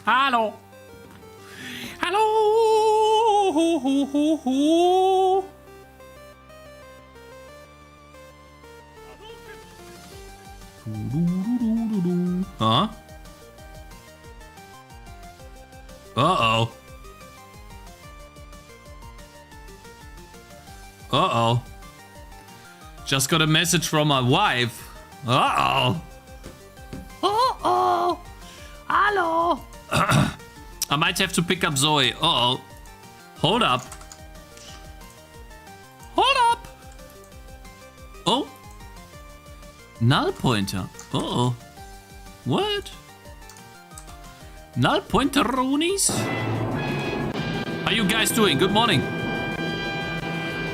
Hallo. Hallo. Huh? Uh-oh. Uh-oh. Just got a message from my wife. Uh-oh. Uh-oh. Hello. I might have to pick up Zoe. Uh-oh. Hold up. Hold up. Oh. Null pointer. Uh-oh. What? Null pointer roonies? How you guys doing? Good morning.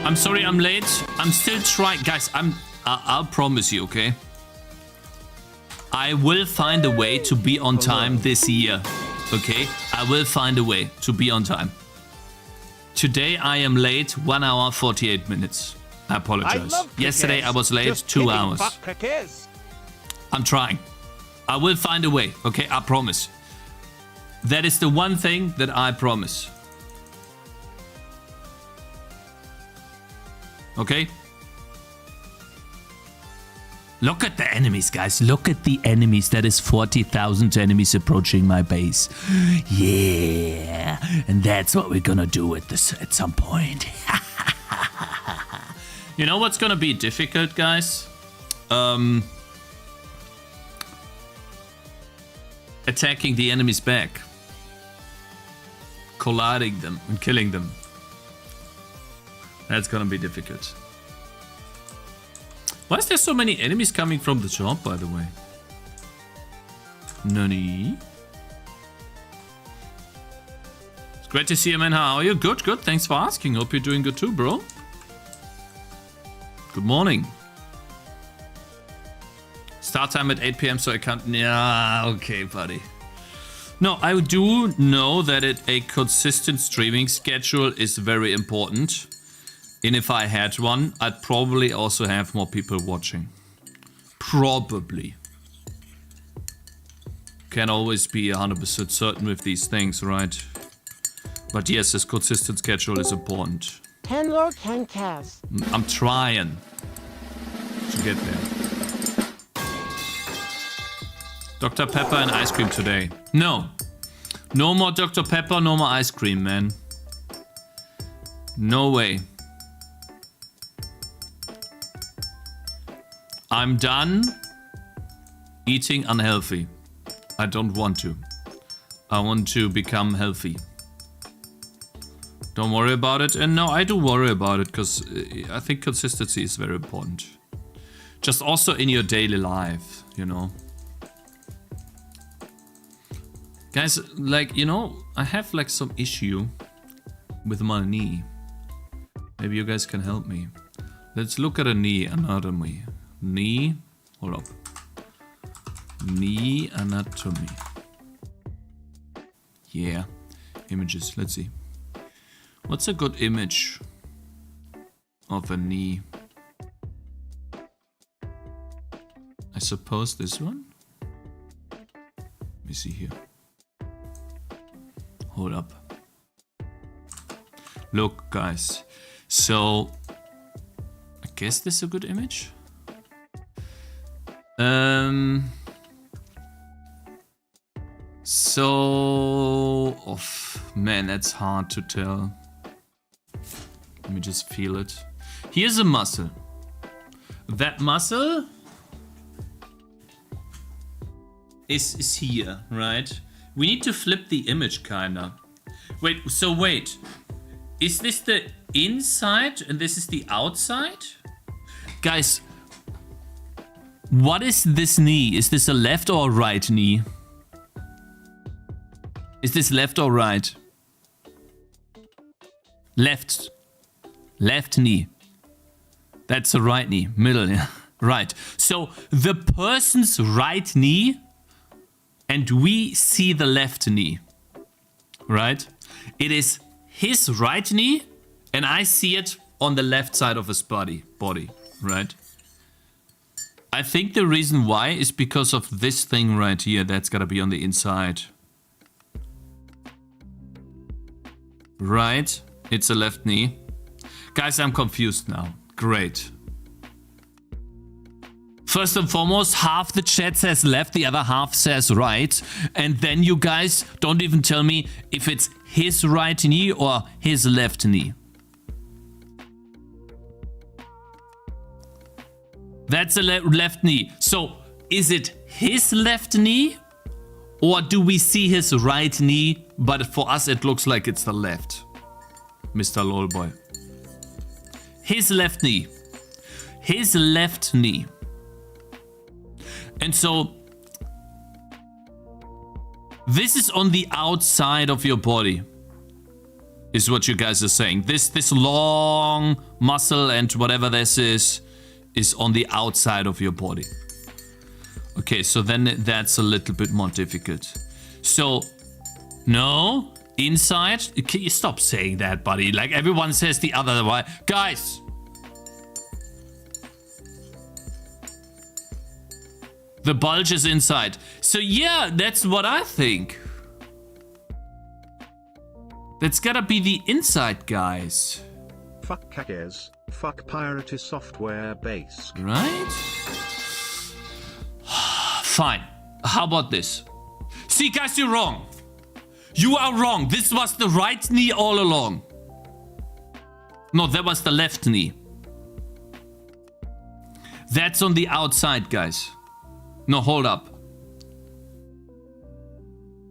I'm sorry I'm late. I'm still trying. Guys, I'll promise you, okay? I will find a way to be on time this year. Okay? I will find a way to be on time. Today I am late 1 hour 48 minutes. I apologize. Yesterday I was late 2 hours. I'm trying. I will find a way. Okay? I promise. That is the one thing that I promise. Okay? Look at the enemies, guys. Look at the enemies. That is 40,000 enemies approaching my base. Yeah. And that's what we're gonna do with this at some point. You know what's gonna be difficult, guys? Attacking the enemies back. Colliding them and killing them. That's gonna be difficult. Why is there so many enemies coming from the shop, by the way? Nani? It's great to see you, man. How are you? Good, good. Thanks for asking. Hope you're doing good too, bro. Good morning. Start time at 8 p.m. so I can't... Yeah, okay, buddy. No, I do know that a consistent streaming schedule is very important. And if I had one, I'd probably also have more people watching. Probably. Can't always be 100% certain with these things, right? But yes, this consistent schedule is important. Hello, Cakez. I'm trying to get there. Dr. Pepper and ice cream today. No. No more Dr. Pepper, no more ice cream, man. No way. I'm done eating unhealthy. I don't want to. I want to become healthy. Don't worry about it. And no, I do worry about it because I think consistency is very important. Just also in your daily life, you know. Guys, like, you know, I have like some issue with my knee. Maybe you guys can help me. Let's look at a knee anatomy. Knee, hold up. Knee anatomy. Yeah, images, let's see. What's a good image of a knee? I suppose this one? Let me see here. Hold up. Look, guys. So, I guess this is a good image. So, oh, man, that's hard to tell. Let me just feel it. Here's a muscle. That muscle is here, right? We need to flip the image, kinda. Wait, so wait. Is this the inside and this is the outside? Guys, what is this knee? Is this a left or a right knee? Is this left or right? Left. Left knee. That's the right knee. Middle, yeah. Right. So the person's right knee and we see the left knee. Right? It is his right knee, and I see it on the left side of his body, right? I think the reason why is because of this thing right here. That's gotta be on the inside. Right? It's a left knee. Guys, I'm confused now. Great. First and foremost, half the chat says left, the other half says right. And then you guys don't even tell me if it's his right knee or his left knee. That's a left knee. So is it his left knee? Or do we see his right knee, but for us it looks like it's the left? Mr. Lolboy. His left knee. His left knee. And so this is on the outside of your body, is what you guys are saying. This long muscle and whatever this is on the outside of your body. Okay, so then that's a little bit more difficult. So, no, inside. Can you stop saying that, buddy? Like everyone says the other way. Guys. The bulge is inside. So yeah, that's what I think. That's gotta be the inside, guys. Fuck Cakez. Fuck pirate software base. Right? Fine. How about this? See, guys, you're wrong. You are wrong. This was the right knee all along. No, that was the left knee. That's on the outside, guys. No, hold up.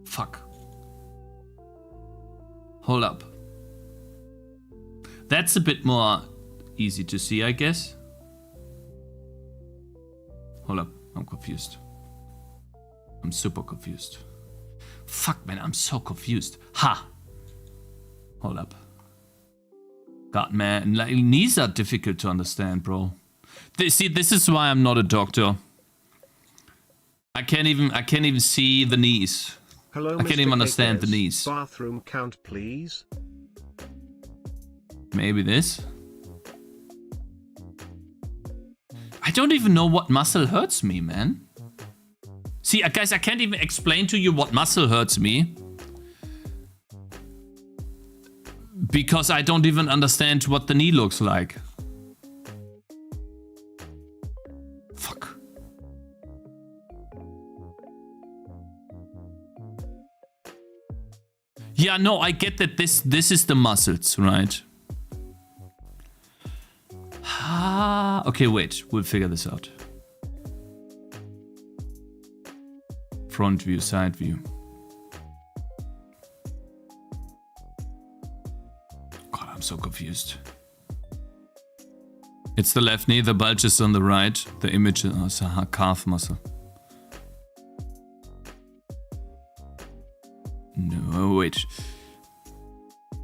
Fuck. Hold up. That's a bit more easy to see, I guess. Hold up. I'm confused. I'm super confused. Fuck, man. I'm so confused. Ha. Hold up. God, man. Like, knees are difficult to understand, bro. See, this is why I'm not a doctor. I can't even see the knees. Hello, I can't even understand the knees. Bathroom count, please. Maybe this. I don't even know what muscle hurts me, man. See, guys, I can't even explain to you what muscle hurts me. Because I don't even understand what the knee looks like. Fuck. Yeah, no, I get that this is the muscles, right? Okay, wait. We'll figure this out. Front view, side view. God, I'm so confused. It's the left knee, the bulge is on the right. The image is a calf muscle. No, wait.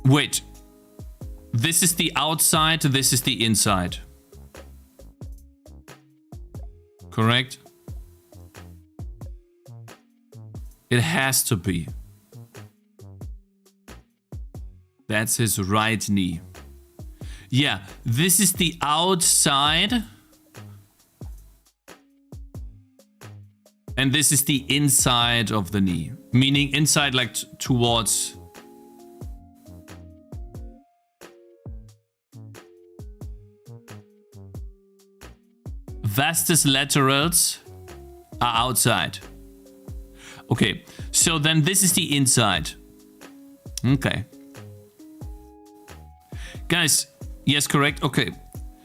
Wait. This is the outside, this is the inside. Correct? It has to be. That's his right knee. Yeah, this is the outside. And this is the inside of the knee. Meaning inside like towards... vastus laterals are outside. Okay, so then this is the inside. Okay. Guys, yes, correct? Okay.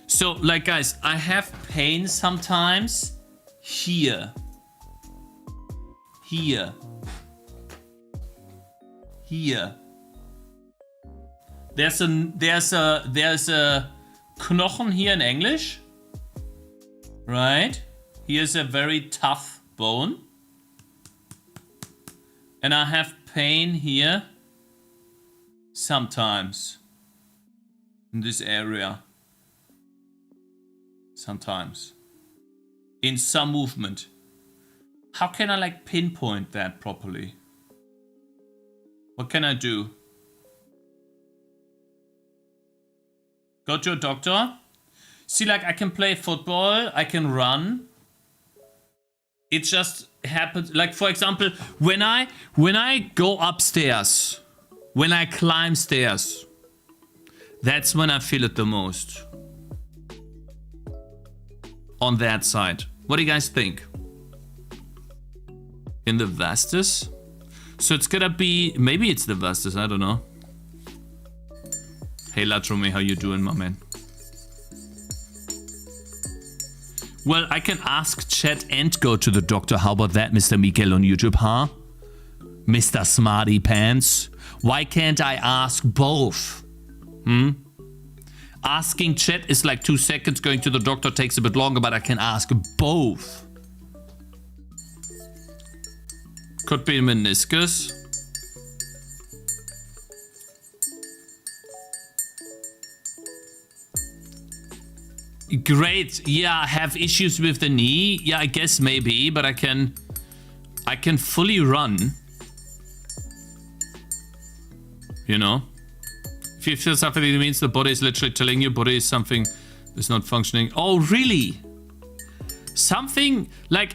So, like, guys, I have pain sometimes here. Here. Here. There's a Knochen here in English. Right? Here's a very tough bone. And I have pain here sometimes in this area. Sometimes. In some movement. How can I like pinpoint that properly? What can I do? Go to a doctor. See, like, I can play football, I can run. It just happens. Like, for example, when I go upstairs, when I climb stairs, that's when I feel it the most. On that side. What do you guys think? In the vastus? So it's gonna be... Maybe it's the vastus, I don't know. Hey Latrome, how you doing, my man? Well, I can ask chat and go to the doctor. How about that, Mr. Miguel on YouTube, huh? Mr. Smarty Pants. Why can't I ask both? Asking chat is like 2 seconds. Going to the doctor takes a bit longer, but I can ask both. Could be meniscus. Great. Yeah, I have issues with the knee. Yeah, I guess maybe, but I can fully run. You know? If you feel something, it means the body is literally telling you body is something is not functioning. Oh, really? Something like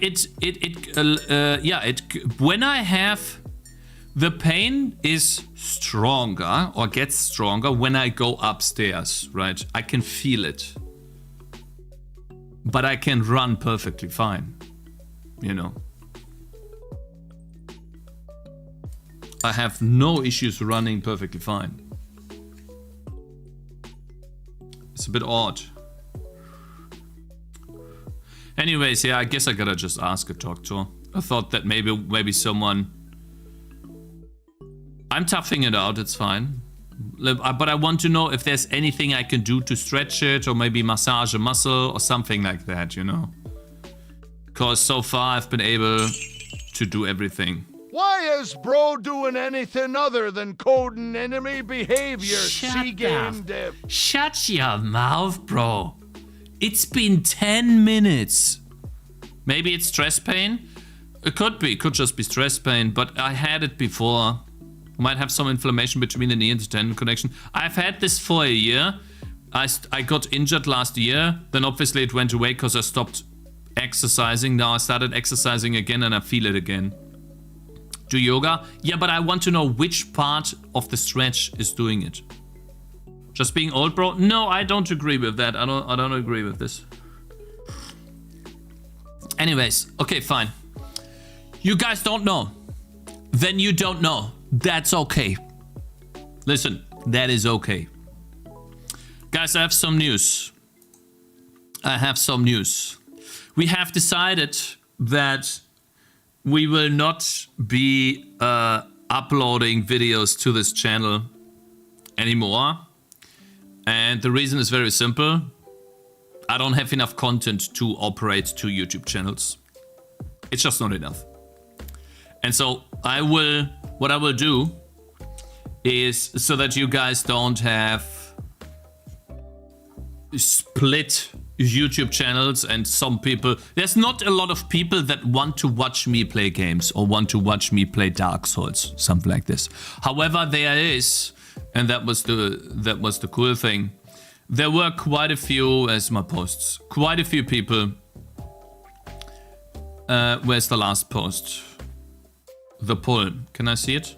when I have the pain is stronger or gets stronger when I go upstairs, right? I can feel it. But I can run perfectly fine, you know. I have no issues running perfectly fine. It's a bit odd. Anyways, yeah, I guess I gotta just ask a doctor. I thought that maybe someone... I'm toughing it out, it's fine. But I want to know if there's anything I can do to stretch it or maybe massage a muscle or something like that, you know. Because so far I've been able to do everything. Why is bro doing anything other than coding enemy behavior? See gamedev. Shut your mouth, bro. It's been 10 minutes. Maybe it's stress pain? It could be. It could just be stress pain. But I had it before. Might have some inflammation between the knee and the tendon connection. I've had this for a year. I got injured last year. Then obviously it went away because I stopped exercising. Now I started exercising again and I feel it again. Do yoga? Yeah, but I want to know which part of the stretch is doing it. Just being old, bro? No, I don't agree with that. I don't agree with this. Anyways, okay, fine. You guys don't know. Then you don't know. That's okay. Listen, that is okay. Guys, I have some news. We have decided that we will not be uploading videos to this channel anymore. And the reason is very simple. I don't have enough content to operate 2 YouTube channels. It's just not enough. And so what I will do is, so that you guys don't have split YouTube channels and some people, there's not a lot of people that want to watch me play games or want to watch me play Dark Souls, something like this. However, there is, and that was the cool thing, there were quite a few, as my posts, quite a few people. Where's the last post? The poll. Can I see it?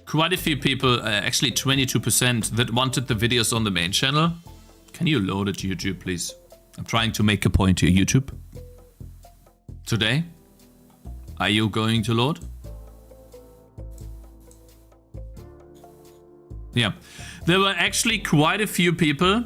Quite a few people, actually 22%, that wanted the videos on the main channel. Can you load it, YouTube, please? I'm trying to make a point here, YouTube. Today? Are you going to load? Yeah. There were actually quite a few people,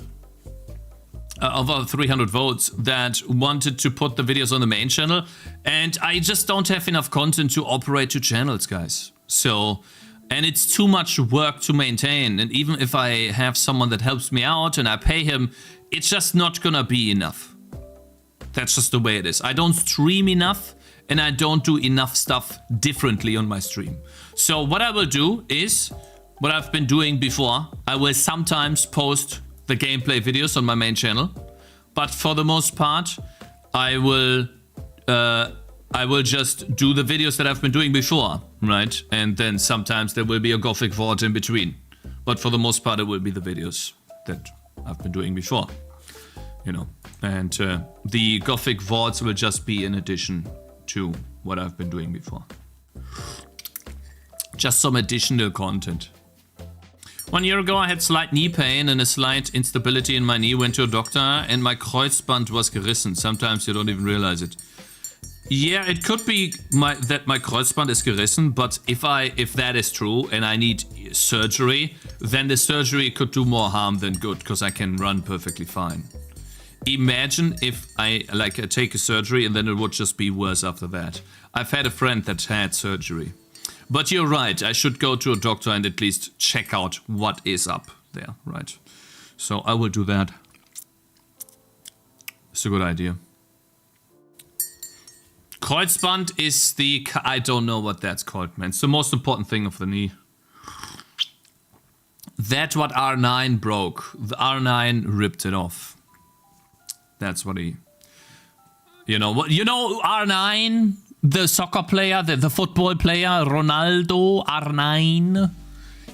over 300 votes, that wanted to put the videos on the main channel. And I just don't have enough content to operate 2 channels, guys. So... And it's too much work to maintain. And even if I have someone that helps me out and I pay him, it's just not gonna be enough. That's just the way it is. I don't stream enough and I don't do enough stuff differently on my stream. So what I will do is what I've been doing before. I will sometimes post the gameplay videos on my main channel. But for the most part, I will just do the videos that I've been doing before, right? And then sometimes there will be a Gothic Vault in between, But for the most part, it will be the videos that I've been doing before, you know. And the Gothic VODs will just be in addition to what I've been doing before. Just some additional content. 1 year ago, I had slight knee pain and a slight instability in my knee. Went to a doctor and my Kreuzband was gerissen. Sometimes you don't even realize it. Yeah, it could be that my Kreuzband is gerissen, but if that is true and I need surgery, then the surgery could do more harm than good, because I can run perfectly fine. Imagine if I take a surgery and then it would just be worse after that. I've had a friend that had surgery. But you're right, I should go to a doctor and at least check out what is up there, right? So I will do that. It's a good idea. Kreuzband is the... I don't know what that's called, man. It's the most important thing of the knee. That's what R9 broke. The R9 ripped it off. That's what he... You know R9? The soccer player, the football player, Ronaldo, R9.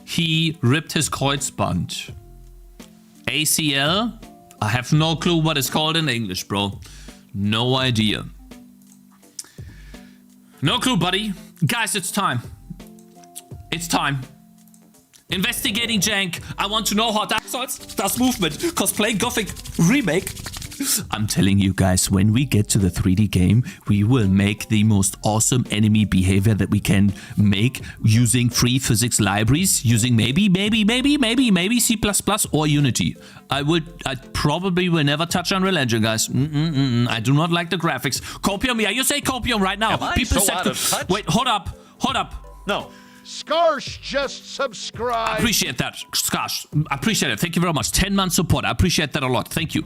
He ripped his Kreuzband. ACL? I have no clue what it's called in English, bro. No idea. No clue, buddy. Guys, it's time. It's time. Investigating jank. I want to know how Dark Souls does movement. Cause playing Gothic Remake. I'm telling you guys, when we get to the 3D game, we will make the most awesome enemy behavior that we can make using free physics libraries, using maybe C++ or Unity. I probably will never touch Unreal Engine, guys. I do not like the graphics. Copium, yeah, you say Copium right now. People so out of touch? Wait, hold up. No. Skarsh just subscribed. I appreciate that, Skarsh. I appreciate it. Thank you very much. 10 months support. I appreciate that a lot. Thank you.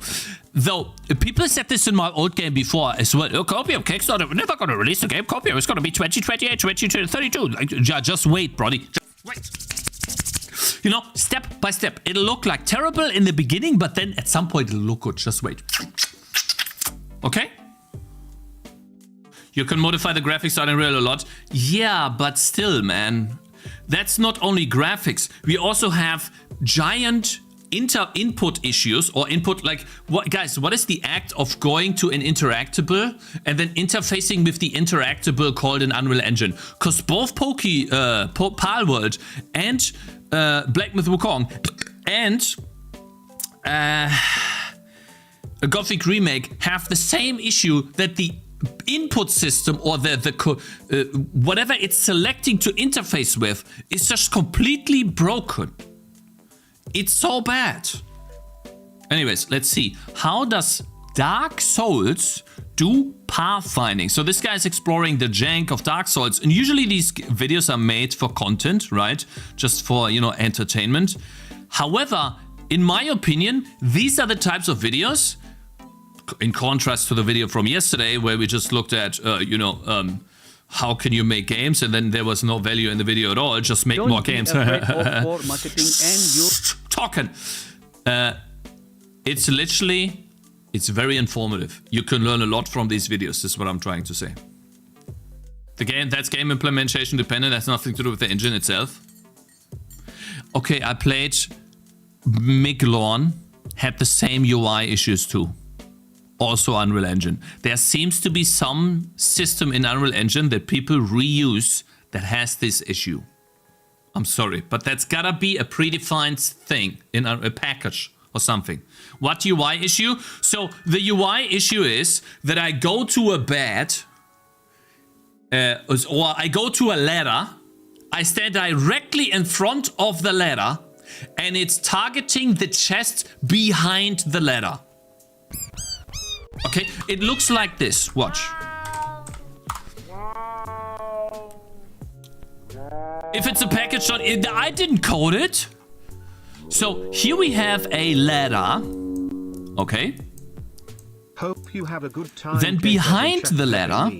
Though, people said this in my old game before as well. Oh, Copium, Kickstarter, we're never going to release the game. Copium, it's going to be 2028, 2032. Like, just wait, brody. Just wait. You know, step by step. It'll look like terrible in the beginning, but then at some point it'll look good. Just wait. Okay? You can modify the graphics on Unreal a lot. Yeah, but still, man. That's not only graphics. We also have giant input issues or input, like, what is the act of going to an interactable and then interfacing with the interactable called an Unreal Engine? Because both Palworld and Black Myth Wukong and a Gothic Remake have the same issue, that the input system or whatever it's selecting to interface with is just completely broken. It's so bad. Anyways, let's see. How does Dark Souls do pathfinding? So this guy is exploring the jank of Dark Souls, and usually these videos are made for content, right? Just for, you know, entertainment. However, in my opinion, these are the types of videos, in contrast to the video from yesterday where we just looked at, how can you make games, and then there was no value in the video at all, just make more games. For marketing and you talking. It's literally, it's very informative. You can learn a lot from these videos, is what I'm trying to say. That's game implementation dependent, that's nothing to do with the engine itself. Okay, I played Miglorn, had the same UI issues too. Also Unreal Engine. There seems to be some system in Unreal Engine that people reuse that has this issue. I'm sorry, but that's gotta be a predefined thing in a package or something. What UI issue? So the UI issue is that I go to a bed, or I go to a ladder, I stand directly in front of the ladder, and it's targeting the chest behind the ladder. Okay, it looks like this. Watch. If it's a package, I didn't code it. So here we have a ladder. Okay. Hope you have a good time. Then behind the ladder,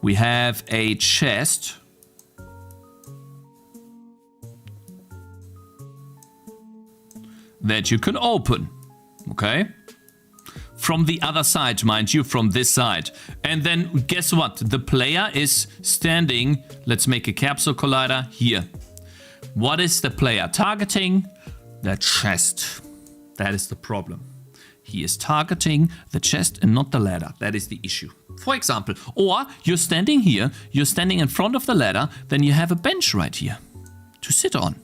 we have a chest. That you can open. Okay. From the other side, mind you, from this side. And then guess what? The player is standing, let's make a capsule collider here. What is the player targeting? The chest. That is the problem. He is targeting the chest and not the ladder. That is the issue. For example, or you're standing here, you're standing in front of the ladder, then you have a bench right here to sit on.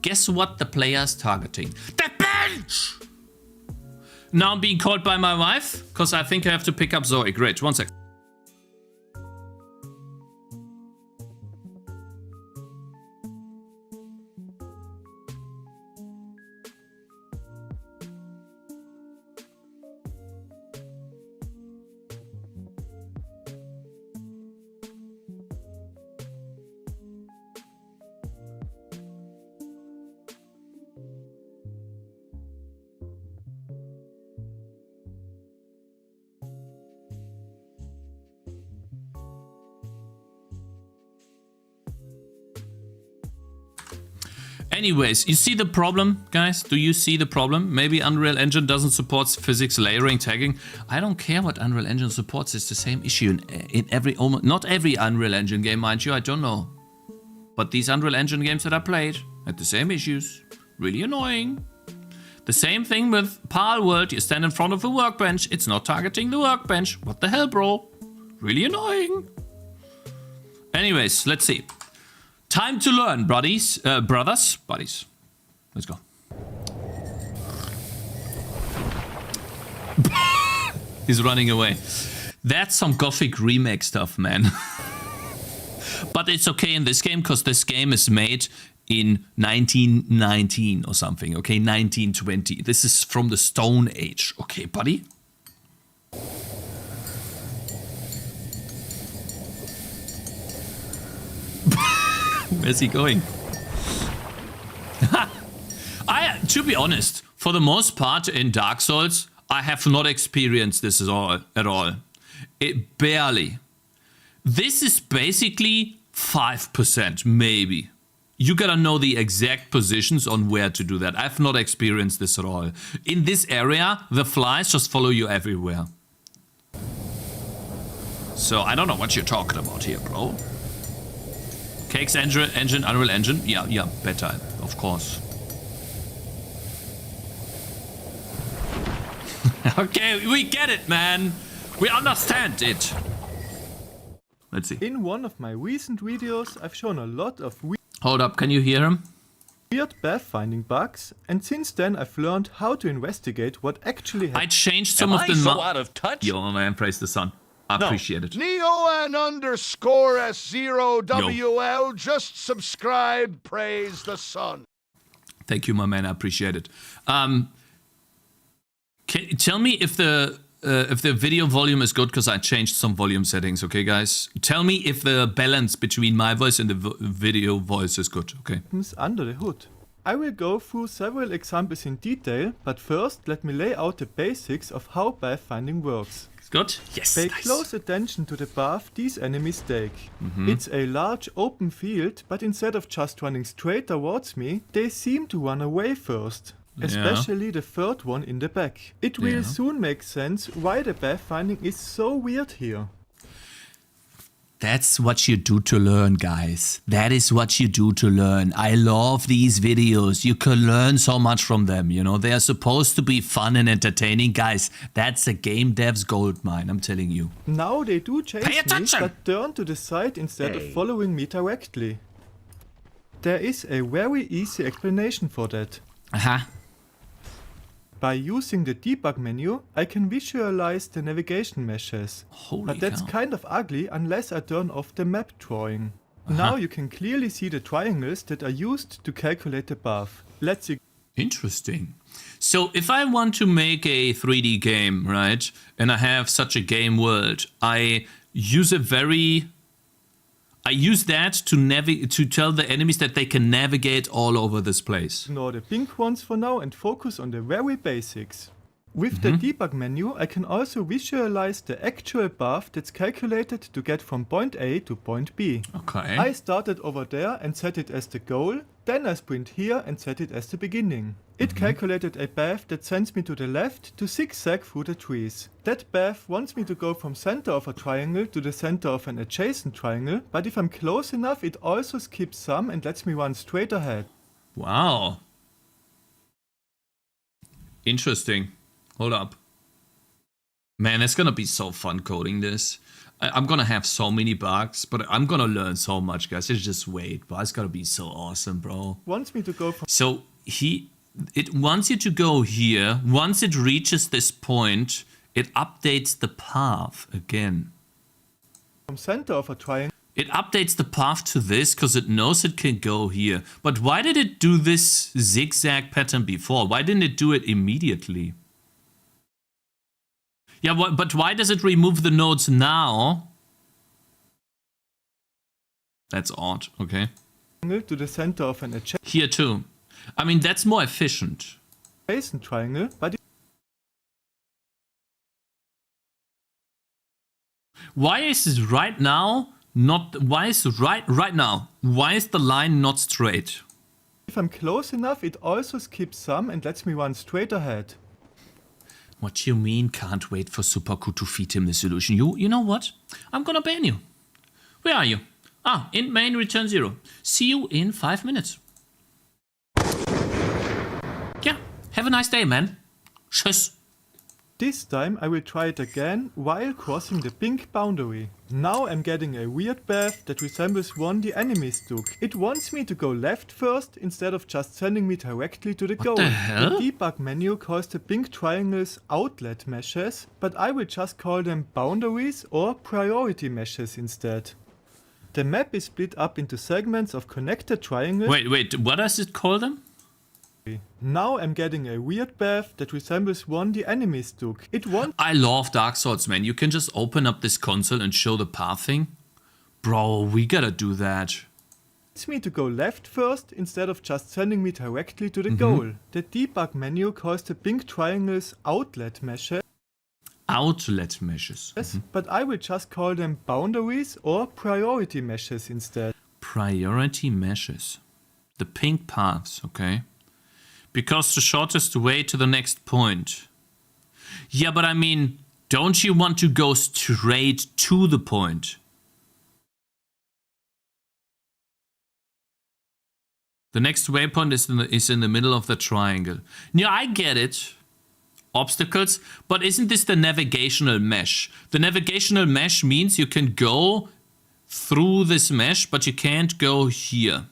Guess what the player is targeting? The bench! Now I'm being called by my wife, because I think I have to pick up Zoe. Great, 1 sec. Anyways, you see the problem, guys? Do you see the problem? Maybe Unreal Engine doesn't support physics layering tagging. I don't care what Unreal Engine supports. It's the same issue in every, almost, not every Unreal Engine game, mind you. I don't know. But these Unreal Engine games that I played had the same issues. Really annoying. The same thing with Pal World. You stand in front of a workbench. It's not targeting the workbench. What the hell, bro? Really annoying. Anyways, let's see. Time to learn, buddies. Buddies. Let's go. He's running away. That's some Gothic remake stuff, man. But it's okay in this game, because this game is made in 1919 or something, okay? 1920. This is from the Stone Age, okay, buddy? Where's he going? To be honest, for the most part in Dark Souls, I have not experienced this at all. It barely. This is basically 5%, maybe. You gotta know the exact positions on where to do that. I've not experienced this at all. In this area, the flies just follow you everywhere. So I don't know what you're talking about here, bro. Cakez engine, Unreal Engine. Yeah, better, of course. Okay, we get it, man. We understand it. Let's see. In one of my recent videos, I've shown a lot of Hold up, can you hear him? weird pathfinding bugs, and since then I've learned how to investigate what actually happened. I changed some of the... so out of touch? Yo, man, praise the sun. I appreciate it. NeoN_S0WL, just subscribe, praise the sun. Thank you, my man. I appreciate it. Tell me if the video volume is good, because I changed some volume settings. Okay, guys. Tell me if the balance between my voice and the video voice is good. Okay. Under the hood. I will go through several examples in detail, but first let me lay out the basics of how pathfinding works. Good? Yes. Pay Nice. close attention to the path these enemies take. It's a large open field, but instead of just running straight towards me, they seem to run away first. Especially the third one in the back. It will soon make sense why the pathfinding is so weird here. That's what you do to learn, guys. That is what you do to learn. I love these videos. You can learn so much from them, you know. They are supposed to be fun and entertaining. Guys, that's a game dev's goldmine, I'm telling you. Now they do chase Pay me, attention! but turn to the side instead of following me directly. There is a very easy explanation for that. Aha. By using the debug menu, I can visualize the navigation meshes. Holy But that's cow. kind of ugly unless I turn off the map drawing. Now you can clearly see the triangles that are used to calculate the path. Let's see. Interesting. So if I want to make a 3D game, right, and I have such a game world, I use that to tell the enemies that they can navigate all over this place. Ignore the pink ones for now and focus on the very basics. With the debug menu, I can also visualize the actual path that's calculated to get from point A to point B. Okay. I started over there and set it as the goal, Then I sprint here and set it as the beginning. It calculated a path that sends me to the left to zigzag through the trees. That path wants me to go from center of a triangle to the center of an adjacent triangle, but if I'm close enough, it also skips some and lets me run straight ahead. Wow. Interesting. Hold up. Man, it's gonna be so fun coding this. I'm gonna have so many bugs, but I'm gonna learn so much, guys. Just wait, but it's gonna be so awesome, bro. Wants me to go from So it wants you to go here. Once it reaches this point, it updates the path again. center of a triangle. It updates the path to this because it knows it can go here. But why did it do this zigzag pattern before? Why didn't it do it immediately? Yeah, but why does it remove the nodes now? That's odd, okay. To the center of an Here too. I mean, that's more efficient. adjacent triangle, but Why is this right now not... Why is right now? Why is the line not straight? if I'm close enough, it also skips some and lets me run straight ahead. What do you mean can't wait for Superku to feed him the solution? You know what? I'm gonna ban you. Where are you? Ah, int main return 0. See you in 5 minutes. Yeah, have a nice day, man. Tschüss. This time I will try it again while crossing the pink boundary. Now I'm getting a weird path that resembles one the enemies took. It wants me to go left first instead of just sending me directly to the goal. the hell? The debug menu calls the pink triangles outlet meshes, but I will just call them boundaries or priority meshes instead. The map is split up into segments of connected triangles. Wait, what does it call them? Now I'm getting a weird path that resembles one the enemies took. It wants I love Dark Souls, man. You can just open up this console and show the pathing. Bro, we gotta do that. me to go left first instead of just sending me directly to the goal. The debug menu calls the pink triangles outlet meshes, Outlet meshes. but I will just call them boundaries or priority meshes instead. Priority meshes. The pink paths, okay? Because the shortest way to the next point. Yeah, but I mean, don't you want to go straight to the point? The next waypoint is in the middle of the triangle. Yeah, I get it. Obstacles, but isn't this the navigational mesh? The navigational mesh means you can go through this mesh, but you can't go here.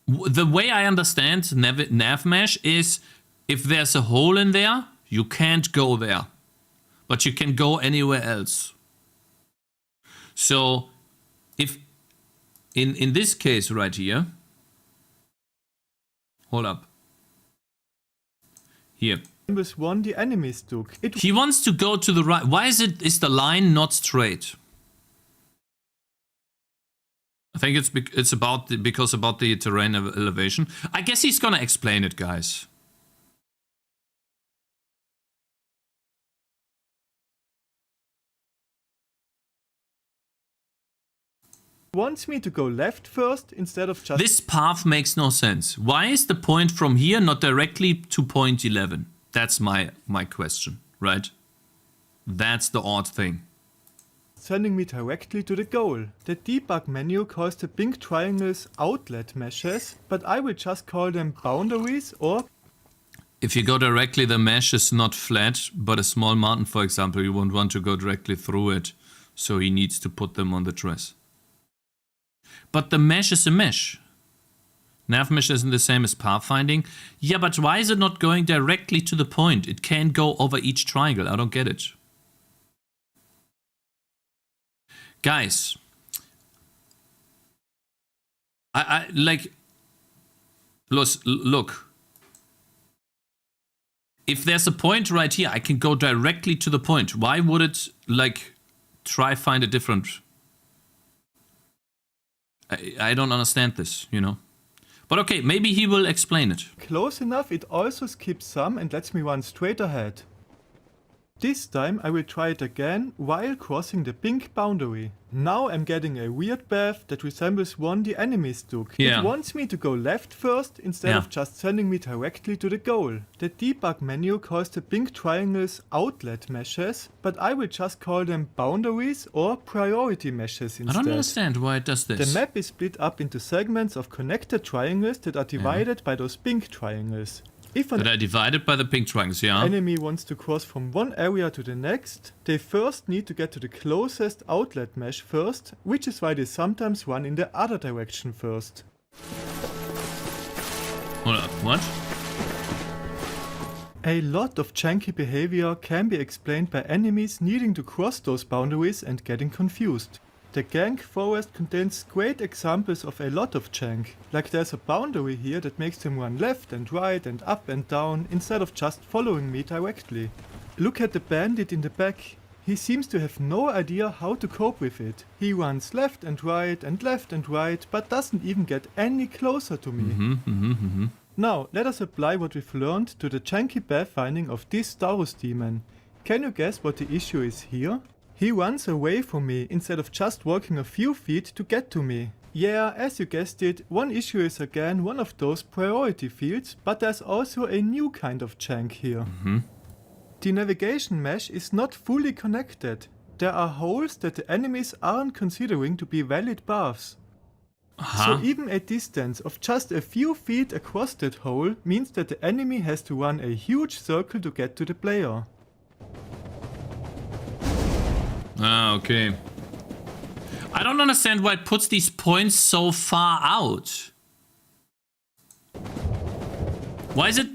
The way I understand nav mesh is if there's a hole in there, you can't go there, but you can go anywhere else. So if in this case right here, hold up. Here. Was one the enemies took. He wants to go to the right. Why is the line not straight? I think it's because about the terrain elevation. I guess he's gonna explain it, guys. Wants me to go left first instead of just... This path makes no sense. Why is the point from here not directly to point 11? That's my question, right? That's the odd thing. Sending me directly to the goal. The debug menu calls the pink triangles outlet meshes, but I will just call them boundaries or... If you go directly, the mesh is not flat, but a small mountain, for example, you won't want to go directly through it. So he needs to put them on the trace. But the mesh is a mesh. Nav mesh isn't the same as pathfinding. Yeah, but why is it not going directly to the point? It can't go over each triangle. I don't get it. Guys, I like, look. If there's a point right here, I can go directly to the point. Why would it, like, try find a different... I don't understand this, you know. But okay, maybe he will explain it. Close enough, it also skips some and lets me run straight ahead. This time I will try it again while crossing the pink boundary. Now I'm getting a weird path that resembles one the enemies took. Yeah. It wants me to go left first instead of just sending me directly to the goal. The debug menu calls the pink triangles outlet meshes, but I will just call them boundaries or priority meshes instead. I don't understand why it does this. The map is split up into segments of connected triangles that are divided by those pink triangles. If an That are divided by the pink triangles, yeah. enemy wants to cross from one area to the next, they first need to get to the closest outlet mesh first, which is why they sometimes run in the other direction first. Hold up, what? A lot of janky behavior can be explained by enemies needing to cross those boundaries and getting confused. The gank forest contains great examples of a lot of jank, like there's a boundary here that makes them run left and right and up and down instead of just following me directly. Look at the bandit in the back. He seems to have no idea how to cope with it. He runs left and right, but doesn't even get any closer to me. Now, let us apply what we've learned to the janky pathfinding of this Taurus demon. Can you guess what the issue is here? He runs away from me instead of just walking a few feet to get to me. Yeah, as you guessed it, one issue is again one of those priority fields, but there's also a new kind of jank here. The navigation mesh is not fully connected. There are holes that the enemies aren't considering to be valid paths. So even a distance of just a few feet across that hole means that the enemy has to run a huge circle to get to the player. Ah, okay. I don't understand why it puts these points so far out. Why is it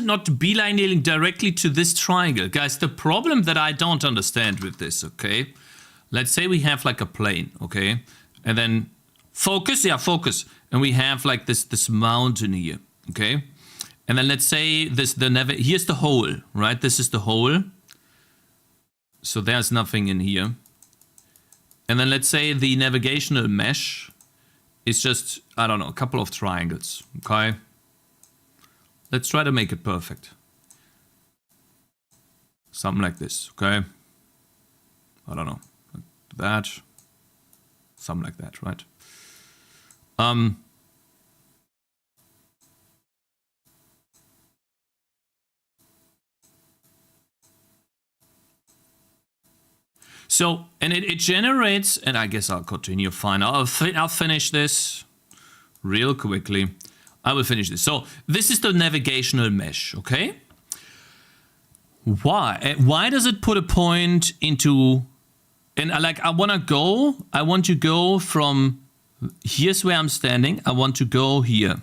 not beelining directly to this triangle? Guys, the problem that I don't understand with this, okay? Let's say we have like a plane, okay? And then focus, and we have like this mountain here, okay? And then let's say here's the hole, right? This is the hole. So there's nothing in here. And then let's say the navigational mesh is just, I don't know, a couple of triangles, okay? Let's try to make it perfect. Something like this, okay? I don't know, like that. Something like that, right? So, and it generates, and I guess I'll continue fine. I'll finish this real quickly. I will finish this. So, this is the navigational mesh, okay? Why does it put a point into, and I want to go from, here's where I'm standing, I want to go here.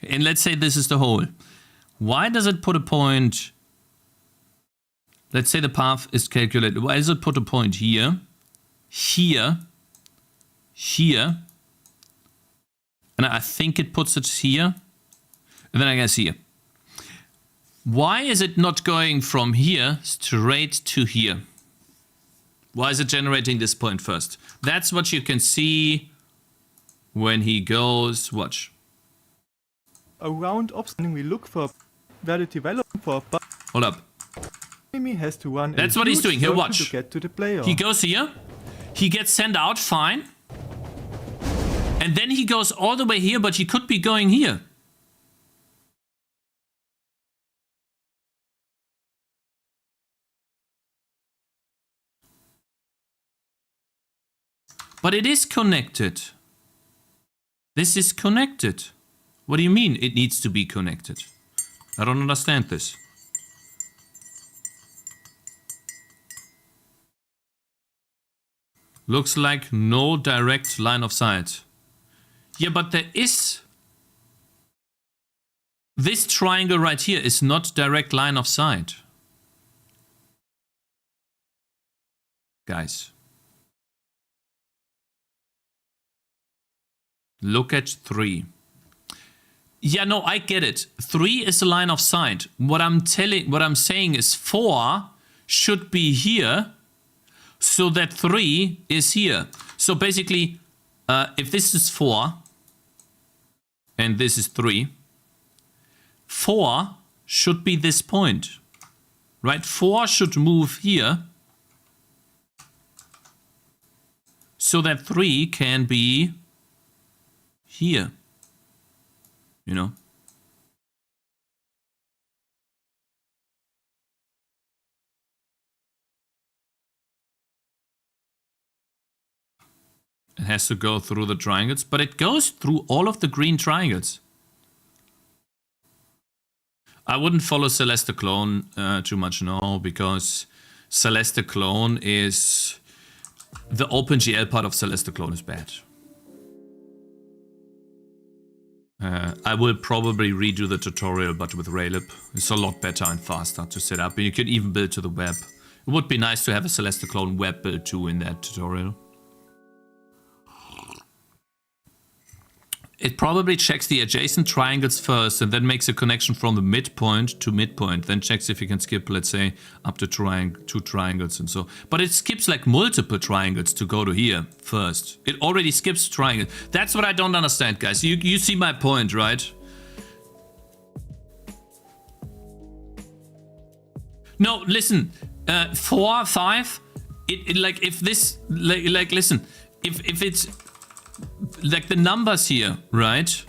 And let's say this is the hole. Why does it put a point? Let's say the path is calculated. Why does it put a point here, here, here, and I think it puts it here, and then I guess here. Why is it not going from here straight to here? Why is it generating this point first? That's what you can see when he goes, watch. Around obstacle we look for where the development for Hold up. enemy has to run. That's what he's doing. Here, watch. To get to the player. He goes here. He gets sent out, fine. And then he goes all the way here, but he could be going here. But it is connected. This is connected. What do you mean it needs to be connected? I don't understand this. Looks like no direct line of sight. Yeah, but there is. This triangle right here is not direct line of sight. Guys. Look at 3. Yeah, no, I get it. 3 is a line of sight. What I'm saying is 4 should be here, so that 3 is here. So basically, if this is 4 and this is 3, 4 should be this point right? 4 should move here. So that 3 can be here. You know? It has to go through the triangles, but it goes through all of the green triangles. I wouldn't follow Celeste Clone too much, no, because Celeste Clone is... The OpenGL part of Celeste Clone is bad. I will probably redo the tutorial, but with Raylib. It's a lot better and faster to set up. And you can even build to the web. It would be nice to have a Celeste Clone web build too in that tutorial. It probably checks the adjacent triangles first and then makes a connection from the midpoint to midpoint. Then checks if you can skip, let's say, up to 2 triangles and so. But it skips like multiple triangles to go to here first. It already skips triangles. That's what I don't understand, guys. You see my point, right? No, listen. 4, 5. It like if this like listen. If it's like the numbers here, right?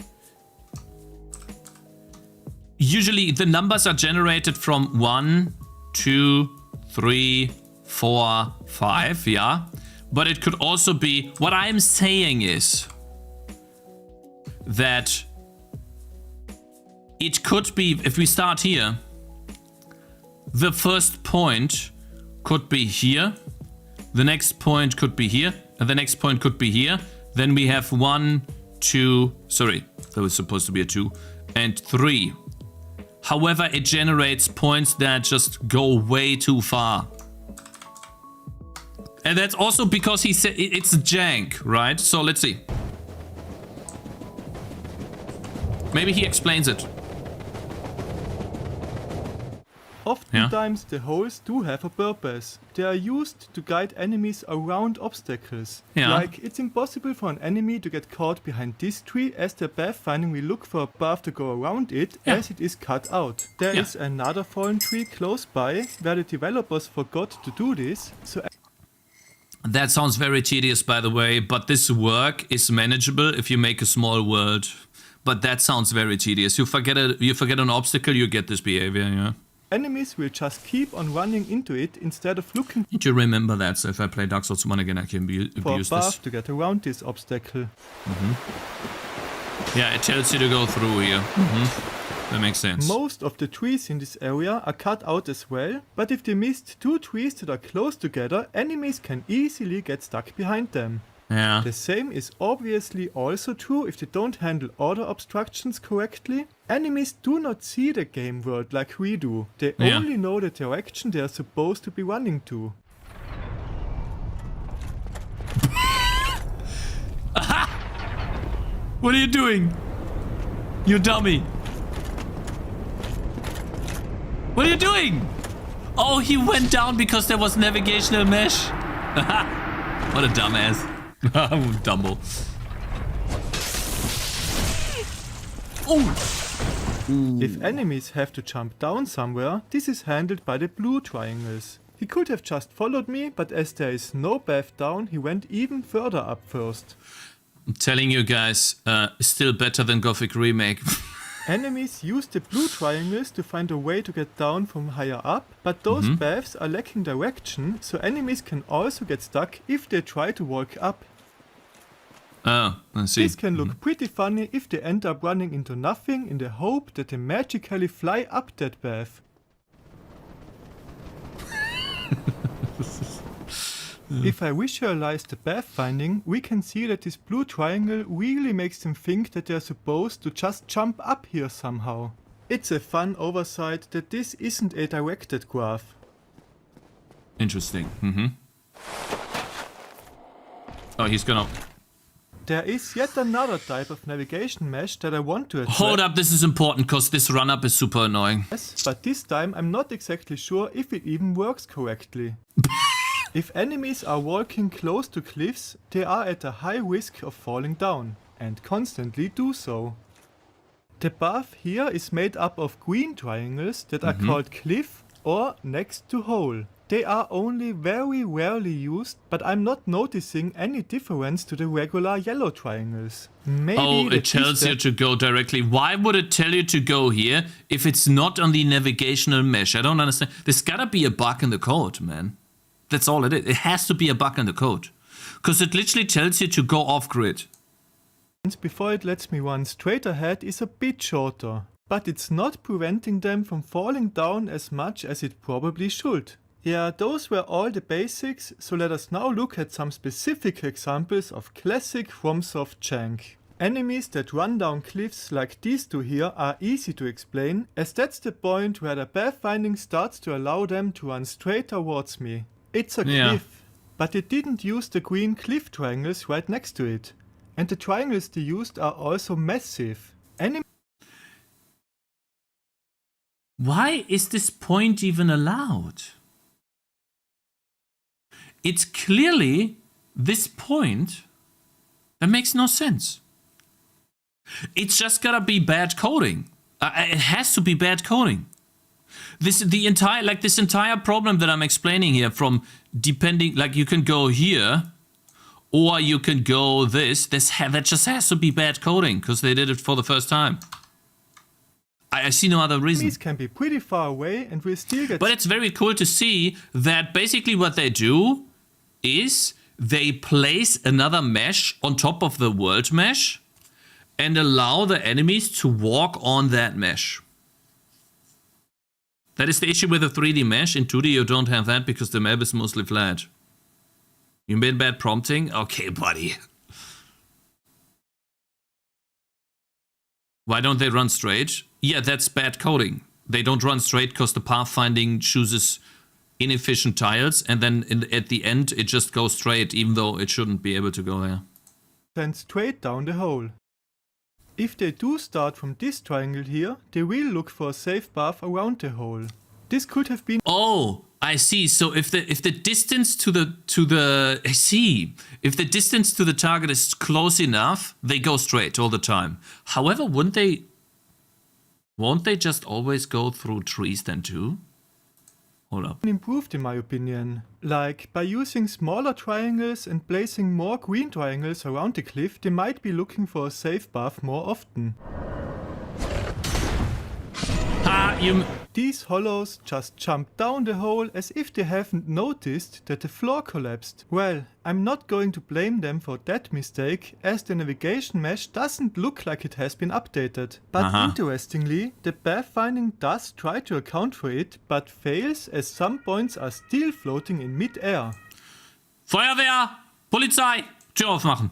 Usually the numbers are generated from 1, 2, 3, 4, 5, yeah? But it could also be, what I'm saying is that it could be, if we start here, the first point could be here, the next point could be here, and the next point could be here. Then we have 1, 2, sorry, that was supposed to be a 2, and 3. However, it generates points that just go way too far. And that's also because he said it's jank, right? So let's see. Maybe he explains it. Oftentimes the holes do have a purpose. They are used to guide enemies around obstacles. Yeah. Like, it's impossible for an enemy to get caught behind this tree, as their pathfinding will look for a path to go around it, as it is cut out. There is another fallen tree close by, where the developers forgot to do this, so... That sounds very tedious, by the way, but this work is manageable if you make a small world. But that sounds very tedious. You forget an obstacle, you get this behavior, yeah. Enemies will just keep on running into it instead of looking Need to remember that, so if I play Dark Souls 1 again, I can for a abuse path this. to get around this obstacle. Yeah, it tells you to go through here. That makes sense. Most of the trees in this area are cut out as well, but if they missed 2 trees that are close together, enemies can easily get stuck behind them. Yeah. The same is obviously also true if they don't handle other obstructions correctly. Enemies do not see the game world like we do. They only know the direction they are supposed to be running to. What are you doing? You dummy. What are you doing? Oh, he went down because there was navigational mesh. What a dumbass. Dumbo. Oh! If enemies have to jump down somewhere, this is handled by the blue triangles. He could have just followed me, but as there is no path down, he went even further up first. I'm telling you guys, still better than Gothic Remake. Enemies use the blue triangles to find a way to get down from higher up, but those paths are lacking direction, so enemies can also get stuck if they try to walk up. Oh, I see. This can look pretty funny if they end up running into nothing in the hope that they magically fly up that path. If I visualize the pathfinding, we can see that this blue triangle really makes them think that they are supposed to just jump up here somehow. It's a fun oversight that this isn't a directed graph. Interesting. Oh, he's gonna... There is yet another type of navigation mesh that I want to address. Hold up, this is important, because this run-up is super annoying. But this time I'm not exactly sure if it even works correctly. If enemies are walking close to cliffs, they are at a high risk of falling down, and constantly do so. The path here is made up of green triangles that are called cliff or next to hole. They are only very rarely used, but I'm not noticing any difference to the regular yellow triangles. Maybe Oh, it tells you to go directly. Why would it tell you to go here if it's not on the navigational mesh? I don't understand. There's gotta be a bug in the code, man. That's all it is. It has to be a bug in the code. Because it literally tells you to go off-grid. Before it lets me run straight ahead is a bit shorter, but it's not preventing them from falling down as much as it probably should. Yeah, those were all the basics, so let us now look at some specific examples of classic FromSoft jank. Enemies that run down cliffs like these two here are easy to explain, as that's the point where the pathfinding starts to allow them to run straight towards me. It's a cliff, but it didn't use the green cliff triangles right next to it. And the triangles they used are also massive. Why is this point even allowed? It's clearly this point that makes no sense. It's just gotta be bad coding. It has to be bad coding. This entire problem that I'm explaining here, from depending, like you can go here or you can go that just has to be bad coding because they did it for the first time. I see no other reason. These can be pretty far away and we'll still get... But it's very cool to see that basically what they do is they place another mesh on top of the world mesh and allow the enemies to walk on that mesh. That is the issue with the 3D mesh. In 2D you don't have that because the map is mostly flat. You made bad prompting? Okay, buddy. Why don't they run straight? Yeah, that's bad coding. They don't run straight because the pathfinding chooses inefficient tiles, and then at the end it just goes straight, even though it shouldn't be able to go there. Then straight down the hole. If they do start from this triangle here, they will look for a safe path around the hole. This could have been... Oh, I see. So if the distance to the I see. If the distance to the target is close enough, they go straight all the time. However, won't they just always go through trees then too? Hold up. Improved in my opinion. Like, by using smaller triangles and placing more green triangles around the cliff, they might be looking for a safe path more often. These hollows just jump down the hole as if they haven't noticed that the floor collapsed. Well, I'm not going to blame them for that mistake, as the navigation mesh doesn't look like it has been updated. But interestingly, the pathfinding does try to account for it, but fails as some points are still floating in mid-air. Feuerwehr! Polizei! Tür aufmachen!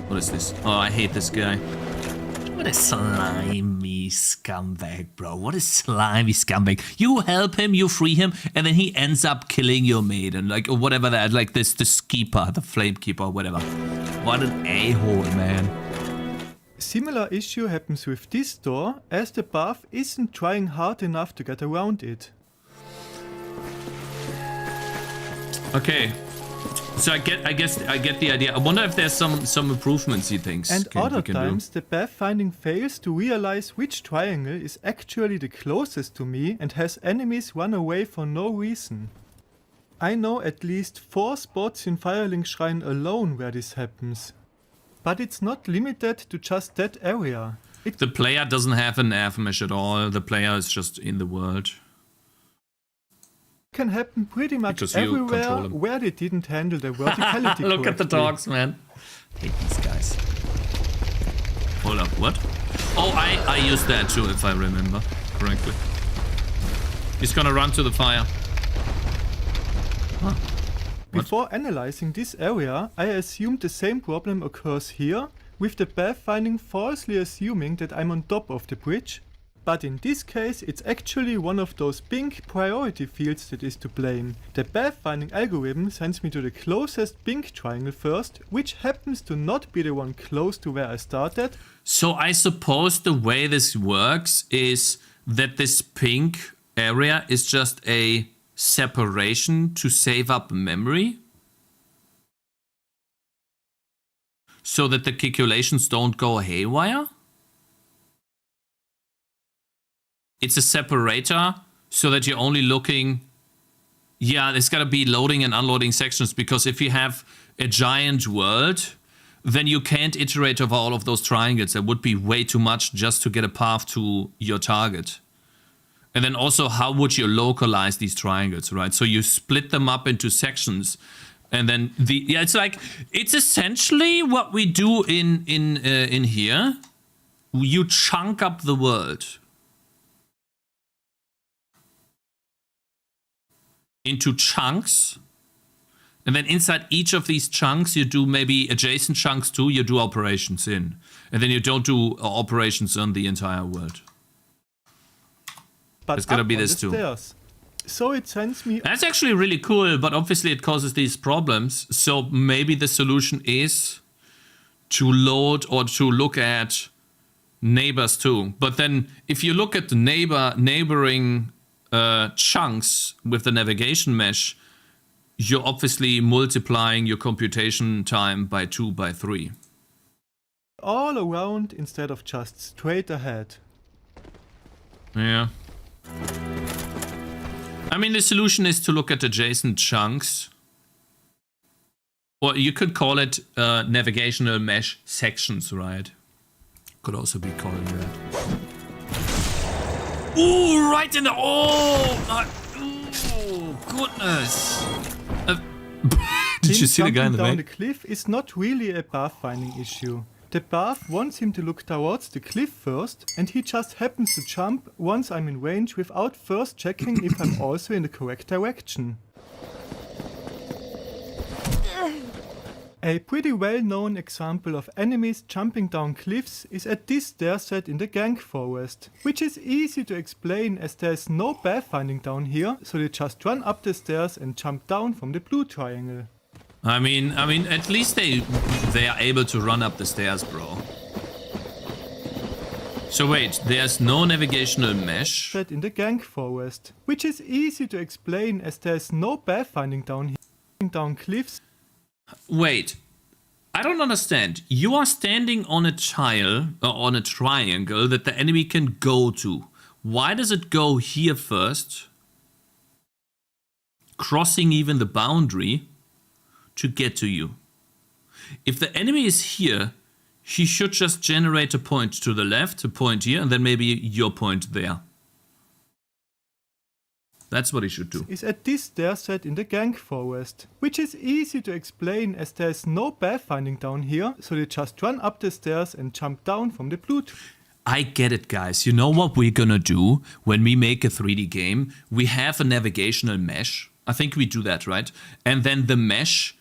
What is this? Oh, I hate this guy. What a slimy scumbag, bro. What a slimy scumbag. You help him, you free him, and then he ends up killing your mate and like, or whatever that, like this keeper, the flame keeper, whatever. What an a-hole, man. Similar issue happens with this door, as the path isn't trying hard enough to get around it. Okay. So I get the idea. I wonder if there's some improvements he thinks. And other times the pathfinding fails to realize which triangle is actually the closest to me and has enemies run away for no reason. I know at least 4 spots in Firelink Shrine alone where this happens. But it's not limited to just that area. The player doesn't have an nav mesh at all. The player is just in the world. Can happen pretty much everywhere where they didn't handle the verticality. Look at the dogs, man. Hate these guys. Hold up, what? Oh, I used that too, if I remember correctly. He's gonna run to the fire. Huh. Before analyzing this area, I assumed the same problem occurs here, with the pathfinding falsely assuming that I'm on top of the bridge. But in this case, it's actually one of those pink priority fields that is to blame. The pathfinding algorithm sends me to the closest pink triangle first, which happens to not be the one close to where I started. So I suppose the way this works is that this pink area is just a separation to save up memory? So that the calculations don't go haywire? it's a separator so that you're only looking... Yeah, there's got to be loading and unloading sections, because if you have a giant world, then you can't iterate over all of those triangles. That would be way too much just to get a path to your target. And then also, how would you localize these triangles, right? So you split them up into sections, and then it's essentially what we do in here. You chunk up the world into chunks, and then inside each of these chunks you do maybe adjacent chunks too, you do operations in, and then you don't do operations on the entire world. But it's gonna be this too. Stairs. So it sends me... That's actually really cool, but obviously it causes these problems. So maybe the solution is to load or to look at neighbors too. But then if you look at the neighboring chunks with the navigation mesh, you're obviously multiplying your computation time by 2 by 3. all around instead of just straight ahead. Yeah. I mean, the solution is to look at adjacent chunks. Or you could call it navigational mesh sections, right? Could also be called that. Ooh, right in the... Oh, goodness. Did you see the guy in the down back? The cliff is not really a pathfinding issue. The path wants him to look towards the cliff first, and he just happens to jump once I'm in range without first checking if I'm also in the correct direction. A pretty well-known example of enemies jumping down cliffs is at this stair set in the Gank forest, which is easy to explain as there is no pathfinding down here, so they just run up the stairs and jump down from the blue triangle. I mean, at least they are able to run up the stairs, bro. So wait, there's no navigational mesh. Set in the Gank forest, which is easy to explain as there is no pathfinding down here, down cliffs. Wait, I don't understand. You are standing on a tile or on a triangle that the enemy can go to. Why does it go here first? Crossing even the boundary to get to you. If the enemy is here, he should just generate a point to the left, a point here, and then maybe your point there. That's what he should do. Is at this stair set in the Gank forest, which is easy to explain as there is no pathfinding down here, so they just run up the stairs and jump down from the blue. I get it, guys. You know what we're gonna do when we make a 3D game? We have a navigational mesh. I think we do that, right? And then the mesh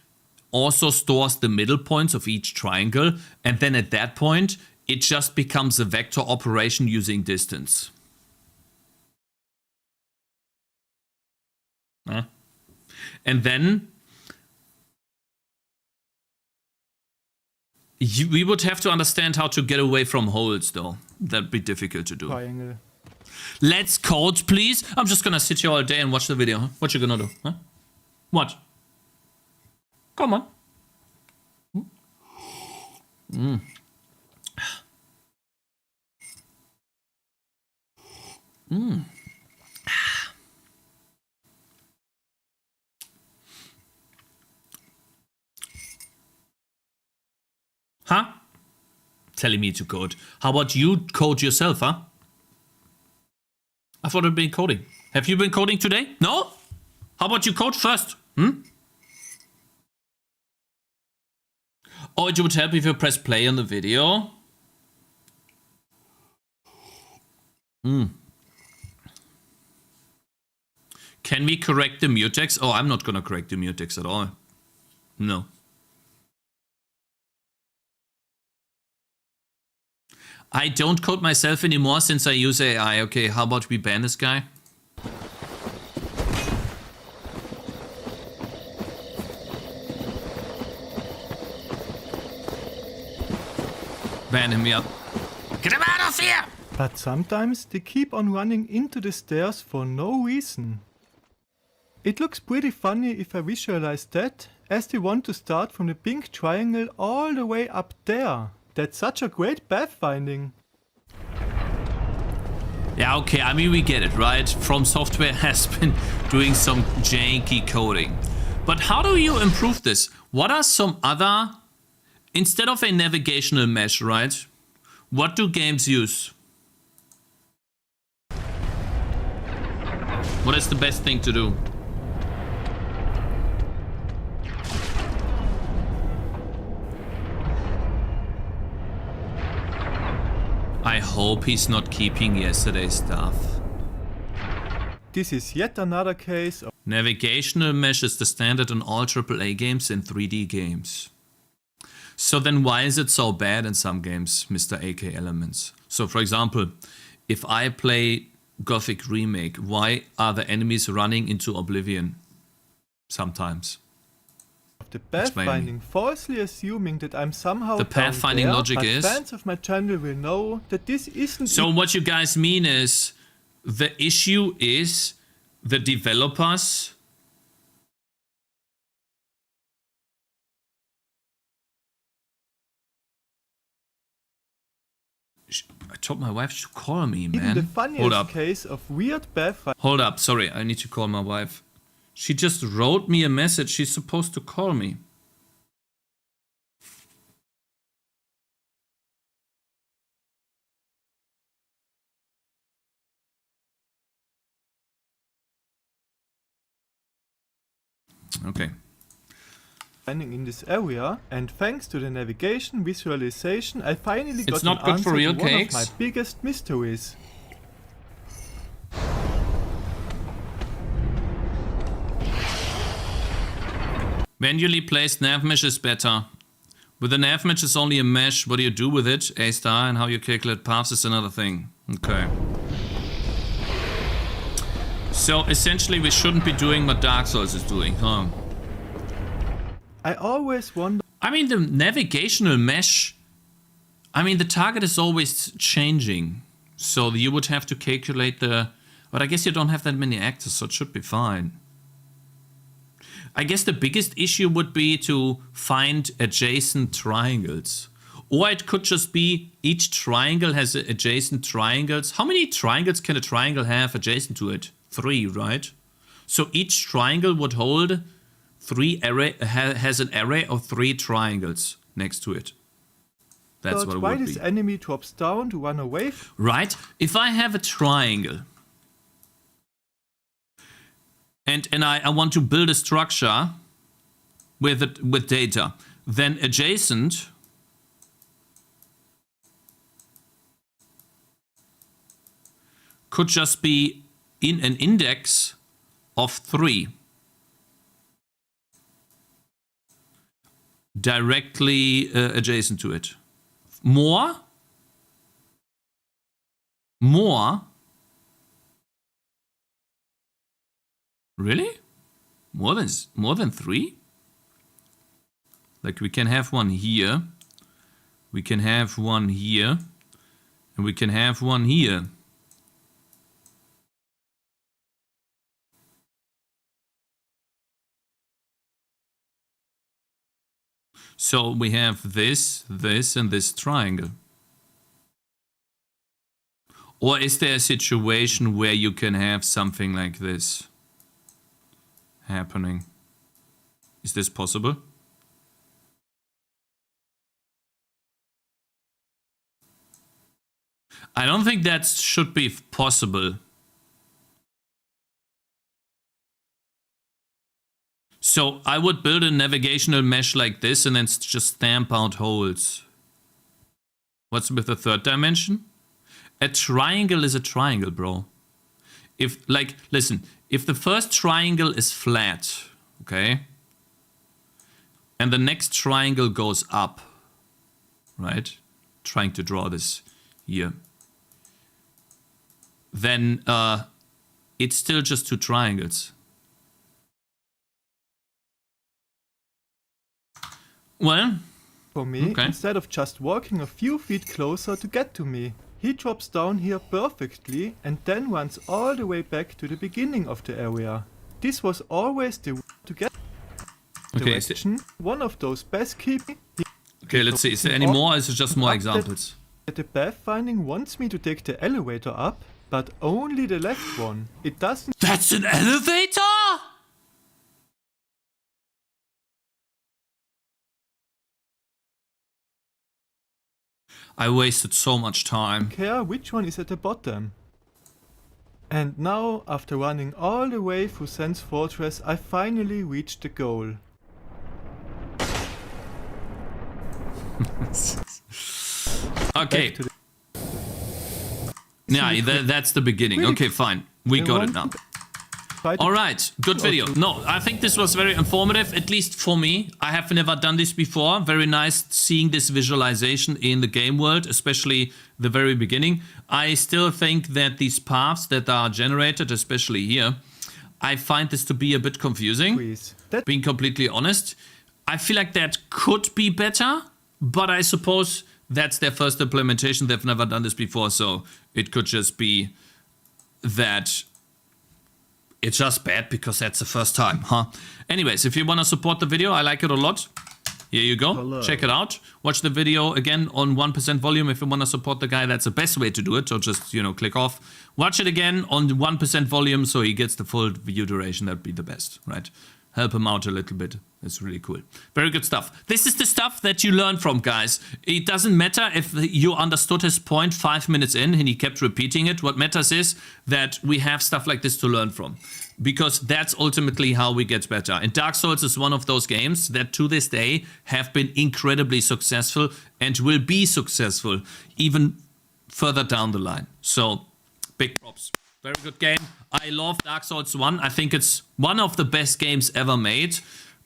also stores the middle points of each triangle, and then at that point, it just becomes a vector operation using distance. Huh? And then we would have to understand how to get away from holes, though. That'd be difficult to do. Triangle. Let's code, please. I'm just gonna sit here all day and watch the video. Huh? What you gonna do? Huh? What? Come on. Mm. Mm. Huh? Telling me to code. How about you code yourself, huh? I thought I'd been coding. Have you been coding today? No? How about you code first? Oh, it would help if you press play on the video. Can we correct the mutex? Oh, I'm not gonna correct the mutex at all. No. I don't code myself anymore since I use AI. Okay, how about we ban this guy? Ban him, yeah. Get him out of here! But sometimes they keep on running into the stairs for no reason. It looks pretty funny if I visualize that, as they want to start from the pink triangle all the way up there. That's such a great pathfinding. Yeah, okay, I mean, we get it, right? From Software has been doing some janky coding. But how do you improve this? What are some other... Instead of a navigational mesh, right? What do games use? What is the best thing to do? I hope he's not keeping yesterday's stuff. This is yet another case of Navigational mesh is the standard in all AAA games and 3D games. So then why is it so bad in some games, Mr. AK Elements? So for example, if I play Gothic Remake, why are the enemies running into oblivion? Sometimes. the pathfinding, falsely assuming that I'm somehow the pathfinding there, logic but is fans of my channel will know that this isn't. So what you guys mean is the issue is the developers I told my wife to call me, man. Even the funniest case of weird pathfinding. Hold up, sorry, I need to call my wife. She just wrote me a message. She's supposed to call me. Okay. In this area, and thanks to the navigation visualization, I finally got not an good answer for real to one Cakez. of my biggest mysteries. Manually placed nav mesh is better. With the nav mesh is only a mesh. What do you do with it? A star, and how you calculate paths is another thing. Okay. So essentially we shouldn't be doing what Dark Souls is doing, huh? I always wonder. I mean, the navigational mesh, I mean, the target is always changing. So you would have to calculate the... But I guess you don't have that many actors, so it should be fine. I guess the biggest issue would be to find adjacent triangles. Or it could just be each triangle has adjacent triangles. How many triangles can a triangle have adjacent to it? 3, right? So each triangle would hold... has an array of 3 triangles next to it. That's what it why would this be. enemy drops down to run away. Right? If I have a triangle and I want to build a structure with data, then adjacent could just be in an index of 3. Directly adjacent to it. More? Really? More than 3? Like we can have one here. We can have one here. And we can have one here. So we have this, this, and this triangle. Or is there a situation where you can have something like this happening? Is this possible? I don't think that should be possible. So I would build a navigational mesh like this and then just stamp out holes. What's with the third dimension? A triangle is a triangle, bro. If, like, listen, if the first triangle is flat, okay, and the next triangle goes up, right, trying to draw this here, then it's still just 2 triangles. Well, For me, okay. instead of just walking a few feet closer to get to me. He drops down here perfectly and then runs all the way back to the beginning of the area. This was always the way to get direction. One of those best keeping. Okay, let's see. Is there any more or is it just more examples? That the pathfinding wants me to take the elevator up, but only the left one. It doesn't That's an elevator? I wasted so much time. care which one is at the bottom. And now, after running all the way through Sen's Fortress, I finally reached the goal. Okay. Yeah, that's the beginning. Okay, fine. We got it now. Alright, good video. No, I think this was very informative, at least for me. I have never done this before. Very nice seeing this visualization in the game world, especially the very beginning. I still think that these paths that are generated, especially here, I find this to be a bit confusing. Being completely honest. I feel like that could be better, but I suppose that's their first implementation. They've never done this before, so it could just be that it's just bad because that's the first time, huh? Anyways, if you want to support the video, I like it a lot. Here you go. Hello. Check it out. Watch the video again on 1% volume if you want to support the guy. That's the best way to do it. So just, you know, click off. Watch it again on 1% volume so he gets the full view duration. That'd be the best, right? Help him out a little bit. It's really cool. Very good stuff. This is the stuff that you learn from, guys. It doesn't matter if you understood his point 5 minutes in and he kept repeating it. What matters is that we have stuff like this to learn from, because that's ultimately how we get better. And Dark Souls is one of those games that to this day have been incredibly successful and will be successful even further down the line. So, big props. Very good game. I love Dark Souls 1. I think it's one of the best games ever made.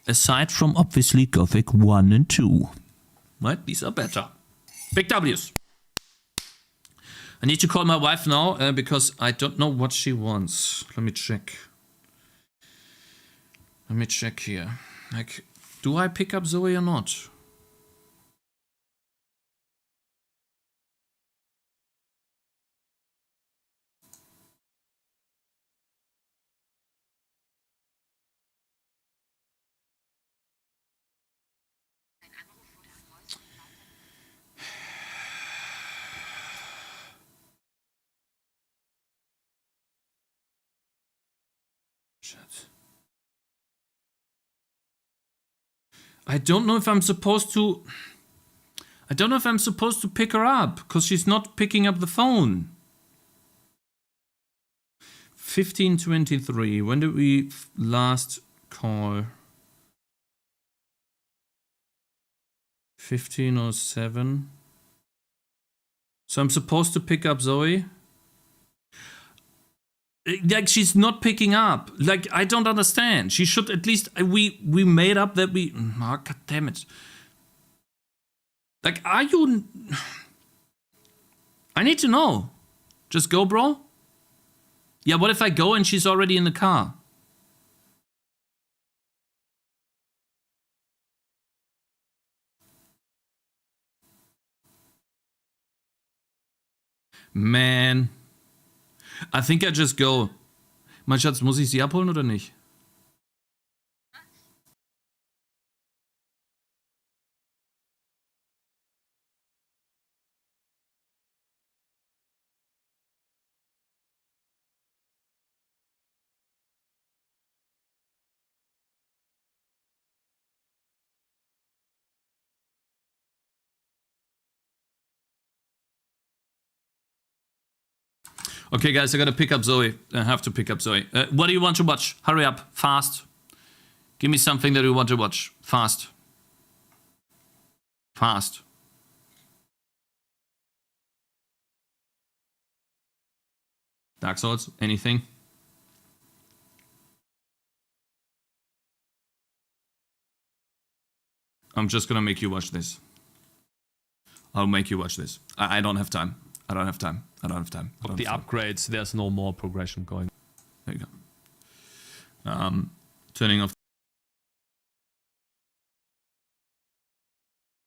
Aside from, obviously, Gothic 1 and 2. Right? These are better. Big W's. I need to call my wife now because I don't know what she wants. Let me check. Let me check here. Like, do I pick up Zoe or not? I don't know if I'm supposed to... I don't know if I'm supposed to pick her up, because she's not picking up the phone. 15:23. When did we last call? 15:07. So I'm supposed to pick up Zoe? Like, she's not picking up. Like, I don't understand. She should at least... We made up that we... Oh, God damn it. Like, are you... I need to know. Just go, bro? Yeah, what if I go and she's already in the car? Man... I think I just go. Mein Schatz, muss ich sie abholen oder nicht? Okay, guys, I gotta pick up Zoe. I have to pick up Zoe. What do you want to watch? Hurry up. Fast. Give me something that you want to watch. Fast. Fast. Dark Souls? Anything? I'm just gonna make you watch this. I'll make you watch this. I don't have time. I don't have time. I don't have time. With the upgrades, there's no more progression going. There you go. Turning off.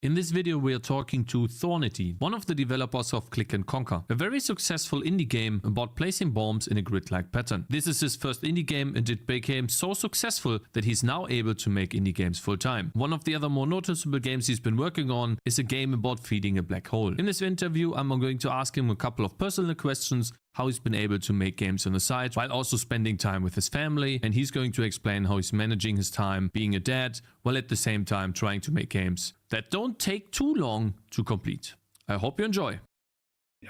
In this video we are talking to Thornity, one of the developers of Click and Conquer, a very successful indie game about placing bombs in a grid-like pattern. This is his first indie game and it became so successful that he's now able to make indie games full-time. One of the other more noticeable games he's been working on is a game about feeding a black hole. In this interview I'm going to ask him a couple of personal questions, how he's been able to make games on the side while also spending time with his family. And he's going to explain how he's managing his time being a dad while at the same time trying to make games that don't take too long to complete. I hope you enjoy.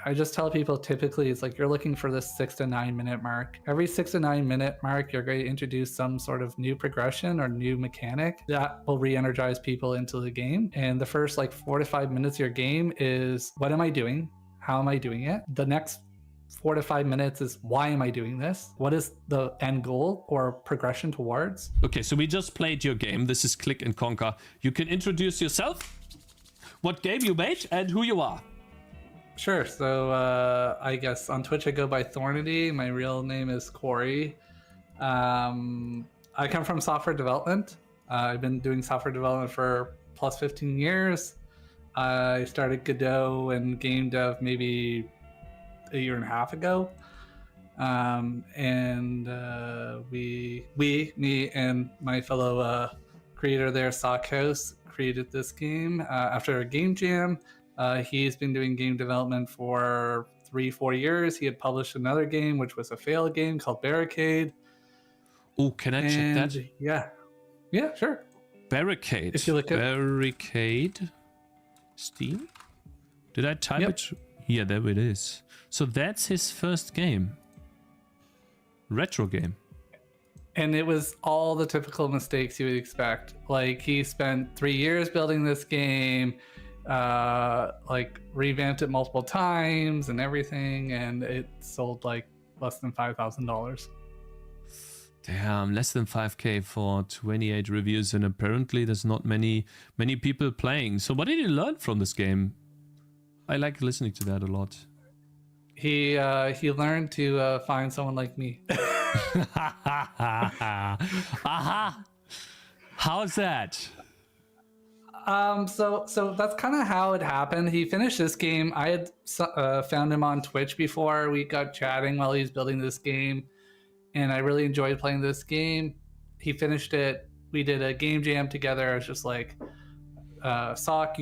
I just tell people typically it's like you're looking for this 6 to 9 minute mark. Every 6 to 9 minute mark, you're going to introduce some sort of new progression or new mechanic that will re-energize people into the game. And the first like 4 to 5 minutes of your game is, what am I doing? How am I doing it? The next 4 to 5 minutes is, why am I doing this? What is the end goal or progression towards? Okay, so we just played your game. This is Click and Conquer. You can introduce yourself, what game you made, and who you are. Sure. So I guess on Twitch I go by Thornity. My real name is Corey. I come from software development. I've been doing software development for plus 15 years. I started Godot and game dev maybe a year and a half ago. Me and my fellow creator there, Cakez, created this game after a game jam. He's been doing game development for 3-4 years. He had published another game, which was a failed game called Barricade. Oh, can I check that? Yeah, sure. Barricade. If you look at Barricade. Steam? Did I type it? Yeah, there it is. So that's his first game. Retro game. And it was all the typical mistakes you would expect. Like, he spent 3 years building this game, like revamped it multiple times and everything, and it sold like less than $5,000. Damn, less than 5k for 28 reviews, and apparently there's not many people playing. So what did you learn from this game? I like listening to that a lot. He learned to find someone like me. Aha! How's that? So that's kind of how it happened. He finished this game. I had found him on Twitch before. We got chatting while he was building this game, and I really enjoyed playing this game. He finished it. We did a game jam together. I was just like, Sock,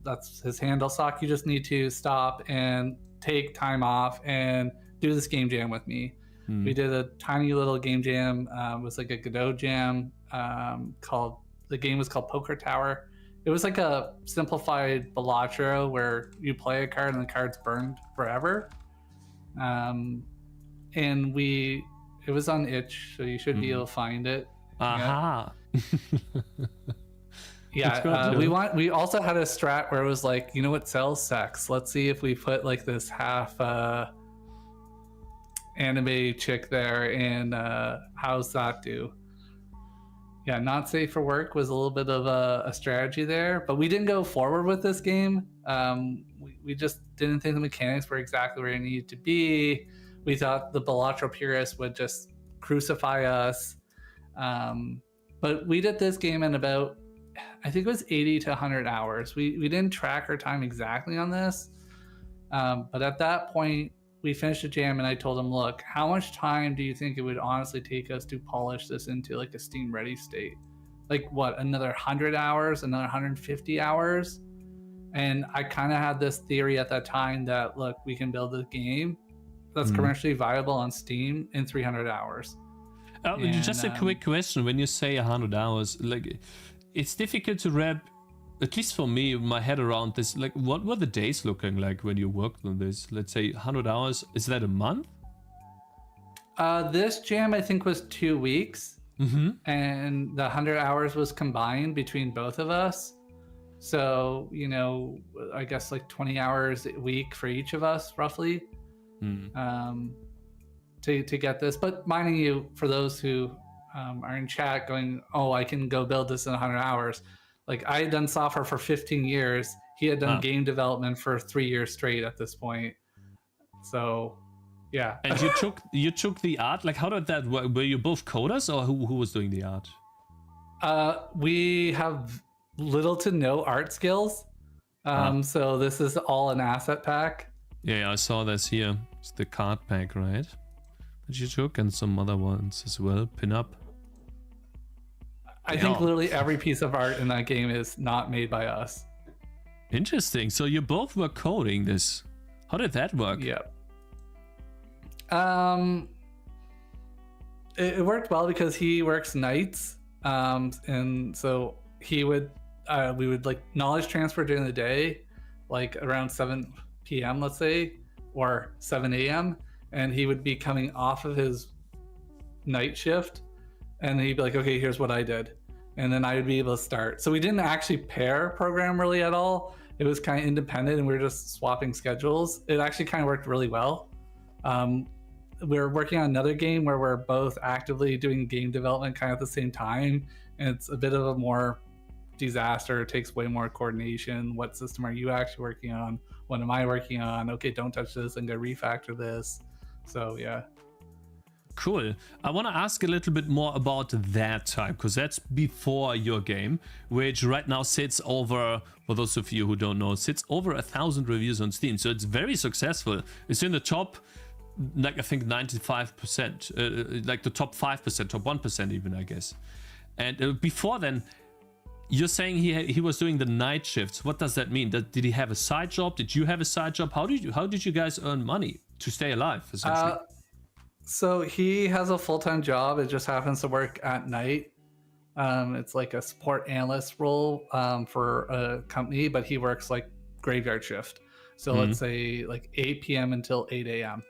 that's his handle, Sock, you just need to stop and take time off and do this game jam with me. We did a tiny little game jam. It was like a Godot jam. The game was called Poker Tower. It was like a simplified Balatro where you play a card and the card's burned forever. It was on itch, so you should be able to find it. Aha! Yeah, we also had a strat where it was like, you know what sells? Sex. Let's see if we put like this half anime chick there, and how's that do? Yeah, not safe for work was a little bit of a strategy there, but we didn't go forward with this game. We just didn't think the mechanics were exactly where it needed to be. We thought the Balatro purists would just crucify us. But we did this game in about, I think it was 80 to 100 hours. We didn't track our time exactly on this. But at that point, we finished the jam and I told him, look, how much time do you think it would honestly take us to polish this into like a Steam ready state? Like what, another 100 hours, another 150 hours? And I kind of had this theory at that time that, look, we can build a game that's commercially viable on Steam in 300 hours. Just a quick question. When you say 100 hours, like, it's difficult to wrap, at least for me, my head around this. Like, what were the days looking like when you worked on this? Let's say 100 hours. Is that a month? This jam, I think, was 2 weeks. And the 100 hours was combined between both of us. So, you know, I guess like 20 hours a week for each of us, roughly, to get this. But minding you, for those who are in chat going, oh, I can go build this in 100 hours. Like, I had done software for 15 years. He had done game development for 3 years straight at this point. So, yeah. And you took the art? Like, how did that work? Were you both coders, or who was doing the art? We have little to no art skills. So this is all an asset pack. Yeah, I saw this here. It's the card pack, right? That you took, and some other ones as well. Pin up. I think literally every piece of art in that game is not made by us. Interesting. So you both were coding this. How did that work? Yeah. It worked well because he works nights, and so we would like knowledge transfer during the day, like around 7 p.m. let's say, or 7 a.m. and he would be coming off of his night shift, and he'd be like, okay, here's what I did, and then I would be able to start. So we didn't actually pair program really at all. It was kind of independent, and we were just swapping schedules. It actually kind of worked really well. We're working on another game where we're both actively doing game development kind of at the same time, and it's a bit of a more disaster. It takes way more coordination. What system are you actually working on? What am I working on? Okay, don't touch this. I'm gonna refactor this. So yeah. Cool. I want to ask a little bit more about that time, because that's before your game, which right now sits over, for those of you who don't know, sits over 1,000 reviews on Steam. So it's very successful. It's in the top, like I think 95%, like the top 5%, top 1% even, I guess. And before then, you're saying he was doing the night shifts. What does that mean? Did he have a side job? Did you have a side job? How did you guys earn money to stay alive, essentially? So he has a full-time job. It just happens to work at night. It's like a support analyst role for a company, but he works like graveyard shift. So let's say like 8 p.m. until 8 a.m.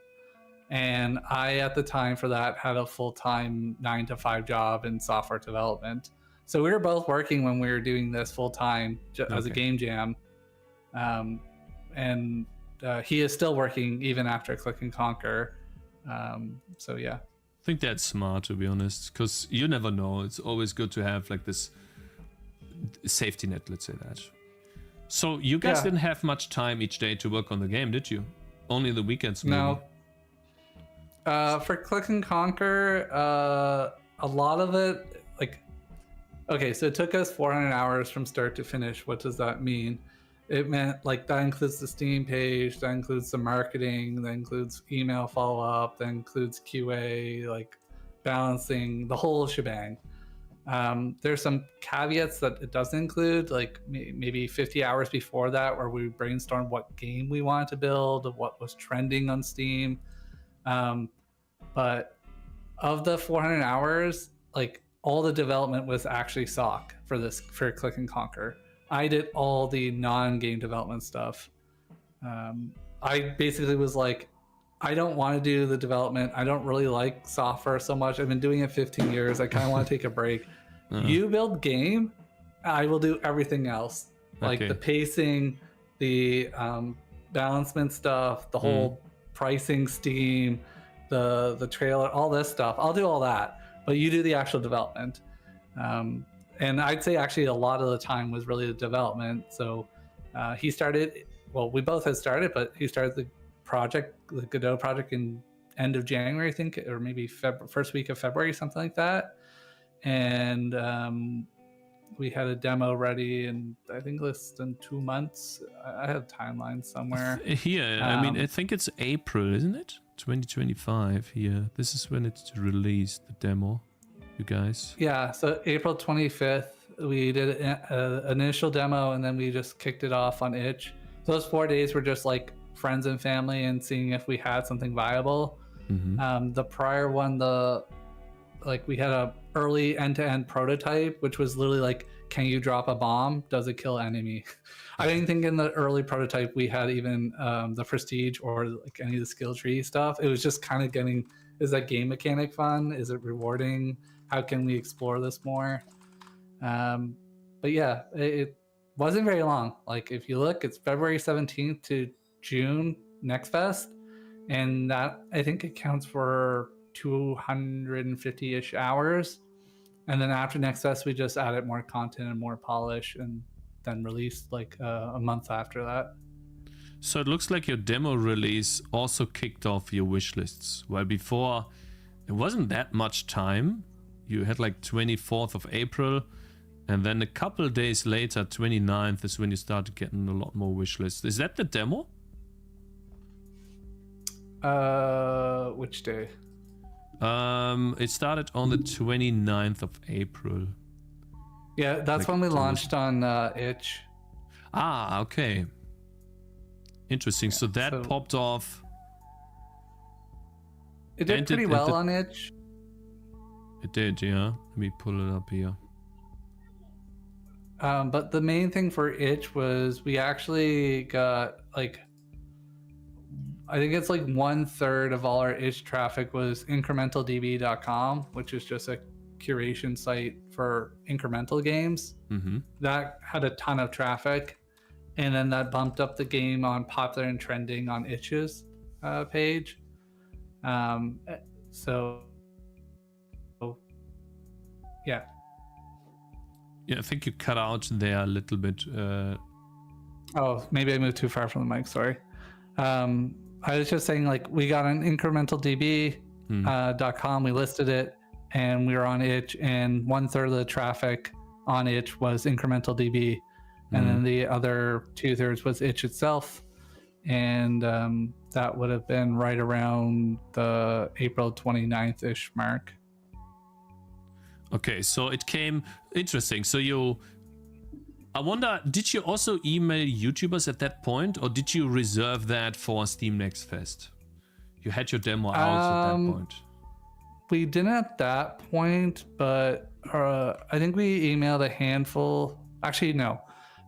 And I, at the time for that, had a full-time 9-to-5 job in software development. So we were both working when we were doing this full-time as a game jam. And he is still working even after Click and Conquer. So yeah, I think that's smart, to be honest, because you never know. It's always good to have like this safety net, let's say that. So you guys didn't have much time each day to work on the game, did you? Only the weekends? Maybe? No. For Click and Conquer, a lot of it, like, okay, so it took us 400 hours from start to finish. What does that mean? It meant like that includes the Steam page, that includes the marketing, that includes email follow-up, that includes QA, like balancing, the whole shebang. There's some caveats that it doesn't include, like maybe 50 hours before that, where we brainstormed what game we wanted to build, what was trending on Steam. But of the 400 hours, like all the development was actually SOC for Click and Conquer. I did all the non-game development stuff. I basically was like, I don't want to do the development. I don't really like software so much. I've been doing it 15 years. I kind of want to take a break. You build game, I will do everything else. Like the pacing, the balancement stuff, the whole pricing, Steam, the trailer, all this stuff. I'll do all that, but you do the actual development. And I'd say actually a lot of the time was really the development. So he started, well, we both had started, but he started the project, the Godot project, in end of January, I think, or maybe first week of February, something like that. And we had a demo ready in, I think, less than 2 months. I have timelines somewhere. Here, I mean, I think it's April, isn't it? 2025 here. This is when it's released, the demo. You guys? Yeah, so April 25th, we did an initial demo, and then we just kicked it off on itch. So those 4 days were just like friends and family and seeing if we had something viable. The prior one, we had a early end-to-end prototype, which was literally like, can you drop a bomb? Does it kill enemy? I didn't think in the early prototype we had even the prestige or like any of the skill tree stuff. It was just kind of getting, is that game mechanic fun? Is it rewarding? How can we explore this more? But yeah, it wasn't very long. Like if you look, it's February 17th to June Next Fest, and that I think accounts for 250-ish hours. And then after Next Fest, we just added more content and more polish, and then released like a month after that. So it looks like your demo release also kicked off your wish lists. While before, it wasn't that much time. You had like 24th of April, and then a couple days later, 29th, is when you started getting a lot more wish lists. Is that the demo? Which day? It started on the 29th of April. Yeah, that's like when we launched on itch. Ah, okay. Interesting. So that popped off It did And pretty well on itch. It did, yeah. Let me pull it up here. But the main thing for itch was we actually got like, I think it's like 1/3 of all our itch traffic was incrementaldb.com, which is just a curation site for incremental games. Mm-hmm. That had a ton of traffic, and then that bumped up the game on popular and trending on itch's page. So yeah. Yeah, I think you cut out there a little bit. Oh, maybe I moved too far from the mic. Sorry. I was just saying, like, we got an incrementaldb.com. We listed it, and we were on itch, and 1/3 of the traffic on itch was incrementaldb, and then the other 2/3 was itch itself, and that would have been right around the April 29th ish mark. Okay, so it came interesting. So I wonder, did you also email YouTubers at that point, or did you reserve that for Steam Next Fest? You had your demo out at that point. We didn't at that point, but I think we emailed a handful. Actually, no.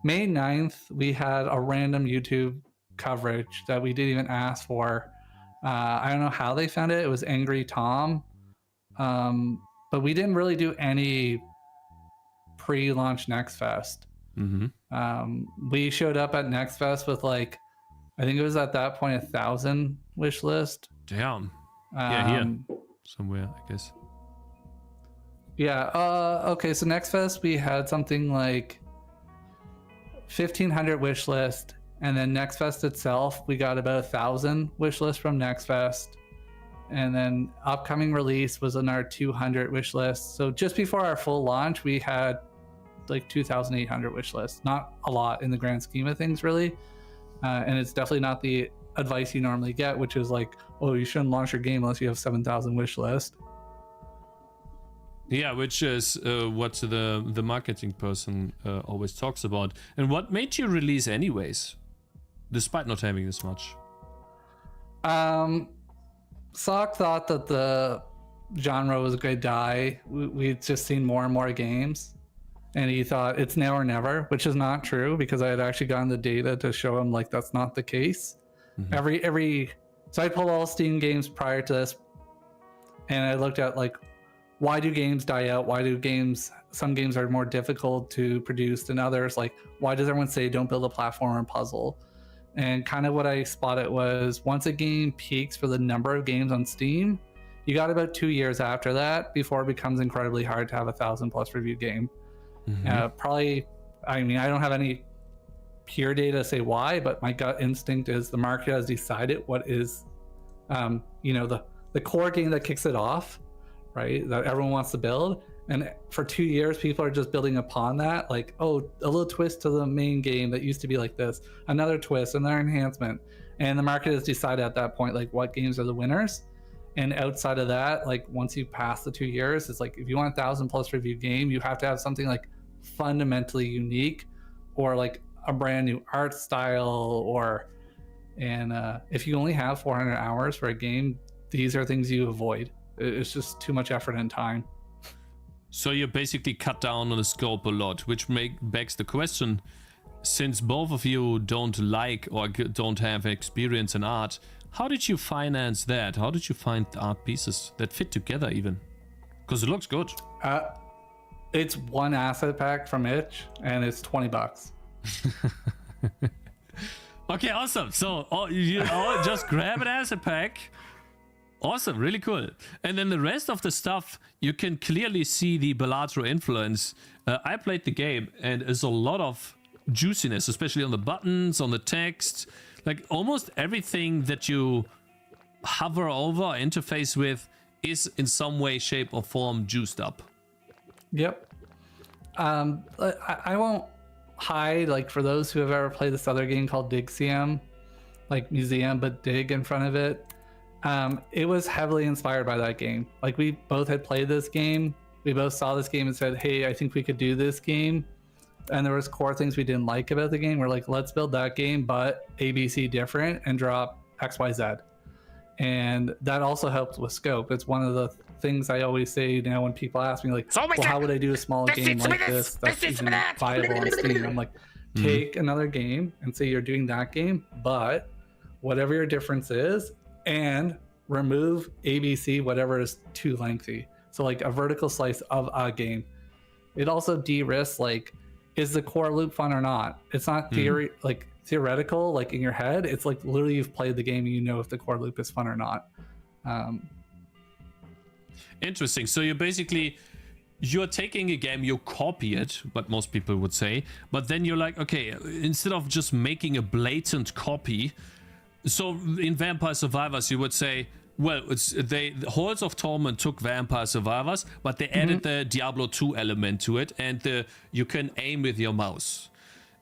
May 9th, we had a random YouTube coverage that we didn't even ask for. I don't know how they found it. It was Angry Tom. But we didn't really do any pre-launch Next Fest. We showed up at Next Fest with like, I think it was at that point 1,000 wish list. Damn. Yeah, here somewhere, I guess. Yeah. Okay. So Next Fest, we had something like 1,500 wish list, and then Next Fest itself, we got about 1,000 wish list from Next Fest, and then upcoming release was another 200 wish list. So just before our full launch, we had like 2,800 wish lists. Not a lot in the grand scheme of things, really. And it's definitely not the advice you normally get, which is like, oh, you shouldn't launch your game unless you have 7,000 wish list. Yeah, which is what the marketing person always talks about. And what made you release anyways, despite not having this much? Sock thought that the genre was going to die. We'd just seen more and more games, and he thought it's now or never, which is not true, because I had actually gotten the data to show him like that's not the case. So I pulled all Steam games prior to this, and I looked at like, why do games die out? Why do some games are more difficult to produce than others? Like, why does everyone say don't build a platform or puzzle? And kind of what I spotted was, once a game peaks for the number of games on Steam, you got about 2 years after that before it becomes incredibly hard to have a 1,000+ reviewed game. Probably, I mean, I don't have any pure data to say why, but my gut instinct is the market has decided what is, the core game that kicks it off, right? That everyone wants to build. And for 2 years, people are just building upon that. Like, oh, a little twist to the main game that used to be like this, another twist, another enhancement. And the market has decided at that point, like, what games are the winners. And outside of that, like, once you pass the 2 years, it's like, if you want a 1,000+ reviewed game, you have to have something like fundamentally unique, or like a brand new art style, and if you only have 400 hours for a game, these are things you avoid. It's just too much effort and time. So you basically cut down on the scope a lot, which begs the question, since both of you don't like or don't have experience in art, how did you finance that? How did you find art pieces that fit together even? Because it looks good. It's one asset pack from Itch, and it's $20. Okay, awesome. So you just grab an asset pack. Awesome, really cool. And then the rest of the stuff, you can clearly see the Balatro influence. I played the game, and there's a lot of juiciness, especially on the buttons, on the text. Like, almost everything that you hover over, interface with, is in some way, shape, or form juiced up. Yep. I won't hide, like, for those who have ever played this other game called Digsium, like museum, but dig in front of it. It was heavily inspired by that game. Like, we both had played this game. We both saw this game and said, hey, I think we could do this game. And there was core things we didn't like about the game. We're like, let's build that game, but ABC different and drop XYZ. and that also helps with scope. It's one of the things I always say now when people ask me, like, well, how would I do a small game like this that's even viable on Steam? I'm like, take another game and say you're doing that game, but whatever your difference is, and remove ABC, whatever is too lengthy. So like a vertical slice of a game. It also de-risks, like, is the core loop fun or not? It's not theoretical, like in your head. It's like literally you've played the game and you know if the core loop is fun or not. Interesting. So you're taking a game, you copy it, but most people would say, but then you're like, okay, instead of just making a blatant copy, so in Vampire Survivors, you would say, well, the Halls of Torment took Vampire Survivors, but they added the Diablo 2 element to it, and you can aim with your mouse.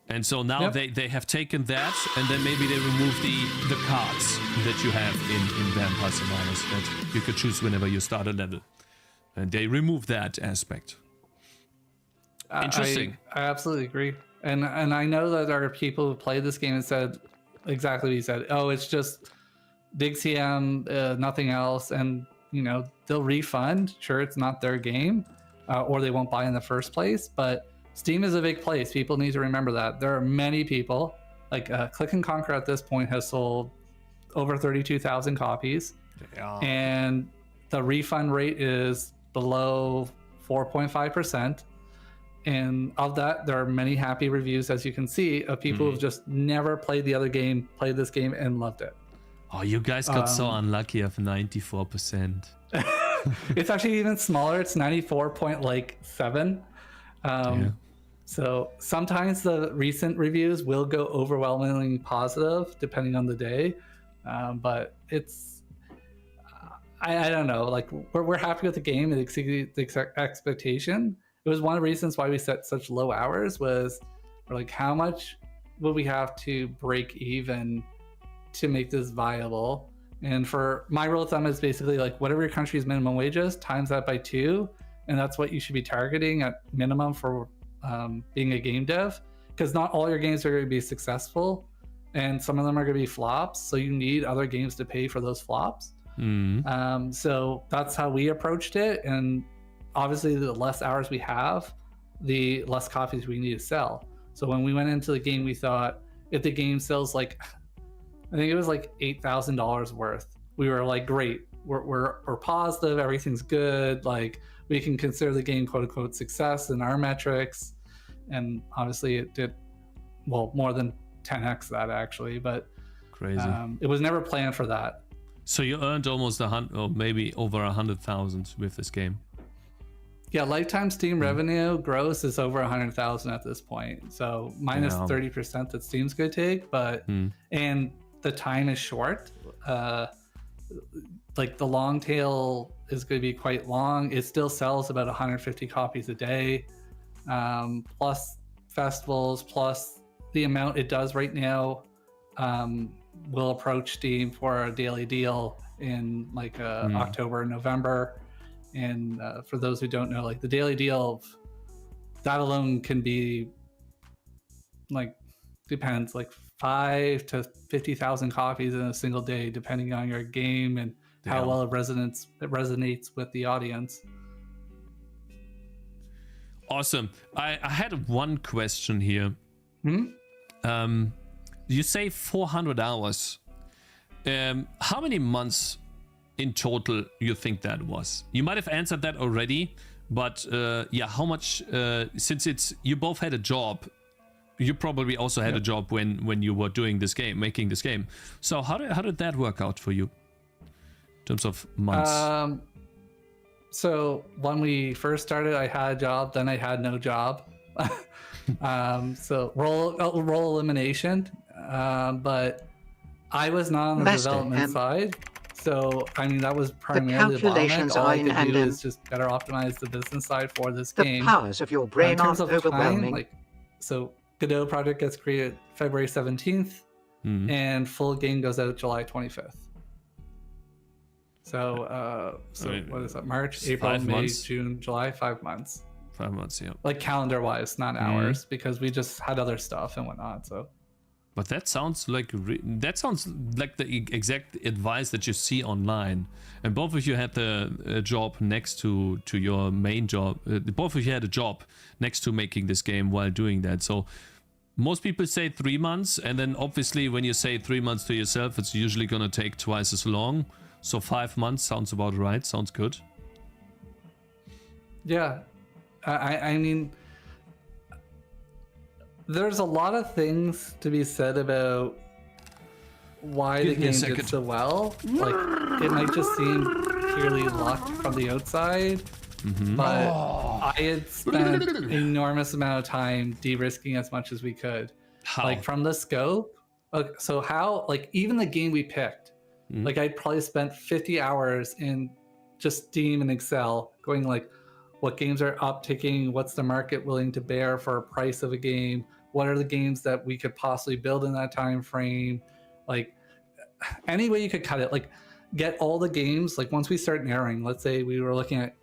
And so now they have taken that, and then maybe they remove the cards that you have in Vampire Survivors that you could choose whenever you start a level. And they remove that aspect. Interesting. I absolutely agree. And I know that there are people who played this game and said exactly what you said. Oh, it's just big CM, nothing else, and they'll refund. Sure, it's not their game, or they won't buy in the first place. But Steam is a big place. People need to remember that. There are many people, like Click and Conquer at this point has sold over 32,000 copies, and the refund rate is below 4.5%. And of that, there are many happy reviews, as you can see, of people who've just never played the other game, played this game, and loved it. Oh, you guys got so unlucky of 94%. It's actually even smaller. It's 94.7. So sometimes the recent reviews will go overwhelmingly positive, depending on the day. But it's, I don't know. Like we're happy with the game. It exceeded the expectation. It was one of the reasons why we set such low hours. Was we're like, how much will we have to break even to make this viable? And for my rule of thumb is basically like whatever your country's minimum wage is, times that by 2, and that's what you should be targeting at minimum for being a game dev, because not all your games are going to be successful, and some of them are going to be flops, so you need other games to pay for those flops. So that's how we approached it, and obviously the less hours we have, the less copies we need to sell. So when we went into the game, we thought if the game sells like, I think it was like $8,000 worth, we were like, great, we're positive, everything's good, like we can consider the game quote unquote success in our metrics. And obviously it did, well, more than 10x that actually, but crazy. It was never planned for that. So you earned almost 100, or maybe over 100,000 with this game. Yeah, lifetime Steam revenue gross is over 100,000 at this point. So minus 30% that Steam's going to take, but and the time is short. Like the long tail is going to be quite long. It still sells about 150 copies a day, plus festivals, plus the amount it does right now. Will approach Steam for a daily deal in like October, November. And for those who don't know, like the daily deal, that alone can be like, depends, like 5 to 50,000 copies in a single day, depending on your game and how well it resonates with the audience. Awesome. I had one question here. You say 400 hours. How many months in total you think that was? You might have answered that already, but yeah, how much, since you both had a job, you probably also had a job when you were doing this game, making this game. So how did that work out for you in terms of months? So when we first started, I had a job, then I had no job. So role elimination, but I was not on the development side. So, I mean, that was primarily the bottleneck. All I could do is just better optimize the business side for this game. The powers of your brain are overwhelming. Time, so, Godot project gets created February 17th, and full game goes out July 25th. So, what is that? March, April, May, June, July, 5 months. 5 months, yeah. Like calendar-wise, not hours, because we just had other stuff and whatnot. So, But that sounds like the exact advice that you see online. And both of you had the job next to your main job. Both of you had a job next to making this game while doing that. So most people say 3 months, and then obviously when you say 3 months to yourself, it's usually gonna take twice as long. So 5 months sounds about right. Sounds good. Yeah, I mean, there's a lot of things to be said about why the game did so well. Like, it might just seem purely luck from the outside, but I had spent an enormous amount of time de-risking as much as we could. How? Like, from the scope. Okay, so how, like, even the game we picked, like, I'd probably spent 50 hours in just Steam and Excel going like, what games are upticking? What's the market willing to bear for a price of a game? What are the games that we could possibly build in that time frame? Like, any way you could cut it, like, get all the games. Like, once we start narrowing, let's say we were looking at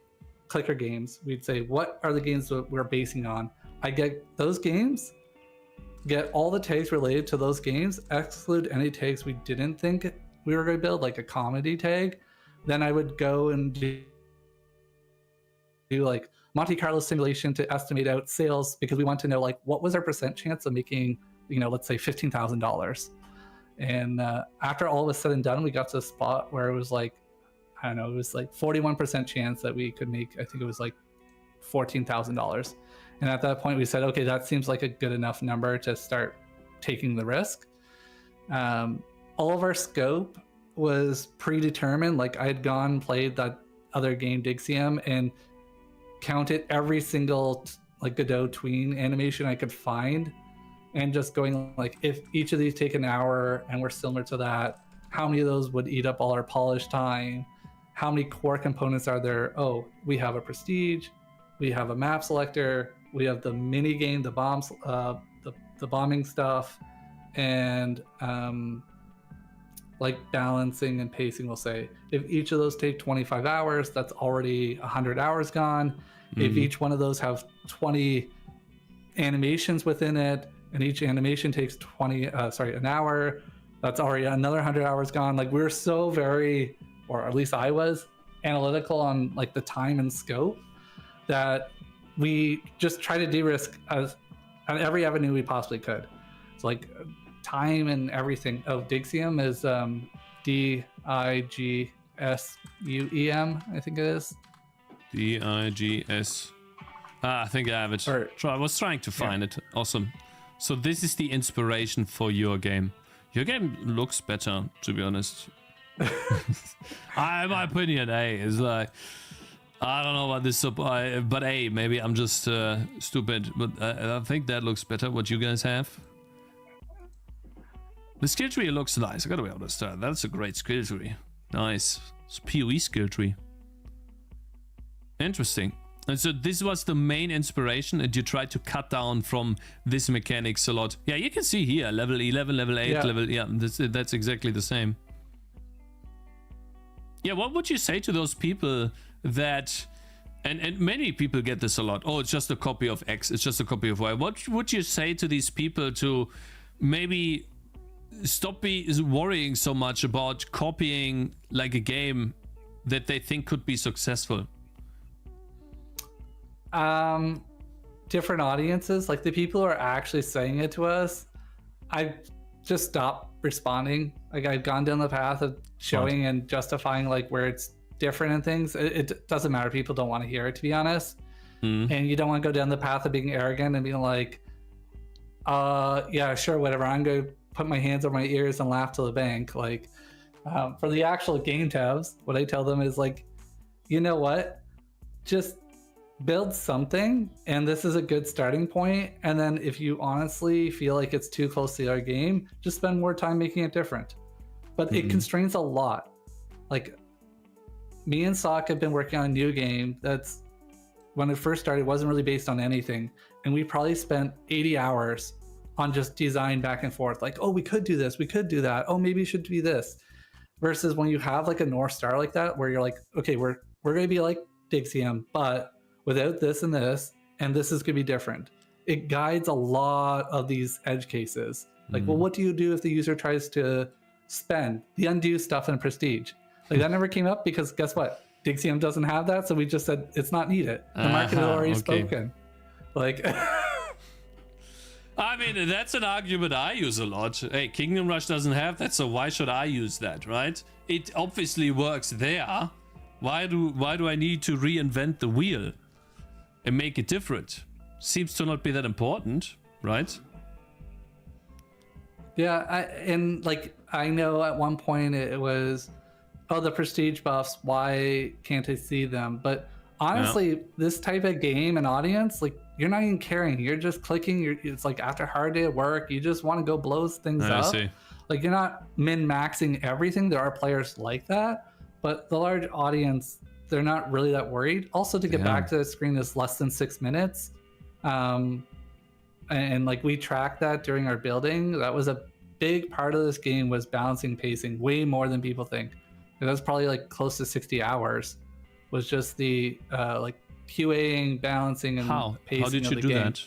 clicker games, we'd say, what are the games that we're basing on? I get those games, get all the tags related to those games, exclude any tags we didn't think we were going to build, like a comedy tag. Then I would go and do like Monte Carlo simulation to estimate out sales, because we want to know, like, what was our percent chance of making, you know, let's say $15,000. And after all was said and done, we got to a spot where it was like, I don't know, it was like 41% chance that we could make, I think it was like $14,000. And at that point we said, okay, that seems like a good enough number to start taking the risk. All of our scope was predetermined. Like, I had gone played that other game Dixium and counted every single like Godot tween animation I could find, and just going like, if each of these take an hour and we're similar to that, how many of those would eat up all our polish time? How many core components are there? Oh, we have a prestige, we have a map selector, we have the mini game, the bombs, the bombing stuff, and like balancing and pacing. Will say if each of those take 25 hours, that's already 100 hours gone. If each one of those have 20 animations within it, and each animation takes an hour, that's already another 100 hours gone. Like, we're so very, or at least I was, analytical on like the time and scope, that we just try to de-risk on every avenue we possibly could. It's like time and everything. Oh, Dixium is Digsuem, I think it is. Digs. I think I have it. I was trying to find it. Awesome. So this is the inspiration for your game. Your game looks better, to be honest. In my opinion, is like, I don't know about this, but maybe I'm just stupid. But I think that looks better. What you guys have? The skill tree looks nice. I gotta be honest. That's a great skill tree. Nice. It's PoE skill tree. Interesting. And so this was the main inspiration, and you tried to cut down from this mechanics a lot. Yeah, you can see here, level 11, level 8, level... Yeah, that's exactly the same. Yeah, what would you say to those people that... And many people get this a lot. Oh, it's just a copy of X. It's just a copy of Y. What would you say to these people to maybe stop worrying so much about copying like a game that they think could be successful? Different audiences, like the people who are actually saying it to us, I've just stopped responding. Like, I've gone down the path of showing and justifying like where it's different and things. It doesn't matter. People don't want to hear it, to be honest. And you don't want to go down the path of being arrogant and being like, yeah, sure, whatever, I'm going to put my hands over my ears and laugh to the bank. Like, for the actual game devs, what I tell them is like, you know what, just build something, and this is a good starting point. And then if you honestly feel like it's too close to our game, just spend more time making it different. But it constrains a lot. Like, me and Sock have been working on a new game that's, when it first started, wasn't really based on anything, and we probably spent 80 hours on just design back and forth, like, oh, we could do this, we could do that, oh, maybe it should be this. Versus when you have like a North Star like that, where you're like, okay, we're gonna be like Dixium, but without this and this is gonna be different. It guides a lot of these edge cases, Like, well, what do you do if the user tries to spend the undo stuff in Prestige? Like, that never came up because guess what? Dixium doesn't have that, so we just said it's not needed. The market has already spoken. Like, I mean, that's an argument I use a lot. Hey, Kingdom Rush doesn't have that, so why should I use that, right? It obviously works there. Why do I need to reinvent the wheel and make it different? Seems to not be that important, right? yeah, I know at one point it was, oh, the prestige buffs, why can't I see them? But honestly, this type of game and audience, like, you're not even caring. You're just clicking. It's like after a hard day at work, you just want to go blow things up. I see. Like, you're not min-maxing everything. There are players like that, but the large audience, they're not really that worried. Also, to get back to the screen is less than 6 minutes. And like, we tracked that during our building. That was a big part of this game, was balancing pacing way more than people think. It was probably like close to 60 hours was just the like QAing, balancing, and pacing. How did you do that?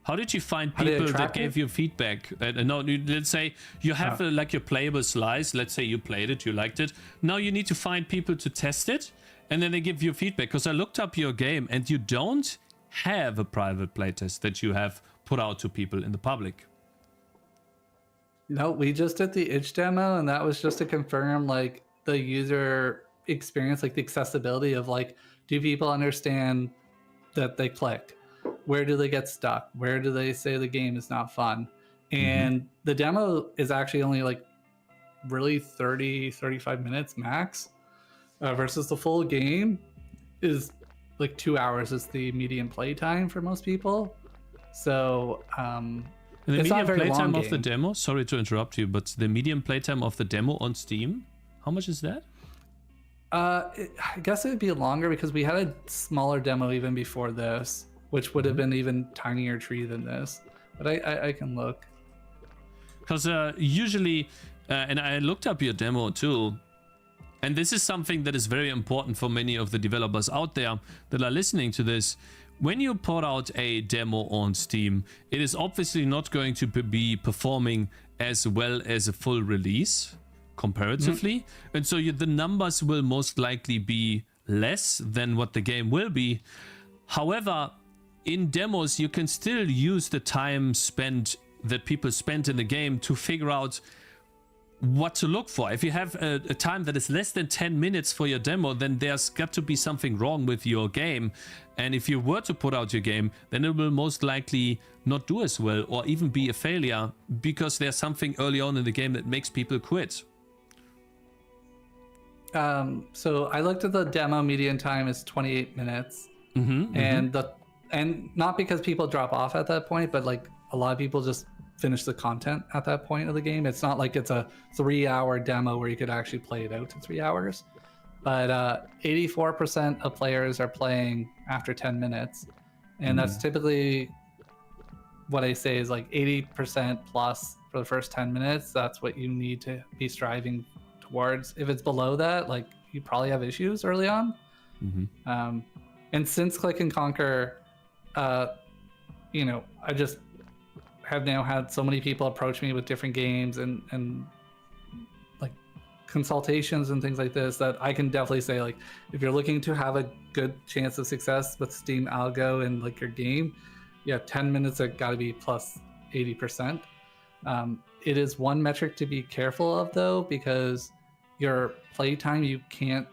How did you find people that gave you feedback? No, let's say you have like your playable slice. Let's say you played it, you liked it. Now you need to find people to test it, and then they give you feedback. Because I looked up your game, and you don't have a private playtest that you have put out to people in the public. No, we just did the itch demo, and that was just to confirm like the user experience, like the accessibility of like, do people understand that they click? Where do they get stuck? Where do they say the game is not fun? And the demo is actually only like really 35 minutes max, versus the full game is like 2 hours is the median play time for most people. So the it's not medium a very long playtime of the game. demo, sorry to interrupt you, but the medium playtime of the demo on Steam, how much is that? I guess it would be longer because we had a smaller demo even before this, which would have been even tinier tree than this. But I can look. Because usually, and I looked up your demo too, and this is something that is very important for many of the developers out there that are listening to this. When you put out a demo on Steam, it is obviously not going to be performing as well as a full release comparatively. And so the numbers will most likely be less than what the game will be. However, in demos, you can still use the time spent that people spent in the game to figure out what to look for. If you have a time that is less than 10 minutes for your demo, then there's got to be something wrong with your game. And if you were to put out your game, then it will most likely not do as well or even be a failure because there's something early on in the game that makes people quit. So I looked at the demo median time is 28 minutes. And not because people drop off at that point, but like a lot of people just finish the content at that point of the game. It's not like it's a 3-hour demo where you could actually play it out to 3 hours. But 84% of players are playing after 10 minutes. And that's typically what I say is like 80% plus for the first 10 minutes. That's what you need to be striving towards. If it's below that, like, you probably have issues early on. And since Click and Conquer, you know, I just have now had so many people approach me with different games and like consultations and things like this that I can definitely say, like, if you're looking to have a good chance of success with Steam algo and like your game, yeah, 10 minutes have got to be plus 80%. It is one metric to be careful of though, because your playtime, you can't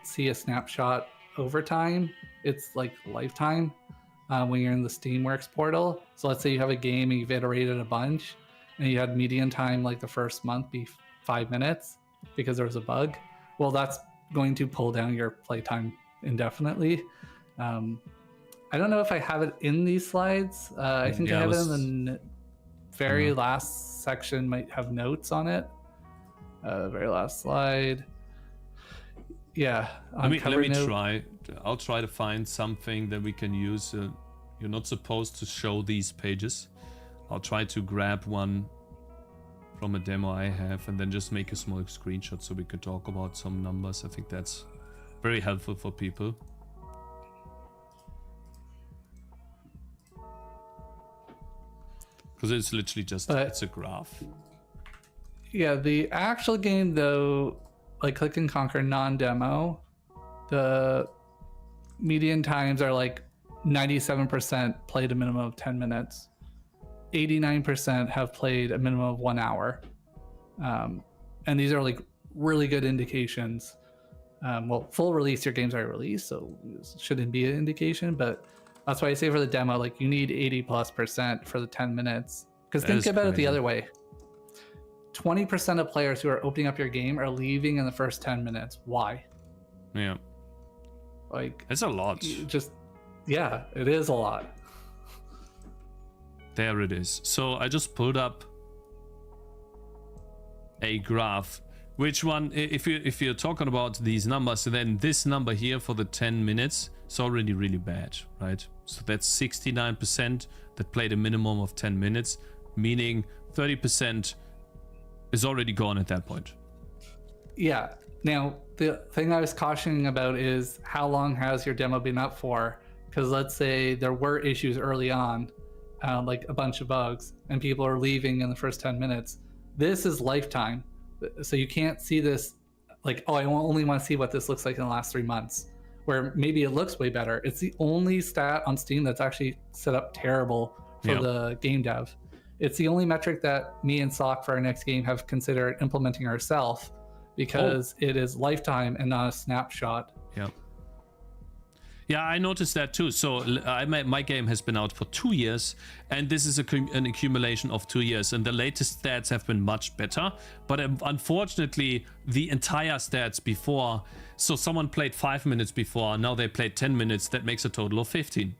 see a snapshot over time. It's like lifetime when you're in the Steamworks portal. So let's say you have a game and you've iterated a bunch and you had median time like the first month be 5 minutes because there was a bug. Well, that's going to pull down your playtime indefinitely. I don't know if I have it in these slides. I think I have it in the very last section, might have notes on it. Very last slide. Yeah. Let me try. I'll try to find something that we can use. You're not supposed to show these pages. I'll try to grab one from a demo I have and then just make a small screenshot so we can talk about some numbers. I think that's very helpful for people. Because it's literally just, it's a graph. Yeah, the actual game though, like Click and Conquer non-demo, the median times are like 97% played a minimum of 10 minutes. 89% have played a minimum of 1 hour. And these are like really good indications. Well, full release, your game's already released, so it shouldn't be an indication, but that's why I say for the demo, like you need 80+% for the 10 minutes. Because think about it the other way. 20% of players who are opening up your game are leaving in the first 10 minutes. Why? Yeah. Like, it's a lot. Yeah, it is a lot. There it is. So I just pulled up a graph. Which one, if you're talking about these numbers, then this number here for the 10 minutes is already really bad, right? So that's 69% that played a minimum of 10 minutes, meaning 30% is already gone at that point. Yeah. Now, the thing I was cautioning about is how long has your demo been up for? Because let's say there were issues early on, like a bunch of bugs, and people are leaving in the first 10 minutes. This is lifetime. So you can't see this like, oh, I only want to see what this looks like in the last 3 months, where maybe it looks way better. It's the only stat on Steam that's actually set up terrible for the game dev. It's the only metric that me and Sock for our next game have considered implementing ourselves, because it is lifetime and not a snapshot. Yeah. Yeah, I noticed that too. So my game has been out for 2 years, and this is an accumulation of 2 years, and the latest stats have been much better. But unfortunately, the entire stats before, so someone played 5 minutes before, now they played 10 minutes, that makes a total of 15.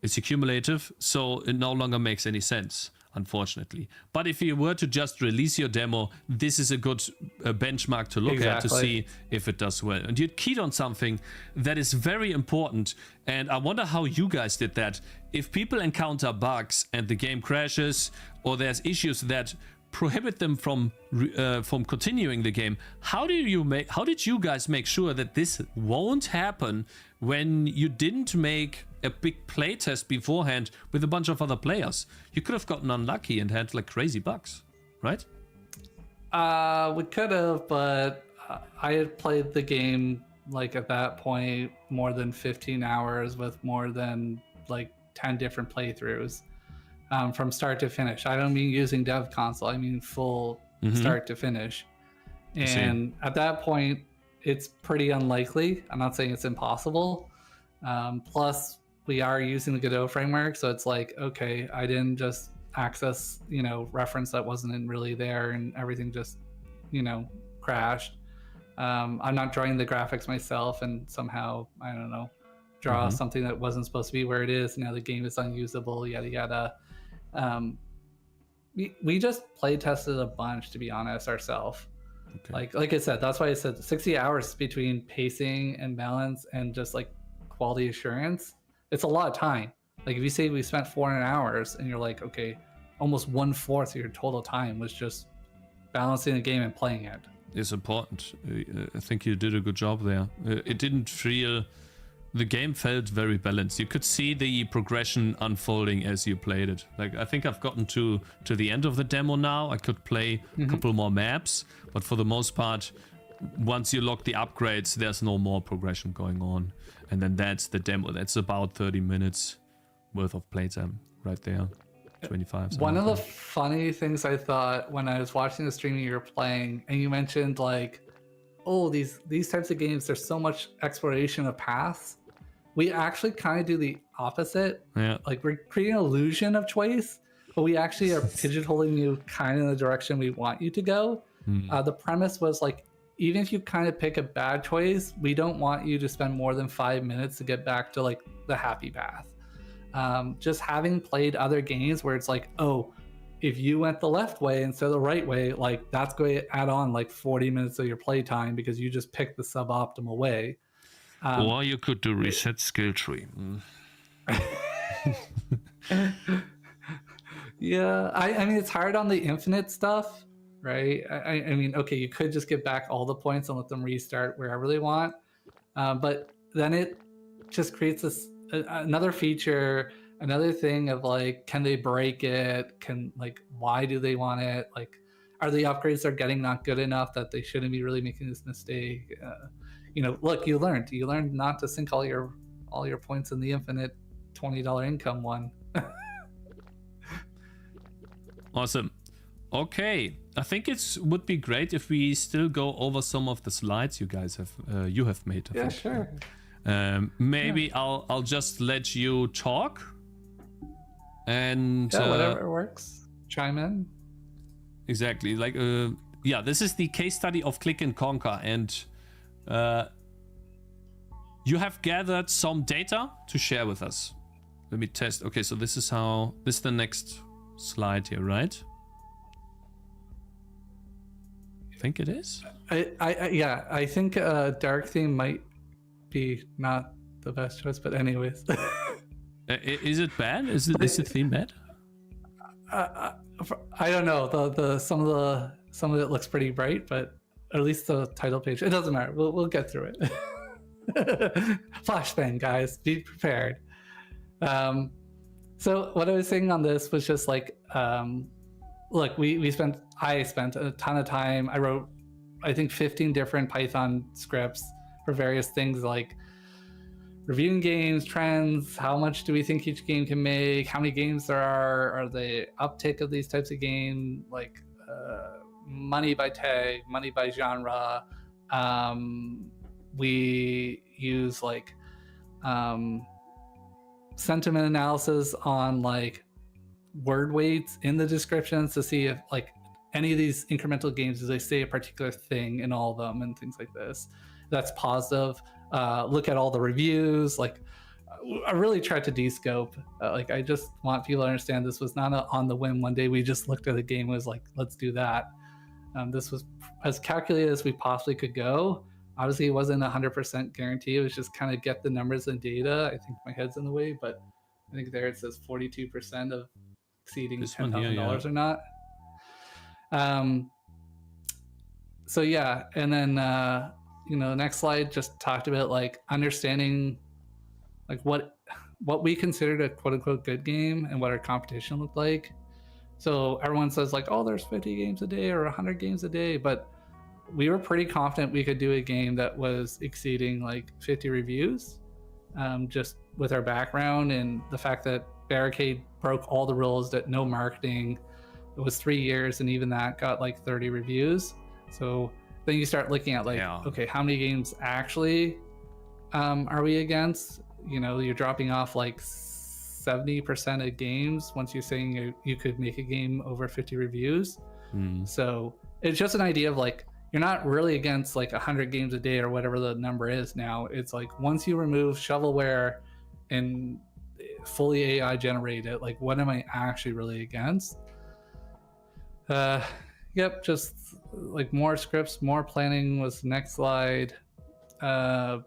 It's accumulative, so it no longer makes any sense, unfortunately. But if you were to just release your demo, this is a good benchmark to look at to see if it does well. And you keyed on something that is very important, and I wonder how you guys did that. If people encounter bugs and the game crashes, or there's issues that prohibit them from continuing the game, how did you guys make sure that this won't happen when you didn't make a big playtest beforehand with a bunch of other players? You could have gotten unlucky and had like crazy bugs, right? We could have, but I had played the game like at that point more than 15 hours with more than like 10 different playthroughs from start to finish. I don't mean using dev console, I mean full start to finish. And at that point, it's pretty unlikely. I'm not saying it's impossible. Plus, we are using the Godot framework, so it's like, okay, I didn't just access, reference that wasn't really there, and everything just, crashed. I'm not drawing the graphics myself, and somehow, I don't know, draw something that wasn't supposed to be where it is. Now the game is unusable, yada yada. We just play tested a bunch, to be honest, ourselves. Okay. Like I said, that's why I said 60 hours between pacing and balance and just like quality assurance. It's a lot of time. Like if you say we spent 400 hours and you're like, okay, almost 1/4 of your total time was just balancing the game and playing it. It's important. I think you did a good job there. It didn't feel, the game felt very balanced. You could see the progression unfolding as you played it. Like I think I've gotten to the end of the demo now. I could play a couple more maps, but for the most part, once you lock the upgrades, there's no more progression going on. And then that's the demo. That's about 30 minutes worth of playtime right there. 25. One of the funny things I thought when I was watching the stream you were playing, and you mentioned like, oh, these types of games, there's so much exploration of paths. We actually kind of do the opposite. Yeah. Like we're creating an illusion of choice, but we actually are pigeonholing you kind of in the direction we want you to go. The premise was like, even if you kind of pick a bad choice, we don't want you to spend more than 5 minutes to get back to like the happy path. Just having played other games where it's like, oh, if you went the left way instead of the right way, like that's going to add on like 40 minutes of your playtime because you just picked the suboptimal way. Or you could do reset skill tree. Yeah, I mean, it's hard on the infinite stuff, right? I mean, okay, you could just get back all the points and let them restart wherever they want. But then it just creates this another feature another thing of like, can they break it? Why do they want it? Like, are the upgrades they're getting not good enough that they shouldn't be really making this mistake? Look, you learned not to sink all your points in the infinite $20 income one. Awesome. Okay, I think it would be great if we still go over some of the slides you guys have made. I think. Sure. Maybe I'll just let you talk, and whatever works. Chime in. Exactly. Like, this is the case study of Click and Conquer, and you have gathered some data to share with us. Let me test. Okay, so this is the next slide here, right? I think it is. I think dark theme might be not the best choice, but anyways. Is it bad? Is the theme bad? I don't know. Some of it looks pretty bright, but at least the title page. It doesn't matter. We'll get through it. Flashbang, guys, be prepared. So what I was saying on this was just like, look, I spent a ton of time. I wrote, I think, 15 different Python scripts for various things like reviewing games, trends, how much do we think each game can make, how many games there are the uptick of these types of games, like money by tag, money by genre. We use like sentiment analysis on like word weights in the descriptions to see if like any of these incremental games, do they say a particular thing in all of them and things like this. That's positive. Look at all the reviews. Like, I really tried to de-scope. Like, I just want people to understand this was not on the whim. One day we just looked at the game and was like, let's do that. This was as calculated as we possibly could go. Obviously, it wasn't 100% guarantee. It was just kind of get the numbers and data. I think my head's in the way, but I think there it says 42% of exceeding $10,000 or not. So yeah, and then the next slide just talked about like understanding like what we considered a quote unquote good game and what our competition looked like. So everyone says like, oh, there's 50 games a day or 100 games a day, but we were pretty confident we could do a game that was exceeding like 50 reviews, just with our background and the fact that Barricade broke all the rules, that no marketing. It was 3 years, and even that got like 30 reviews. So then you start looking at like, okay, how many games actually are we against? You're dropping off like 70% of games once you're saying you could make a game over 50 reviews. So it's just an idea of like, you're not really against like 100 games a day or whatever the number is now. It's like once you remove shovelware and fully AI generated, like what am I actually really against? Yep, just like more scripts, more planning was the next slide. But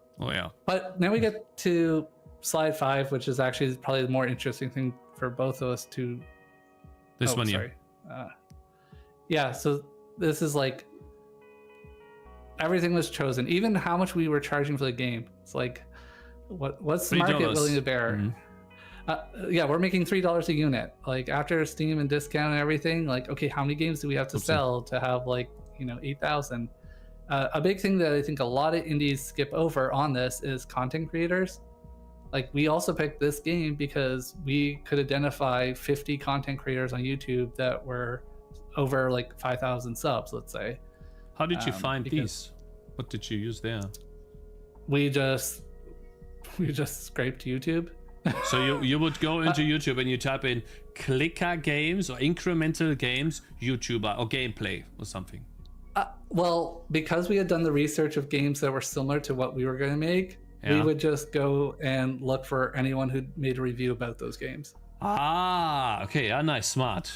now we get to slide 5, which is actually probably the more interesting thing for both of us to. This one here. Yeah, so this is like everything was chosen, even how much we were charging for the game. It's like, what's the market willing to bear? Mm-hmm. We're making $3 a unit. Like after Steam and discount and everything, like, okay, how many games do we have to sell to have like, 8,000? A big thing that I think a lot of indies skip over on this is content creators. Like we also picked this game because we could identify 50 content creators on YouTube that were over like 5,000 subs, let's say. How did you find these? What did you use there? We just scraped YouTube. So you would go into YouTube and you type in clicker games or incremental games, YouTuber or gameplay or something. Well, because we had done the research of games that were similar to what we were going to make, we would just go and look for anyone who made a review about those games. Okay. Nice, smart.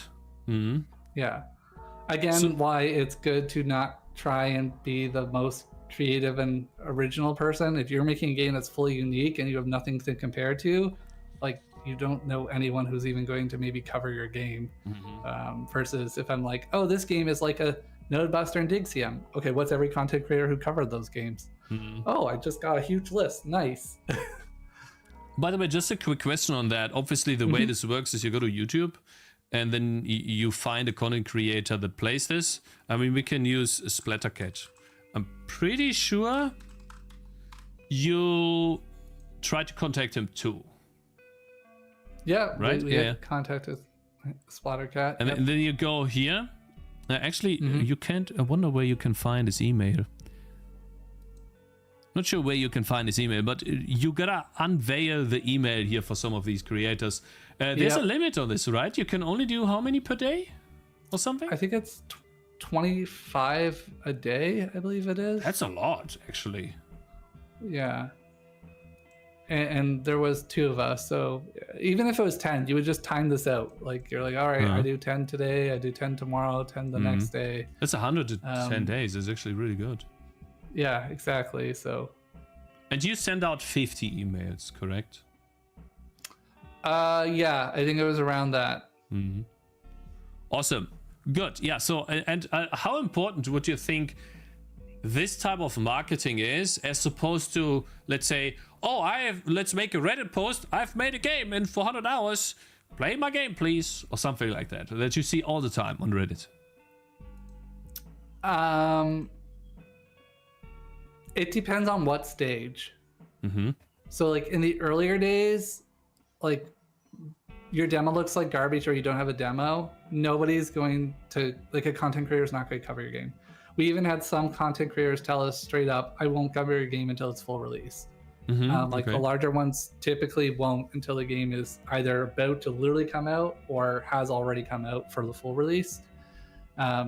Mm-hmm. Yeah. Again, why it's good to not try and be the most creative and original person. If you're making a game that's fully unique and you have nothing to compare to, like you don't know anyone who's even going to maybe cover your game. Mm-hmm. Versus if I'm like, oh, this game is like a Nodebuster and Dixium. Okay, what's every content creator who covered those games? Mm-hmm. Oh, I just got a huge list. Nice. By the way, just a quick question on that. Obviously, the way this works is you go to YouTube and then you find a content creator that plays this. I mean, we can use Splattercat. I'm pretty sure you try to contact him too. Yeah, right? We had contact with Splattercat. And then you go here. Actually, you can't. I wonder where you can find his email. Not sure where you can find his email, but you gotta unveil the email here for some of these creators. There's a limit on this, right? You can only do how many per day or something? I think it's 25 a day, I believe it is. That's a lot, actually. Yeah. And there was 2 of us, so even if it was 10, you would just time this out. Like, you're like, all right, I do 10 today, I do 10 tomorrow, 10 the next day. That's 110 days. It's actually really good. Yeah, exactly. So. And you send out 50 emails, correct? Yeah, I think it was around that. Awesome. Good. Yeah. So, and how important would you think this type of marketing is, as opposed to, let's say, oh, let's make a Reddit post. I've made a game in 400 hours. Play my game, please, or something like that. That you see all the time on Reddit. It depends on what stage. So, like, in the earlier days, like, your demo looks like garbage or you don't have a demo, nobody's going to, like, a content creator is not going to cover your game. We even had some content creators tell us straight up, I won't cover your game until it's full release. The larger ones typically won't until the game is either about to literally come out or has already come out for the full release.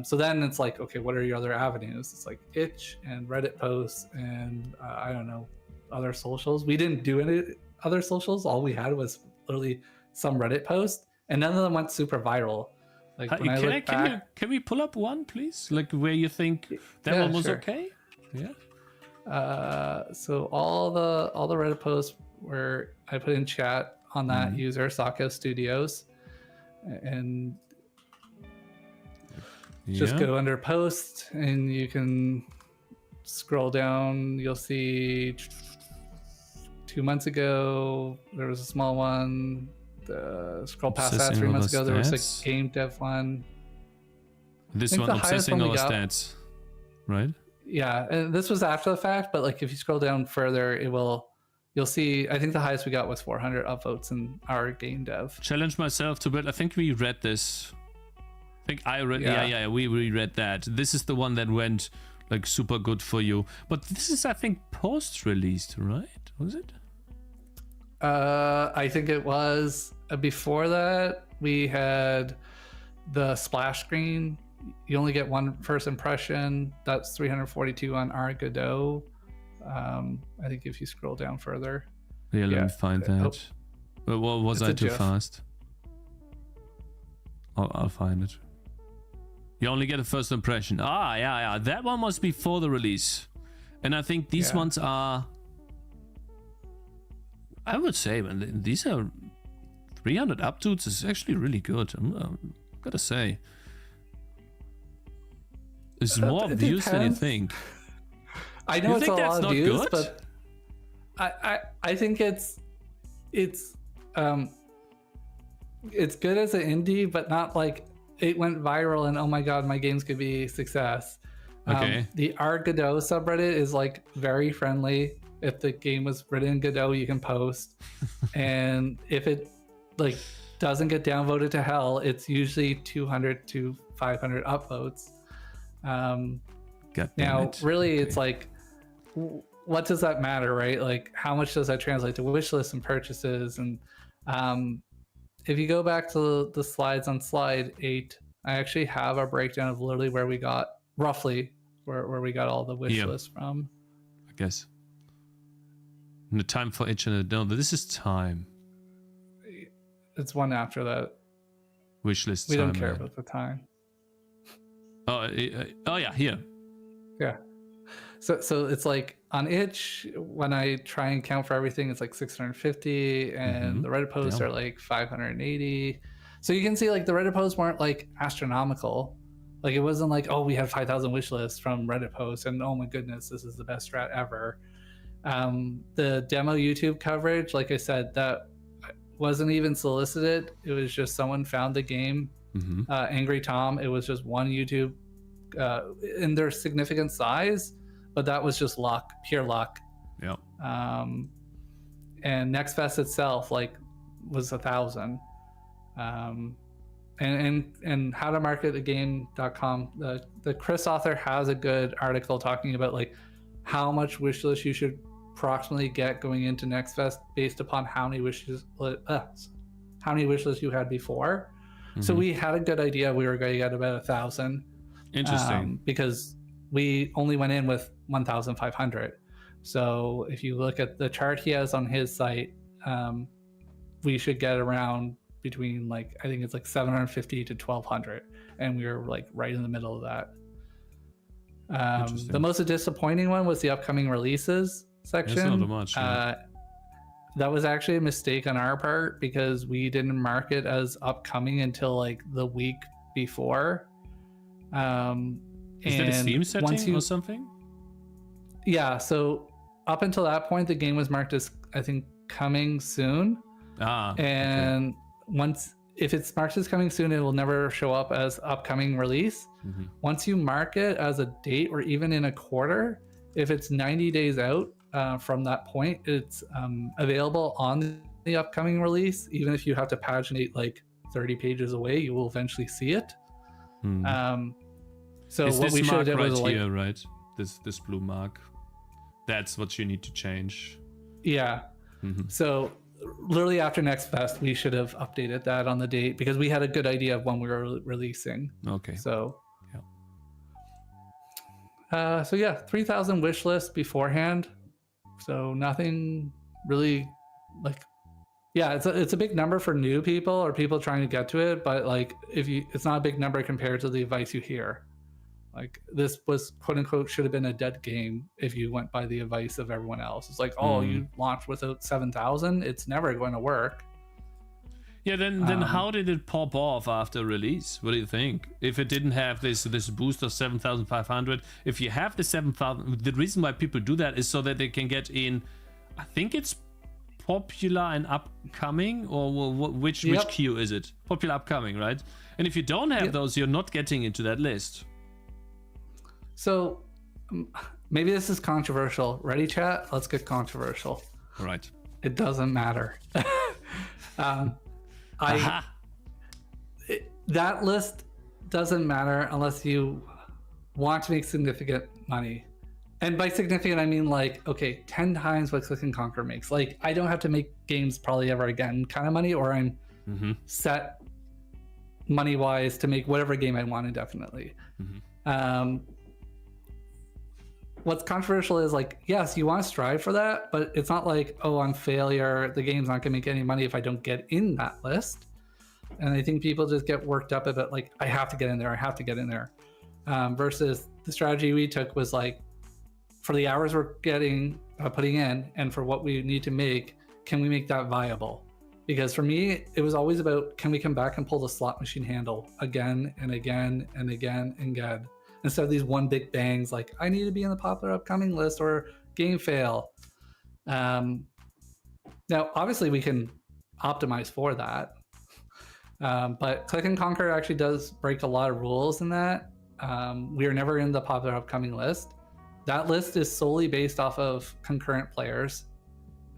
So then it's like, okay, what are your other avenues? It's like itch and Reddit posts and I don't know, other socials. We didn't do any other socials. All we had was literally some Reddit post, and none of them went super viral. Like, when I look back, can we pull up one, please? Like, where you think that one was okay? Yeah. So all the Reddit posts where I put in chat on that user Cakez Studios, and just go under post, and you can scroll down. You'll see 2 months ago there was a small one. Scroll past that, 3 months ago there was a game dev one. This one obsessing over stats, right? Yeah, and this was after the fact, but like if you scroll down further, you'll see, I think the highest we got was 400 upvotes in our game dev. Challenge myself to bet. I think we read this. I think I read. Yeah, we read that. This is the one that went like super good for you. But this is, I think, post-released, right? Was it? I think it was. Before that, we had the splash screen. You only get one first impression. That's 342 on our Godot. I think if you scroll down further. Yeah, let me find that. But what was I too fast? I'll find it. You only get a first impression. Yeah. That one was before the release. And I think these ones are... I would say, man, these are 300 upvotes is actually really good. I'm gotta say. It's more views than you think. I know it's a lot of views, but I think it's good as an indie, but not like it went viral and oh my god, my games could be a success. The R Godot subreddit is like very friendly. If the game was written in Godot, you can post, and if it like doesn't get downvoted to hell, it's usually 200 to 500 upvotes. It's like, what does that matter, right? Like, how much does that translate to wish lists and purchases? And if you go back to the slides on slide 8, I actually have a breakdown of literally where we got roughly where we got all the wish lists from. I guess. And the time for each and no, this is time. It's one after that. Wish list. We don't care about the time. Oh yeah, here. Yeah. So it's like on itch, when I try and count for everything, it's like 650, and the Reddit posts are like 580. So you can see like the Reddit posts weren't like astronomical. Like it wasn't like, oh, we had 5,000 wish lists from Reddit posts and oh my goodness, this is the best strat ever. The demo YouTube coverage, like I said, that wasn't even solicited. It was just someone found the game. Angry Tom. It was just one YouTube in their significant size, but that was just luck, pure luck. Yeah. And Next Fest itself was 1,000. And how to market a game.com. The Chris author has a good article talking about how much wish list you should approximately get going into Next Fest based upon how many wish lists you had before. So we had a good idea we were going to get about 1,000. Interesting. Because we only went in with 1,500. So if you look at the chart he has on his site, we should get around between I think it's 750 to 1,200, and we were right in the middle of that. The most disappointing one was the upcoming releases section. It's not much. That was actually a mistake on our part because we didn't mark it as upcoming until the week before. Is that a Steam setting or something? Yeah, so up until that point, the game was marked as, I think, coming soon. And if it's marked as coming soon, it will never show up as upcoming release. Once you mark it as a date or even in a quarter, if it's 90 days out from that point, it's available on the upcoming release. Even if you have to paginate 30 pages away, you will eventually see it. So is what this we should mark have right was here, right? This blue mark. That's what you need to change. Yeah. So literally after Next Fest, we should have updated that on the date because we had a good idea of when we were releasing. Okay. So yeah. 3,000 wish list beforehand. So nothing really it's a big number for new people or people trying to get to it, but it's not a big number compared to the advice you hear. This was quote unquote should have been a dead game if you went by the advice of everyone else. It's you launched without 7,000, it's never going to work. Yeah, then how did it pop off after release? What do you think? If it didn't have this boost of 7,500, if you have the 7,000, the reason why people do that is so that they can get in, I think it's popular and upcoming, or which queue is it? Popular upcoming, right? And if you don't have those, you're not getting into that list. So maybe this is controversial. Ready, chat? Let's get controversial. All right. It doesn't matter. That list doesn't matter unless you want to make significant money. And by significant, I mean 10 times what Click and Conquer makes. I don't have to make games probably ever again kind of money, or I'm set money-wise to make whatever game I want indefinitely. What's controversial is yes, you want to strive for that, but it's not I'm failure, the game's not going to make any money if I don't get in that list. And I think people just get worked up about I have to get in there, versus the strategy we took was for the hours we're putting in and for what we need to make, can we make that viable? Because for me, it was always about, can we come back and pull the slot machine handle again and again and again and again, instead of these one big bangs I need to be in the popular upcoming list or game fail. Now, obviously we can optimize for that, but Click and Conquer actually does break a lot of rules in that. We are never in the popular upcoming list. That list is solely based off of concurrent players.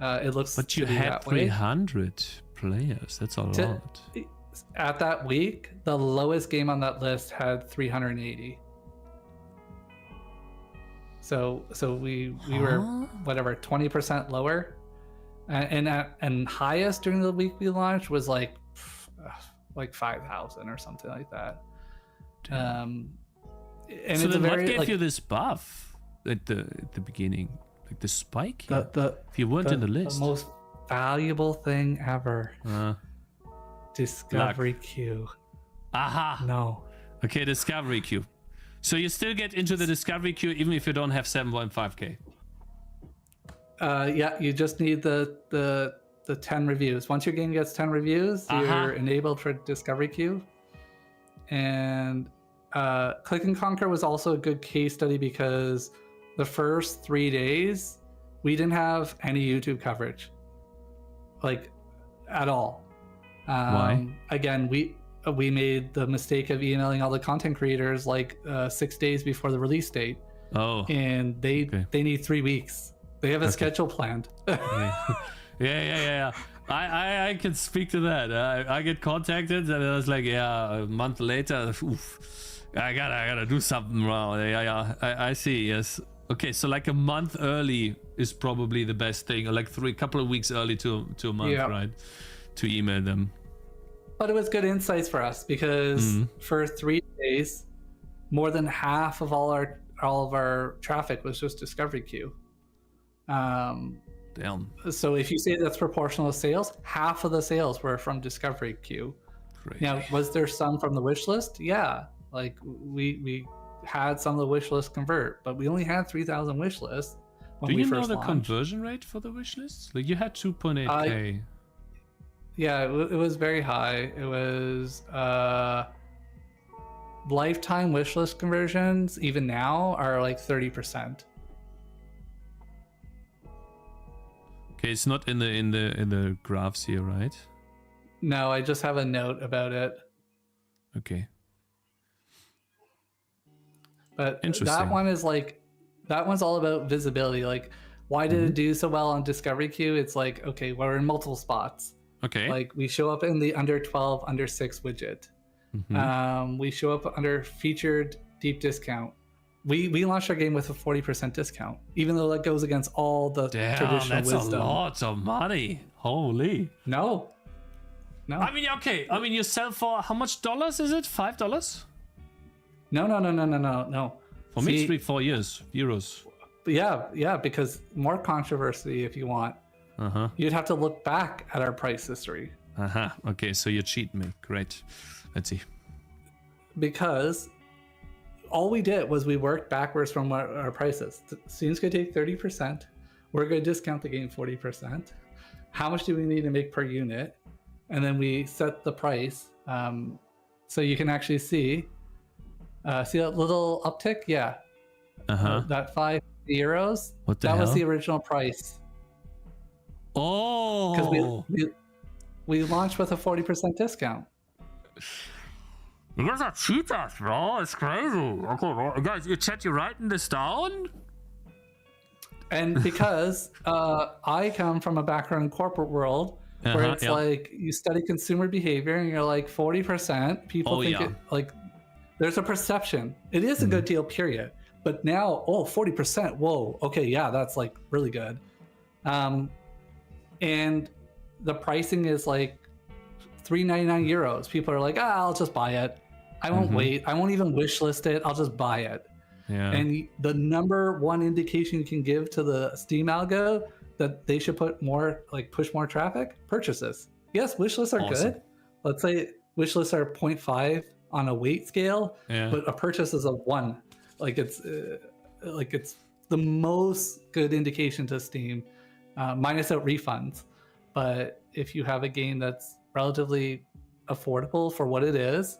It looks, but you had 300 players. That's a lot. At that week, the lowest game on that list had 380. So we were whatever 20% lower, and highest during the week we launched was 5,000 or something like that. And so then what gave you this buff at the beginning, the spike? If you weren't in the list, the most valuable thing ever. Discovery queue. Aha. No. Okay, discovery queue. So you still get into the discovery queue even if you don't have 7.5k. Yeah, you just need the 10 reviews. Once your game gets 10 reviews, you're enabled for discovery queue. And Click and Conquer was also a good case study because the first 3 days we didn't have any YouTube coverage, like at all. Why? Again, we made the mistake of emailing all the content creators like 6 days before the release date. Oh. And they need 3 weeks. They have a schedule planned. Yeah. I can speak to that. I get contacted and I was like, a month later, oof, I gotta do something wrong. Yeah. I see. Yes. Okay. So like a month early is probably the best thing, or like couple of weeks early to a month, right? To email them. But it was good insights for us because for 3 days, more than half of all of our traffic was just discovery queue. Damn. So if you say that's proportional to sales, half of the sales were from discovery queue. Crazy. Now, was there some from the wish list? Yeah, like we had some of the wish list convert, but we only had 3,000 wish lists when we first launched. Do you know the conversion rate for the wish lists? Like you had 2.8k. Yeah, it was very high. It was lifetime wish list conversions even now are like 30%. Okay, it's not in the graphs here, right? No, I just have a note about it. Okay. But Interesting. that one's all about visibility. Like, why did it do so well on discovery queue? It's like, okay, we're in multiple spots. Okay. Like we show up in the under 12, under 6 widget. We show up under featured deep discount. We launched our game with a 40% discount, even though that goes against all the traditional that's wisdom. a lot of money. Holy. No. I mean, okay. I mean, you sell for how much dollars is it? $5? No. For me, it's 3-4 years. Euros. Yeah, because more controversy if you want. You'd have to look back at our price history. Okay, so you cheat me. Great. Let's see. Because all we did was we worked backwards from our prices. Students could take 30%. We're going to discount the game 40%. How much do we need to make per unit? And then we set the price. So you can actually see that little uptick? Yeah. That €5. What the hell? That was hell? the original price. Oh. Because we launched with a 40% discount. You guys are cheaters, bro. It's crazy. Okay, guys, you're writing this down? And because I come from a background in corporate world where it's like you study consumer behavior and you're like 40%, people think it, like there's a perception. It is a good deal, period. But now, 40%, whoa, okay, yeah, that's like really good. And the pricing is like €3.99. People are like, I'll just buy it. I won't wait. I won't even wish list it. I'll just buy it. Yeah. And the number one indication you can give to the Steam algo that they should put more, like push more traffic, purchases. Yes, wish lists are good. Let's say wish lists are 0.5 on a weight scale, but a purchase is a 1. Like it's the most good indication to Steam, minus out refunds. But if you have a game that's relatively affordable for what it is,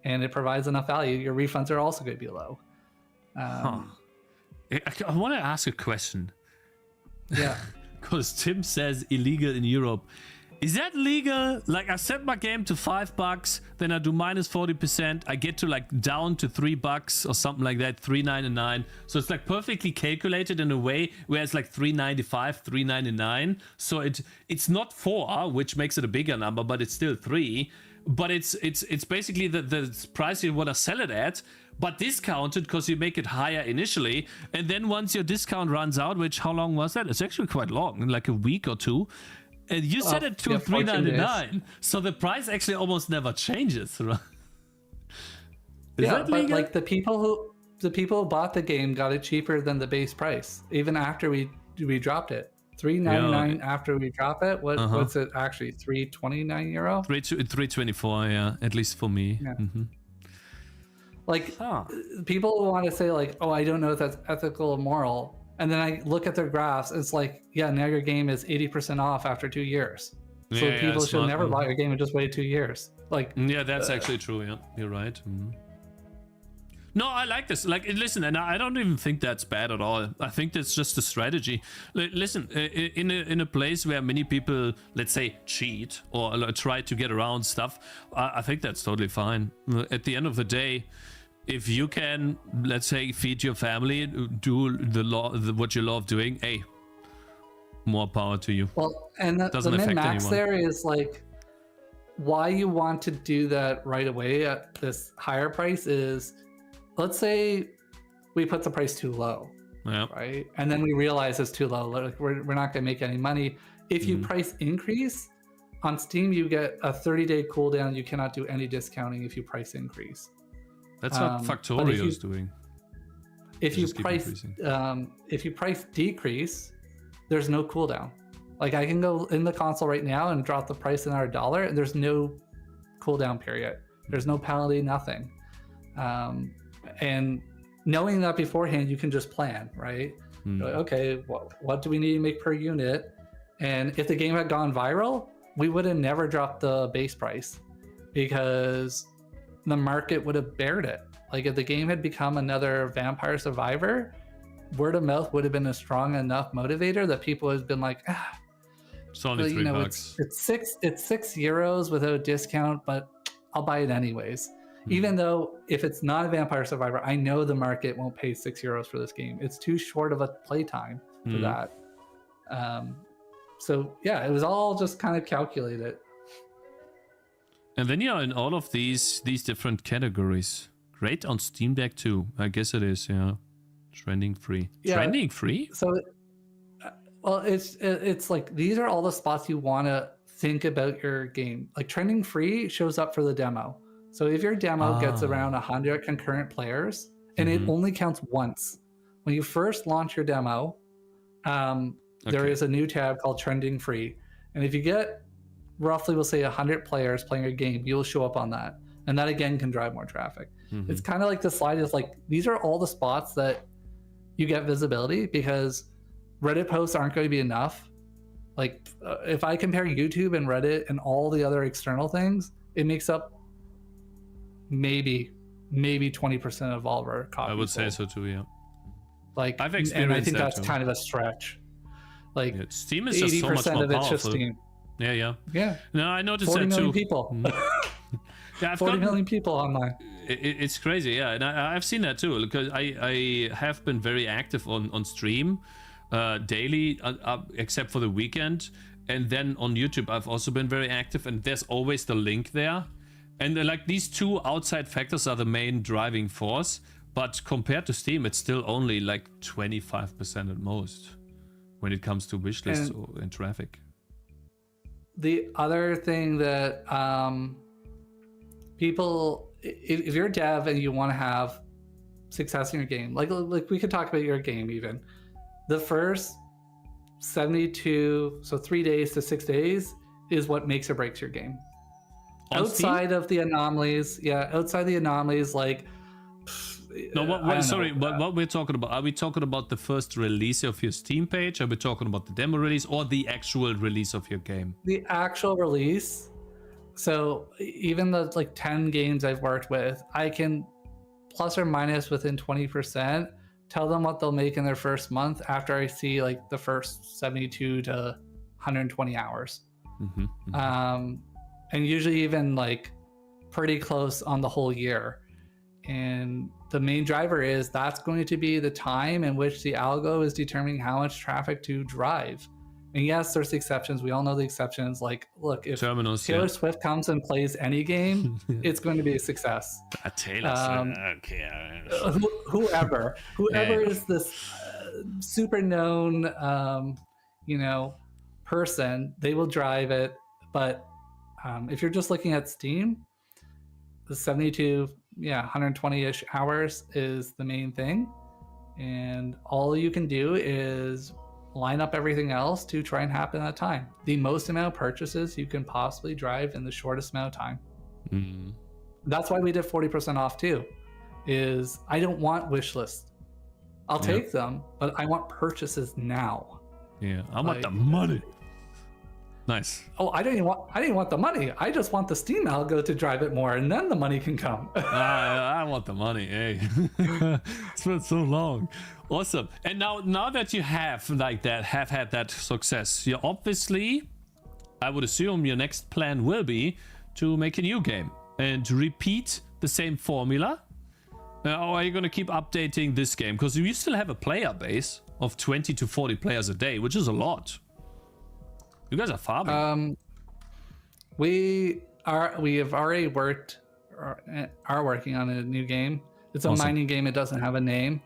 and it provides enough value, your refunds are also going to be low. I want to ask a question. Yeah. Because Tim says illegal in Europe. Is that legal? Like I set my game to $5, then I do minus 40%. I get to like down to $3 or something like that, $3.99. So it's like perfectly calculated in a way where it's like $3.95, $3.99. So it's not 4, which makes it a bigger number, but it's still 3. But it's basically the price you want to sell it at, but discounted because you make it higher initially, and then once your discount runs out, which how long was that? It's actually quite long, like a week or two. And you set it to $3.99, so the price actually almost never changes, right? Is that legal? But like the people who bought the game got it cheaper than the base price, even after we dropped it. $3.99 after we drop it. What's it actually? €3.29? $3.24, yeah, at least for me. Yeah. Like people want to say like, I don't know if that's ethical or moral. And then I look at their graphs. It's like, now your game is 80% off after 2 years. So people should never buy your game and just wait 2 years. Like, that's actually true. Yeah, you're right. No, I like this. Like, listen, and I don't even think that's bad at all. I think that's just a strategy. Listen, in a place where many people, let's say, cheat or try to get around stuff, I think that's totally fine. At the end of the day, if you can, let's say, feed your family, do what you love doing, hey, more power to you. Well, and the min-max there is like, why you want to do that right away at this higher price is, let's say we put the price too low, right? And then we realize it's too low. Like we're not going to make any money. If you price increase on Steam, you get a 30-day cooldown. You cannot do any discounting if you price increase. That's what Factorio is doing. If you price decrease, there's no cooldown. Like I can go in the console right now and drop the price another $1, and there's no cooldown period. There's no penalty, nothing. And knowing that beforehand, you can just plan, right? Like, okay, what do we need to make per unit? And if the game had gone viral, we would have never dropped the base price because the market would have bared it. Like if the game had become another Vampire Survivor, word of mouth would have been a strong enough motivator that people would have been like, it's only $3. It's €6 without a discount, but I'll buy it anyways. Even though if it's not a Vampire Survivor, I know the market won't pay €6 for this game. It's too short of a playtime for that. So yeah, it was all just kind of calculated. And then you're in all of these different categories. Great on Steam Deck too. I guess it is, yeah. Trending free. Yeah. Trending free? So, well, it's like these are all the spots you want to think about your game. Like trending free shows up for the demo. So if your demo gets around 100 concurrent players, and it only counts once. When you first launch your demo, there is a new tab called Trending Free. And if you get roughly, we'll say 100 players playing a game, you'll show up on that. And that again can drive more traffic. It's kind of like the slide is like, these are all the spots that you get visibility because Reddit posts aren't going to be enough. Like if I compare YouTube and Reddit and all the other external things, it makes up maybe 20% of all of our copies. I would say so too, yeah. Like I've experienced and I think that's too. kind of a stretch. Like Steam is just so much more of it's powerful. just Steam. Yeah. No, I noticed 40 that million too. People. Yeah, 40 million people online. It's crazy, yeah, and I've seen that too because I have been very active on stream daily, except for the weekend, and then on YouTube I've also been very active, and there's always the link there, and like these two outside factors are the main driving force, but compared to Steam, it's still only like 25% at most when it comes to wishlists and traffic. The other thing that people, if you're a dev and you want to have success in your game, like we could talk about your game even, the first 72, so 3 days to 6 days is what makes or breaks your game. Outside of the anomalies, like no, what we're talking about, are we talking about the first release of your Steam page? Are we talking about the demo release or the actual release of your game? The actual release. So even the like 10 games I've worked with, I can plus or minus within 20% tell them what they'll make in their first month after I see like the first 72 to 120 hours. And usually even like pretty close on the whole year. And the main driver is that's going to be the time in which the algo is determining how much traffic to drive. And yes, there's exceptions. We all know the exceptions. Like, look, if Terminals, Taylor Swift comes and plays any game, it's going to be a success. Taylor Swift, okay. Whoever is this super known, person, they will drive it. But if you're just looking at Steam, the 72, 120-ish hours is the main thing. And all you can do is line up everything else to try and happen at a time. The most amount of purchases you can possibly drive in the shortest amount of time. That's why we did 40% off too, is I don't want wish lists. I'll take them, but I want purchases now. Yeah, I want the money. Nice. Oh, I didn't want the money. I just want the Steam algo to drive it more, and then the money can come. I want the money. Hey, it's been so long. Awesome. And now that you have had that success, you obviously, I would assume your next plan will be to make a new game and repeat the same formula. Or are you going to keep updating this game? Because you still have a player base of 20 to 40 players a day, which is a lot. You guys are farming. We have already are working on a new game. It's a Awesome. mining game. It doesn't have a name.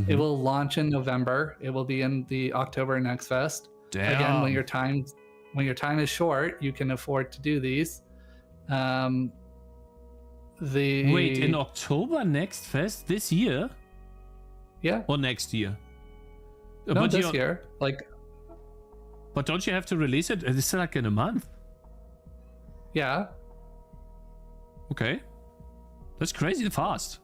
It will launch in November. It will be in the October Next Fest. Damn. Again, when your time is short, you can afford to do these. Wait, in October Next Fest this year? Yeah. Or next year? No, this year. But don't you have to release it? It's like in a month. Yeah. Okay. That's crazy fast.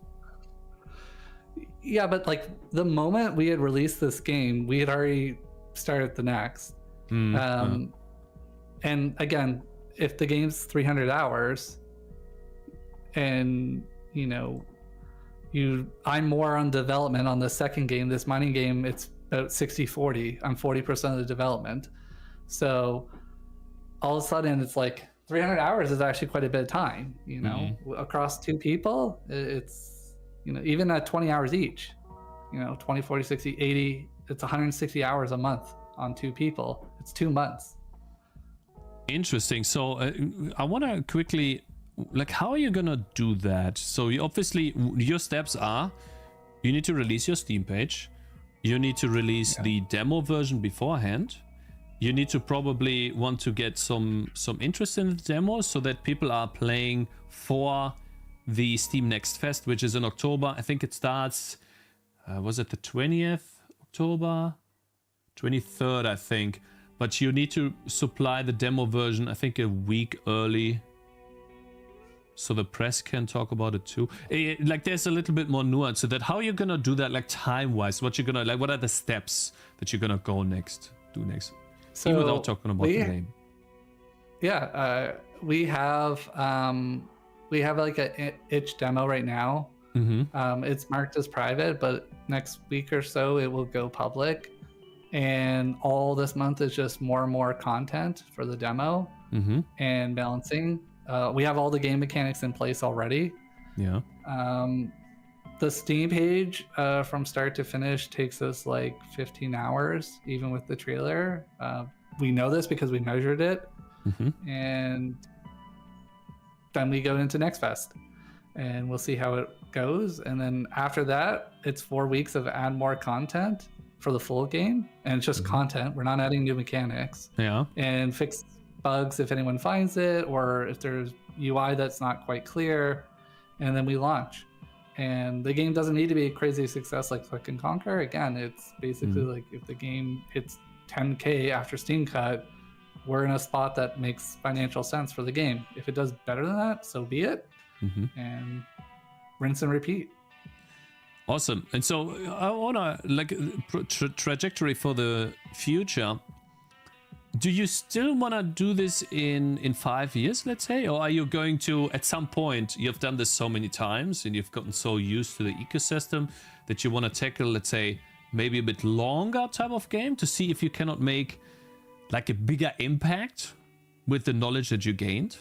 Yeah, but the moment we had released this game, we had already started the next. And again, if the game's 300 hours, and I'm more on development on the second game. This mining game, it's about 60-40. I'm 40% of the development. So all of a sudden, it's 300 hours is actually quite a bit of time. Across two people, it's even at 20 hours each. 20, 40, 60, 80. It's 160 hours a month on two people. It's 2 months. Interesting. So I want to quickly, how are you gonna do that? So you obviously, your steps are, you need to release your Steam page. You need to release the demo version beforehand. You need to probably want to get some interest in the demo so that people are playing for the Steam Next Fest, which is in October. I think it starts, was it the 20th October? 23rd, I think. But you need to supply the demo version, I think, a week early, so the press can talk about it too. There's a little bit more nuance to that. How are you gonna do that, time-wise? What are the steps that you're gonna do next? So even without talking about the name. Yeah, we have an itch demo right now. It's marked as private, but next week or so it will go public. And all this month is just more and more content for the demo and balancing. We have all the game mechanics in place already. Yeah. The Steam page from start to finish takes us 15 hours, even with the trailer. We know this because we measured it. And then we go into Next Fest and we'll see how it goes. And then after that, it's 4 weeks of add more content for the full game. And it's just content. We're not adding new mechanics. Yeah. And fix bugs if anyone finds it, or if there's UI that's not quite clear. And then we launch. And the game doesn't need to be a crazy success like Click and Conquer. Again, it's basically if the game hits 10K after Steam Cut, we're in a spot that makes financial sense for the game. If it does better than that, so be it. And rinse and repeat. Awesome. And so I wanna trajectory for the future. Do you still want to do this in 5 years, let's say? Or are you going to, at some point, you've done this so many times and you've gotten so used to the ecosystem that you want to tackle, let's say, maybe a bit longer type of game to see if you cannot make a bigger impact with the knowledge that you gained?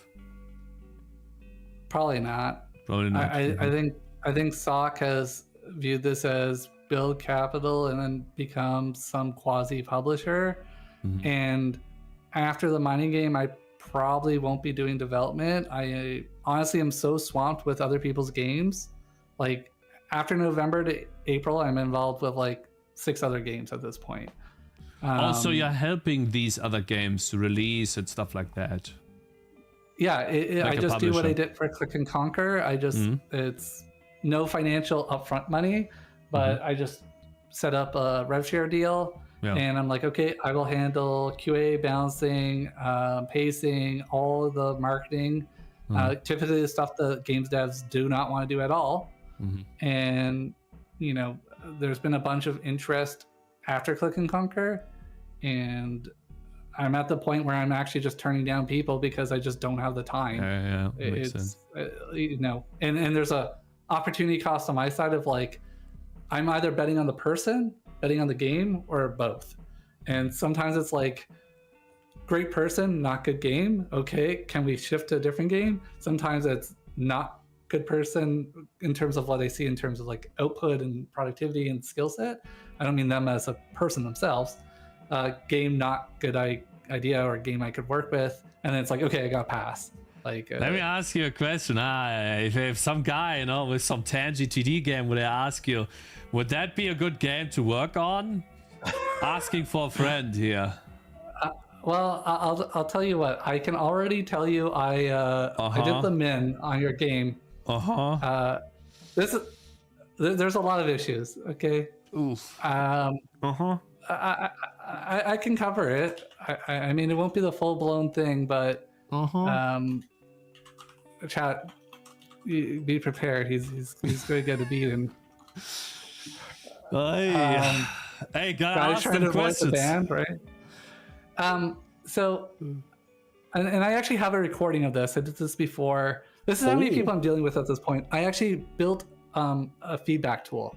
Probably not. Probably not. I think SOC has viewed this as build capital and then become some quasi publisher. And after the mining game, I probably won't be doing development. I honestly am so swamped with other people's games. After November to April, I'm involved with 6 other games at this point. Also, you're helping these other games to release and stuff like that. Yeah, I just do what I did for Click and Conquer. It's no financial upfront money, but I just set up a rev share deal. Yeah. And I'm okay, I will handle QA, balancing, pacing, all of the marketing. Typically the stuff the games devs do not want to do at all. And, there's been a bunch of interest after Click and Conquer. And I'm at the point where I'm actually just turning down people because I just don't have the time. Yeah, makes sense. You know, and there's a opportunity cost on my side of like, I'm either betting on the person, betting on the game, or both. And sometimes it's like, great person, not good game. Okay, can we shift to a different game? Sometimes it's not good person in terms of what I see in terms of like output and productivity and skill set. I don't mean them as a person themselves. Game not good idea or game I could work with, and then it's like, okay, I got pass. Like, let me ask you a question. If some guy, you know, with some Tangy TD game, would I ask you, would that be a good game to work on? Asking for a friend here. Well, I'll tell you what. I can already tell you I did the min on your game. There's a lot of issues. Okay. Oof. I can cover it. I mean, it won't be the full blown thing, but chat, be prepared. He's going to get a beating. Hey, gotta ask try them to avoid the questions. band, right? So, and I actually have a recording of this. I did this before. This is how many people I'm dealing with at this point. I actually built a feedback tool.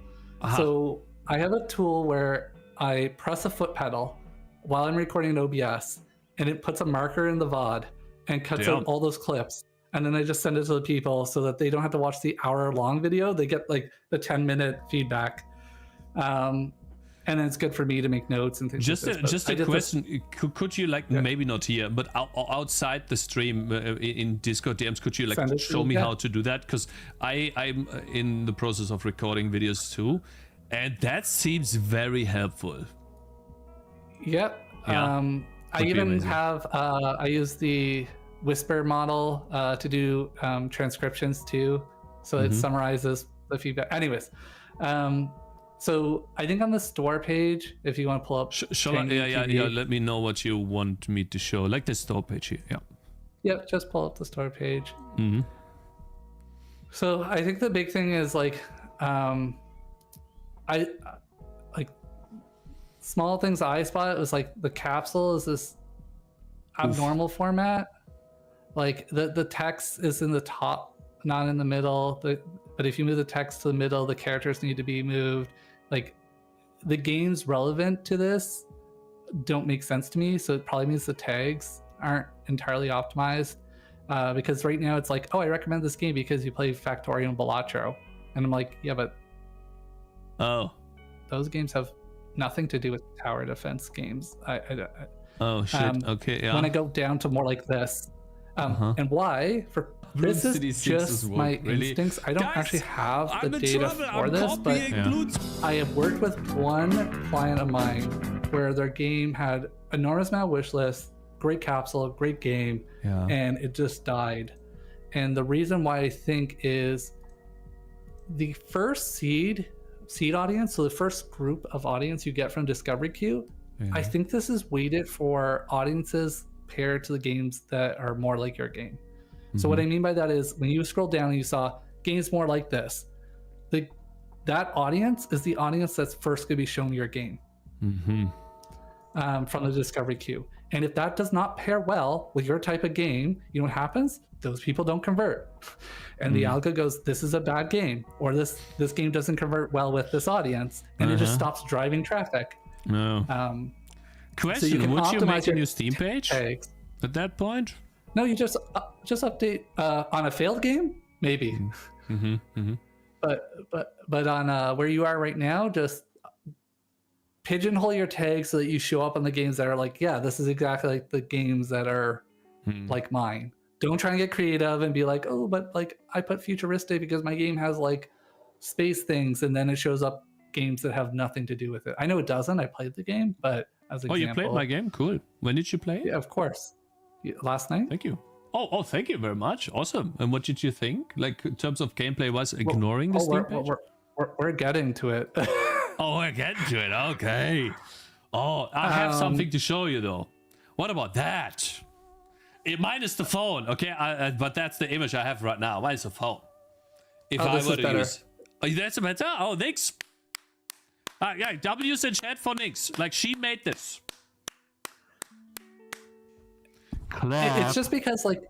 So I have a tool where I press a foot pedal while I'm recording in OBS, and it puts a marker in the VOD and cuts out all those clips. And then I just send it to the people so that they don't have to watch the hour-long video. They get like the 10-minute feedback. And then it's good for me to make notes and things. Just a question. Could you like maybe not here, but outside the stream in Discord DMs, could you like show me how to do that? Because I'm in the process of recording videos too, and that seems very helpful. Yep. Yeah. I even have I use the Whisper model to do transcriptions too, so it summarizes the feedback. Anyways. So I think on the store page, if you want to pull up, yeah. Let me know what you want me to show, like the store page here. Yeah. Yep. Just pull up the store page. So I think the big thing is like, I like small things I spot was like the capsule is this abnormal format. Like the text is in the top, not in the middle. But if you move the text to the middle, the characters need to be moved. Like the games relevant to this don't make sense to me. So it probably means the tags aren't entirely optimized. Because right now it's like, oh, I recommend this game because you play Factorio and Balatro. And I'm like, yeah, but those games have nothing to do with tower defense games. Oh shit. Okay, yeah. When I go down to more like this, and why for this is just my instincts. I don't actually have the data for this, but I have worked with one client of mine where their game had enormous amount of wish list, great capsule, great game, and it just died. And the reason why I think is the first seed audience, so the first group of audience you get from Discovery Queue, I think this is weighted for audiences paired to the games that are more like your game. So what I mean by that is when you scroll down and you saw games more like this, that audience is the audience that's first going to be showing your game from the Discovery Queue. And if that does not pair well with your type of game, you know what happens? Those people don't convert. And the algo goes, this is a bad game, or this game doesn't convert well with this audience, and it just stops driving traffic. Question, so would you make a new Steam page tags at that point? No, you just update on a failed game, maybe. But on where you are right now, just pigeonhole your tags so that you show up on the games that are like, yeah, this is exactly like the games that are like mine. Don't try and get creative and be like, oh, but like I put futuristic because my game has like space things, and then it shows up games that have nothing to do with it. I know it doesn't. I played the game, but as an example. You played my game? Cool. When did you play it? Yeah, of course. Last night. Thank you. Oh, thank you very much. Awesome. And what did you think? Like in terms of gameplay, was ignoring the Steam page? We're getting to it. Oh, we're getting to it. Okay. Oh, I have something to show you though. What about that? Minus the phone, okay? But that's the image I have right now. Minus the phone. If I were to use, that's better. Oh, thanks. Yeah, W's in chat for Nix. Like she made this. It's just because like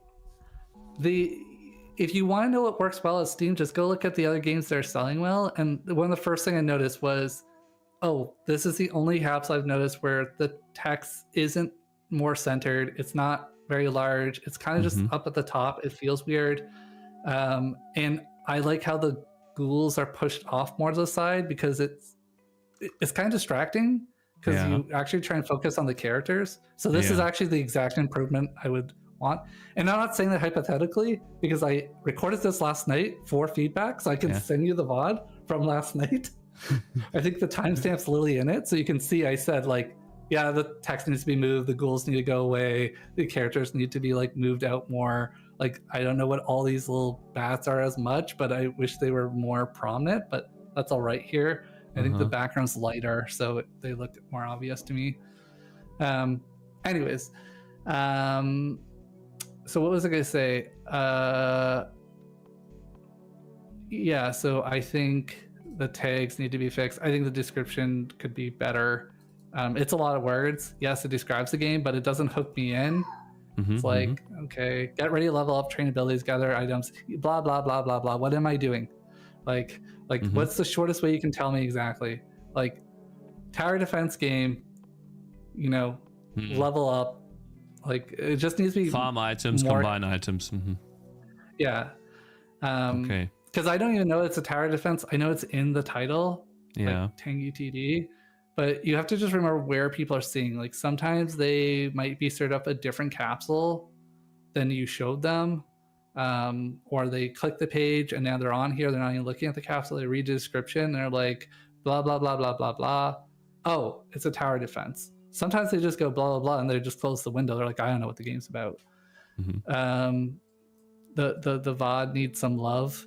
if you want to know what works well at Steam, just go look at the other games that are selling well. And one of the first thing I noticed was, oh, this is the only apps I've noticed where the text isn't more centered. It's not very large. It's kind of just up at the top. It feels weird. And I like how the ghouls are pushed off more to the side because it's kind of distracting because you actually try and focus on the characters. So this is actually the exact improvement I would want. And I'm not saying that hypothetically because I recorded this last night for feedback, so I can send you the VOD from last night. I think the timestamp's literally in it, so you can see I said like, yeah, the text needs to be moved, the ghouls need to go away, the characters need to be like moved out more. Like, I don't know what all these little bats are as much, but I wish they were more prominent, but that's all right here. I think the background's lighter, so they look more obvious to me. Anyways, so what was I going to say? Yeah, so I think the tags need to be fixed. I think the description could be better. It's a lot of words. Yes, it describes the game, but it doesn't hook me in. It's like, okay, get ready to level up, train abilities, gather items, blah, blah, blah, blah, blah. What am I doing? Like what's the shortest way you can tell me exactly? Like, tower defense game, you know, level up. Like, it just needs to be farm items, more... combine items. Yeah. Okay. Because I don't even know it's a tower defense. I know it's in the title. Yeah. Like Tangy TD. But you have to just remember where people are seeing. Like, sometimes they might be served up a different capsule than you showed them. Or they click the page and now they're on here. They're not even looking at the capsule. They read the description and they're like, blah, blah, blah, blah, blah, blah. Oh, it's a tower defense. Sometimes they just go blah, blah, blah, and they just close the window. They're like, I don't know what the game's about. The VOD needs some love.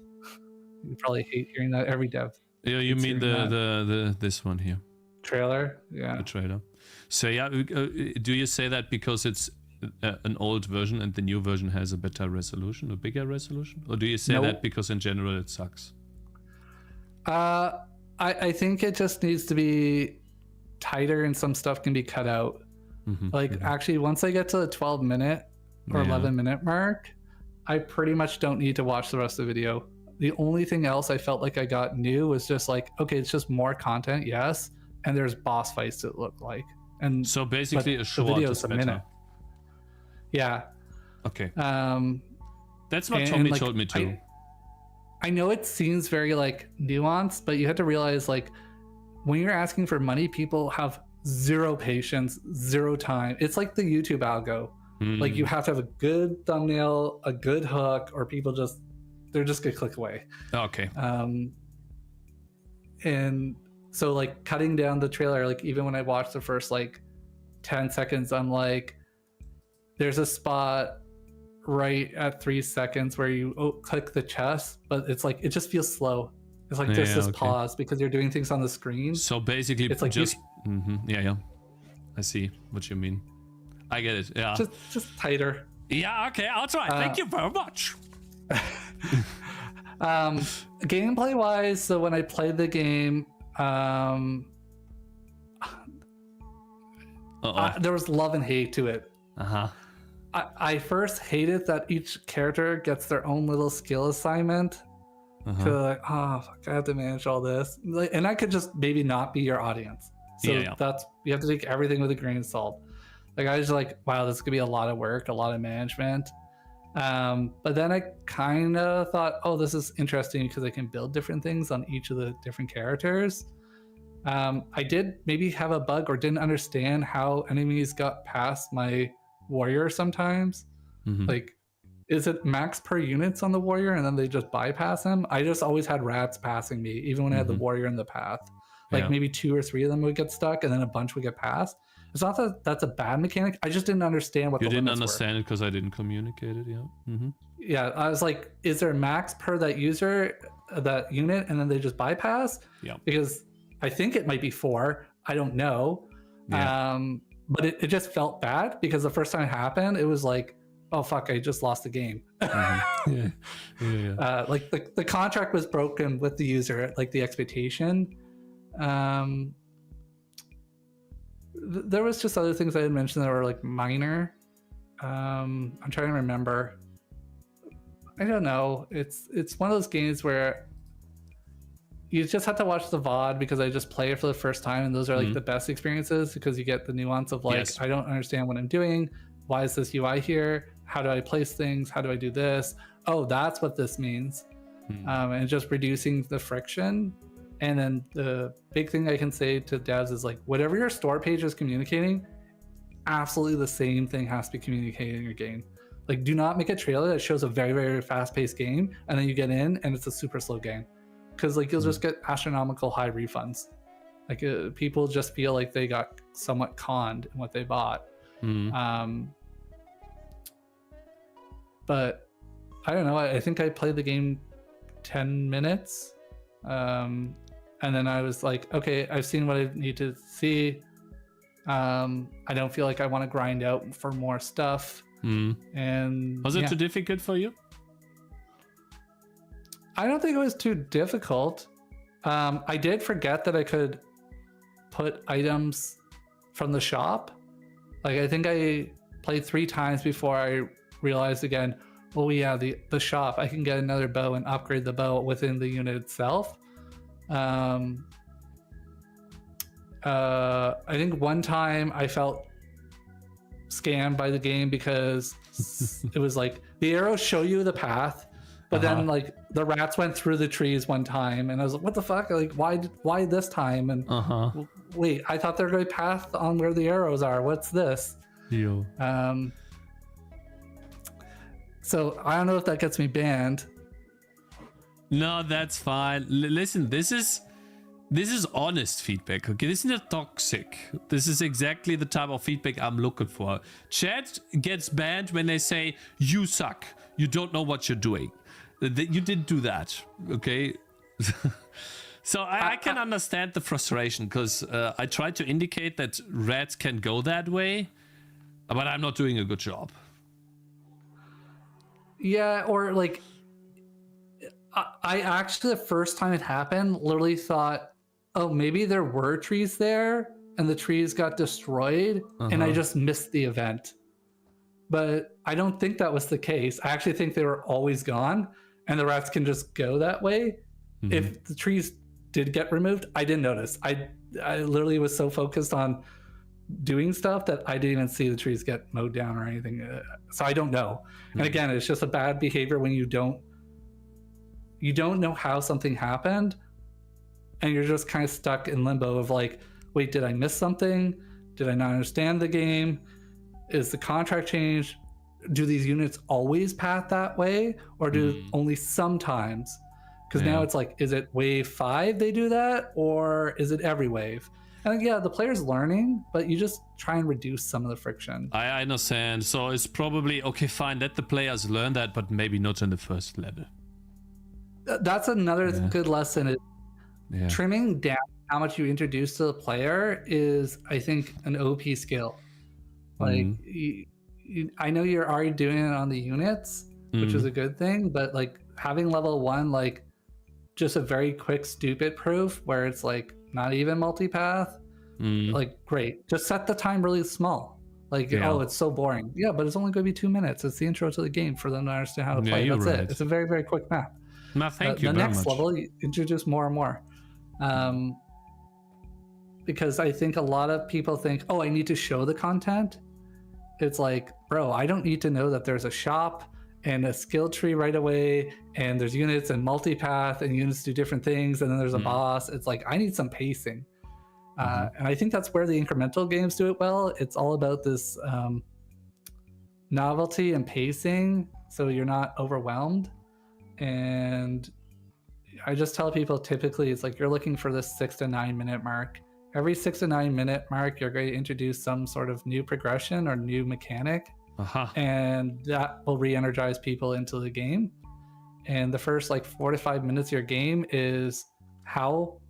You probably hate hearing that. Every dev. Yeah, you mean the this one here. Trailer? Yeah. The trailer. So yeah, do you say that because it's an old version and the new version has a better resolution, a bigger resolution? Or do you say that because in general it sucks? I think it just needs to be tighter and some stuff can be cut out. Actually, once I get to the 12-minute or 11-minute mark, I pretty much don't need to watch the rest of the video. The only thing else I felt like I got new was just like, okay, it's just more content, yes, and there's boss fights that look like. And so basically a short video's a minute. Yeah. Okay. That's what Tommy told me too. I know it seems very like nuanced, but you have to realize like when you're asking for money, people have zero patience, zero time. It's like the YouTube algo. Like, you have to have a good thumbnail, a good hook, or people they're just gonna click away. Okay. And so like cutting down the trailer, like even when I watched the first like 10 seconds, I'm like, there's a spot right at 3 seconds where you click the chest, but it's like, it just feels slow. It's like there's this pause because you're doing things on the screen. So basically it's like just yeah. I see what you mean. I get it. Yeah. Just tighter. Yeah, okay, I'll try. Thank you very much. Gameplay wise, so when I played the game, there was love and hate to it. I first hated that each character gets their own little skill assignment. So like, oh fuck, I have to manage all this, and I could just maybe not be your audience. So that's, you have to take everything with a grain of salt. Like, I was like, wow, this could be a lot of work, a lot of management. But then I kind of thought, oh, this is interesting because I can build different things on each of the different characters. I did maybe have a bug or didn't understand how enemies got past my warrior sometimes. Like, is it max per units on the warrior and then they just bypass him? I just always had rats passing me, even when I had the warrior in the path. Like, maybe 2 or 3 of them would get stuck and then a bunch would get past. It's not that that's a bad mechanic. I just didn't understand what the limits were. You didn't understand it because I didn't communicate it, Yeah, I was like, is there a max per that user, that unit, and then they just bypass? Yeah. Because I think it might be 4. I don't know. Yeah. But it just felt bad because the first time it happened, it was like, oh, fuck, I just lost the game. Like, the contract was broken with the user, like the expectation. There was just other things I had mentioned that were like minor. I'm trying to remember. I don't know. It's one of those games where you just have to watch the VOD because I just play it for the first time, and those are like the best experiences because you get the nuance of like, I don't understand what I'm doing. Why is this UI here? How do I place things? How do I do this? Oh, that's what this means. And just reducing the friction. And then the big thing I can say to devs is like, whatever your store page is communicating, absolutely the same thing has to be communicated in your game. Like, do not make a trailer that shows a very, very fast-paced game, and then you get in and it's a super slow game. Because like you'll just get astronomical high refunds. Like people just feel like they got somewhat conned in what they bought. But I don't know. I think I played the game 10 minutes. And then I was like, okay, I've seen what I need to see. I don't feel like I want to grind out for more stuff. And was it too difficult for you? I don't think it was too difficult. I did forget that I could put items from the shop. Like I think I played 3 times before I realized again, oh yeah, the shop, I can get another bow and upgrade the bow within the unit itself. I think one time I felt scammed by the game because it was like the arrows show you the path, but then like the rats went through the trees one time, and I was like, what the fuck? Like why this time? And wait, I thought there were a path on where the arrows are. What's this? So I don't know if that gets me banned. No, that's fine. Listen, this is honest feedback, okay? This is not toxic. This is exactly the type of feedback I'm looking for. Chat gets banned when they say, you suck. You don't know what you're doing. You didn't do that, okay? So I can understand the frustration because I tried to indicate that rats can go that way, but I'm not doing a good job. Yeah, or like, I actually, the first time it happened, literally thought, oh, maybe there were trees there and the trees got destroyed and I just missed the event. But I don't think that was the case. I actually think they were always gone and the rats can just go that way. If the trees did get removed, I didn't notice. I literally was so focused on doing stuff that I didn't even see the trees get mowed down or anything. So I don't know. And again, it's just a bad behavior when you don't know how something happened and you're just kind of stuck in limbo of like, wait, did I miss something? Did I not understand the game? Is the contract changed? Do these units always path that way or do only sometimes? Because now it's like, is it wave 5 they do that or is it every wave? And yeah, the player's learning, but you just try and reduce some of the friction. I understand. So it's probably, okay, fine, let the players learn that, but maybe not in the first level. That's another good lesson. Trimming down how much you introduce to the player is, I think, an OP skill. Like, I know you're already doing it on the units, which is a good thing, but like having level 1, like just a very quick stupid proof where it's like not even multipath, like great. Just set the time really small. Like, oh, it's so boring. Yeah, but it's only going to be 2 minutes. It's the intro to the game for them to understand how to play. That's it. It's a very, very quick map. No, thank you the very next much. level, you introduce more and more. Because I think a lot of people think, oh, I need to show the content. It's like, bro, I don't need to know that there's a shop and a skill tree right away, and there's units and multipath, and units do different things, and then there's a boss. It's like, I need some pacing. And I think that's where the incremental games do it well. It's all about this novelty and pacing, so you're not overwhelmed. And I just tell people typically it's like you're looking for this 6 to 9 minute mark. Every 6 to 9 minute mark, you're going to introduce some sort of new progression or new mechanic, and that will re-energize people into the game. And the first like 4 to 5 minutes of your game is how,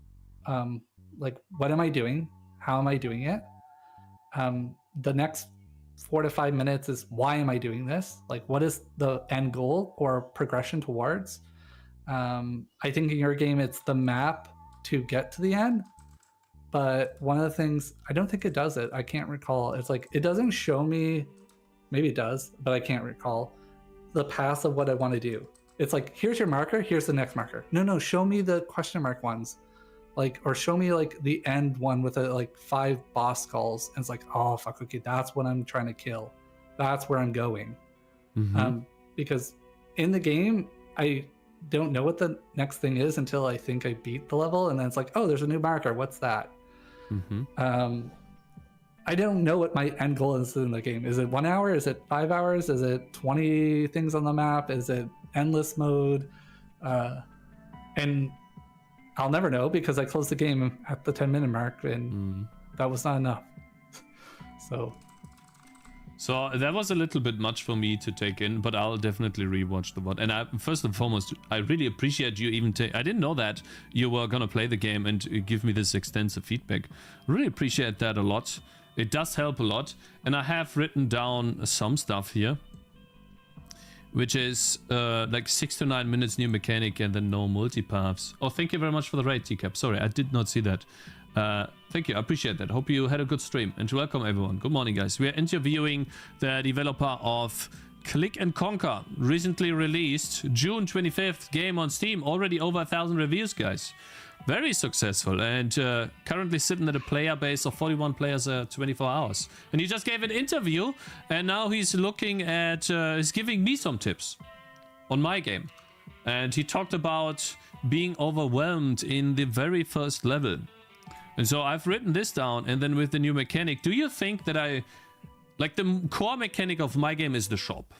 like, what am I doing? How am I doing it? The next 4 to 5 minutes is why am I doing this? Like, what is the end goal or progression towards? I think in your game, it's the map to get to the end. But one of the things, I don't think it does it. I can't recall. It's like, it doesn't show me maybe it does, but I can't recall the path of what I want to do. It's like, here's your marker, here's the next marker. No, show me the question mark ones. Like, or show me like the end one with like 5 boss skulls. And it's like, oh fuck, okay, that's what I'm trying to kill. That's where I'm going. Because in the game, I don't know what the next thing is until I think I beat the level, and then it's like, oh, there's a new marker. What's that? I don't know what my end goal is in the game. Is it 1 hour? Is it 5 hours? Is it 20 things on the map? Is it endless mode? And I'll never know because I closed the game at the 10-minute mark, and that was not enough. So that was a little bit much for me to take in, but I'll definitely rewatch the VOD. And first and foremost, I really appreciate you even I didn't know that you were gonna play the game and give me this extensive feedback. Really appreciate that a lot. It does help a lot. And I have written down some stuff here, which is like 6 to 9 minutes new mechanic and then no multipaths. Oh, thank you very much for the raid, TCAP. Sorry, I did not see that. Thank you, I appreciate that. Hope you had a good stream, and welcome everyone. Good morning, guys. We are interviewing the developer of Click and Conquer, recently released June 25th game on Steam. Already over 1,000 reviews, guys. Very successful, and currently sitting at a player base of 41 players 24 hours. And he just gave an interview, and now he's looking at he's giving me some tips on my game. And he talked about being overwhelmed in the very first level. And so I've written this down, and then with the new mechanic, do you think that like the core mechanic of my game is the shop,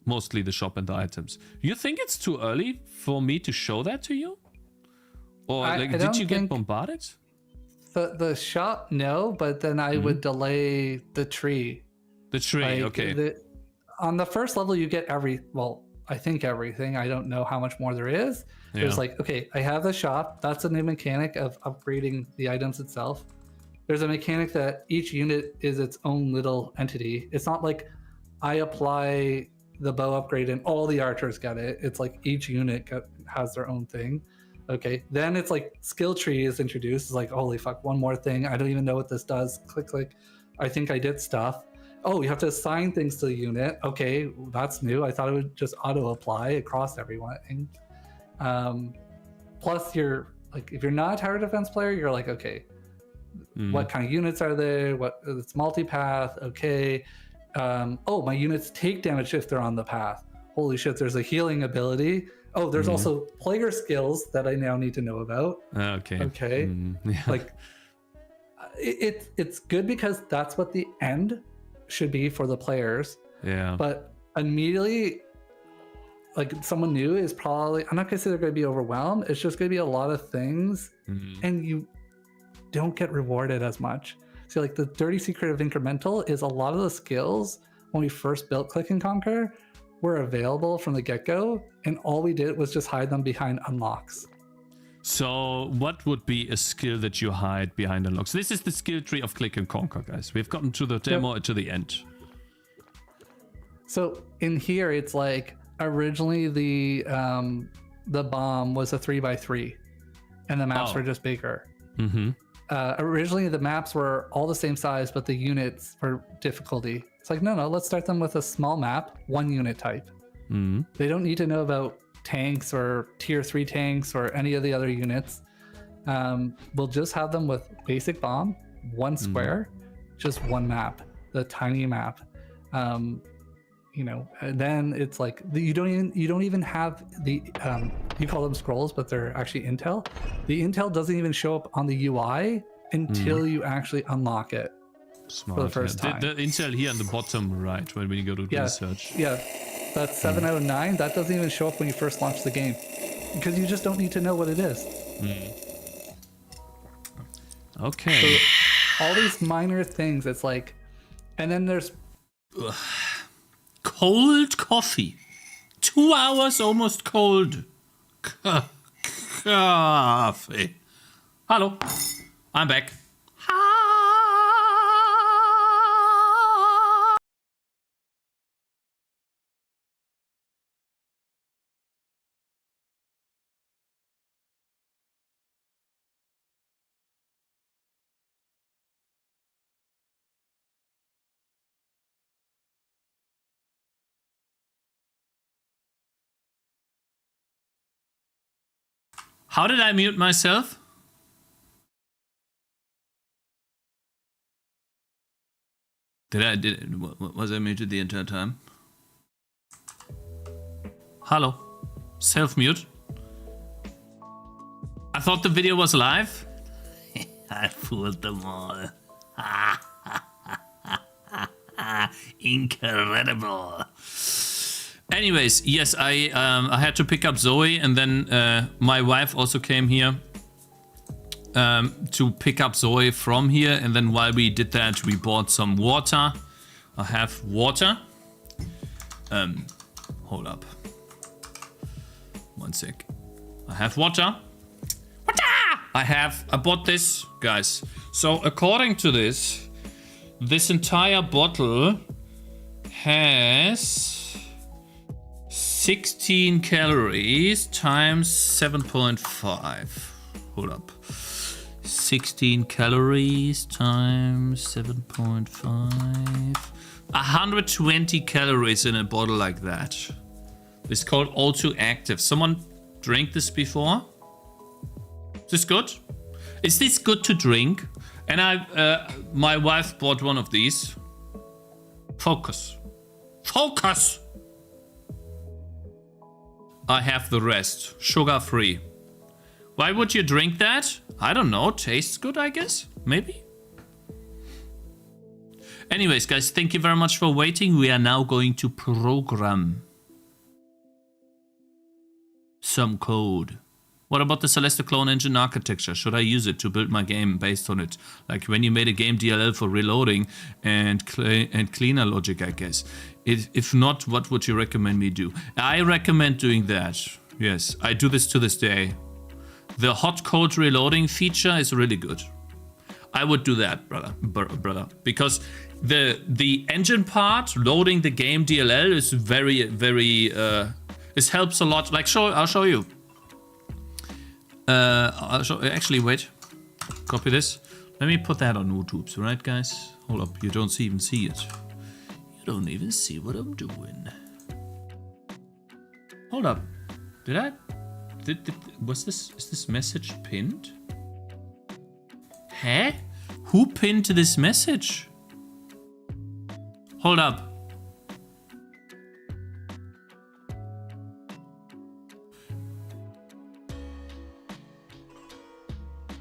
mostly the shop and the items. You think it's too early for me to show that to you? Or like, did you get bombarded? The shop, no, but then I would delay the tree. The tree, like, okay. On the first level, you get I think everything. I don't know how much more there is. Yeah. There's like, okay, I have the shop. That's a new mechanic of upgrading the items itself. There's a mechanic that each unit is its own little entity. It's not like I apply the bow upgrade and all the archers get it. It's like each unit has their own thing. Okay, then it's like skill tree is introduced. It's like, holy fuck, one more thing. I don't even know what this does. Click, click. I think I did stuff. Oh, you have to assign things to the unit. Okay, that's new. I thought it would just auto apply across everyone. Plus, you're like, if you're not a tower defense player, you're like, okay, what kind of units are there? What it's multipath? Okay. Oh, my units take damage if they're on the path. Holy shit! There's a healing ability. Oh, there's also player skills that I now need to know about. Okay. Okay. Yeah. Like, it's good because that's what the end should be for the players. Yeah. But immediately, like, someone new is probably, I'm not gonna say they're gonna be overwhelmed. It's just gonna be a lot of things, and you don't get rewarded as much. See, like, the dirty secret of incremental is a lot of the skills when we first built Click and Conquer were available from the get-go, and all we did was just hide them behind unlocks. So what would be a skill that you hide behind unlocks? This is the skill tree of Click and Conquer, guys. We've gotten to the demo to the end. So in here, it's like, originally the bomb was a 3x3, and the maps were just bigger. Originally the maps were all the same size, but the units were difficulty. It's like, no, let's start them with a small map, 1 unit type. They don't need to know about tanks or tier 3 tanks or any of the other units. We'll just have them with basic bomb, 1 square, just 1 map, the tiny map. You know, and then it's like you don't even have the you call them scrolls, but they're actually intel. The intel doesn't even show up on the UI until you actually unlock it. Smart, for the first time. The intel here on the bottom right when you go to research. Yeah, that's 7 out of 9. That doesn't even show up when you first launch the game because you just don't need to know what it is. Okay. So all these minor things, it's like, and then there's cold coffee. 2 hours almost cold. Coffee. Hello. I'm back. How did I mute myself? Was I muted the entire time? Hello. Self-mute. I thought the video was live. I fooled them all. Incredible. Anyways, yes, I had to pick up Zoe, and then my wife also came here to pick up Zoe from here. And then while we did that, we bought some water. I have water. Hold up. One sec. I have water. I bought this, guys. So according to this entire bottle has 16 calories times 7.5. Hold up. 16 calories times 7.5. 120 calories in a bottle like that. It's called O2 Active. Someone drank this before? Is this good? Is this good to drink? And my wife bought one of these. Focus. Focus! I have the rest. Sugar-free. Why would you drink that? I don't know. Tastes good, I guess. Maybe. Anyways, guys, thank you very much for waiting. We are now going to program some code. What about the Celeste clone engine architecture? Should I use it to build my game based on it? Like when you made a game DLL for reloading and cleaner logic, I guess. If not, what would you recommend me do? I recommend doing that. Yes, I do this to this day. The hot code reloading feature is really good. I would do that, brother. Because the engine part, loading the game DLL is very, very... this helps a lot. Like, I'll show you. Actually, wait. Copy this. Let me put that on YouTube, right, guys? Hold up. You don't even see it. You don't even see what I'm doing. Hold up. Did I? Was this? Is this message pinned? Huh? Who pinned this message? Hold up.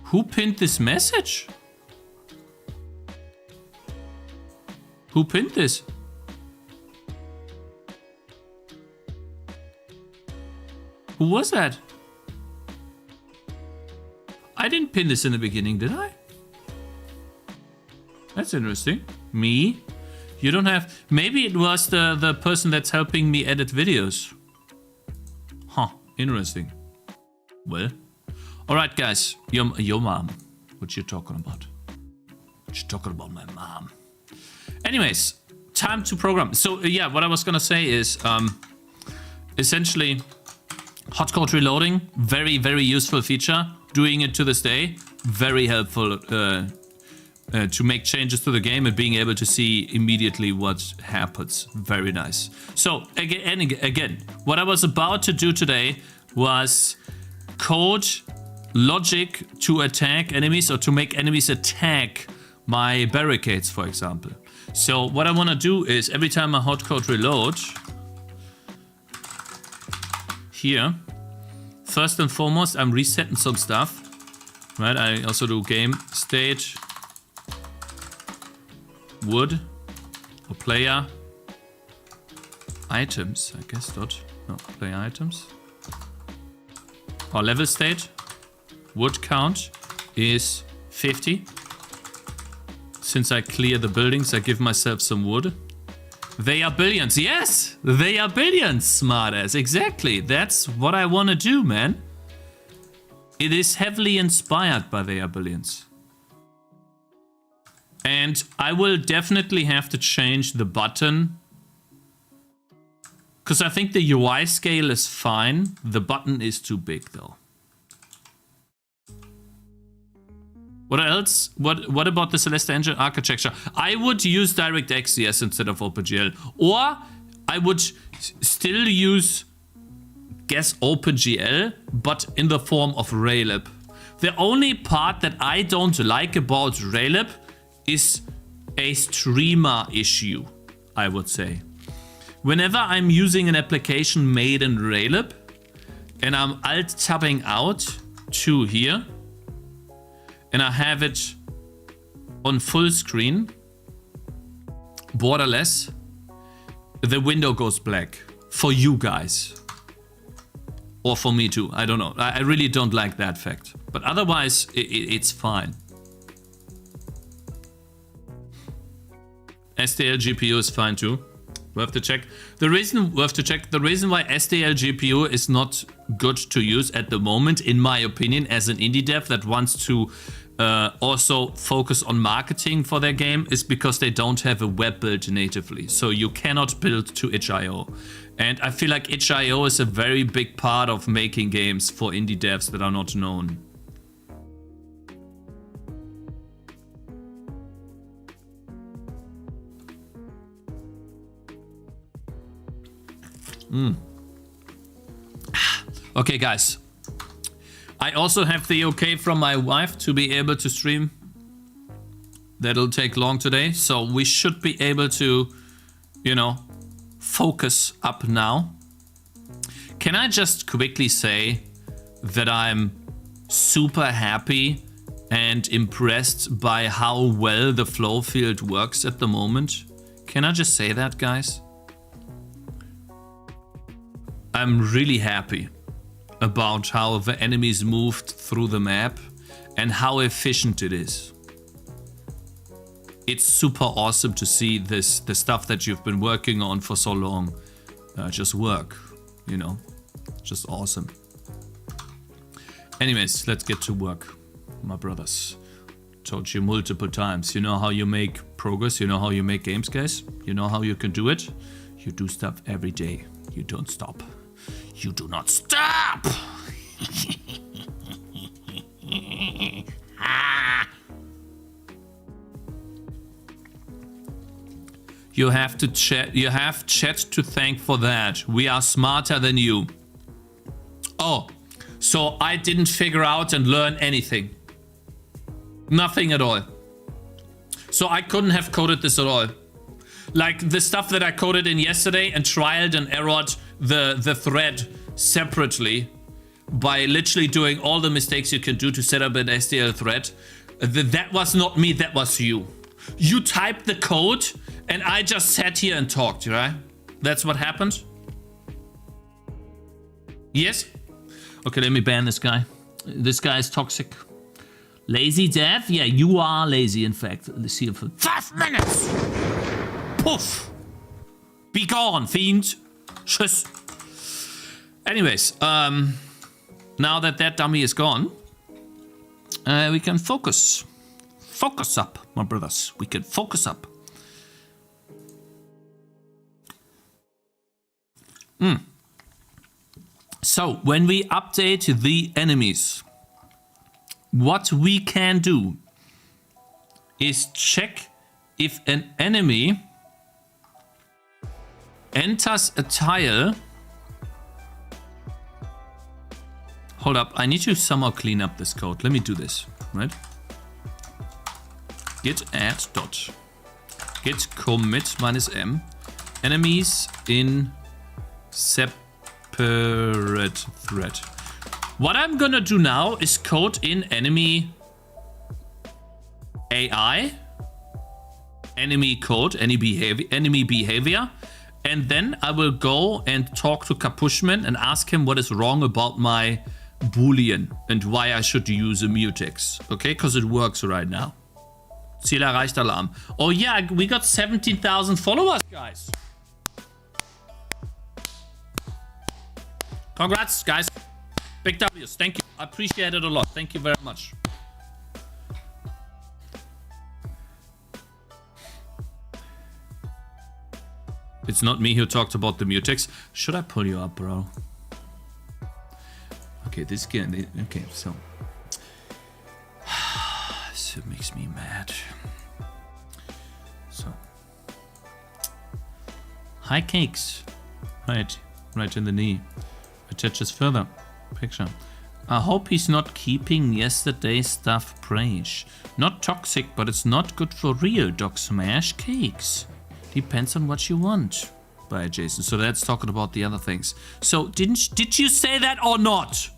Who pinned this message? Who pinned this? Who was that? I didn't pin this in the beginning, did I? That's interesting. Me? You don't have... Maybe it was the person that's helping me edit videos. Huh, interesting. Well... Alright, guys, your mom. What you talking about? What you talking about, my mom? Anyways, time to program. So, yeah, what I was gonna say is, essentially, hot code reloading, very, very useful feature. Doing it to this day, very helpful to make changes to the game and being able to see immediately what happens. Very nice. So, again, what I was about to do today was code logic to attack enemies or to make enemies attack my barricades, for example. So what I want to do is every time I hot code reload here, first and foremost, I'm resetting some stuff, right? I also do game state wood or player items, I guess. Player items or level state. Wood count is 50. Since I clear the buildings, I give myself some wood. They are billions. Yes, they are billions, smartass. Exactly. That's what I want to do, man. It is heavily inspired by They Are Billions. And I will definitely have to change the button. Because I think the UI scale is fine. The button is too big, though. What else? What about the Celeste engine architecture? I would use DirectX, yes, instead of OpenGL. Or I would still use guess OpenGL, but in the form of Raylib. The only part that I don't like about Raylib is a streamer issue, I would say. Whenever I'm using an application made in Raylib and I'm alt-tabbing out to here and I have it on full screen, borderless, the window goes black for you guys. Or for me too, I don't know. I really don't like that fact. But otherwise, it's fine. SDL GPU is fine too. We have to check. The reason why SDL GPU is not good to use at the moment, in my opinion, as an indie dev that wants to also focus on marketing for their game, is because they don't have a web build natively. So you cannot build to itch.io. And I feel like itch.io is a very big part of making games for indie devs that are not known. Okay, guys. I also have the okay from my wife to be able to stream. That'll take long today, so we should be able to, you know, focus up now. Can I just quickly say that I'm super happy and impressed by how well the flow field works at the moment? Can I just say that, guys? I'm really happy about how the enemies moved through the map and how efficient it is. It's super awesome to see the stuff that you've been working on for so long just work, you know, just awesome. Anyways, let's get to work, my brothers. Told you multiple times, you know how you make progress, you know how you make games, guys? You know how you can do it? You do stuff every day. You don't stop. You do not stop! You have to chat. You have chat to thank for that. We are smarter than you. Oh, so I didn't figure out and learn anything. Nothing at all. So I couldn't have coded this at all. Like the stuff that I coded in yesterday and trialed and errored the thread separately by literally doing all the mistakes you can do to set up an SDL thread. That was not me, that was you. You typed the code and I just sat here and talked, right? That's what happened? Yes? Okay, let me ban this guy. This guy is toxic. Lazy dev? Yeah, you are lazy, in fact. Let's see him for 5 minutes. Poof. Be gone, fiend. Tschüss. Anyways, now that that dummy is gone, we can focus. Focus up, my brothers. We can focus up. So, when we update the enemies, what we can do is check if an enemy enters a tile. Hold up, I need to somehow clean up this code. Let me do this, right? Git add dot git commit -m enemies in separate thread. What I'm gonna do now is code in enemy AI, enemy code, enemy behavior, and then I will go and talk to Capushman and ask him what is wrong about my Boolean and why I should use a mutex. Okay, because it works right now. Ziel erreicht Alarm. Oh yeah, we got 17,000 followers, guys. Congrats, guys. Big W's. Thank you. I appreciate it a lot. Thank you very much. It's not me who talked about the mutex. Should I pull you up, bro? Okay, this game. Okay, so. It makes me mad. So. Hi, Cakez. Right in the knee. attaches further. Picture. I hope he's not keeping yesterday's stuff fresh. Not toxic, but it's not good for real. Dog smash cakes. Depends on what you want. By Jason. So that's talking about the other things. So did you say that or not?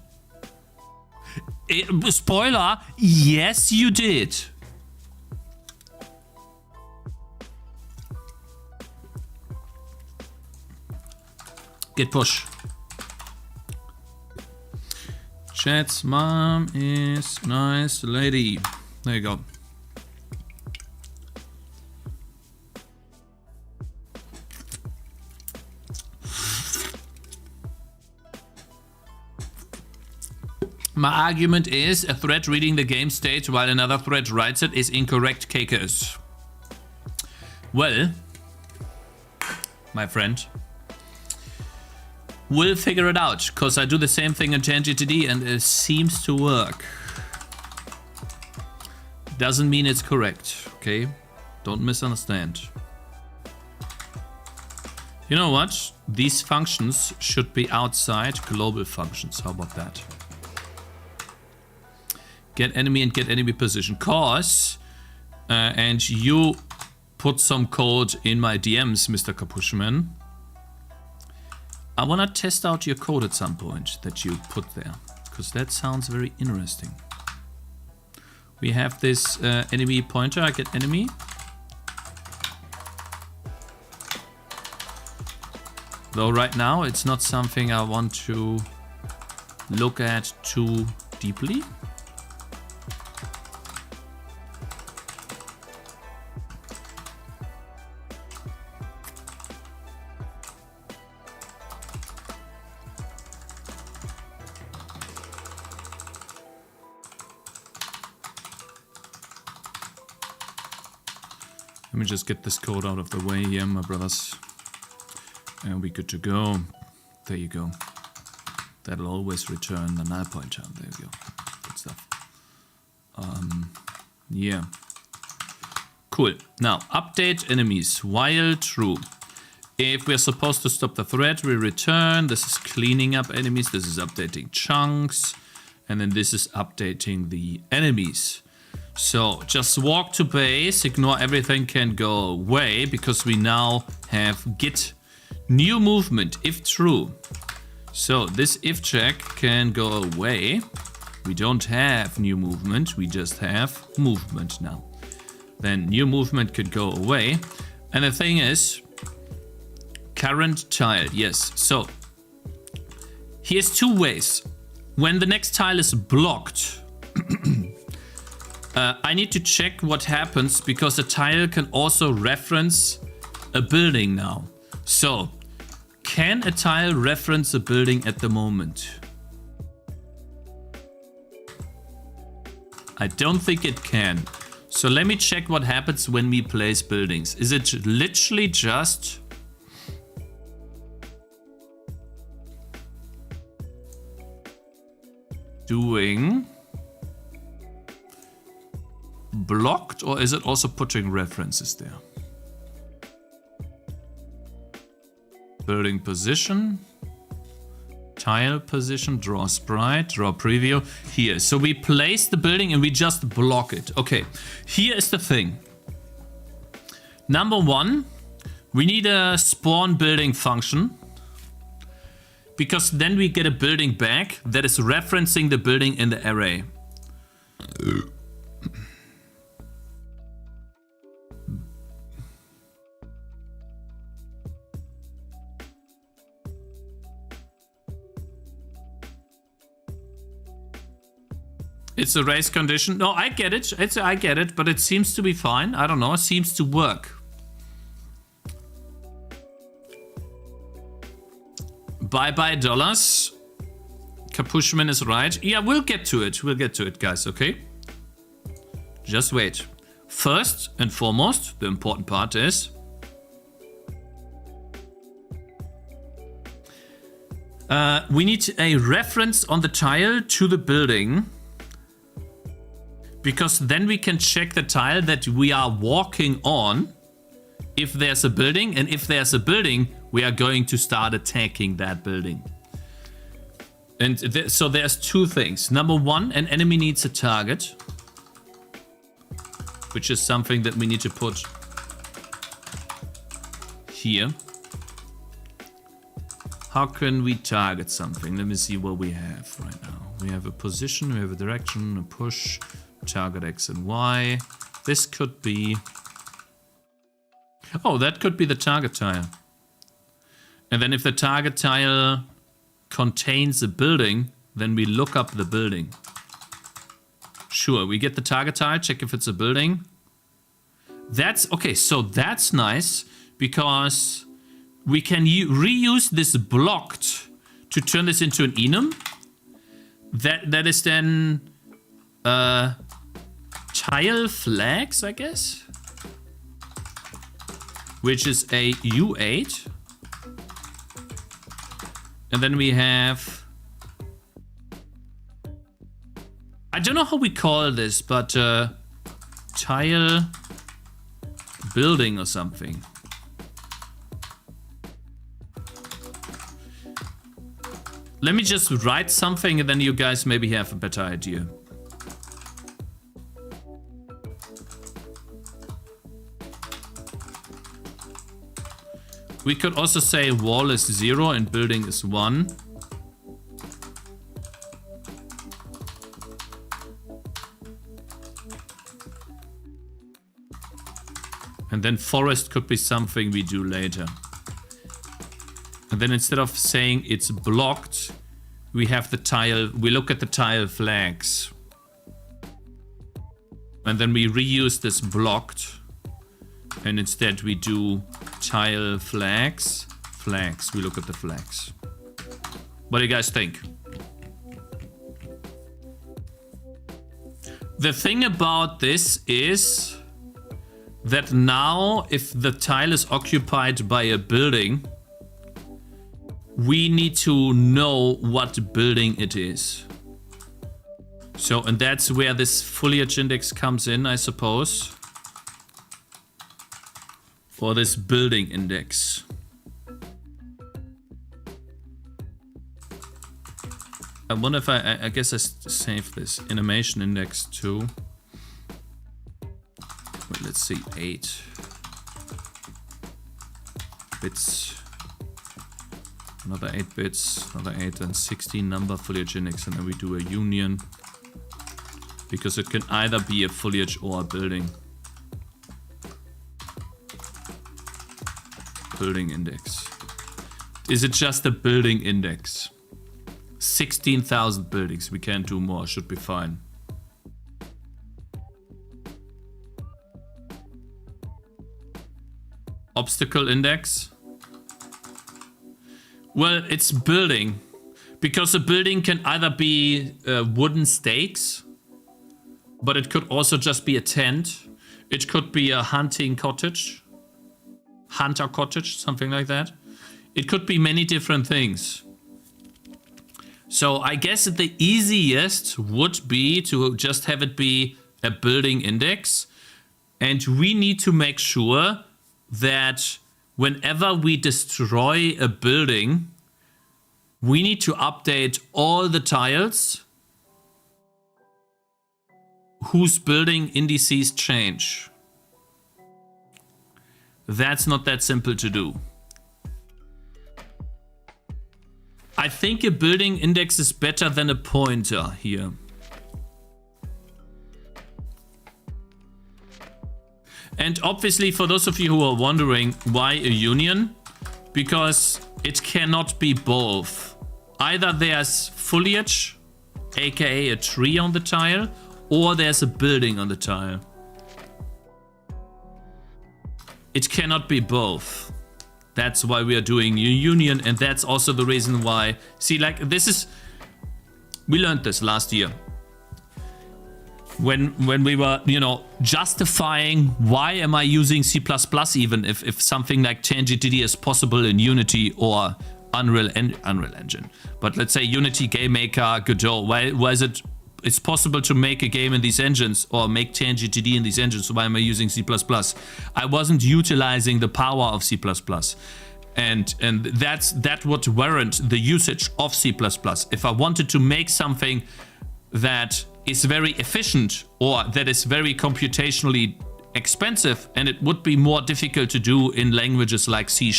Spoiler, yes you did. Get push. Chat's mom is nice lady. There you go. My argument is a thread reading the game state while another thread writes it is incorrect, Cakez. Well, my friend, we'll figure it out, because I do the same thing in Tangy TD and it seems to work. Doesn't mean it's correct, okay? Don't misunderstand. You know what? These functions should be outside global functions. How about that? Get enemy and get enemy position. Cause, and you put some code in my DMs, Mr. Capuchman. I want to test out your code at some point that you put there, because that sounds very interesting. We have this enemy pointer. I get enemy. Though right now it's not something I want to look at too deeply. Let me just get this code out of the way here, my brothers. And we're good to go. There you go. That'll always return the null pointer. There you go. Good stuff. Yeah. Cool. Now, update enemies while true. If we're supposed to stop the thread, we return. This is cleaning up enemies. This is updating chunks. And then this is updating the enemies. So just walk to base, ignore everything can go away, because we now have git new movement if true. So this if check can go away. We don't have new movement, we just have movement now. Then new movement could go away. And the thing is, current tile, yes. So here's two ways. When the next tile is blocked, I need to check what happens, because a tile can also reference a building now. So, can a tile reference a building at the moment? I don't think it can. So let me check what happens when we place buildings. Is it literally just doing blocked, or is it also putting references there? Building position, tile position, draw sprite, draw preview. Here, so we place the building and we just block it. Okay, here is the thing. Number one, we need a spawn building function, because then we get a building back that is referencing the building in the array. It's a race condition. No, I get it. I get it, but it seems to be fine. I don't know. It seems to work. Bye-bye dollars. Capuchman is right. Yeah, we'll get to it. We'll get to it, guys, okay? Just wait. First and foremost, the important part is we need a reference on the tile to the building, because then we can check the tile that we are walking on if there's a building, and if there's a building, we are going to start attacking that building. And so there's two things. Number one, an enemy needs a target, which is something that we need to put here. How can we target something? Let me see what we have right now. We have a position, we have a direction, a push, target X and Y. This could be... Oh, that could be the target tile. And then if the target tile contains a building, then we look up the building. Sure, we get the target tile, check if it's a building. That's okay, so that's nice because we can reuse this blocked to turn this into an enum. That is then tile flags, I guess, which is a U8. And then we have, I don't know how we call this, but tile building or something. Let me just write something and then you guys maybe have a better idea. We could also say wall is 0 and building is 1. And then forest could be something we do later. And then instead of saying it's blocked, we have the tile, we look at the tile flags. And then we reuse this blocked. And instead we do tile flags. Flags, we look at the flags. What do you guys think? The thing about this is that now if the tile is occupied by a building, we need to know what building it is. So, and that's where this foliage index comes in, I suppose. For this building index. I wonder if I guess I saved this animation index too. Wait, let's see, 8 bits. Another 8 bits, another 8 and 16 number foliage index, and then we do a union. Because it can either be a foliage or a building. Building index. Is it just a building index? 16,000 buildings, we can't do more, should be fine. Obstacle index. Well, it's building. Because a building can either be wooden stakes, but it could also just be a tent. It could be a hunting cottage. Hunter cottage, something like that. It could be many different things. So I guess the easiest would be to just have it be a building index. And we need to make sure that whenever we destroy a building, we need to update all the tiles whose building indices change. That's not that simple to do. I think a building index is better than a pointer here. And obviously, for those of you who are wondering why a union, because it cannot be both. Either there's foliage, aka a tree on the tile, or there's a building on the tile. It cannot be both. That's why we are doing a union, and that's also the reason why. See, like, this is... We learned this last year. When we were, you know, justifying why am I using C++ even if something like Tangy is possible in Unity or Unreal Engine. But let's say Unity, GameMaker, Godot. Why is it... It's possible to make a game in these engines or make Tangy in these engines, so why am I using C++? I wasn't utilizing the power of C++. And that would warrant the usage of C++. If I wanted to make something that is very efficient or that is very computationally expensive, and it would be more difficult to do in languages like C#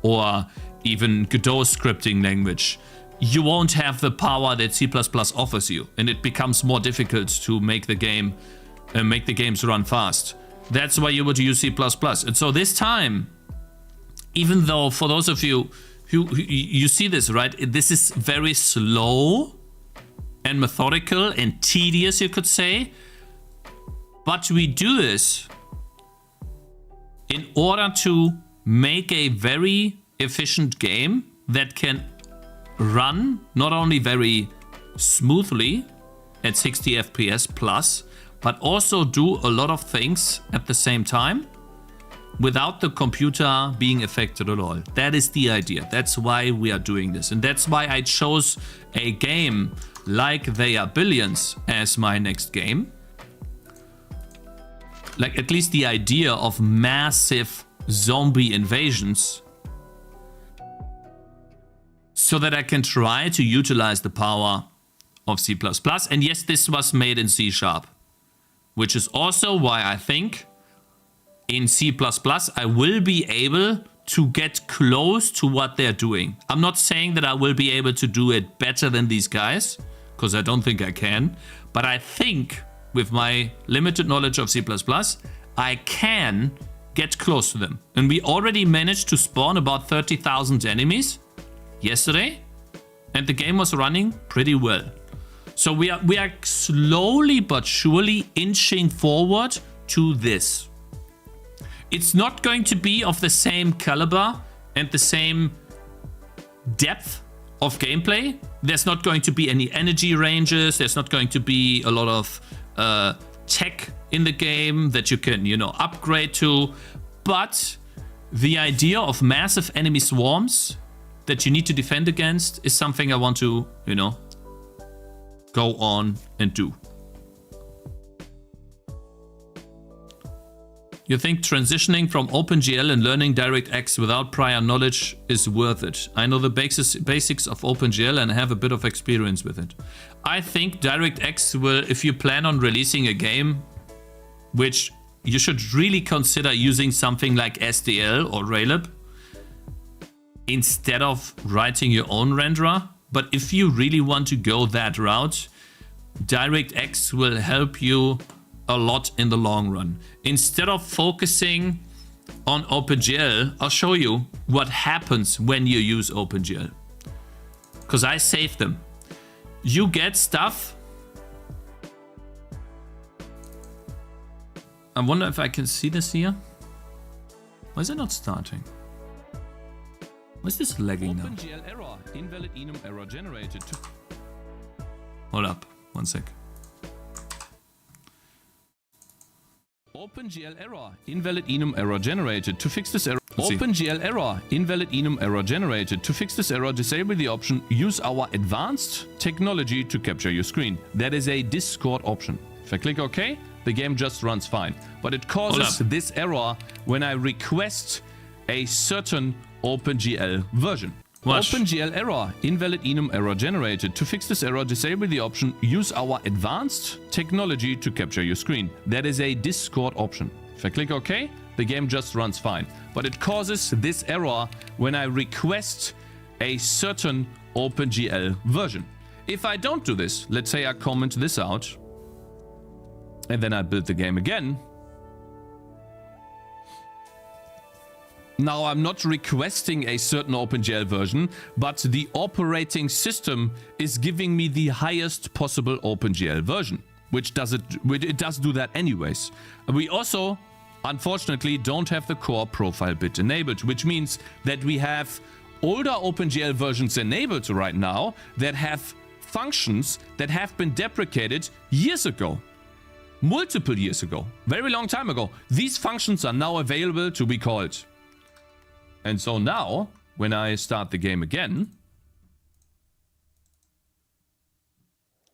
or even Godot scripting language, you won't have the power that C++ offers you, and it becomes more difficult to make the games run fast. That's why you would use C++. And so this time, even though for those of you who you see this, right? This is very slow and methodical and tedious, you could say. But we do this in order to make a very efficient game that can run not only very smoothly at 60 FPS plus, but also do a lot of things at the same time without the computer being affected at all. That is the idea. That's why we are doing this. And that's why I chose a game like They Are Billions as my next game. Like, at least the idea of massive zombie invasions, so that I can try to utilize the power of C++. And yes, this was made in C#, which is also why I think in C++ I will be able to get close to what they're doing. I'm not saying that I will be able to do it better than these guys, because I don't think I can. But I think with my limited knowledge of C++, I can get close to them. And we already managed to spawn about 30,000 enemies yesterday, and the game was running pretty well. So we are slowly but surely inching forward to this. It's not going to be of the same caliber and the same depth of gameplay. There's not going to be any energy ranges. There's not going to be a lot of tech in the game that you can, upgrade to. But the idea of massive enemy swarms that you need to defend against is something I want to, go on and do. You think transitioning from OpenGL and learning DirectX without prior knowledge is worth it? I know the basics of OpenGL and have a bit of experience with it. I think DirectX will, if you plan on releasing a game, which you should really consider using something like SDL or Raylib instead of writing your own renderer. But if you really want to go that route, DirectX will help you a lot in the long run. Instead of focusing on OpenGL, I'll show you what happens when you use OpenGL, because I saved them. You get stuff. I wonder if I can see this here. Why is it not starting? Why is this lagging now? OpenGL error. Invalid enum error generated. Hold up. One sec. OpenGL error. Invalid enum error generated. To fix this error. OpenGL error. Invalid enum error generated. To fix this error, disable the option use our advanced technology to capture your screen. That is a Discord option. If I click OK, the game just runs fine. But it causes this error when I request a certain OpenGL version. OpenGL error. Invalid enum error generated. To fix this error, disable the option use our advanced technology to capture your screen. That is a Discord option. If I click OK, the game just runs fine. But it causes this error when I request a certain OpenGL version. If I don't do this, let's say I comment this out, and then I build the game again. Now I'm not requesting a certain OpenGL version, but the operating system is giving me the highest possible OpenGL version, which it does do that anyways. We also, unfortunately, don't have the core profile bit enabled, which means that we have older OpenGL versions enabled right now that have functions that have been deprecated years ago. Multiple years ago. Very long time ago. These functions are now available to be called. And so now, when I start the game again,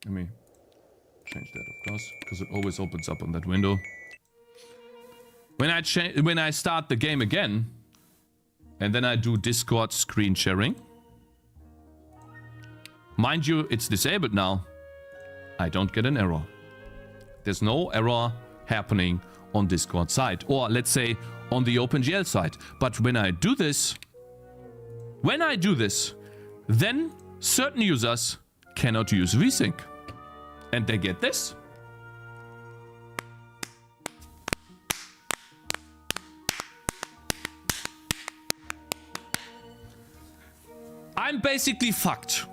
let me change that, of course, because it always opens up on that window. When I start the game again, And then I do Discord screen sharing. Mind you, it's disabled now. I don't get an error. There's no error happening on Discord side. Or let's say on the OpenGL side. But when I do this, then certain users cannot use VSync. And they get this. I'm basically fucked.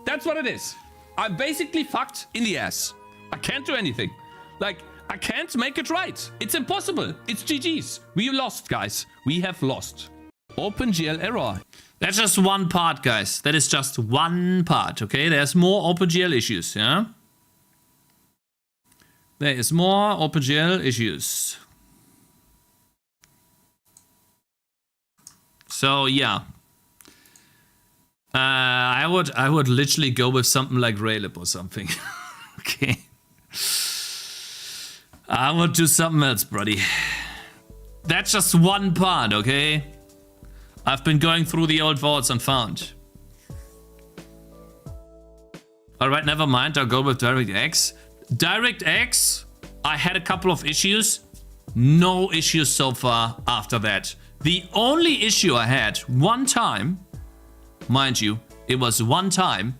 That's what it is. I'm basically fucked in the ass. I can't do anything. Like, I can't make it right. It's impossible. It's GG's. We lost, guys. We have lost. OpenGL error. That's just one part, guys. That is just one part, okay? There's more OpenGL issues, yeah? There is more OpenGL issues. So, yeah. I would literally go with something like Raylib or something. Okay. I would do something else, buddy. That's just one part, okay? I've been going through the old vaults and found. Alright, never mind. I'll go with DirectX. DirectX, I had a couple of issues. No issues so far after that. The only issue I had one time, mind you, it was one time,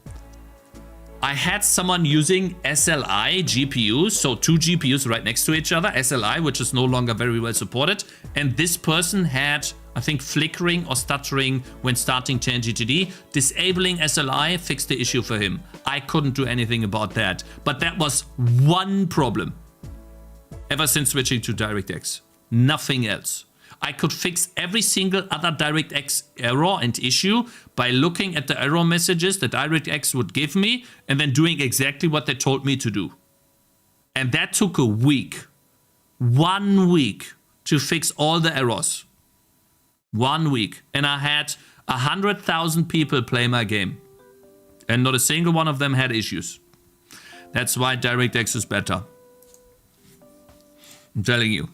I had someone using SLI GPUs, so 2 GPUs right next to each other, SLI, which is no longer very well supported, and this person had, I think, flickering or stuttering when starting Tangy TD. Disabling SLI fixed the issue for him. I couldn't do anything about that, but that was one problem ever since switching to DirectX. Nothing else. I could fix every single other DirectX error and issue by looking at the error messages that DirectX would give me and then doing exactly what they told me to do. And that took a week. 1 week to fix all the errors. 1 week. And I had 100,000 people play my game. And not a single one of them had issues. That's why DirectX is better. I'm telling you.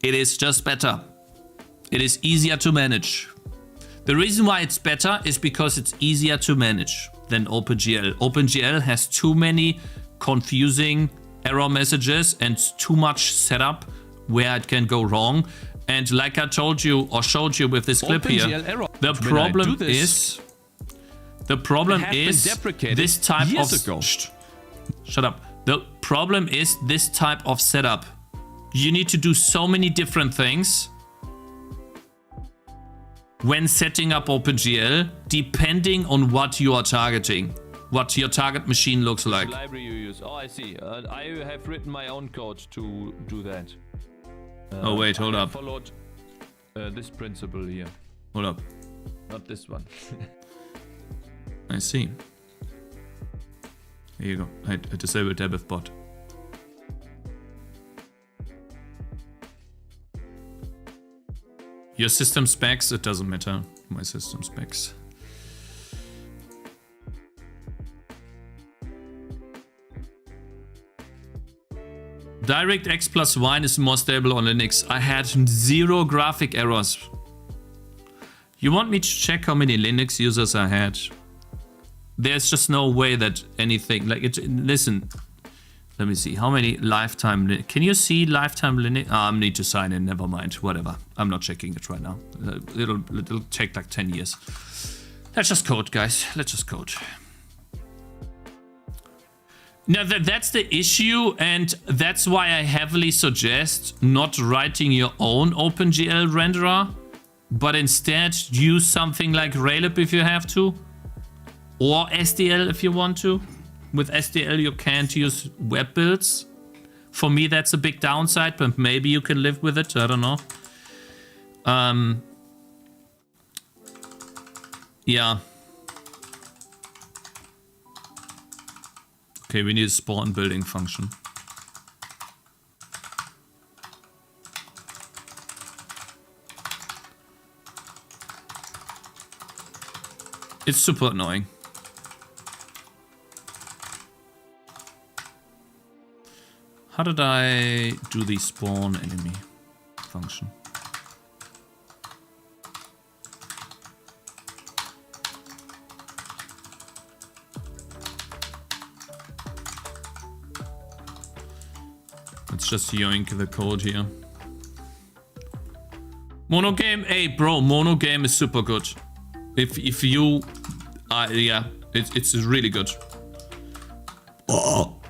It is just better. It is easier to manage. The reason why it's better is because it's easier to manage than OpenGL. OpenGL has too many confusing error messages and too much setup where it can go wrong. And like I told you or showed you with this clip here, the problem is this type of... Shut up. The problem is this type of setup. You need to do so many different things when setting up OpenGL, depending on what you are targeting, what your target machine looks like. Library you use. Oh, I see. I have written my own code to do that. Oh wait, hold up. Followed this principle here. Hold up. Not this one. I see. Here you go. I disabled dev bot. Your system specs, it doesn't matter. My system specs. DirectX plus Wine is more stable on Linux. I had 0 graphic errors. You want me to check how many Linux users I had? There's just no way that anything like it. Listen, let me see how many lifetime. Can you see lifetime Linux? I need to sign in. Never mind. Whatever. I'm not checking it right now. It'll take like 10 years. Let's just code, guys. Let's just code. Now that's the issue, and that's why I heavily suggest not writing your own OpenGL renderer, but instead use something like Raylib if you have to, or SDL if you want to. With SDL, you can't use web builds. For me, that's a big downside, but maybe you can live with it. I don't know. Yeah. Okay, we need a spawn building function. It's super annoying. How did I do the spawn enemy function? Let's just yoink the code here. Mono game, hey bro, mono game is super good. If you, yeah, it's really good. Oh.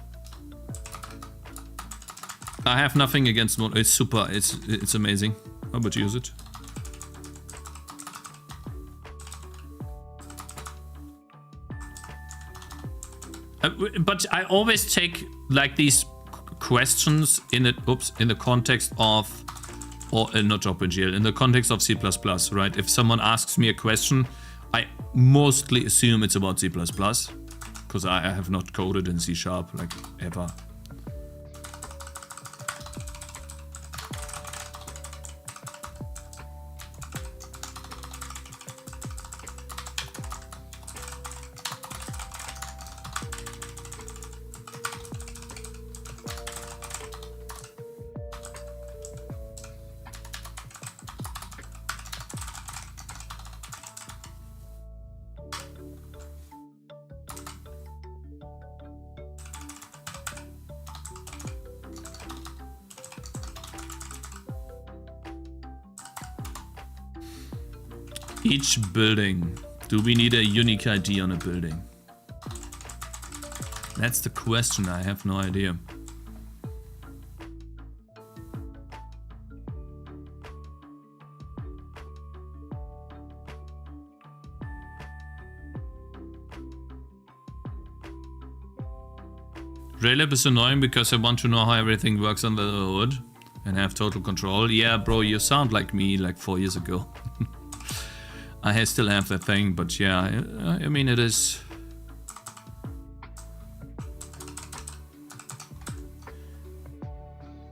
I have nothing against mono. It's super. It's amazing. I would use it. But I always take like these questions in the context of, or not OpenGL, in the context of C++, right? If someone asks me a question, I mostly assume it's about C++, because I have not coded in C# like ever. Each building. Do we need a unique ID on a building? That's the question. I have no idea. Raylab is annoying because I want to know how everything works under the hood and have total control. Yeah, bro, you sound like me like 4 years ago. I still have that thing, but yeah, I mean, it is...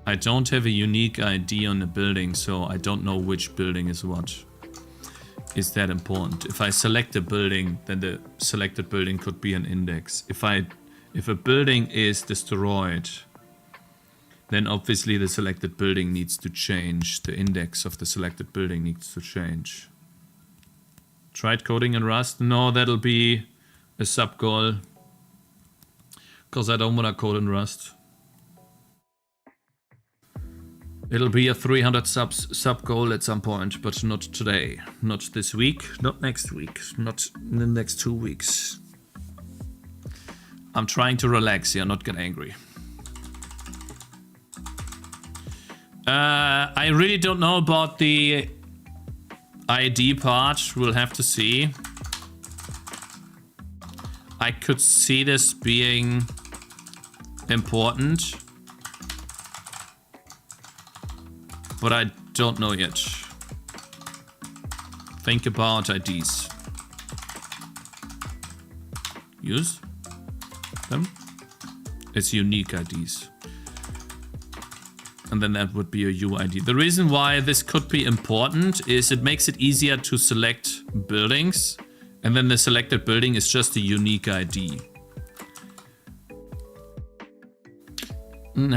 I don't have a unique ID on the building, so I don't know which building is what. Is that important? If I select a building, then the selected building could be an index. If a building is destroyed, then obviously the selected building needs to change. The index of the selected building needs to change. Tried coding in Rust? No, that'll be a sub goal. Because I don't want to code in Rust. It'll be a 300 sub goal at some point, but not today. Not this week, not next week, not in the next 2 weeks. I'm trying to relax here, not get angry. I really don't know about the ID part, we'll have to see. I could see this being important, but I don't know yet. Think about IDs. Use them. It's unique IDs. And then that would be a UID. The reason why this could be important is it makes it easier to select buildings, and then the selected building is just a unique ID.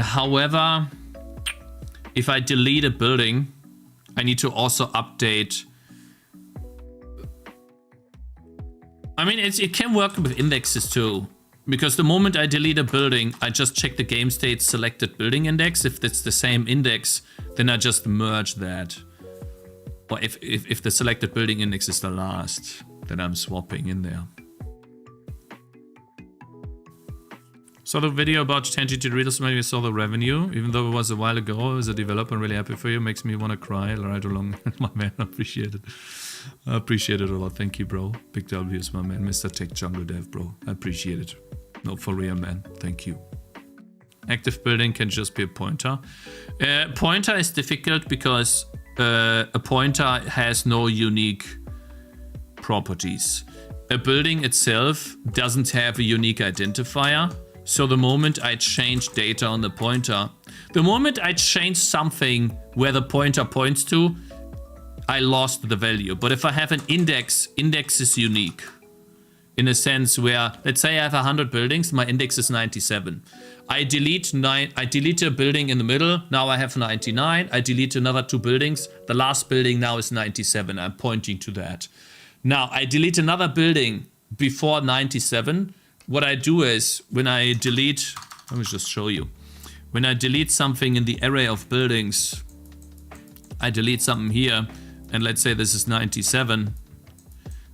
However, if I delete a building, I need to also update. I mean, it can work with indexes too. Because the moment I delete a building, I just check the game state selected building index. If it's the same index, then I just merge that. Or if the selected building index is the last, then I'm swapping in there. Saw the video about Tangy tutorials, maybe I saw the revenue. Even though it was a while ago, as a developer, I'm really happy for you. Makes me want to cry right along. My man, I appreciate it. I appreciate it a lot. Thank you, bro. Big W is my man. Mr. Tech Jungle Dev, bro. I appreciate it. No, for real, man. Thank you. Active building can just be a pointer. Pointer is difficult because a pointer has no unique properties. A building itself doesn't have a unique identifier. So the moment I change data on the pointer, the moment I change something where the pointer points to, I lost the value. But if I have an index is unique. In a sense where, let's say I have 100 buildings, my index is 97. I delete a building in the middle, now I have 99. I delete another 2 buildings, the last building now is 97. I'm pointing to that. Now I delete another building before 97. What I do is, when I delete, let me just show you. when I delete something in the array of buildings, I delete something here, and let's say this is 97,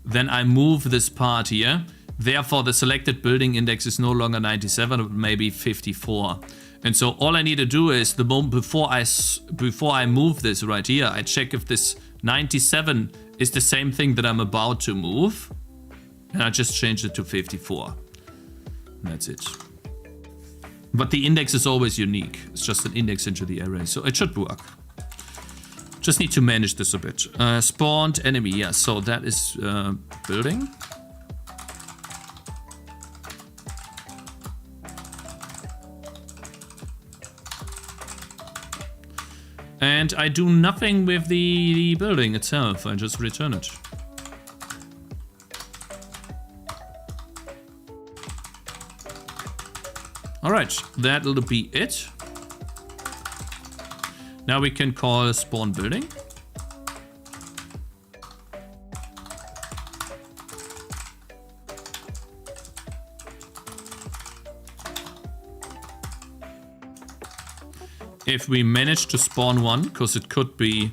then I move this part here. Therefore, the selected building index is no longer 97, but maybe 54. And so all I need to do is the moment before I move this right here, I check if this 97 is the same thing that I'm about to move, and I just change it to 54. And that's it. But the index is always unique. It's just an index into the array, so it should work. Just need to manage this a bit. Spawned enemy, yeah, so that is building. And I do nothing with the building itself, I just return it. Alright, that'll be it. Now we can call spawn building. If we manage to spawn one, because it could be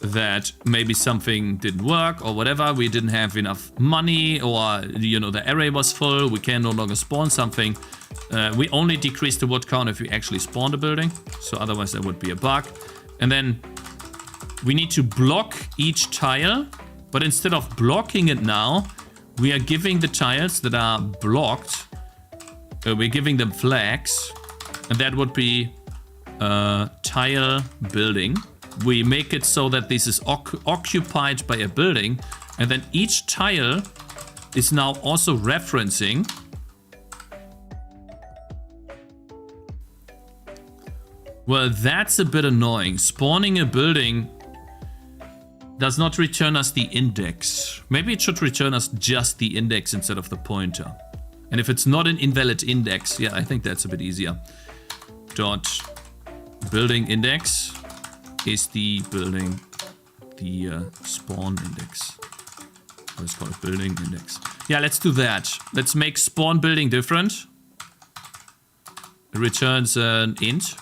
that maybe something didn't work or whatever, we didn't have enough money, or you know, the array was full, we can no longer spawn something. We only decrease the wood count if we actually spawn a building, so otherwise there would be a bug. And then we need to block each tile, but instead of blocking it now, we are giving the tiles that are blocked, we're giving them flags, and that would be tile building. We make it so that this is occupied by a building, and then each tile is now also referencing well, that's a bit annoying. Spawning a building does not return us the index. Maybe it should return us just the index instead of the pointer. And if it's not an invalid index, yeah, I think that's a bit easier. Dot building index is the building, the spawn index. Let's call it building index. Yeah, let's do that. Let's make spawn building different. It returns an int.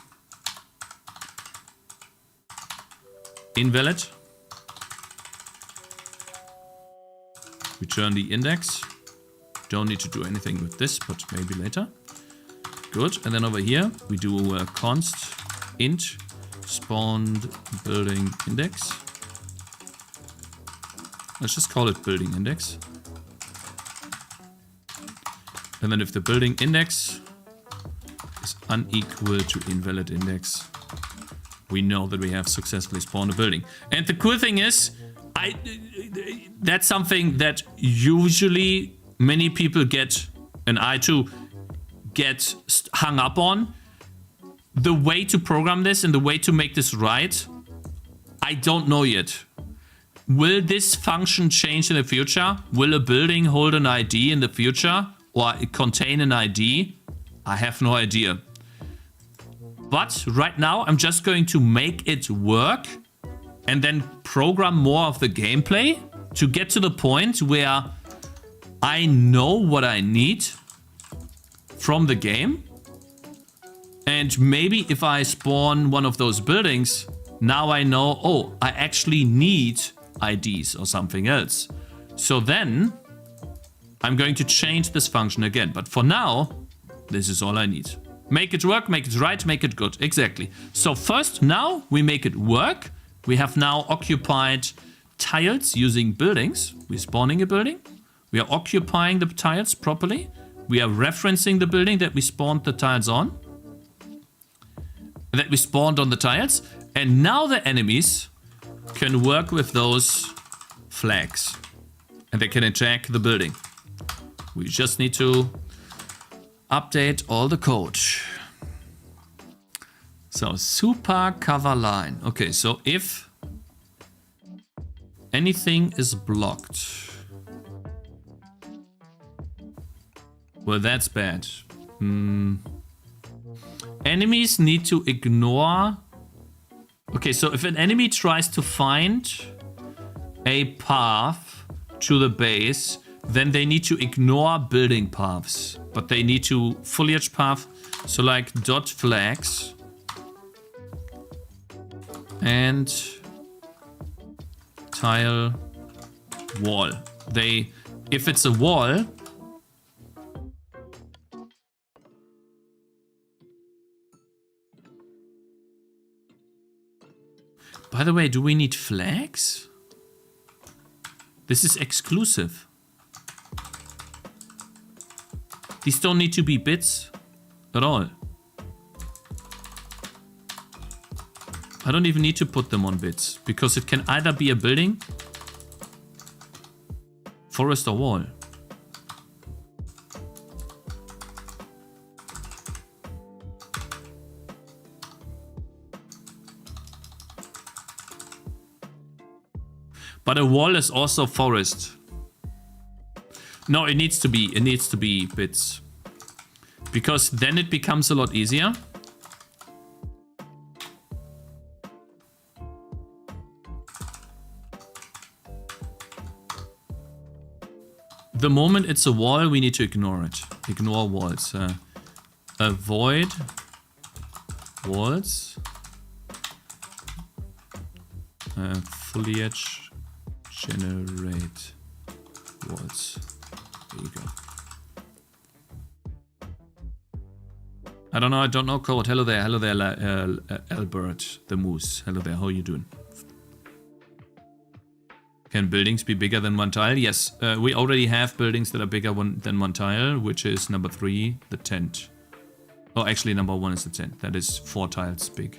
Invalid. Return the index. Don't need to do anything with this, but maybe later. Good. And then over here we do a const int spawned building index. Let's just call it building index. And then if the building index is unequal to invalid index, we know that we have successfully spawned a building. And the cool thing is, that's something that usually many people get, and I too, get hung up on. The way to program this and the way to make this right, I don't know yet. Will this function change in the future? Will a building hold an ID in the future? Or contain an ID? I have no idea. But right now, I'm just going to make it work and then program more of the gameplay to get to the point where I know what I need from the game. And maybe if I spawn one of those buildings, now I know, oh, I actually need IDs or something else. So then I'm going to change this function again. But for now, this is all I need. Make it work, make it right, make it good. Exactly. So first, now we make it work. We have now occupied tiles using buildings. We're spawning a building. We are occupying the tiles properly. We are referencing the building that we spawned the tiles on. That we spawned on the tiles. And now the enemies can work with those flags. And they can attack the building. We just need to update all the code. So super cover line. Okay, so if anything is blocked, well, that's bad. Enemies need to ignore. Okay, so if an enemy tries to find a path to the base, then they need to ignore building paths, but they need to foliage path So like dot flags and tile wall. If it's a wall, by the way, do we need flags? This is exclusive. These don't need to be bits at all. I don't even need to put them on bits because it can either be a building, forest or wall. But a wall is also forest. No, it needs to be bits. Because then it becomes a lot easier. The moment it's a wall, we need to ignore it. Ignore walls. Avoid walls. Foliage. Generate walls. There you go. I don't know code. Hello there, Albert the Moose. Hello there, how are you doing? Can buildings be bigger than one tile? Yes, we already have buildings that are bigger than one tile, which is number 3, the tent. Oh, actually number 1 is the tent. That is 4 tiles big.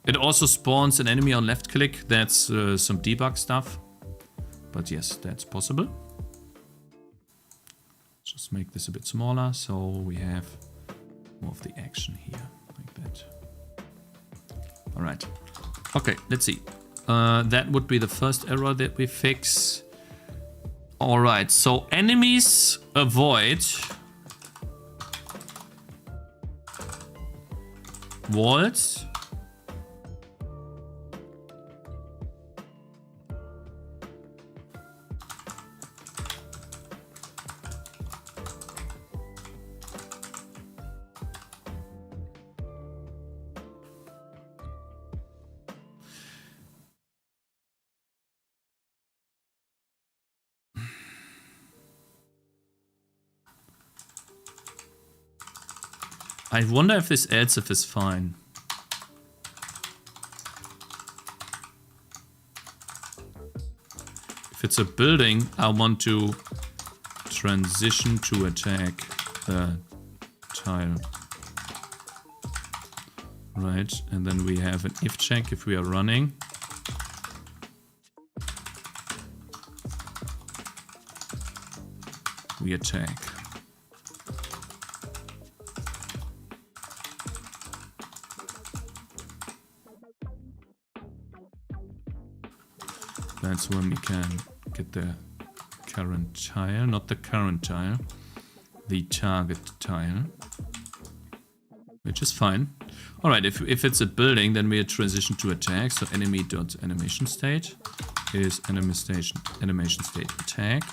It also spawns an enemy on left click. That's some debug stuff. But yes, that's possible. Just make this a bit smaller so we have more of the action here, like that. All right. Okay, let's see. That would be the first error that we fix. All right, so enemies avoid walls. I wonder if this else if is fine. If it's a building, I want to transition to attack the tile. Right, and then we have an if check if we are running. We attack. That's when we can get the current tile, not the current tile, the target tile, which is fine. All right, if it's a building, then we transition to attack. So enemy.animation state is animation state attack.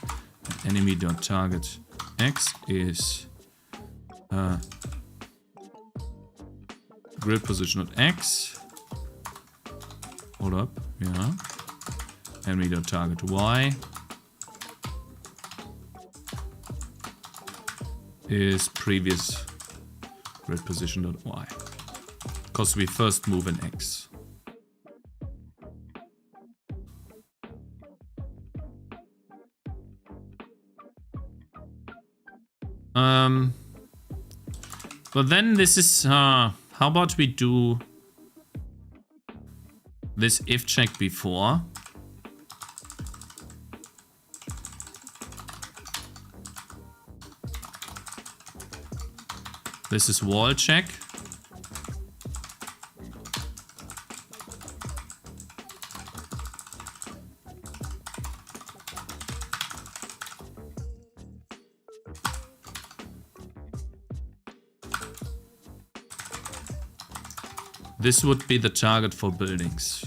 Enemy.target x is grid position at x. Hold up, yeah. Enemy.target y is previous grid position.y, because we first move in x. But then this is how about we do this if check before. This is wall check. This would be the target for buildings.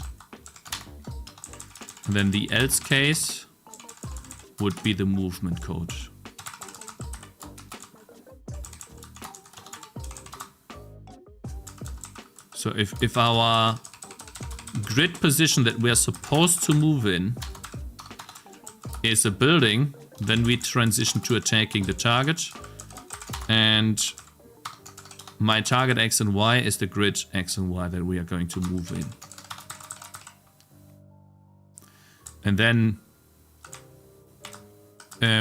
And then the else case would be the movement code. So if our grid position that we are supposed to move in is a building, then we transition to attacking the target. And my target X and Y is the grid X and Y that we are going to move in. And then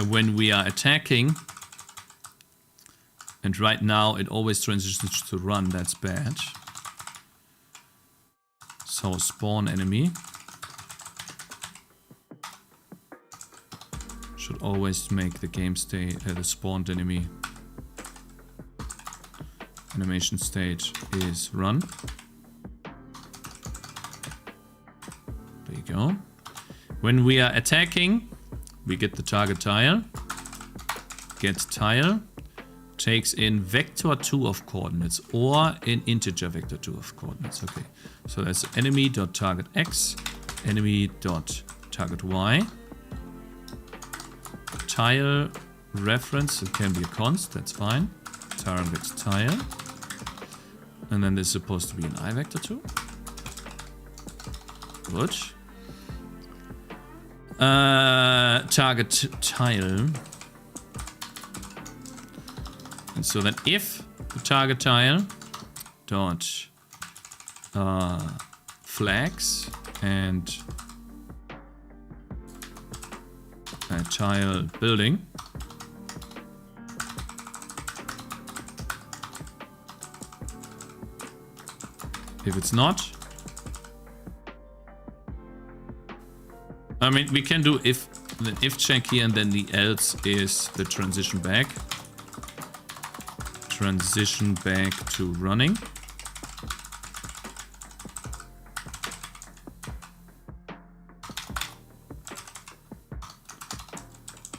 when we are attacking, and right now it always transitions to run, that's bad. So spawn enemy. Should always make the game state, the spawned enemy animation state is run. There you go. When we are attacking, we get the target tile. Get tile. Takes in vector 2 of coordinates or in integer vector 2 of coordinates. Okay. So that's enemy.target x, enemy.target y. Tile reference, it can be a const, that's fine. Target tile. And then this is supposed to be an I vector 2. Good. Target tile. And so then if the target tile dot flags and tile building, if it's not, I mean, we can do if check here, and then the else is the transition back. Transition back to running.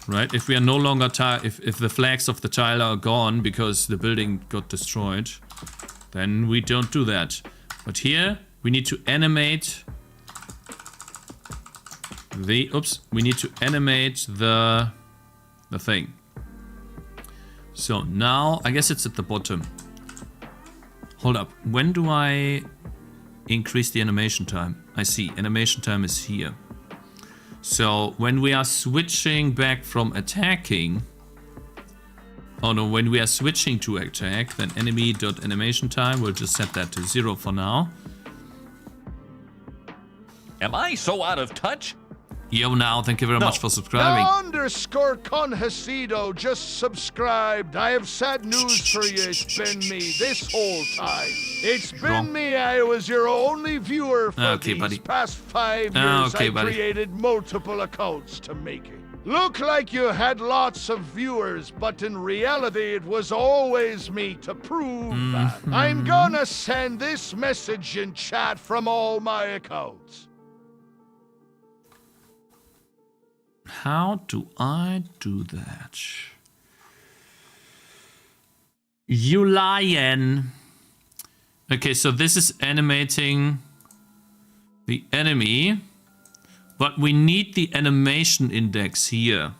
Right, if we are no longer if the flags of the tile are gone because the building got destroyed, then we don't do that. But here we need to animate the we need to animate the thing. So now I guess it's at the bottom. Hold up, when do I increase the animation time? I see, animation time is here. So when we are switching back from attacking, oh no, when we are switching to attack, then enemy.animation time, we'll just set that to 0 for now. Am I so out of touch? Yo now, thank you very much for subscribing. Underscore Conhasido just subscribed. I have sad news for you. It's been me this whole time. It's been me. I was your only viewer for these past 5 years. I created multiple accounts to make it. Look like you had lots of viewers, but in reality it was always me to prove that. I'm gonna send this message in chat from all my accounts. How do I do that? You lion. Okay, so this is animating the enemy, but we need the animation index here.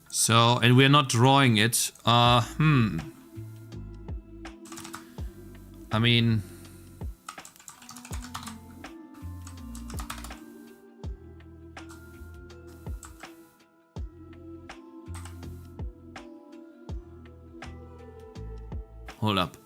So, and we're not drawing it. I mean, hold up.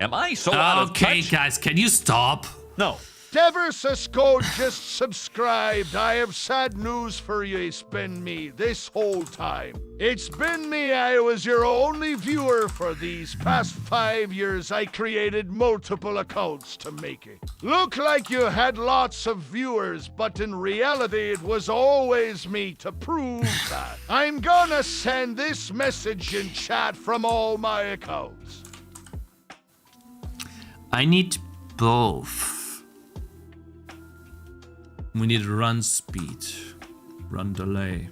Am I so out of touch? Okay, guys, can you stop? No. Deversusco just subscribed. I have sad news for you. It's been me this whole time. It's been me. I was your only viewer for these past 5 years. I created multiple accounts to make it. Look like you had lots of viewers, but in reality it was always me to prove that. I'm gonna send this message in chat from all my accounts. I need both. We need run speed, run delay.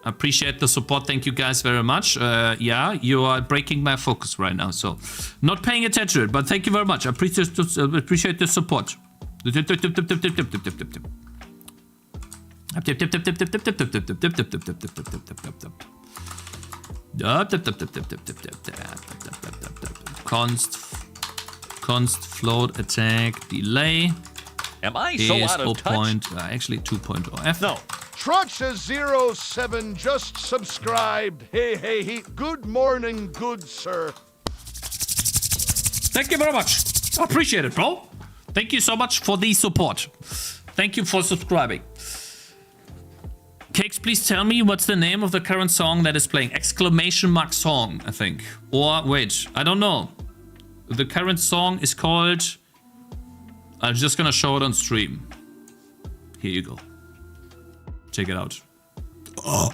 Appreciate the support. Thank you guys very much. Yeah, you are breaking my focus right now, so not paying attention to it. But thank you very much. I appreciate the support. Const float attack delay. Am I so out of touch? Actually 2.0 F. No. Trotcha07 just subscribed. Hey. Good morning, good sir. Thank you very much. I appreciate it, bro. Thank you so much for the support. Thank you for subscribing. Cakez, please tell me what's the name of the current song that is playing. Exclamation mark song, I think. Or wait, I don't know. The current song is called... I'm just gonna show it on stream. Here you go. Check it out. Oh.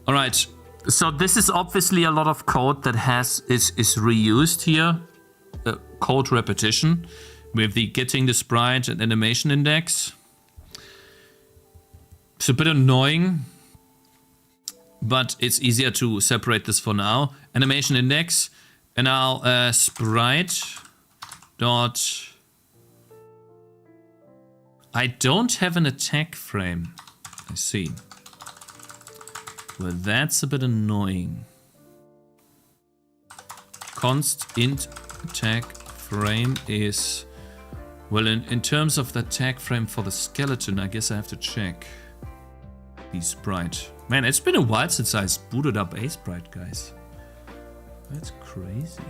All right. So this is obviously a lot of code that is reused here. Code repetition with the getting the sprite and animation index. It's a bit annoying, but it's easier to separate this for now. Animation index and now sprite dot. I don't have an attack frame. I see. Well, that's a bit annoying. Const int attack frame is... Well, in terms of the attack frame for the skeleton, I guess I have to check the sprite. Man, it's been a while since I booted up a sprite, guys. That's crazy.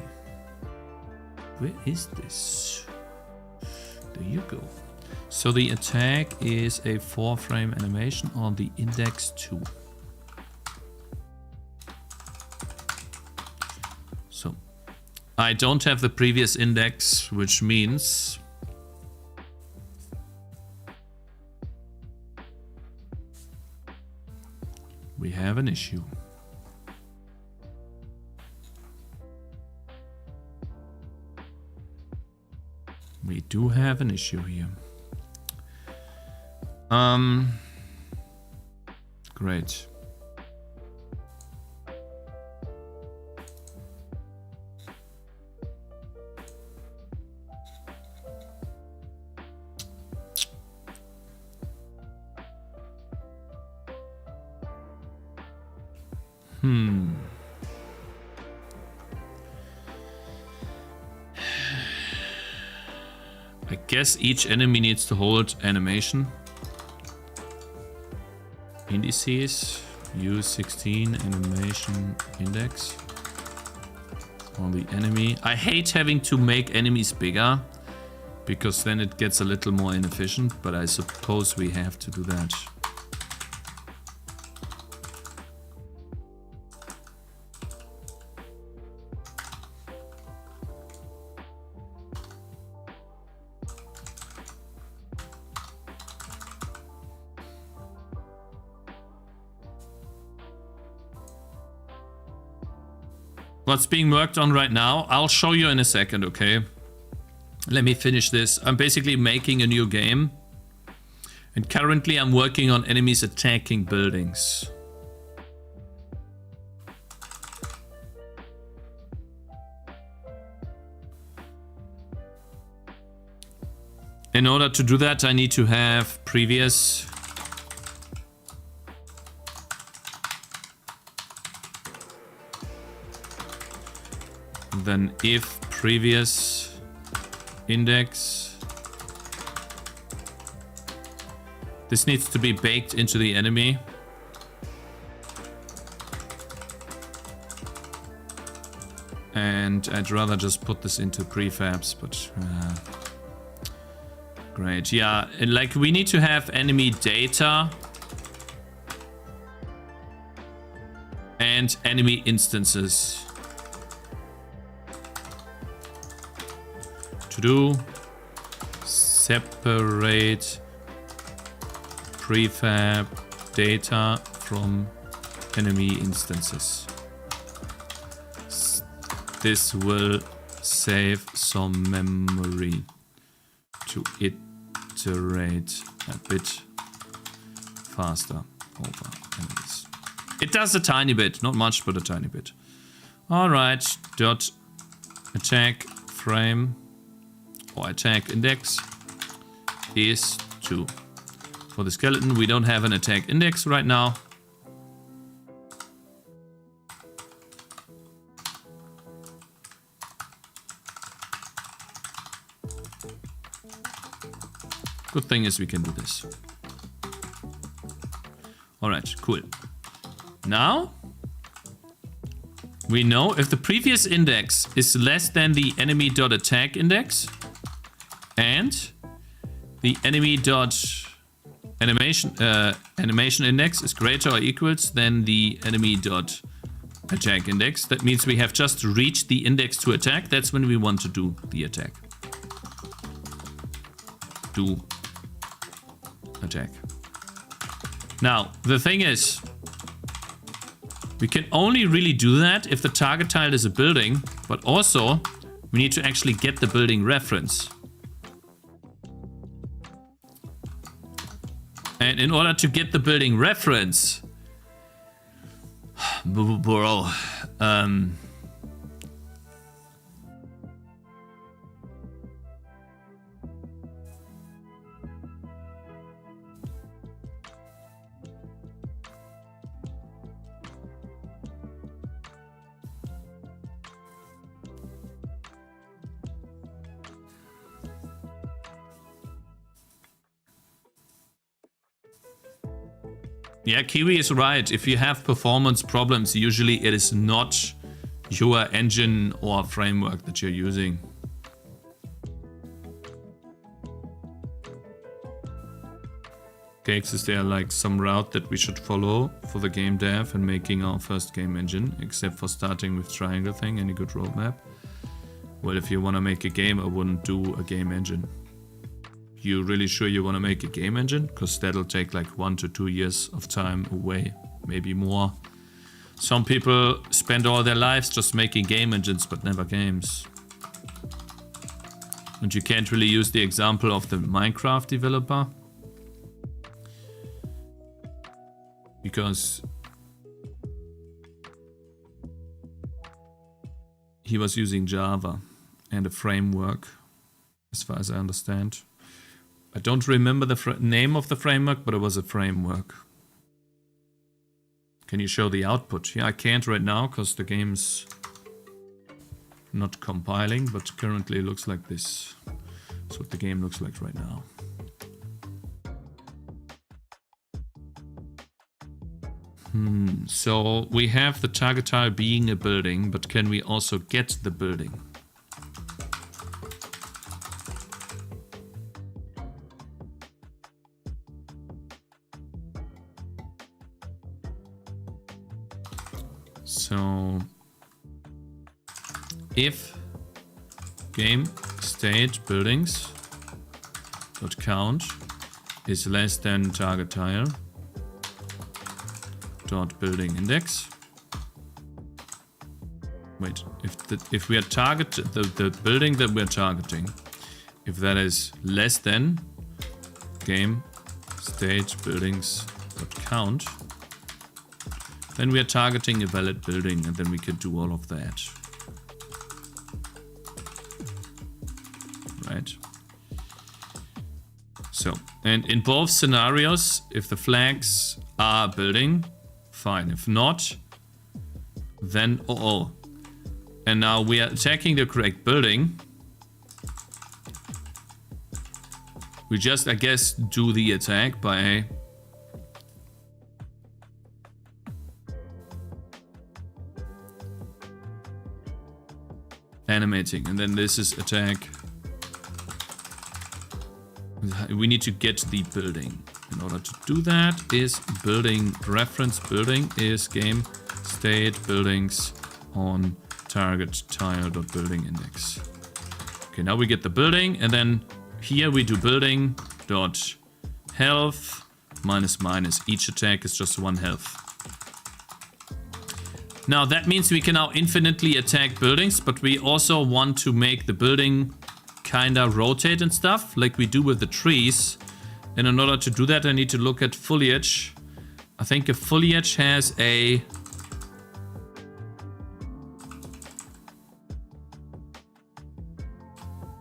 Where is this? There you go. So the attack is a 4-frame animation on the index 2. So I don't have the previous index, which means we have an issue. We do have an issue here. Great. I guess each enemy needs to hold animation. Indices, use 16 animation index on the enemy. I hate having to make enemies bigger because then it gets a little more inefficient, but I suppose we have to do that. What's being worked on right now, I'll show you in a second, okay? Let me finish this. I'm basically making a new game. And currently I'm working on enemies attacking buildings. In order to do that, I need to have previous... Then if previous index, this needs to be baked into the enemy. And I'd rather just put this into prefabs, but great. Yeah, and like we need to have enemy data and enemy instances. To do separate prefab data from enemy instances. This will save some memory to iterate a bit faster over enemies. It does a tiny bit, not much, but a tiny bit. All right, dot attack frame. Attack index is 2. For the skeleton, we don't have an attack index right now. Good thing is we can do this. Alright, cool. Now, we know if the previous index is less than the enemy.attack index and the enemy.animation index is greater or equals than the enemy.attack index. That means we have just reached the index to attack. That's when we want to do the attack. Do attack. Now, the thing is, we can only really do that if the target tile is a building, but also we need to actually get the building reference. And in order to get the building reference, bro, yeah, Kiwi is right. If you have performance problems, usually it is not your engine or framework that you're using. Cakez, is there like some route that we should follow for the game dev and making our first game engine, except for starting with triangle thing? Any good roadmap? Well, if you want to make a game, I wouldn't do a game engine. You really sure you want to make a game engine? Because that'll take like 1 to 2 years of time away, maybe more. Some people spend all their lives just making game engines, but never games. And you can't really use the example of the Minecraft developer, because he was using Java and a framework, as far as I understand. I don't remember the name of the framework, but it was a framework. Can you show the output? Yeah, I can't right now because the game's not compiling, but currently it looks like this. That's what the game looks like right now. So we have the target tile being a building, but can we also get the building? So if game state buildings dot count is less than target tile dot building index. Wait, if we are the building that we're targeting, if that is less than game state buildings dot count, then we are targeting a valid building, and then we can do all of that. Right? So, and in both scenarios, if the flags are building, fine. If not, then oh. And now we are attacking the correct building. We just, I guess, do the attack by animating, and then this is attack. We need to get the building. In order to do that is building reference building is game state buildings on target tile dot building index. Okay, now we get the building, and then here we do building dot health minus minus. Each attack is just 1 health. Now that means we can now infinitely attack buildings, but we also want to make the building kinda rotate and stuff, like we do with the trees. And in order to do that, I need to look at foliage. I think a foliage has a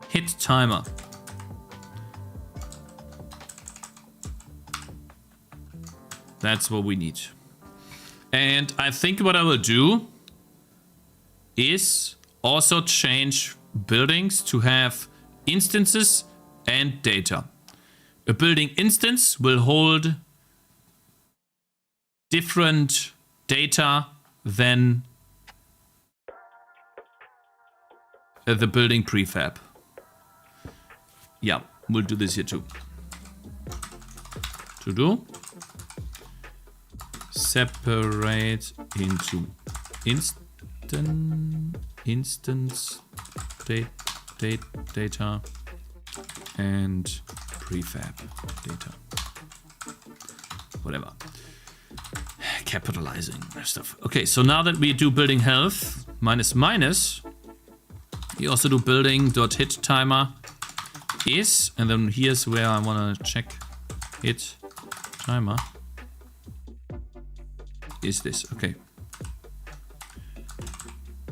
hit timer. That's what we need. And I think what I will do is also change buildings to have instances and data. A building instance will hold different data than the building prefab. Yeah, we'll do this here too. To do. Separate into instance data and prefab data. Whatever. Capitalizing stuff. Okay, so now that we do building health minus minus, we also do building dot hit timer is, and then here's where I want to check hit timer. Is this okay?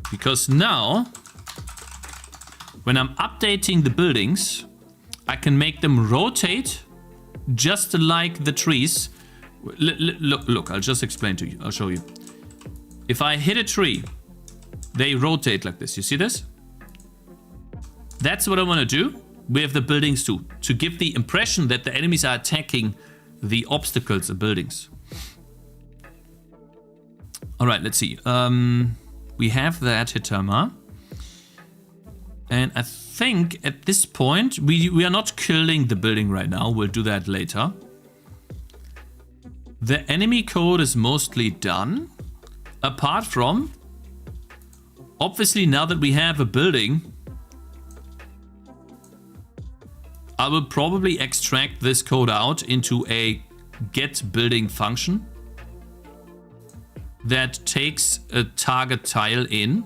Because now when I'm updating the buildings, I can make them rotate just like the trees. Look, I'll just explain to you. I'll show you. If I hit a tree, they rotate like this. You see this? That's what I want to do with the buildings too, to give the impression that the enemies are attacking the obstacles of buildings. All right, let's see. We have that hit timer. And I think at this point, we are not killing the building right now. We'll do that later. The enemy code is mostly done. Apart from, obviously now that we have a building, I will probably extract this code out into a get building function that takes a target tile in.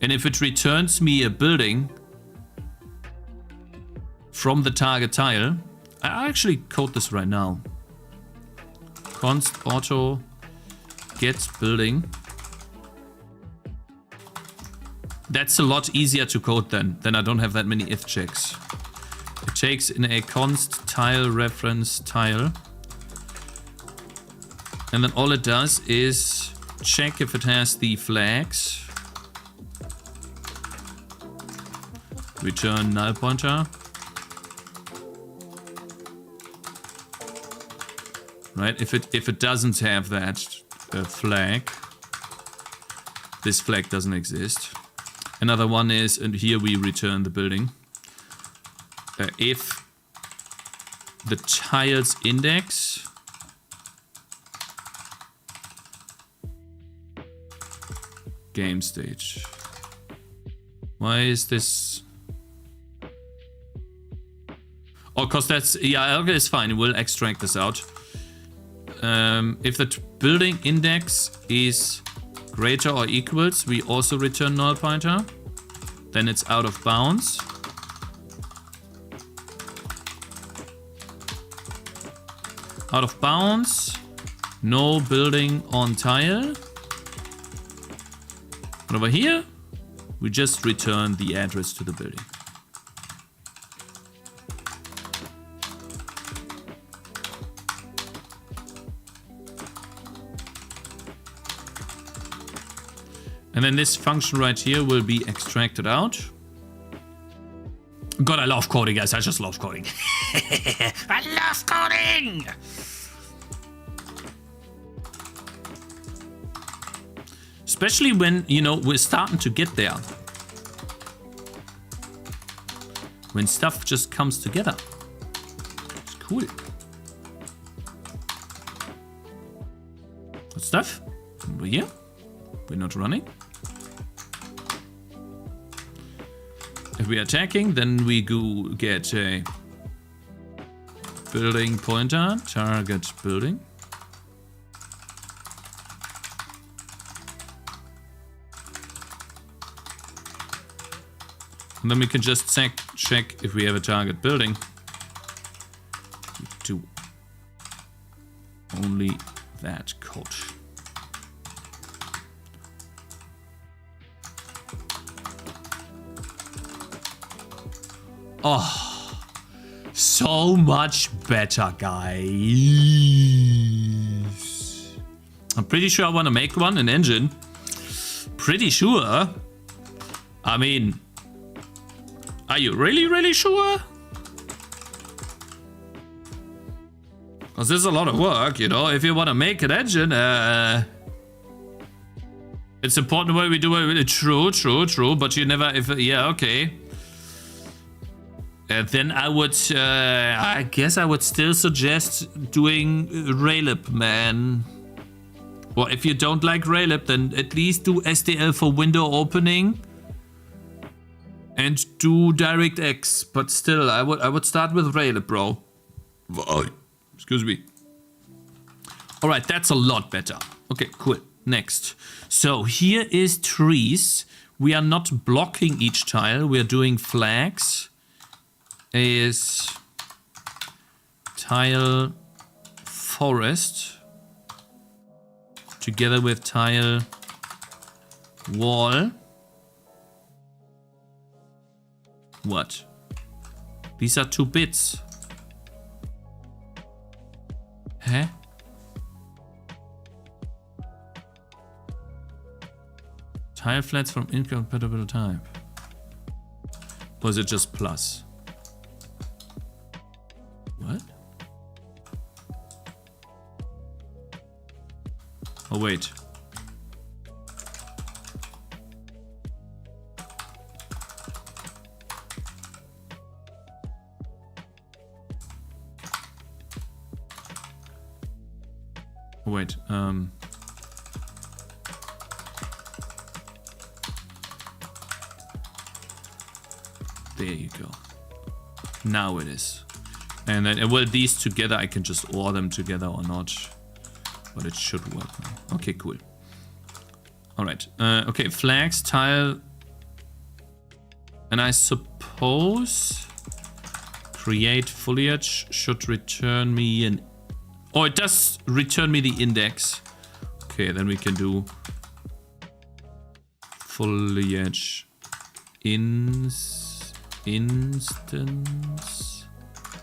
And if it returns me a building from the target tile, I actually code this right now. Const auto get building. That's a lot easier to code then I don't have that many if checks. It takes in a const tile reference tile. And then all it does is check if it has the flags. Return null pointer. Right, if it doesn't have that flag, this flag doesn't exist. Another one is, and here we return the building. If the tiles index game stage. Why is this? Oh, cause that's, yeah, okay, it's fine. We'll extract this out. If the building index is greater or equals, we also return null pointer. Then it's out of bounds. Out of bounds. No building on tile. And over here, we just return the address to the building. And then this function right here will be extracted out. God, I love coding, guys. I just love coding. I love coding! Especially when, you know, we're starting to get there. When stuff just comes together. It's cool. What stuff? Over here? We're not running. If we are attacking, then we go get a building pointer, target building. And then we can just check if we have a target building. Do only that code. Oh, so much better, guys. I'm pretty sure I want to make an engine. Pretty sure. I mean, are you really sure? Because this is a lot of work, you know. If you want to make an engine, it's important the way we do it. True. But you never, yeah, okay. Then I would, I guess I would still suggest doing Raylib, man. Or if you don't like Raylib, then at least do SDL for window opening. And do DirectX. But still, I would start with Raylib, bro. Excuse me. Alright, that's a lot better. Okay, cool. Next. So here is trees. We are not blocking each tile. We are doing flags. Is tile forest together with tile wall. What? These are 2 bits. Huh? Tile flats from incompatible type. Or is it just plus? What? Oh, wait. Oh, wait. There you go. Now it is. And then, well, these together, I can just OR them together or not. But it should work now. Okay, cool. Alright. Okay, flags, tile. And I suppose create foliage should return me an... Oh, it does return me the index. Okay, then we can do foliage instance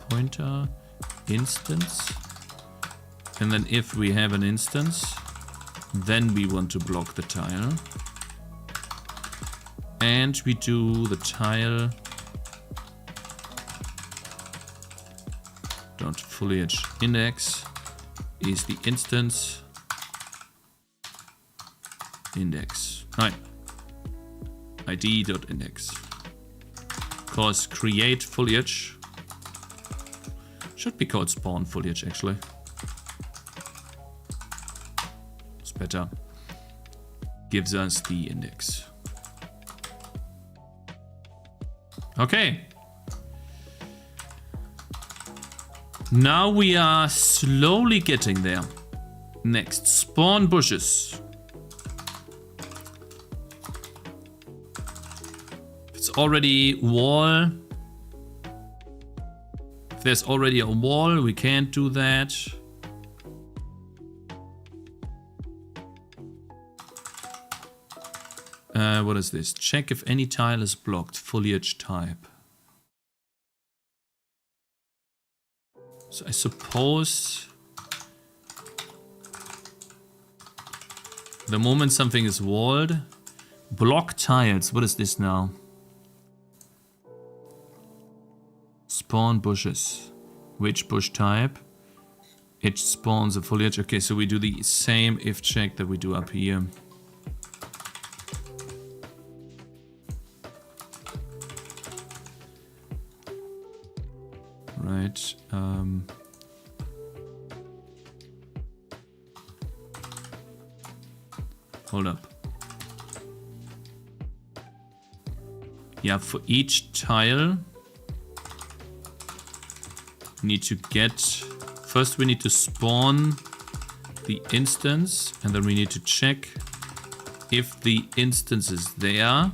pointer instance, and then if we have an instance, then we want to block the tile, and we do the tile dot foliage index is the instance index id dot index. Because create foliage should be called spawn foliage, actually. It's better. Gives us the index. Okay. Now we are slowly getting there. Next, spawn bushes. Already wall. If there's already a wall, we can't do that. What is this? Check if any tile is blocked. Foliage type. So I suppose the moment something is walled, block tiles. What is this now? Spawn bushes. Which bush type? It spawns a foliage. Okay, so we do the same if check that we do up here. Right. Hold up. Yeah, for each tile, we need to get... First we need to spawn the instance, and then we need to check if the instance is there.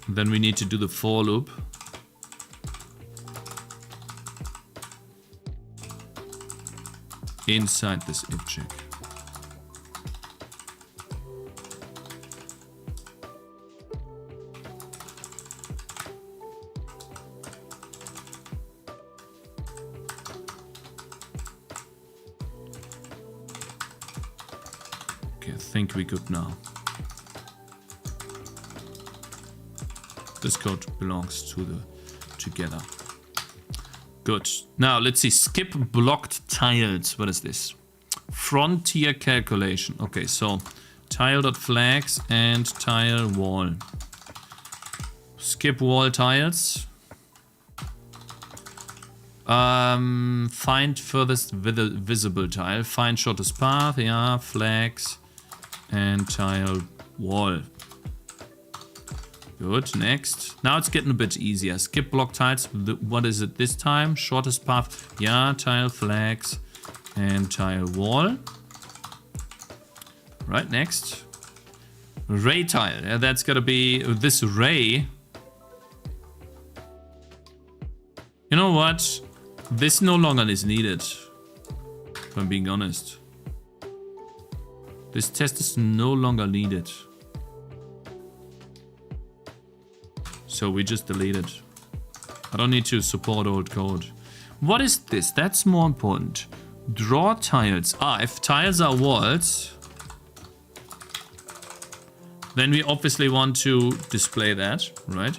Then we need to do the for loop. Inside this if check. Okay, I think we're good now. This code belongs to the together. Good. Now let's see. Skip blocked tiles. What is this? Frontier calculation. Okay, so tile.flags and tile wall. Skip wall tiles. Find furthest visible tile. Find shortest path. Yeah, flags and tile wall. Good, next. Now it's getting a bit easier. Skip block tiles. What is it this time? Shortest path. Yeah, tile flags and tile wall. Right, next. Ray tile. Yeah, that's gotta be this ray. You know what? This no longer is needed. If I'm being honest. This test is no longer needed. So we just delete it. I don't need to support old code. What is this? That's more important. Draw tiles. If tiles are walls, then we obviously want to display that, right?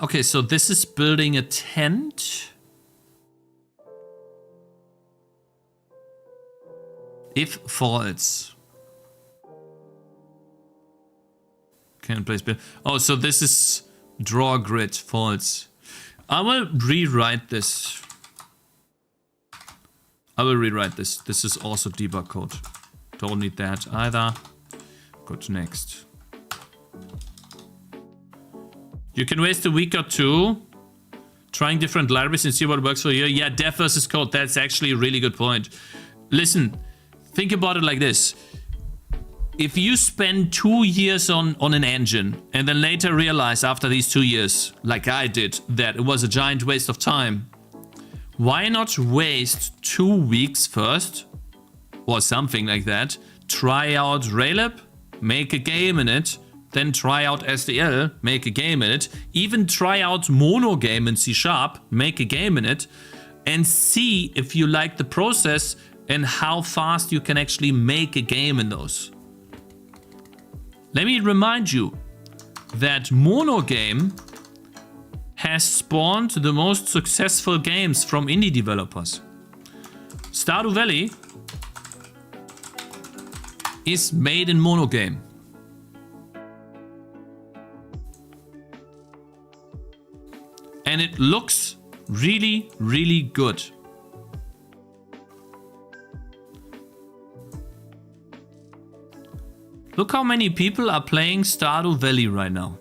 Okay, so this is building a tent. If false. Can place build. Oh, so this is draw grid, false. I will rewrite this. This is also debug code. Don't need that either. Go to next. You can waste a week or two trying different libraries and see what works for you. Yeah, dev versus code. That's actually a really good point. Listen, think about it like this. If you spend 2 years on an engine and then later realize after these 2 years, like I did, that it was a giant waste of time, why not waste 2 weeks first or something like that, try out Raylib, make a game in it, then try out SDL, make a game in it, even try out Mono game in C#, make a game in it, and see if you like the process and how fast you can actually make a game in those. Let me remind you that Mono game has spawned the most successful games from indie developers. Stardew Valley is made in Mono game. And it looks really, really good. Look how many people are playing Stardew Valley right now.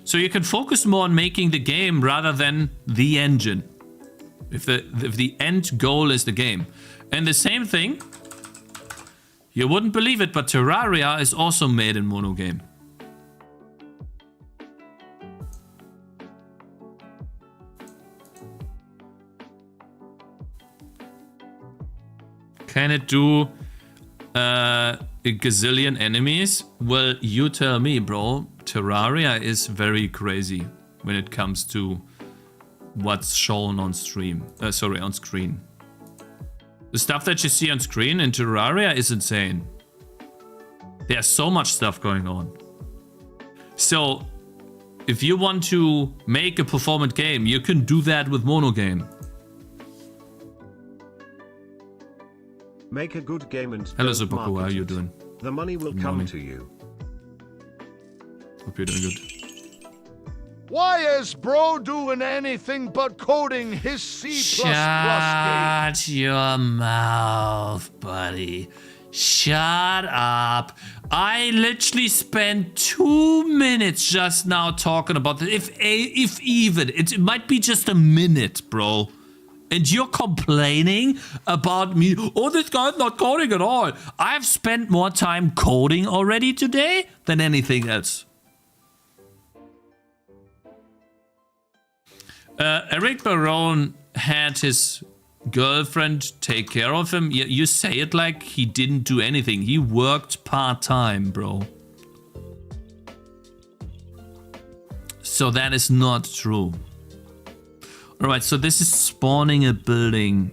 So you can focus more on making the game rather than the engine. If the end goal is the game. And the same thing, you wouldn't believe it, but Terraria is also made in Mono game. Can it do a gazillion enemies? Well, you tell me, bro. Terraria is very crazy when it comes to what's shown on stream. On screen. The stuff that you see on screen in Terraria is insane. There's so much stuff going on. So, if you want to make a performant game, you can do that with Mono game. Make a good game and hello, don't Zubaku, how are market you it. doing? The money will come to you. Hope you're doing good. Why is bro doing anything but coding his C++ game? Shut your mouth, buddy. Shut up. I literally spent 2 minutes just now talking about this. If even. It might be just a minute, bro. And you're complaining about me. Oh, this guy's not coding at all. I've spent more time coding already today than anything else. Eric Barone had his girlfriend take care of him. You say it like he didn't do anything. He worked part-time, bro. So that is not true. Alright, so this is spawning a building.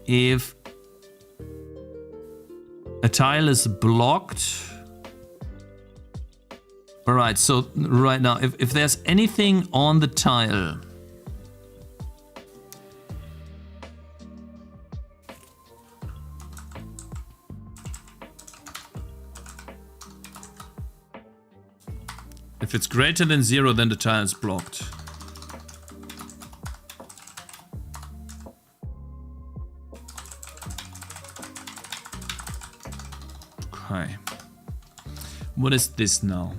If A tile is blocked. Alright, so right now, if there's anything on the tile... If it's greater than 0, then the tile is blocked. Okay. What is this now?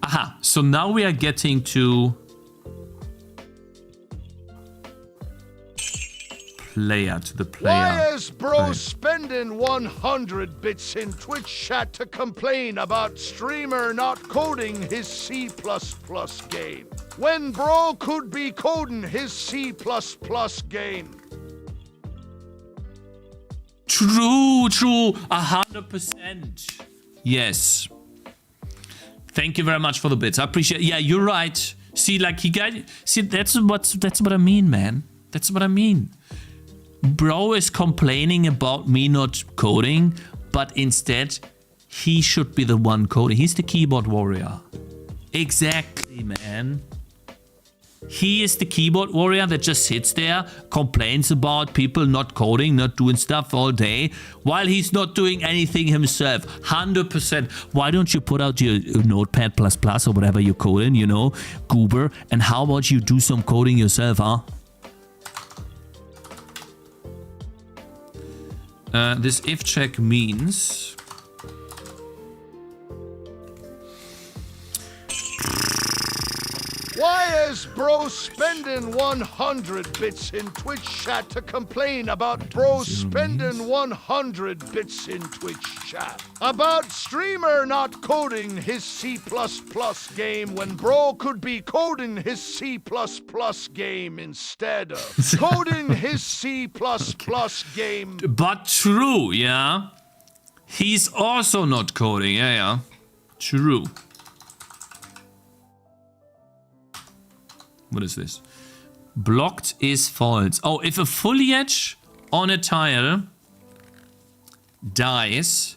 Aha, so now we are getting to the player. Why is bro spending 100 bits in Twitch chat to complain about streamer not coding his C++ game? When bro could be coding his C++ game. True, 100%. Yes. Thank you very much for the bits. I appreciate it. Yeah, you're right. See, like that's what I mean, man. That's what I mean. Bro is complaining about me not coding, but instead he should be the one coding. He's the keyboard warrior. Exactly, man. He is the keyboard warrior that just sits there, complains about people not coding, not doing stuff all day, while he's not doing anything himself. 100%. Why don't you put out your Notepad++ or whatever you're coding, you know, goober, and how about you do some coding yourself, huh? This if check means... Why is bro spending 100 bits in Twitch chat to complain about bro spending 100 bits in Twitch chat? About streamer not coding his C++ game when bro could be coding his C++ game instead of coding his C++ game. But true, yeah? He's also not coding, yeah. True. What is this? Blocked is false. Oh, if a foliage on a tile dies,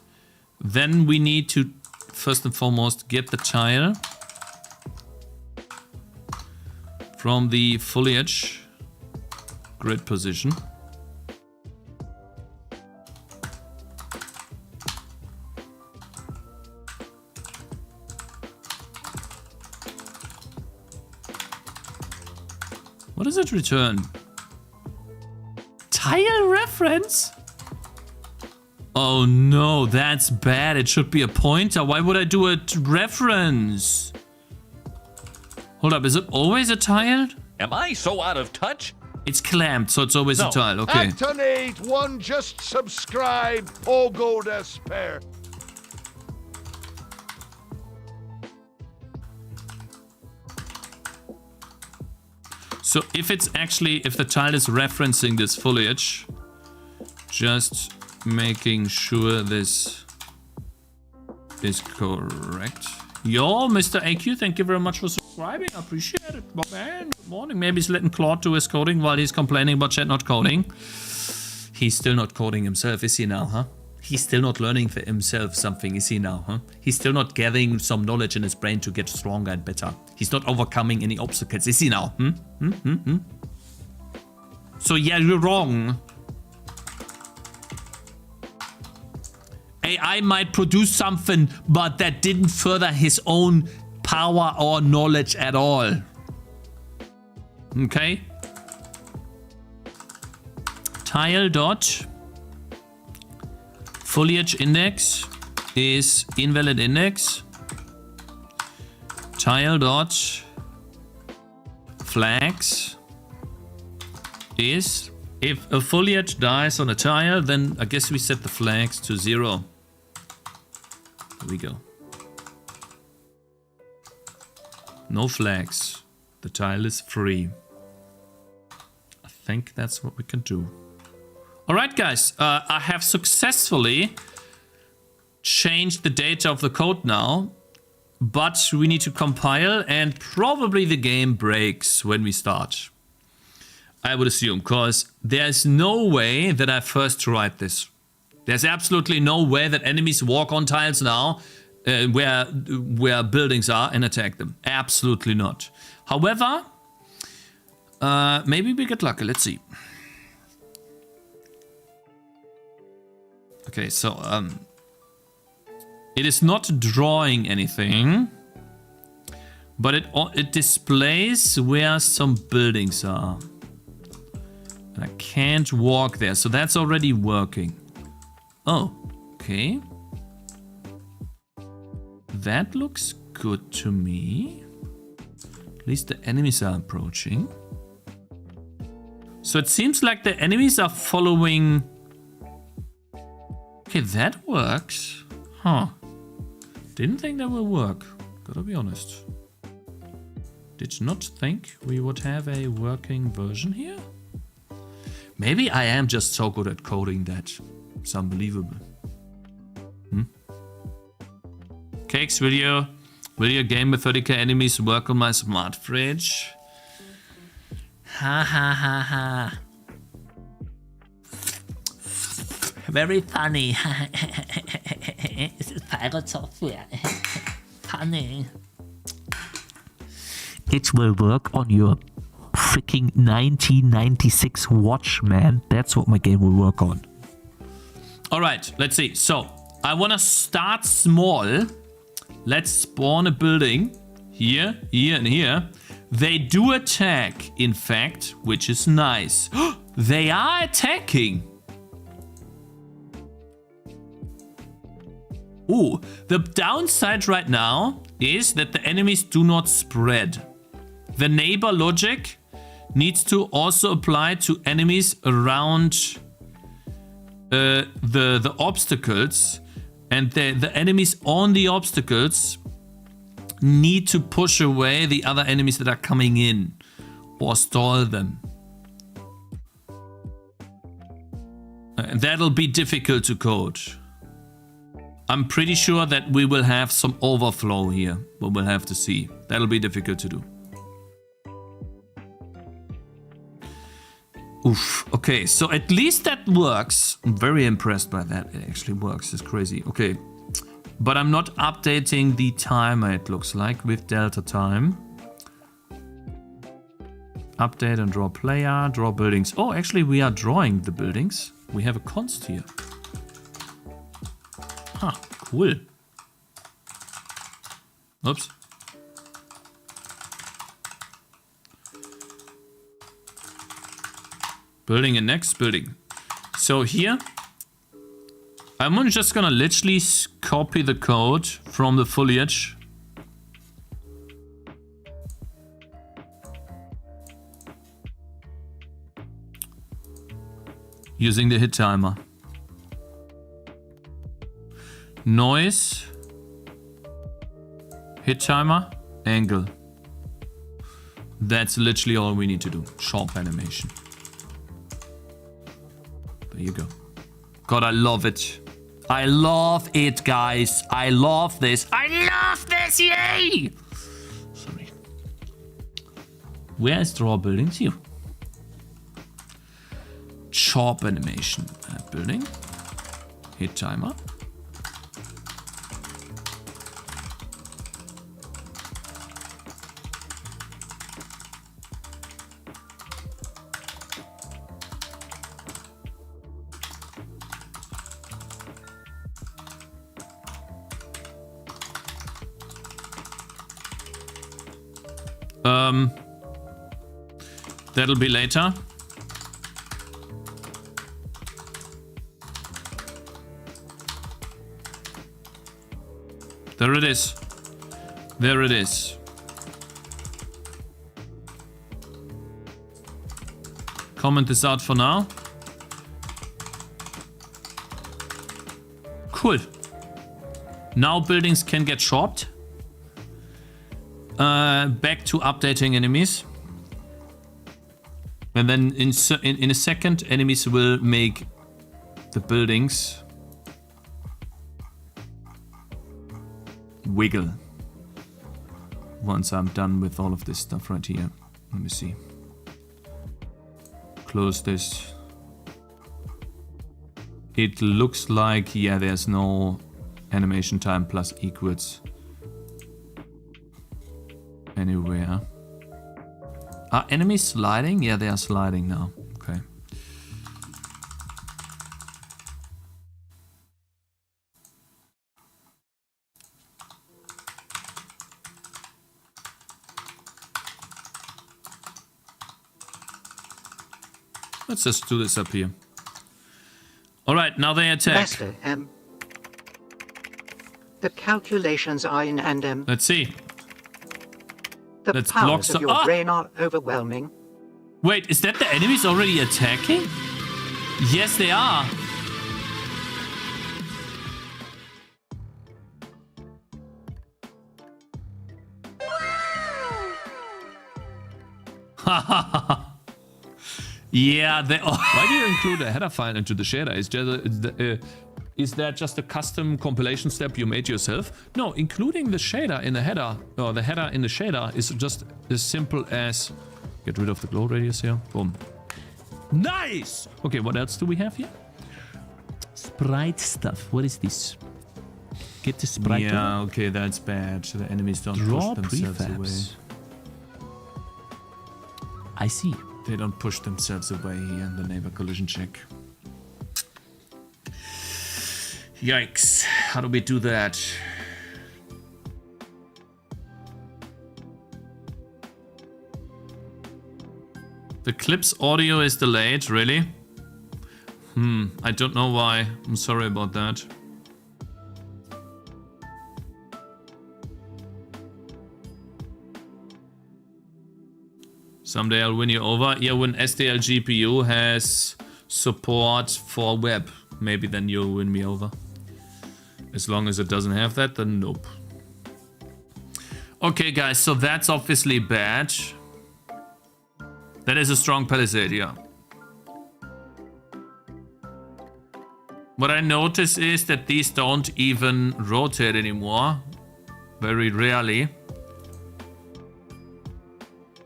then we need to first and foremost get the tile from the foliage grid position. What does it return? Tile reference? Oh no, that's bad. It should be a pointer. Why would I do a reference? Hold up, is it always a tile? Am I so out of touch? It's clamped, so it's always a tile. Okay. Actonate1 just subscribe. Pogo despair. So if it's actually, if the tile is referencing this foliage, just making sure this is correct. Yo, Mr. AQ, thank you very much for subscribing. I appreciate it. Well, man, good morning. Maybe he's letting Claude do his coding while he's complaining about chat not coding. He's still not coding himself, is he now, huh? He's still not learning for himself something, is he now, huh? He's still not gathering some knowledge in his brain to get stronger and better. He's not overcoming any obstacles, is he now? So yeah, you're wrong. AI might produce something, but that didn't further his own power or knowledge at all. Okay? Tile dot foliage index is invalid index. Tile dot flags is, if a foliage dies on a tile, then I guess we set the flags to 0. There we go. No flags. The tile is free. I think that's what we can do. Alright guys, I have successfully changed the data of the code now, but we need to compile and probably the game breaks when we start. I would assume, because there's no way that I first write this. There's absolutely no way that enemies walk on tiles now where buildings are and attack them. Absolutely not. However, maybe we get lucky. Let's see. Okay, so it is not drawing anything, but it displays where some buildings are. And I can't walk there, so that's already working. Oh, okay. That looks good to me. At least the enemies are approaching. So it seems like the enemies are following... Okay, that works. Huh. Didn't think that will work. Gotta be honest. Did not think we would have a working version here. Maybe I am just so good at coding that it's unbelievable. Cakez, will your game with 30k enemies work on my smart fridge? Ha ha ha ha. Very funny. This is pirate software. Funny. It will work on your freaking 1996 watch, man. That's what my game will work on. Alright, let's see. So, I want to start small. Let's spawn a building. Here, here, and here. They do attack, in fact, which is nice. They are attacking. Ooh, the downside right now is that the enemies do not spread. The neighbor logic needs to also apply to enemies around the obstacles, and the enemies on the obstacles need to push away the other enemies that are coming in or stall them. And that'll be difficult to code. I'm pretty sure that we will have some overflow here, but we'll have to see. That'll be difficult to do. Oof. Okay, so at least that works. I'm very impressed by that. It actually works. It's crazy. Okay. But I'm not updating the timer, it looks like, with Delta time. Update and draw player, draw buildings. Oh, actually, we are drawing the buildings. We have a const here. Huh, cool. Oops. Building and next building. So here, I'm just gonna literally copy the code from the foliage. Using the hit timer. Noise. Hit timer. Angle. That's literally all we need to do. Sharp animation. There you go. God, I love it. I love it, guys. I love this. I love this, yay! Sorry. Where is draw buildings? Here. Chop animation. Building. Hit timer. That'll be later. There it is. There it is. Comment this out for now. Cool. Now buildings can get chopped. Back to updating enemies. And then in a second, enemies will make the buildings wiggle. Once I'm done with all of this stuff right here. Let me see. Close this. it looks like, yeah, there's no animation time plus equals anywhere. Are enemies sliding? Yeah, they are sliding now. Okay. Let's just do this up here. All right, now they attack. Master, the calculations are in, and Let's see. the let's block powers some- of your brain are overwhelming. Wait, is that the enemies already attacking? Yes, they are. Yeah, they. Oh. Why do you include a header file into the shader? Is that just a custom compilation step you made yourself? No, including the shader in the header, or the header in the shader, is just as simple as get rid of the glow radius here. Boom. Nice! Okay, what else do we have here? Sprite stuff. What is this? Get the sprite. Yeah, okay, that's bad. The enemies don't push themselves away. I see. They don't push themselves away here in the neighbor collision check. Yikes. How do we do that? The clip's audio is delayed, really? I don't know why. I'm sorry about that. Someday I'll win you over. Yeah, when SDL GPU has support for web, maybe then you'll win me over. As long as it doesn't have that, then nope. Okay, guys, so that's obviously bad. That is a strong palisade, yeah. What I notice is that these don't even rotate anymore. Very rarely.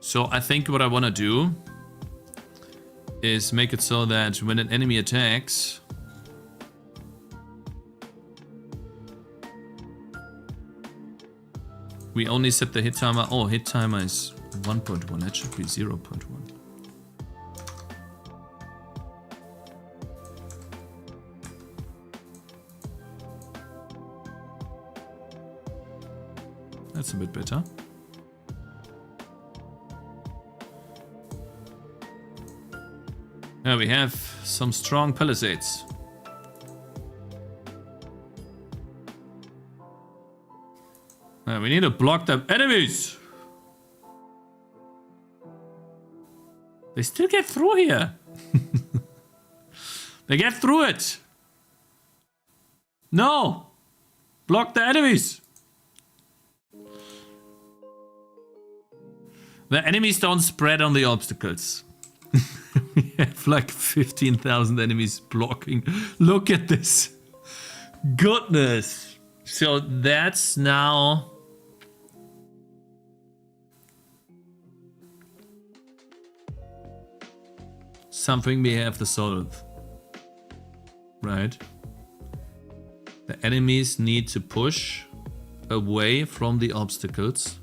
So I think what I want to do is make it so that when an enemy attacks, we only set the hit timer. Oh, hit timer is 1.1. That should be 0.1. That's a bit better. Now we have some strong palisades. Now we need to block the enemies. They still get through here. They get through it. No. Block the enemies. The enemies don't spread on the obstacles. We have like 15,000 enemies blocking. Look at this. Goodness. So that's now... something we have to solve. Right? The enemies need to push away from the obstacles.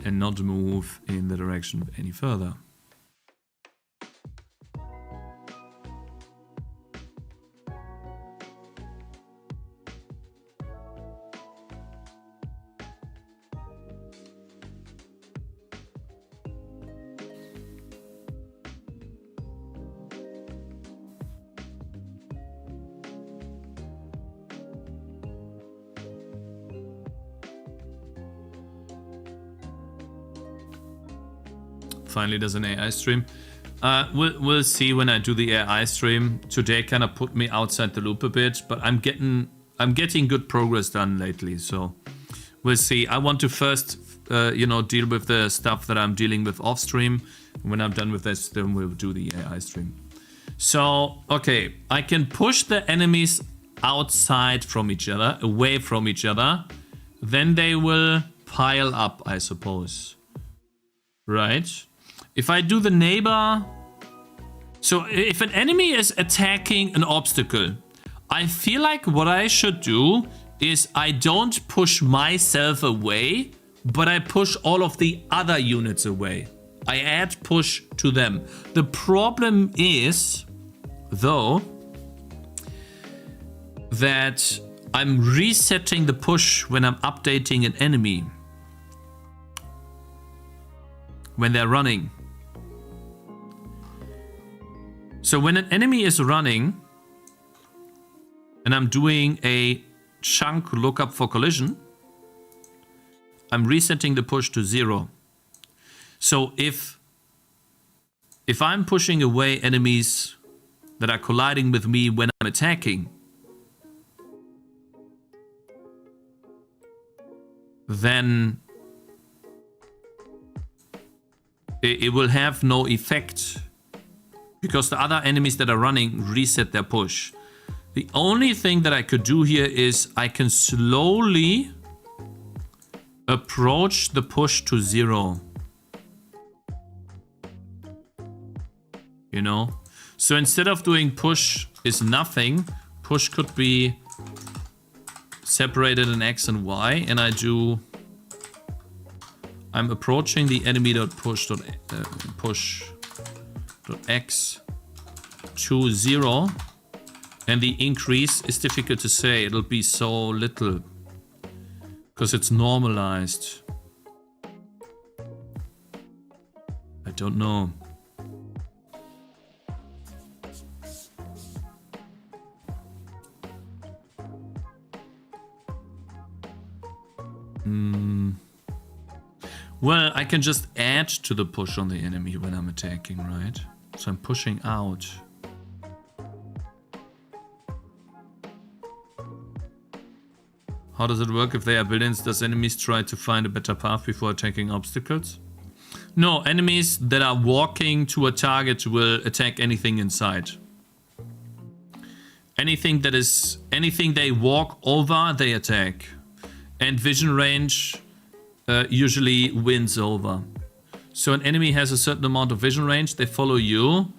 And not move in the direction any further. Finally, there's an AI stream. We'll see when I do the AI stream. Today kind of put me outside the loop a bit, but I'm getting good progress done lately. So we'll see. I want to first, deal with the stuff that I'm dealing with off stream. When I'm done with this, then we'll do the AI stream. So, okay, I can push the enemies outside from each other, away from each other. Then they will pile up, I suppose. right? If I do the neighbor... So if an enemy is attacking an obstacle, I feel like what I should do is I don't push myself away, but I push all of the other units away. I add push to them. The problem is, though, that I'm resetting the push when I'm updating an enemy. When they're running. So when an enemy is running and I'm doing a chunk lookup for collision, I'm resetting the push to 0. So if I'm pushing away enemies that are colliding with me when I'm attacking, then it will have no effect because the other enemies that are running reset their push. The only thing that I could do here is I can slowly approach the push to 0. You know? So instead of doing push is nothing, push could be separated in X and Y, and I'm approaching the enemy.push.x to 0, and the increase is difficult to say. It'll be so little because it's normalized. I don't know. Well, I can just add to the push on the enemy when I'm attacking, right? So I'm pushing out. How does it work if they are buildings? Does enemies try to find a better path before attacking obstacles? No, enemies that are walking to a target will attack anything inside. Anything they walk over, they attack. And vision range usually wins over. So an enemy has a certain amount of vision range, they follow you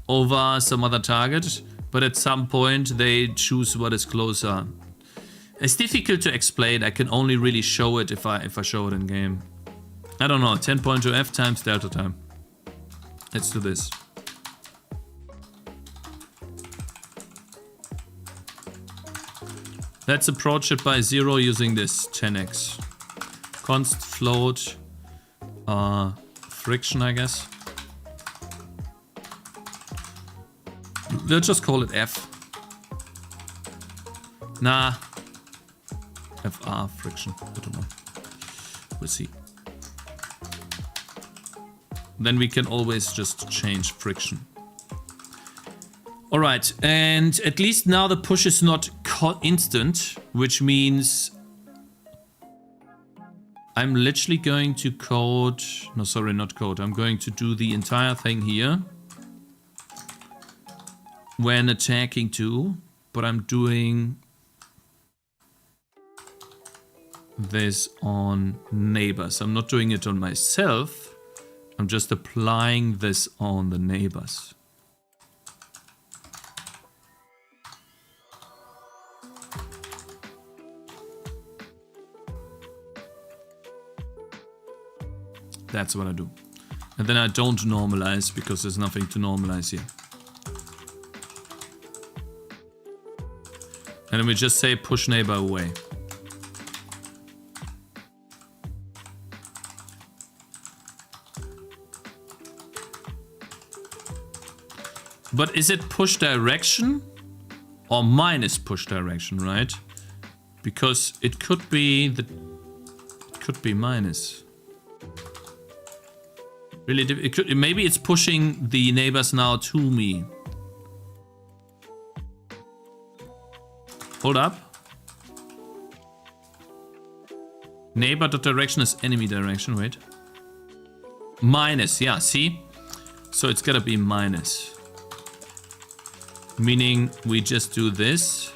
over some other target, but at some point they choose what is closer. It's difficult to explain, I can only really show it if I show it in game. I don't know, 10.2 F times delta time. Let's do this. Let's approach it by 0 using this 10x. Const float friction, I guess. Let's just call it F. Nah. FR friction. I don't know. We'll see. Then we can always just change friction. Alright, and at least now the push is not instant, which means I'm literally going to code... No, sorry, not code. I'm going to do the entire thing here when attacking too, but I'm doing this on neighbors. I'm not doing it on myself. I'm just applying this on the neighbors. That's what I do. And then I don't normalize because there's nothing to normalize here. And then we just say push neighbor away. But is it push direction or minus push direction, right? Because it could be minus. Really, maybe it's pushing the neighbors now to me. Hold up. Neighbor.direction is enemy direction, wait. Minus, yeah, see? So it's gotta be minus. Meaning we just do this.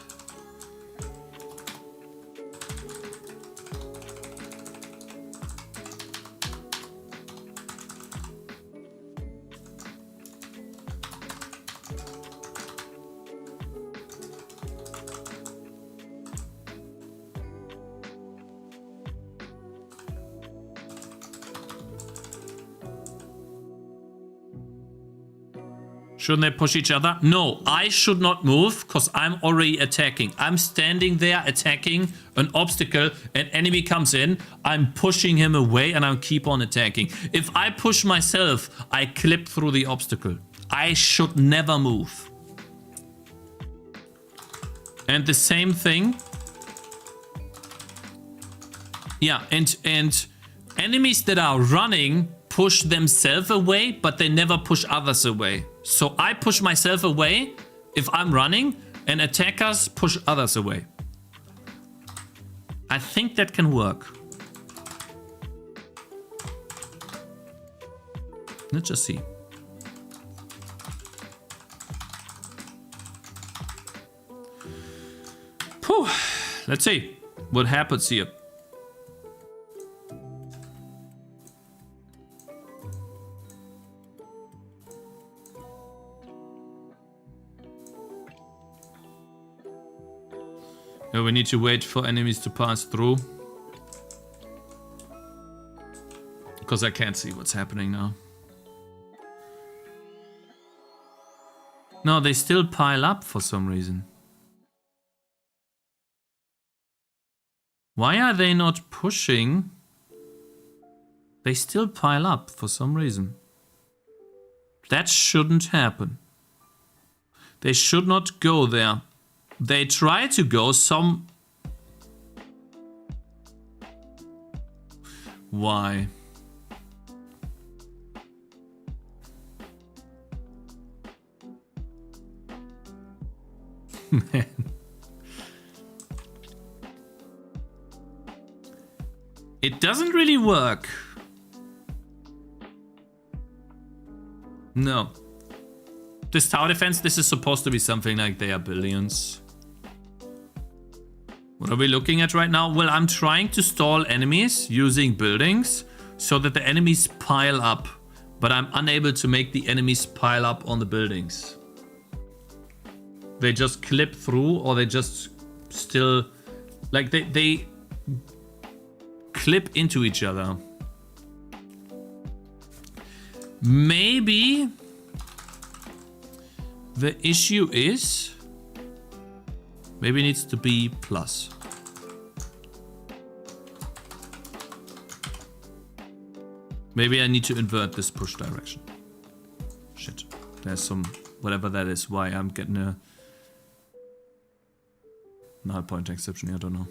Shouldn't they push each other? No, I should not move because I'm already attacking. I'm standing there attacking an obstacle. An enemy comes in. I'm pushing him away and I keep on attacking. If I push myself, I clip through the obstacle. I should never move. And the same thing. Yeah, and enemies that are running push themselves away, but they never push others away. So I push myself away if I'm running, and attackers push others away. I think that can work. Let's just see. Whew. Let's see what happens here. Oh, we need to wait for enemies to pass through. Because I can't see what's happening now. No, they still pile up for some reason. Why are they not pushing? They still pile up for some reason. That shouldn't happen. They should not go there. They try to go some... Why? Man. It doesn't really work. No. This tower defense, this is supposed to be something like they are billions. What are we looking at right now? Well, I'm trying to stall enemies using buildings so that the enemies pile up. But I'm unable to make the enemies pile up on the buildings. They just clip through, or they just still... Like, they clip into each other. Maybe the issue is... Maybe it needs to be plus. Maybe I need to invert this push direction. Shit. There's some... Whatever that is, why I'm getting a... null pointer exception, I don't know.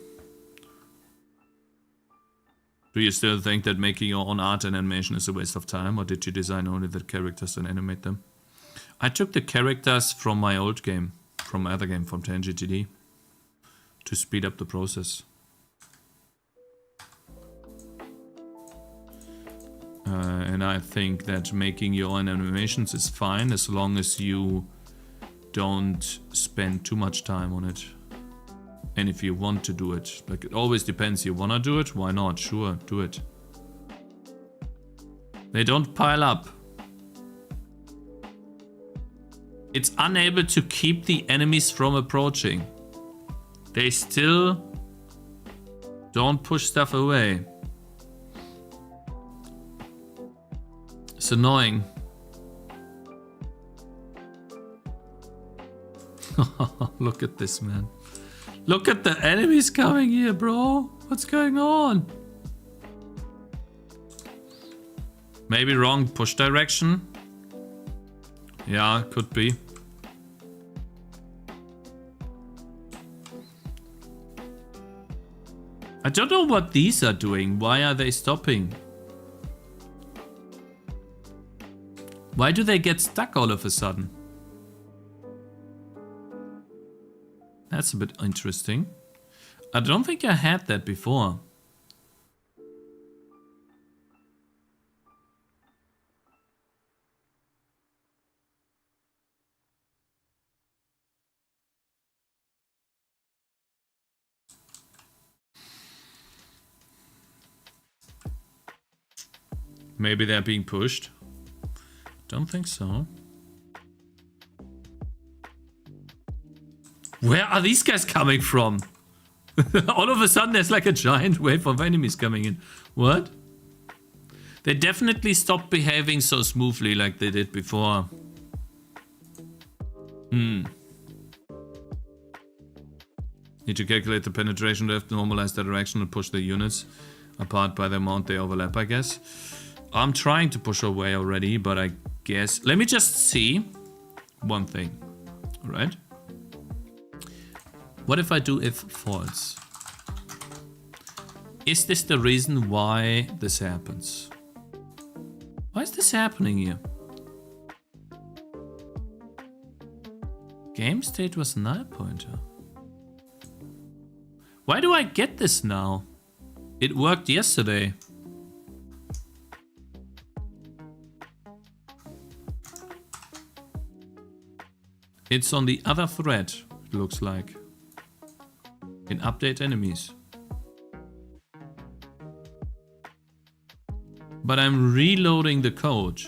Do you still think that making your own art and animation is a waste of time? Or did you design only the characters and animate them? I took the characters from my old game. From my other game, from Tangy TD. To speed up the process. And I think that making your own animations is fine as long as you don't spend too much time on it. And if you want to do it, like it always depends. You wanna do it? Why not? Sure, do it. They don't pile up. It's unable to keep the enemies from approaching. They still don't push stuff away. It's annoying. Look at this, man. Look at the enemies coming here, bro. What's going on? Maybe wrong push direction. Yeah, could be. I don't know what these are doing. Why are they stopping? Why do they get stuck all of a sudden? That's a bit interesting. I don't think I had that before. Maybe they're being pushed. Don't think so. Where are these guys coming from? All of a sudden there's like a giant wave of enemies coming in. What? They definitely stopped behaving so smoothly like they did before. Need to calculate the penetration depth, normalize the direction, and push the units apart by the amount they overlap, I guess. I'm trying to push away already, but I guess... Let me just see one thing. Alright? What if I do if false? Is this the reason why this happens? Why is this happening here? Game state was null pointer. Why do I get this now? It worked yesterday. It's on the other thread, it looks like. In update enemies. But I'm reloading the code.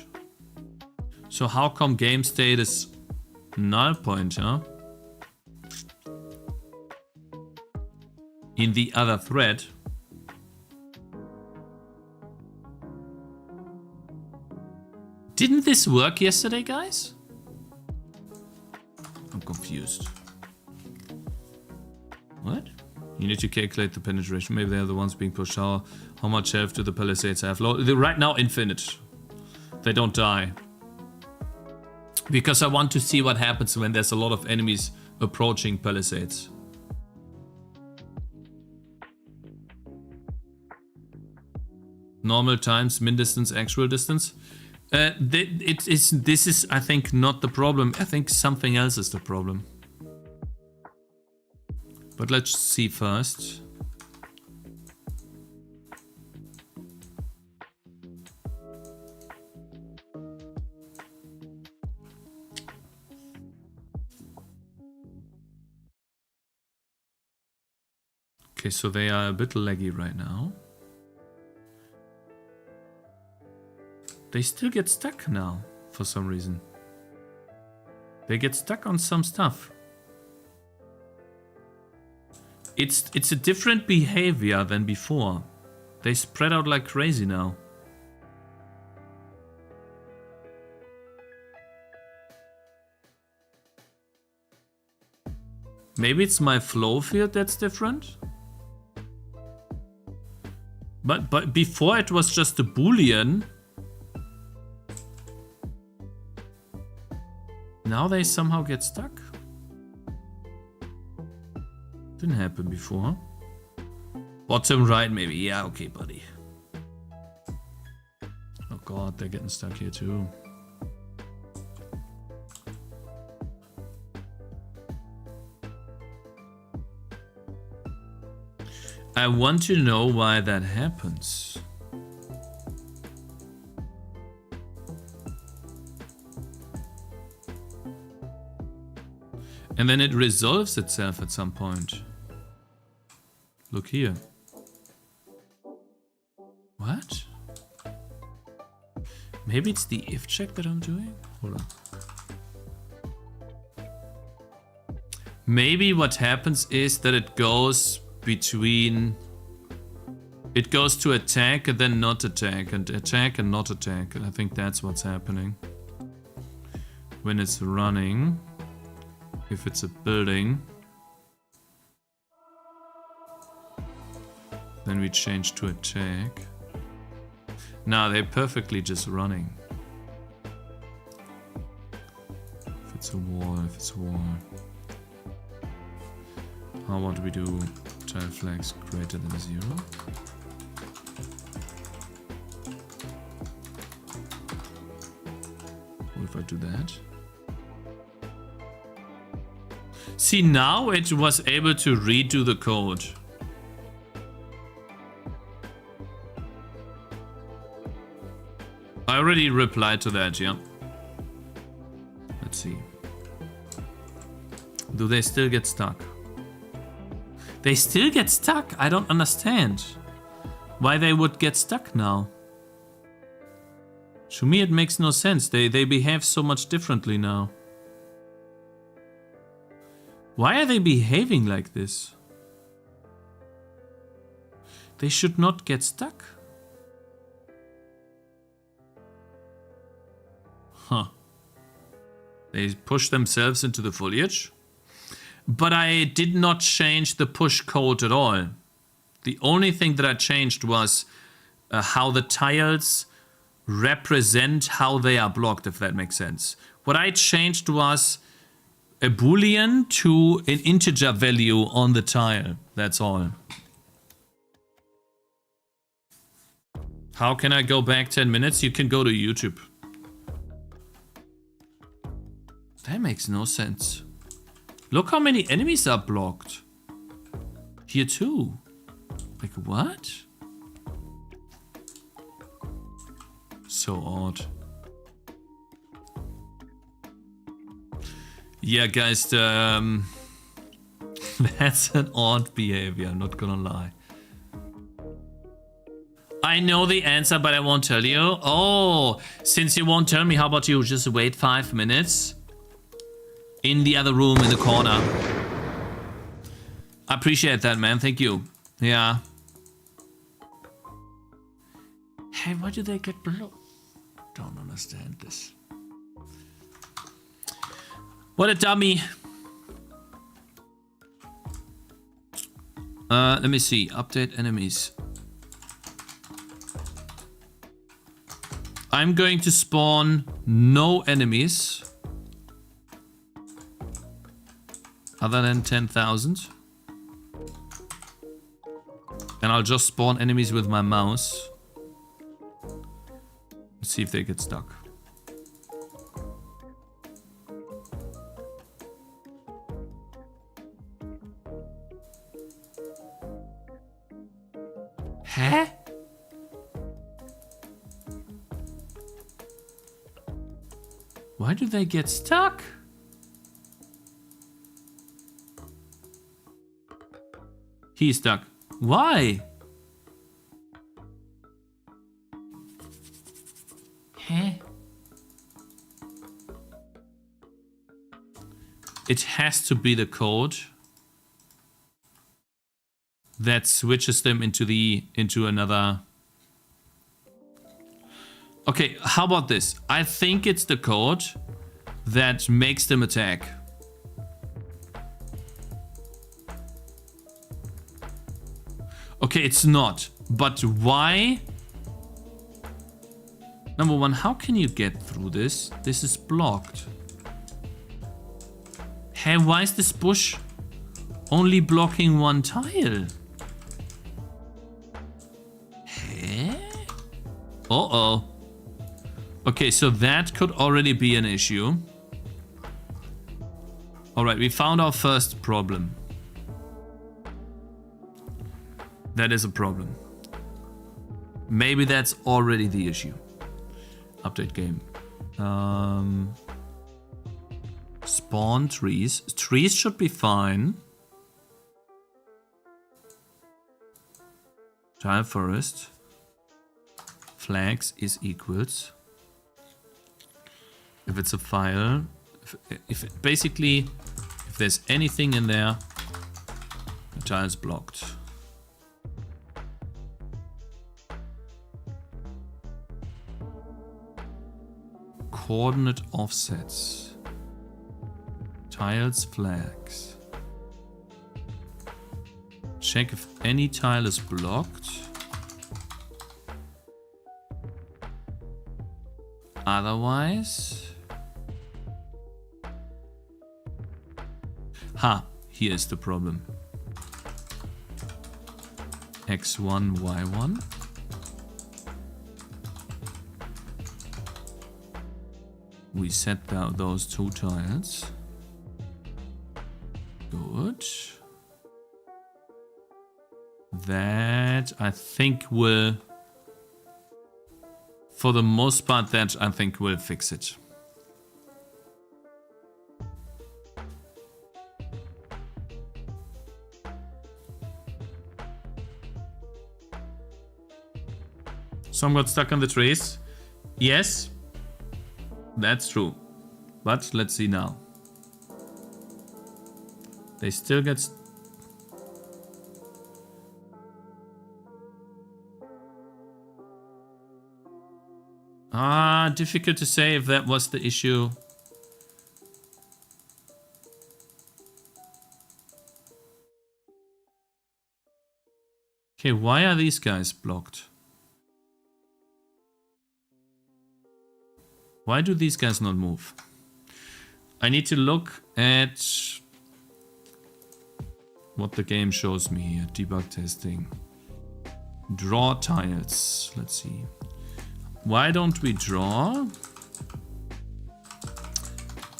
So how come game state is null pointer in the other thread? Didn't this work yesterday, guys? I'm confused. What? You need to calculate the penetration. Maybe they're the ones being pushed. How much health do the palisades have? Right now, infinite. They don't die. Because I want to see what happens when there's a lot of enemies approaching palisades. Normal times, min distance, actual distance. This is, I think, not the problem. I think something else is the problem. But let's see first. Okay, so they are a bit laggy right now. They still get stuck now, for some reason. They get stuck on some stuff. It's a different behavior than before. They spread out like crazy now. Maybe it's my flow field that's different? But before it was just a Boolean. Now they somehow get stuck. Didn't happen before. Bottom right maybe. Yeah, okay, buddy. Oh god, they're getting stuck here too. I want to know why that happens. And then it resolves itself at some point. Look here. What? Maybe it's the if check that I'm doing? Hold on. Maybe what happens is that it goes between... It goes to attack and then not attack, and attack and not attack. And I think that's what's happening. When it's running, if it's a building, then we change to attack. Now they're perfectly just running. If it's a wall, if it's a wall. How about we do tile flags greater than 0? What if I do that? See, now it was able to redo the code. I already replied to that, yeah. Let's see. Do they still get stuck? They still get stuck? I don't understand why they would get stuck now. To me it makes no sense. They behave so much differently now. Why are they behaving like this? They should not get stuck. Huh. They push themselves into the foliage. But I did not change the push code at all. The only thing that I changed was how the tiles represent how they are blocked, if that makes sense. What I changed was a boolean to an integer value on the tile. That's all. How can I go back 10 minutes? You can go to YouTube. That makes no sense. Look how many enemies are blocked. Here too. Like what? So odd. Yeah, guys, that's an odd behavior, I'm not gonna lie. I know the answer, but I won't tell you. Oh, since you won't tell me, how about you just wait 5 minutes? In the other room in the corner. I appreciate that, man. Thank you. Yeah. Hey, why do they get blocked? Don't understand this. What a dummy. Let me see. Update enemies. I'm going to spawn no enemies. Other than 10,000. And I'll just spawn enemies with my mouse. Let's see if they get stuck. Huh? Why do they get stuck? He's stuck. Why? Huh? It has to be the code that switches them into another. Okay, how about this? I think it's the code that makes them attack. Okay, it's not. But why? Number one, how can you get through this? This is blocked. Hey, why is this bush only blocking one tile? Hey? Uh-oh. Okay, so that could already be an issue. Alright, we found our first problem. That is a problem. Maybe that's already the issue. Update game. Spawn trees. Trees should be fine. Tile forest. Flags is equals. If it's a file, if basically, if there's anything in there, the tile's blocked. Coordinate offsets. Tiles, flags. Check if any tile is blocked. Otherwise... Ha! Here's the problem. X1, Y1. We set down those two tiles. Good. That I think will, for the most part, that I think will fix it. Some got stuck on the trees. Yes. That's true. But let's see now. They still get... difficult to say if that was the issue. Okay, why are these guys blocked? Why do these guys not move? I need to look at what the game shows me here. Debug testing. Draw tiles. Let's see. Why don't we draw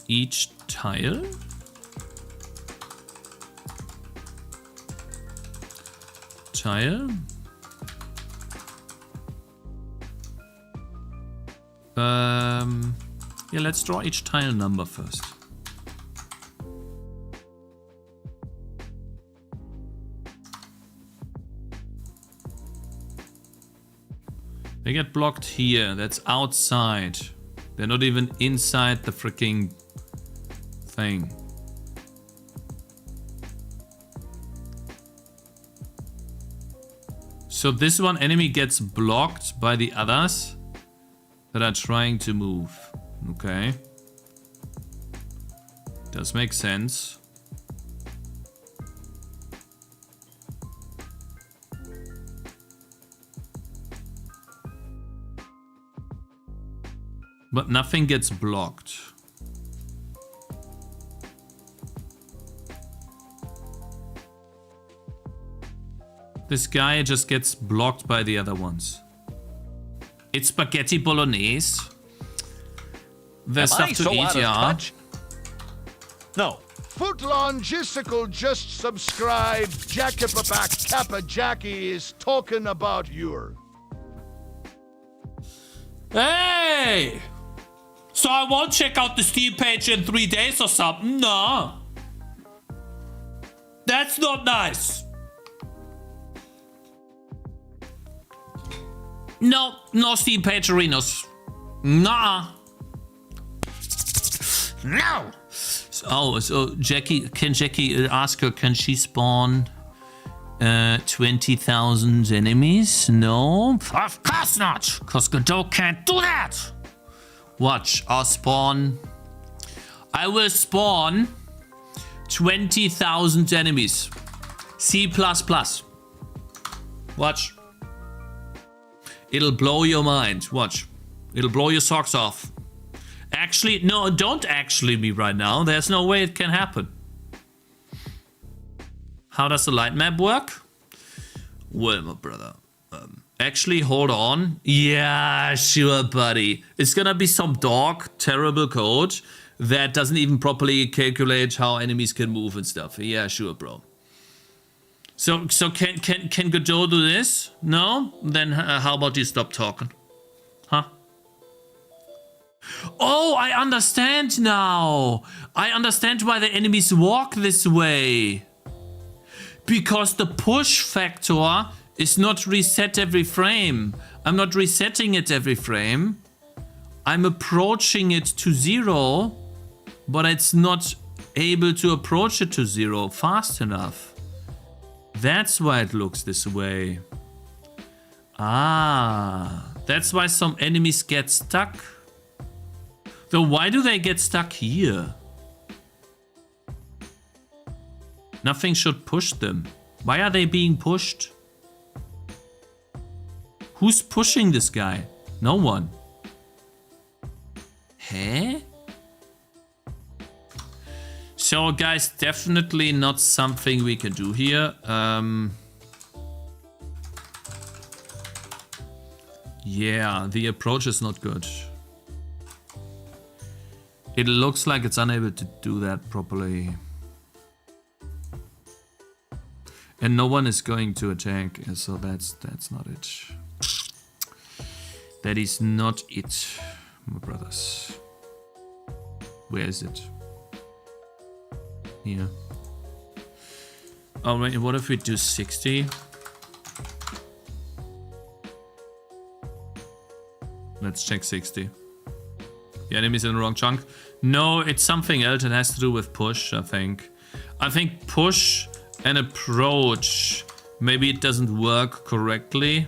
each tile? Tile. Yeah, let's draw each tile number first. They get blocked here. That's outside. They're not even inside the freaking thing. So this one enemy gets blocked by the others that are trying to move. Okay. Does make sense. But nothing gets blocked. This guy just gets blocked by the other ones. It's spaghetti bolognese. There's stuff to eat, yeah. No. Footlongistical just subscribed. Jackapapack Kappa Jackie is talking about your. Hey! So I won't check out the Steam page in 3 days or something? No. That's not nice. No, no Steam page arenas. Nah. No. So Jackie, can Jackie ask her, can she spawn 20,000 enemies? No, of course not, because Godot can't do that. Watch, I'll spawn. I will spawn 20,000 enemies. C++. Watch. It'll blow your mind. Watch. It'll blow your socks off. Actually, no, don't actually me right now. There's no way it can happen. How does the light map work? Well, my brother. Actually, hold on. Yeah, sure, buddy. It's gonna be some dog, terrible code that doesn't even properly calculate how enemies can move and stuff. Yeah, sure, bro. So can Godot do this? No? Then how about you stop talking? Huh? Oh, I understand now. I understand why the enemies walk this way. Because the push factor is not reset every frame. I'm not resetting it every frame. I'm approaching it to 0, but it's not able to approach it to 0 fast enough. That's why it looks this way. Ah, that's why some enemies get stuck. Though why do they get stuck here? Nothing should push them. Why are they being pushed? Who's pushing this guy? No one. Huh? So guys, definitely not something we can do here. Yeah, the approach is not good. It looks like it's unable to do that properly. And no one is going to attack, so that's not it. That is not it, my brothers. Where is it? Here. Oh wait, what if we do 60? Let's check 60. The enemy's in the wrong chunk. No, it's something else. It has to do with push, I think. I think push and approach. Maybe it doesn't work correctly.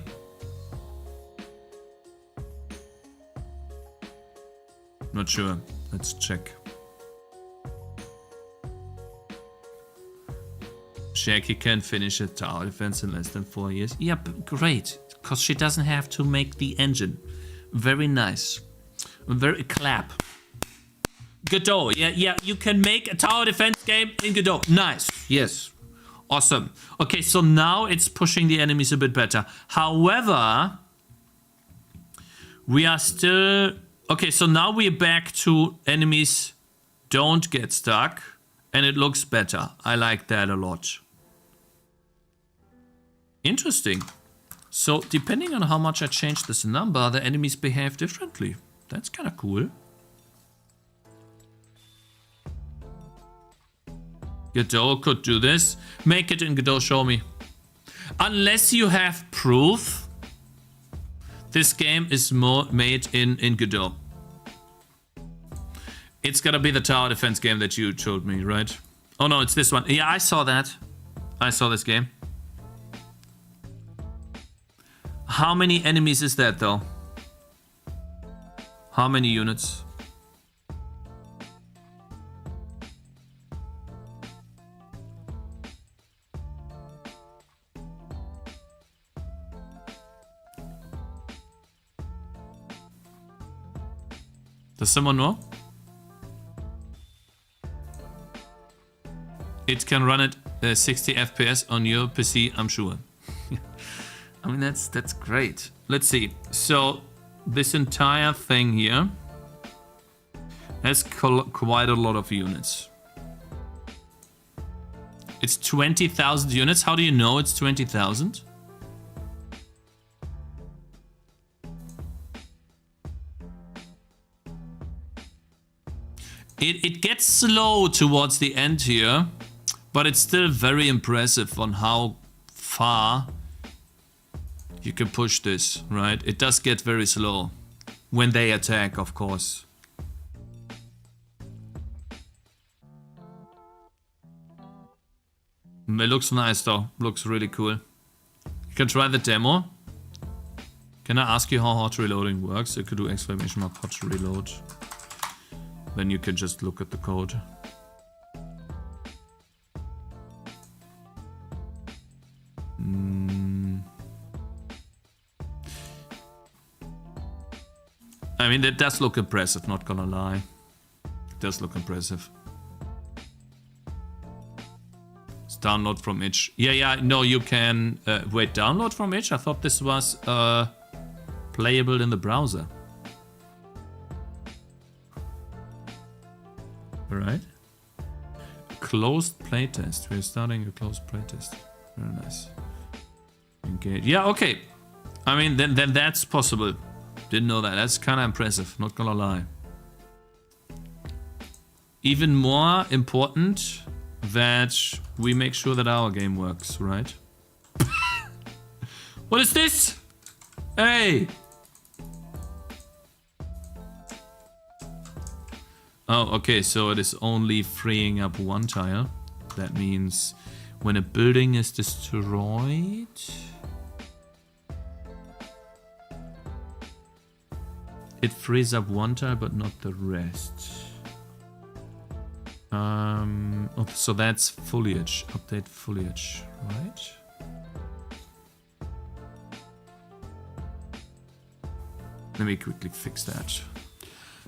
Not sure. Let's check. Jackie can finish a tower defense in less than 4 years. Yep, great. Because she doesn't have to make the engine. Very nice. Very clap. Godot. Yeah, you can make a tower defense game in Godot. Nice. Yes. Awesome. Okay, so now it's pushing the enemies a bit better. However, we are still... Okay, so now we're back to enemies don't get stuck. And it looks better. I like that a lot. Interesting. So, depending on how much I change this number, the enemies behave differently. That's kind of cool. Godot could do this. Make it in Godot, show me. Unless you have proof, this game is made in Godot. It's gotta be the tower defense game that you showed me, right? Oh no, it's this one. Yeah, I saw that. I saw this game. How many enemies is that though? How many units? Does someone know? It can run at 60 FPS on your PC, I'm sure. I mean, that's great. Let's see. So, this entire thing here has quite a lot of units. It's 20,000 units. How do you know it's 20,000? It gets slow towards the end here. But it's still very impressive on how far you can push this, right? It does get very slow when they attack, of course. It looks nice though, looks really cool. You can try the demo. Can I ask you how hot reloading works? You could do exclamation mark hot reload. Then you can just look at the code. I mean, that does look impressive, not gonna lie. It does look impressive. It's download from itch. Yeah, no, you can... wait, download from itch? I thought this was playable in the browser. Alright. Closed playtest. We're starting a closed playtest. Very nice. Engage. Yeah, okay. I mean, then that's possible. Didn't know that. That's kind of impressive, not gonna lie. Even more important that we make sure that our game works, right? What is this? Hey! Oh, okay, so it is only freeing up one tile. That means when a building is destroyed... it frees up one tile, but not the rest. Oh, so that's foliage. Update foliage, right? Let me quickly fix that.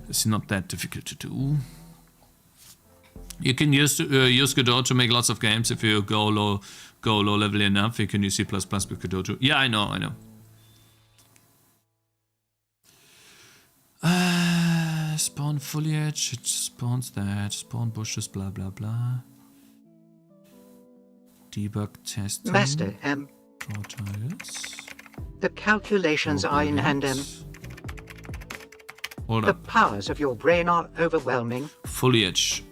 It's not that difficult to do. You can use Godot to make lots of games. If you go low level enough, you can use C++ with Godot too. Yeah, I know. Spawn foliage, it spawns that, spawn bushes, blah blah blah. Debug testing. Master M. Draw tiles. The calculations are in Andem. Hold The up. powers of your brain are overwhelming. Foliage.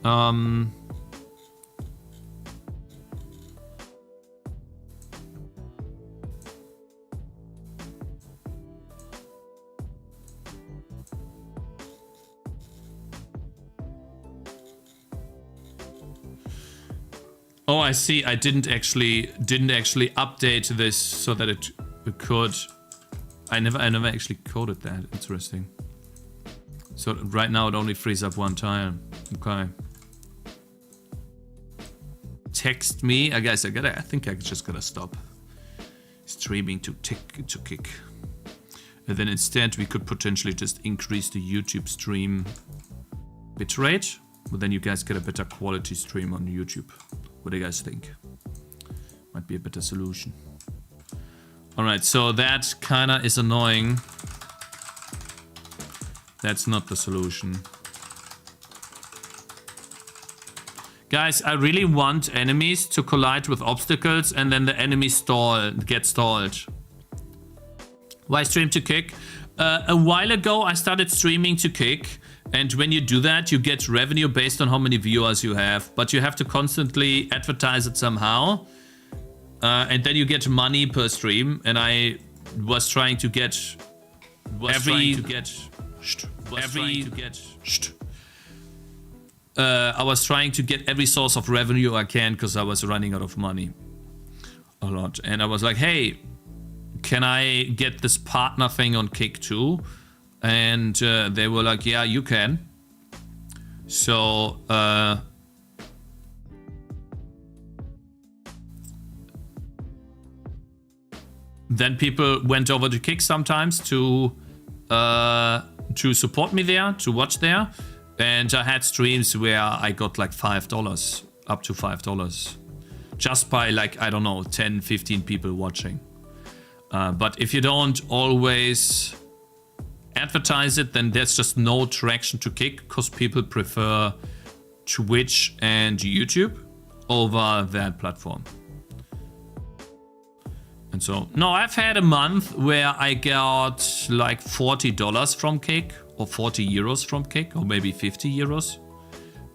Oh, I see. I didn't actually update this so that it could. I never actually coded that. Interesting. So right now it only frees up one tile. Okay. text me. Guys, I think I just gotta stop streaming to Kick. And then instead we could potentially just increase the YouTube stream bitrate, but then you guys get a better quality stream on YouTube. What do you guys think? Might be a better solution. Alright, so that kinda is annoying. That's not the solution. Guys, I really want enemies to collide with obstacles and then the enemies get stalled. Why stream to Kick? A while ago I started streaming to Kick, and when you do that you get revenue based on how many viewers you have, but you have to constantly advertise it somehow, and then you get money per stream. And I was trying to get every source of revenue I can, because I was running out of money a lot. And I was like, hey, can I get this partner thing on Kick too? And they were like, yeah, you can. So then people went over to Kick sometimes to support me there, to watch there. And I had streams where I got like $5, up to $5. Just by like, I don't know, 10, 15 people watching. But if you don't always advertise it, then there's just no traction to Kick, because people prefer Twitch and YouTube over that platform. And so, no, I've had a month where I got like $40 from Kick, or 40 euros from Kick, or maybe 50 euros.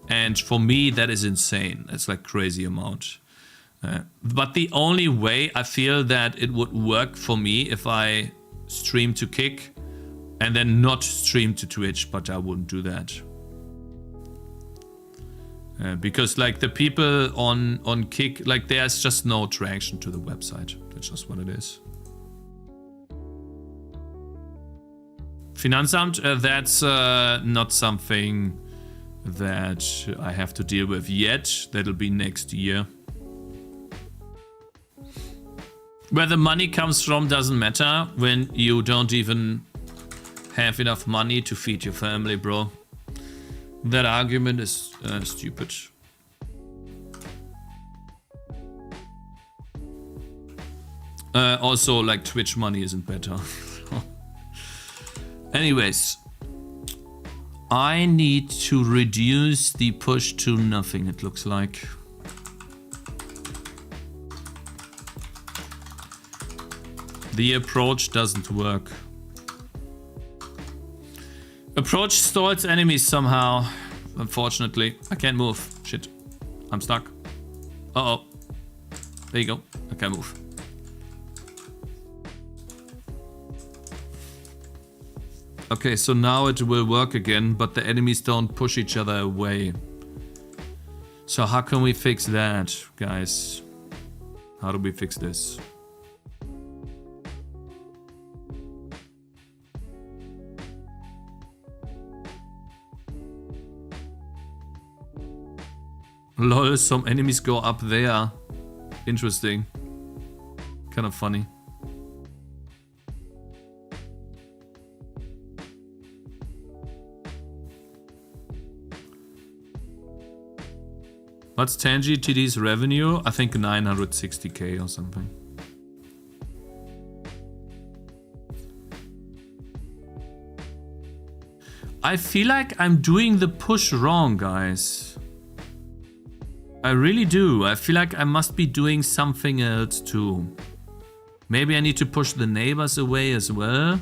And for me, that is insane. It's like crazy amount. But the only way I feel that it would work for me if I stream to Kick and then not stream to Twitch, but I wouldn't do that. Because like the people on Kick, like there's just no traction to the website. That's just what it is. Finanzamt, that's not something that I have to deal with yet. That'll be next year. Where the money comes from doesn't matter when you don't even have enough money to feed your family, bro. That argument is stupid. Also, like, Twitch money isn't better. Anyways, I need to reduce the push to nothing, it looks like. The approach doesn't work. Approach stalls enemies somehow. Unfortunately, I can't move. Shit, I'm stuck. Uh-oh. There you go. I can't move. Okay, so now it will work again, but the enemies don't push each other away. So how can we fix that, guys? How do we fix this? Lol, some enemies go up there. Interesting. Kind of funny. What's Tangy TD's revenue? I think 960k or something. I feel like I'm doing the push wrong, guys. I really do. I feel like I must be doing something else too. Maybe I need to push the neighbors away as well.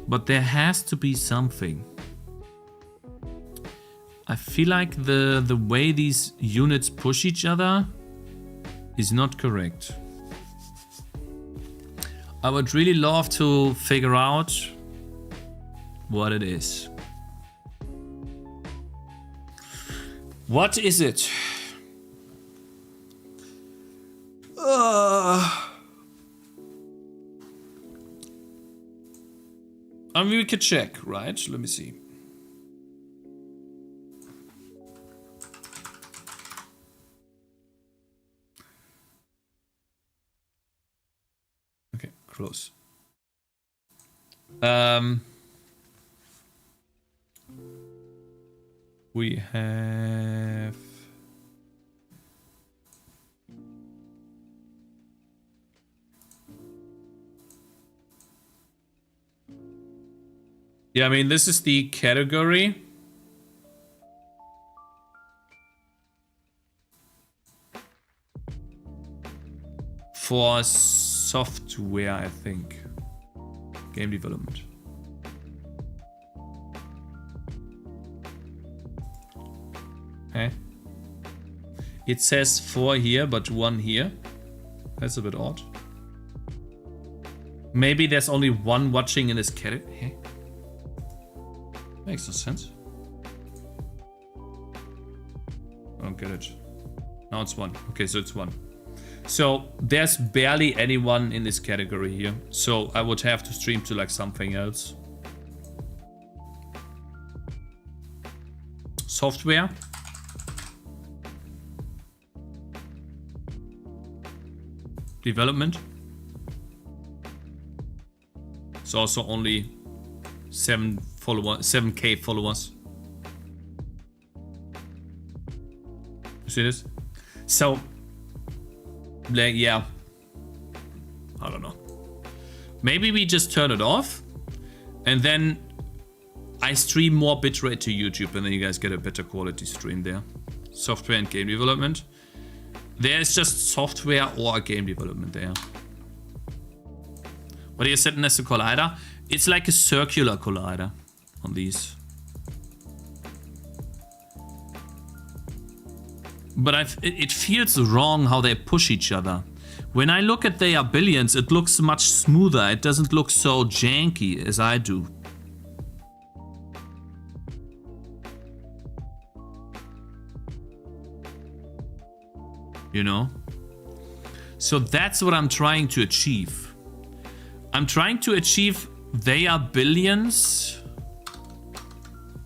But there has to be something. I feel like the way these units push each other is not correct. I would really love to figure out what it is. What is it? I mean, we could check, right? Let me see. Close. We have... Yeah, I mean, this is the category. For software, I think. Game development. Okay. It says 4 here, but 1 here. That's a bit odd. Maybe there's only 1 watching in this category. Makes no sense. I don't get it. Now it's 1. Okay, so it's 1. So there's barely anyone in this category here. So I would have to stream to like something else. Software. Development. It's also only 7K followers. You see this? So, yeah. I don't know. Maybe we just turn it off and then I stream more bitrate to YouTube and then you guys get a better quality stream there. Software and game development. There's just software or game development there. What are you setting as a collider? It's like a circular collider on these. But it feels wrong how they push each other. When I look at their billions, it looks much smoother. It doesn't look so janky as I do. You know? So that's what I'm trying to achieve. I'm trying to achieve their billions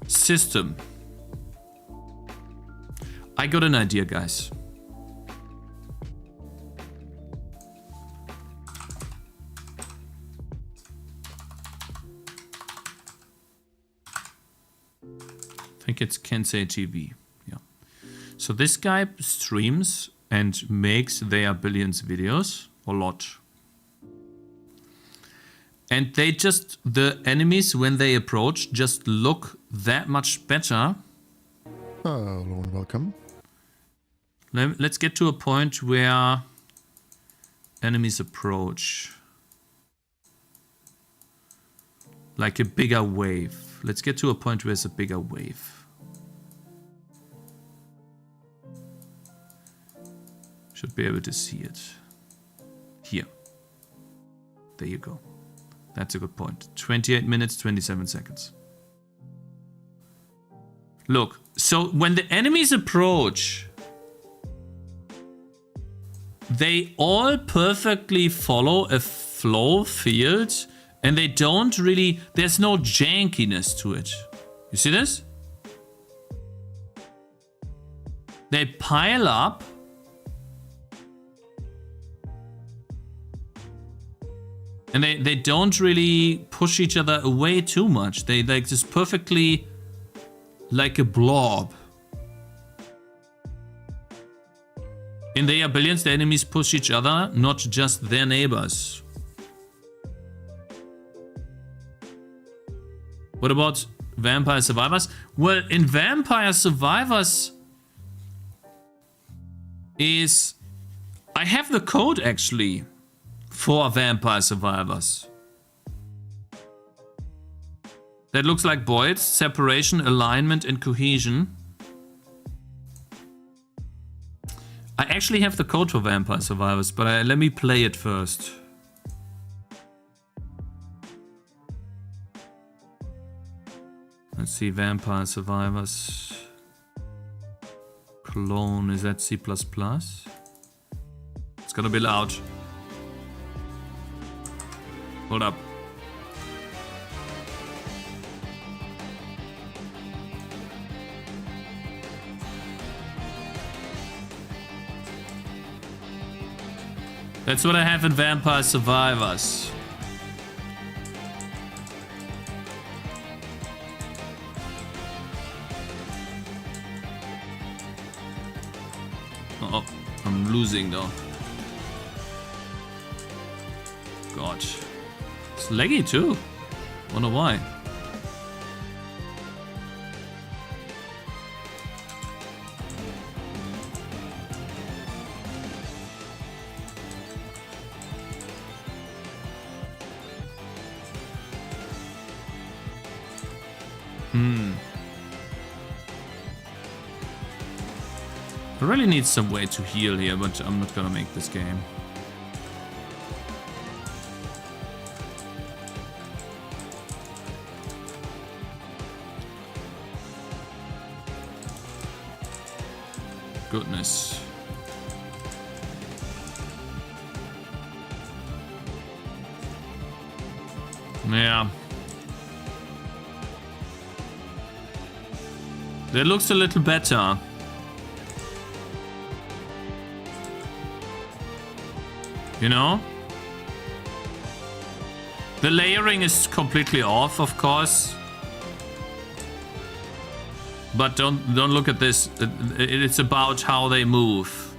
system. I got an idea, guys. I think it's Kensei TV. Yeah. So this guy streams and makes their billions videos a lot. And they just, the enemies when they approach just look that much better. Hello and welcome. Let's get to a point where enemies approach. Like a bigger wave. Let's get to a point where it's a bigger wave. Should be able to see it. Here. There you go. That's a good point. 28 minutes, 27 seconds. Look, so when the enemies approach, they all perfectly follow a flow field and they don't really, there's no jankiness to it. You see this? They pile up. And they don't really push each other away too much. They like just perfectly like a blob. In their billions, the enemies push each other, not just their neighbors. What about Vampire Survivors? Well, in Vampire Survivors is... I have the code actually for Vampire Survivors. That looks like Boyd's separation, alignment, and cohesion. I actually have the code for Vampire Survivors, but let me play it first. Let's see, Vampire Survivors. Clone, is that C++? It's gonna be loud. Hold up. That's what I have in Vampire Survivors. Uh oh, I'm losing though. God. It's laggy too. Wonder why. I really need some way to heal here, but I'm not gonna make this game. Goodness. Yeah. That looks a little better. You know? The layering is completely off, of course. But don't look at this. It's about how they move.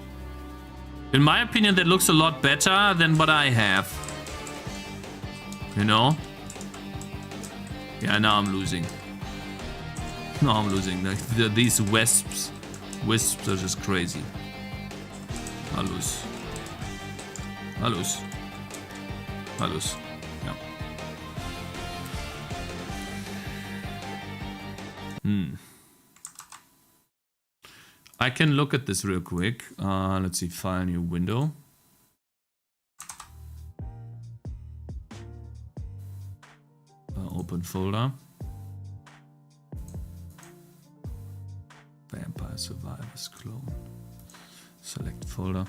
In my opinion, that looks a lot better than what I have. You know? Yeah, now I'm losing. Now I'm losing. These wisps are just crazy. I lose. I lose. I lose. Yeah. I can look at this real quick. Let's see. File new window. Open folder. Vampire Survivors clone. Select folder.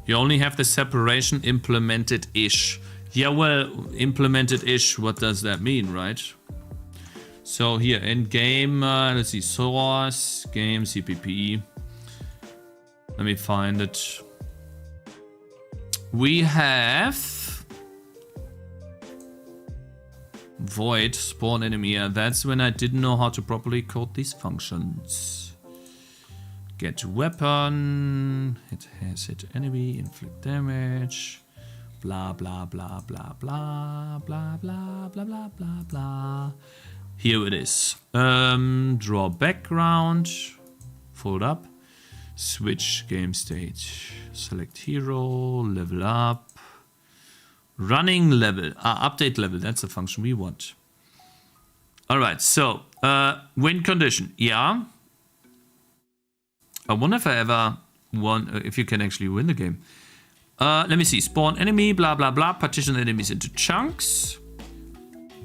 You only have the separation implemented-ish. Yeah, well, implemented-ish, what does that mean, right? So here, in game, let's see, source, game, CPP. Let me find it. We have void, spawn enemy. Yeah, that's when I didn't know how to properly code these functions. Get weapon, it has hit enemy, inflict damage, blah blah blah blah blah blah blah blah blah blah blah. Here it is. Draw background, fold up, switch game state, select hero, level up, running level, update level. That's the function we want. All right, so win condition, yeah. I wonder if I ever won, if you can actually win the game. Let me see. Spawn enemy, blah, blah, blah. Partition enemies into chunks.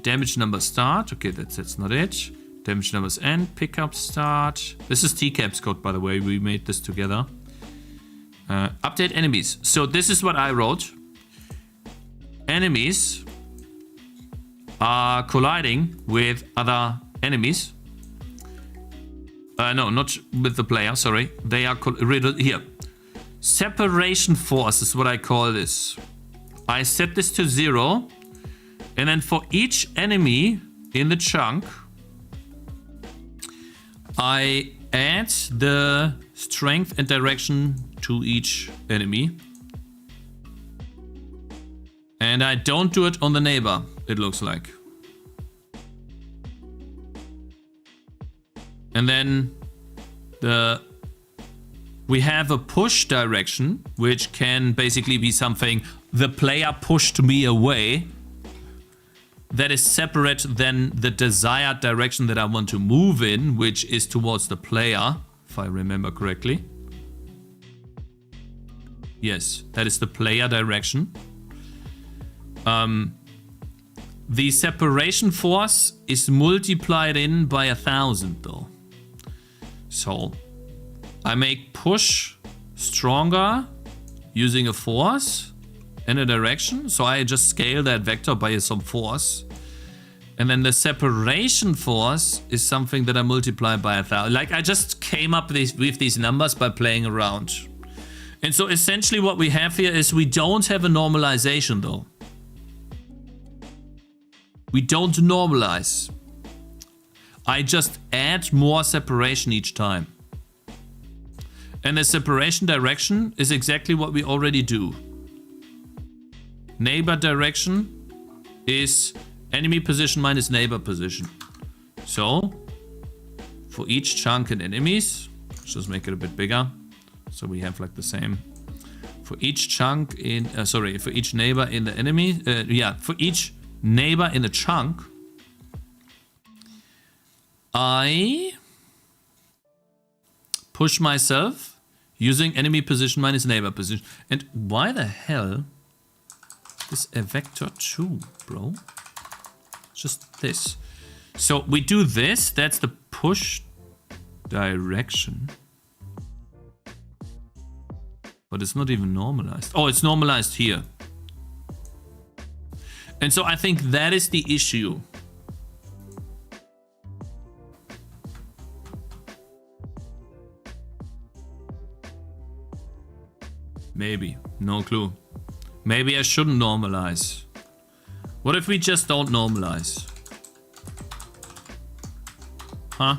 Damage number start. Okay, that's not it. Damage numbers end. Pickup start. This is TCAP's code, by the way. We made this together. Update enemies. So this is what I wrote. Enemies are colliding with other enemies. No, not with the player, sorry. They are here. Separation force is what I call this. I set this to 0. And then for each enemy in the chunk, I add the strength and direction to each enemy. And I don't do it on the neighbor, it looks like. And then we have a push direction, which can basically be something the player pushed me away. That is separate than the desired direction that I want to move in, which is towards the player, if I remember correctly. Yes, that is the player direction. The separation force is multiplied in by 1,000 though. So I make push stronger using a force in a direction. So I just scale that vector by some force. And then the separation force is something that I multiply by 1,000. Like, I just came up with these numbers by playing around. And so essentially what we have here is we don't have a normalization though. We don't normalize. I just add more separation each time. And the separation direction is exactly what we already do. Neighbor direction is enemy position minus neighbor position. So, for each chunk in enemies, let's just make it a bit bigger. So we have like the same. For each chunk in, for each neighbor in the enemy, for each neighbor in a chunk, I push myself using enemy position minus neighbor position. And why the hell is a vector 2, bro? Just this. So we do this. That's the push direction. But it's not even normalized. Oh, it's normalized here. And so I think that is the issue. Maybe. No clue. Maybe I shouldn't normalize. What if we just don't normalize? Huh?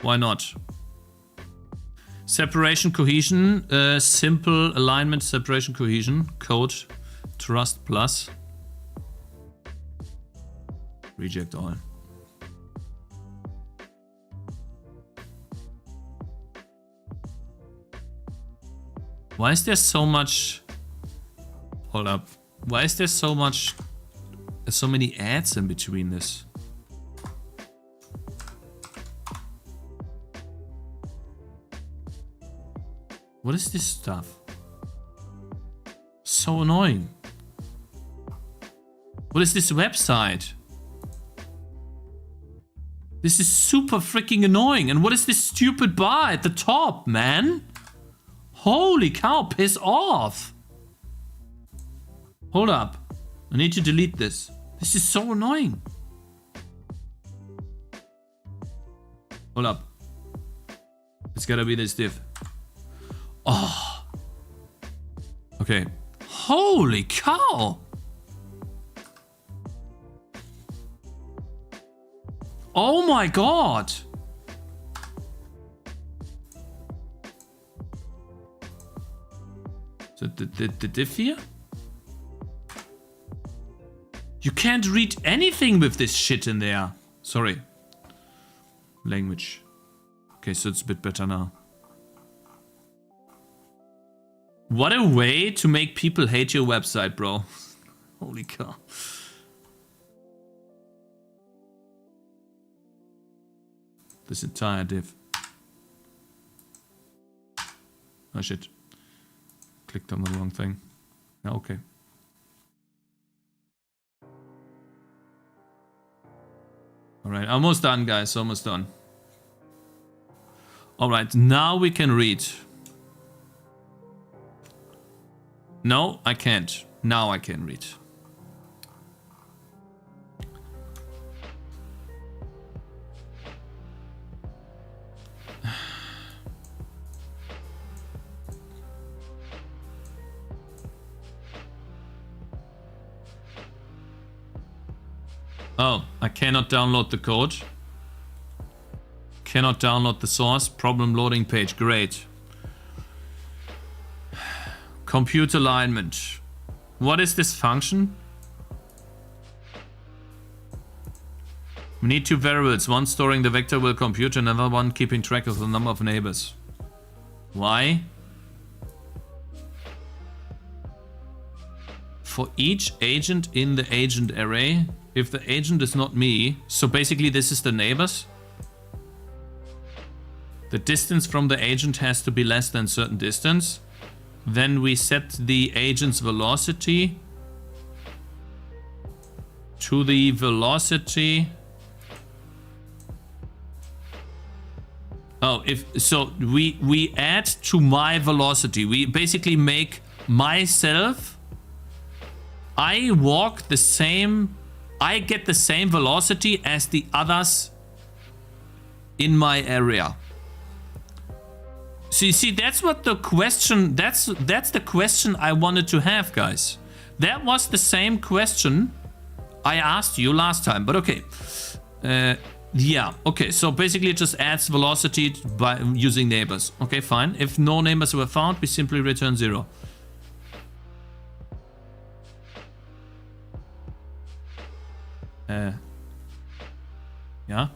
Why not? Separation cohesion, simple alignment, separation cohesion, code, trust plus. Reject all. Why is there so much? Hold up. Why is there so many ads in between this? What is this stuff? So annoying. What is this website? This is super freaking annoying. And what is this stupid bar at the top, man? Holy cow, piss off. Hold up. I need to delete this. This is so annoying. Hold up. It's gotta be this div. Oh. Okay. Holy cow. Oh my god. So the diff here? You can't read anything with this shit in there. Sorry. Language. Okay, so it's a bit better now. What a way to make people hate your website, bro. Holy cow. This entire div. Oh shit. Clicked on the wrong thing. Yeah, okay. Alright, almost done, guys. Almost done. Alright, now we can read. No, I can't. Now I can read. Oh, I cannot download the code. Cannot download the source. Problem loading page. Great. Compute alignment. What is this function? We need two variables. One storing the vector will compute, another one keeping track of the number of neighbors. Why? For each agent in the agent array, if the agent is not me, so basically this is the neighbors. The distance from the agent has to be less than a certain distance. Then we set the agent's velocity to the velocity. Oh, we add to my velocity. We basically make myself I walk the same, I get the same velocity as the others in my area. So you see, that's what the question, that's the question I wanted to have, guys. That was the same question I asked you last time, but okay. Yeah, okay, so basically it just adds velocity by using neighbors. Okay, fine. If no neighbors were found, we simply return 0. Yeah.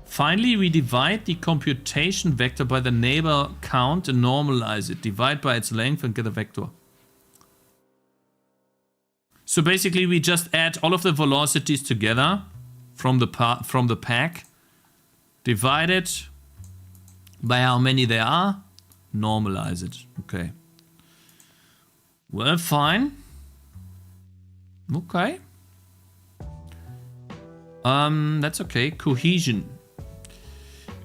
Finally, we divide the computation vector by the neighbor count and normalize it. Divide by its length and get a vector. So basically, we just add all of the velocities together from the pack. Divide it by how many there are. Normalize it. Okay. Well, fine. Okay. That's okay. Cohesion.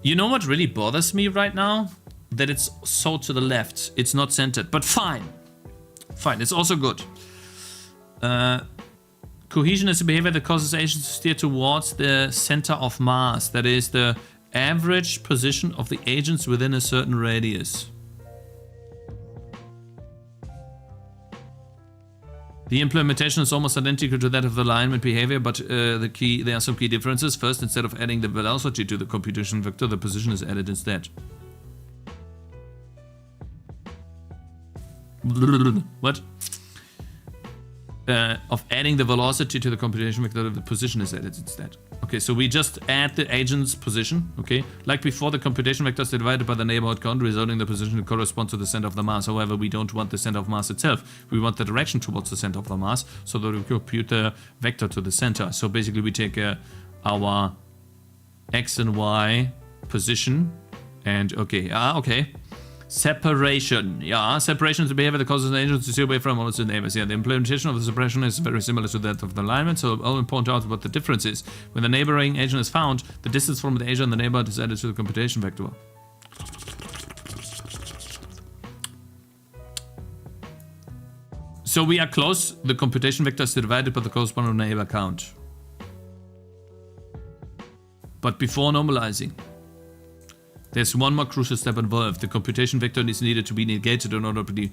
You know what really bothers me right now? That it's so to the left. It's not centered, but fine. Fine, it's also good. Cohesion is a behavior that causes agents to steer towards the center of mass. That is the average position of the agents within a certain radius. The implementation is almost identical to that of the alignment behavior, but there are some key differences. First, instead of adding the velocity to the computation vector, the position is added instead. What? Of adding the velocity to the computation vector, the position is added instead. Okay, so we just add the agent's position, okay? Like before, the computation vector is divided by the neighborhood count, resulting in the position to correspond to the center of the mass. However, we don't want the center of mass itself. We want the direction towards the center of the mass, so that we compute the vector to the center. So basically, we take our x and y position, and okay. Separation. Yeah, separation is the behavior that causes an agent to steer away from all its neighbors. Yeah, the implementation of the separation is very similar to that of the alignment, so I'll point out what the difference is. When the neighboring agent is found, the distance from the agent and the neighbor is added to the computation vector. So we are close. The computation vector is divided by the corresponding neighbor count. But before normalizing, there's one more crucial step involved. The computation vector is needed to be negated in order to be...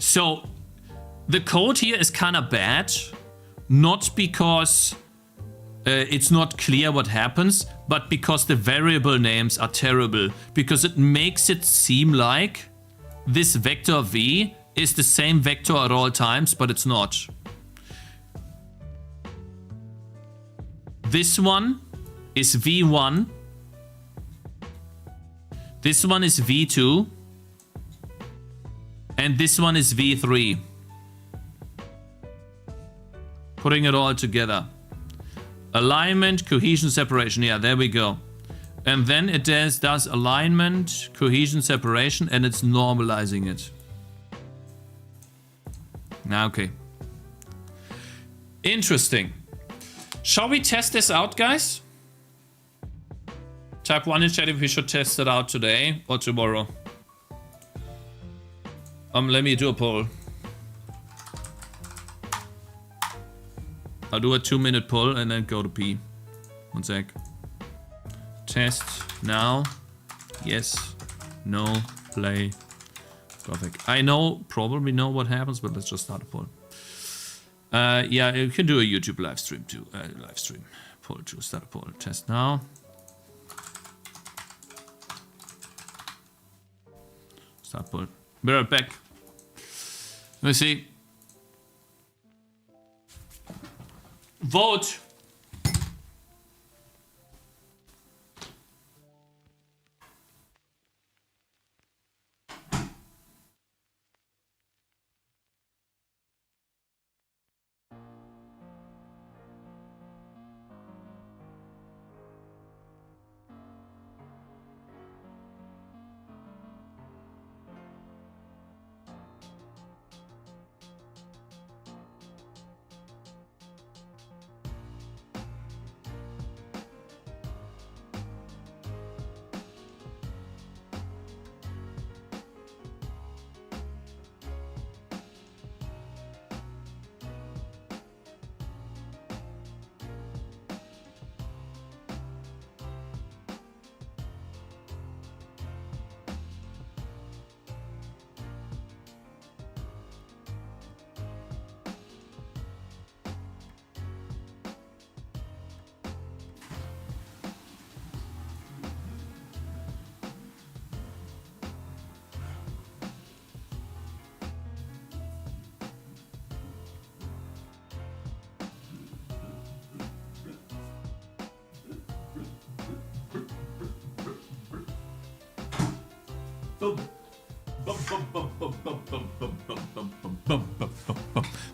So, the code here is kind of bad. Not because it's not clear what happens, but because the variable names are terrible. Because it makes it seem like this vector v is the same vector at all times, but it's not. This one is v1. This one is v2. And this one is v3. Putting it all together. Alignment, cohesion, separation. Yeah, there we go. And then it does alignment, cohesion, separation, and it's normalizing it. Okay. Interesting. Shall we test this out, guys? Type 1 in chat if we should test it out today or tomorrow. Let me do a poll. I'll do a 2-minute poll and then go to P. One sec. Test now. Yes. No. Play. Gothic. I probably know what happens, but let's just start a poll. Yeah, you can do a YouTube live stream too. Poll to start a poll. Test now. Start poll. Be right back. Let me see. Vote.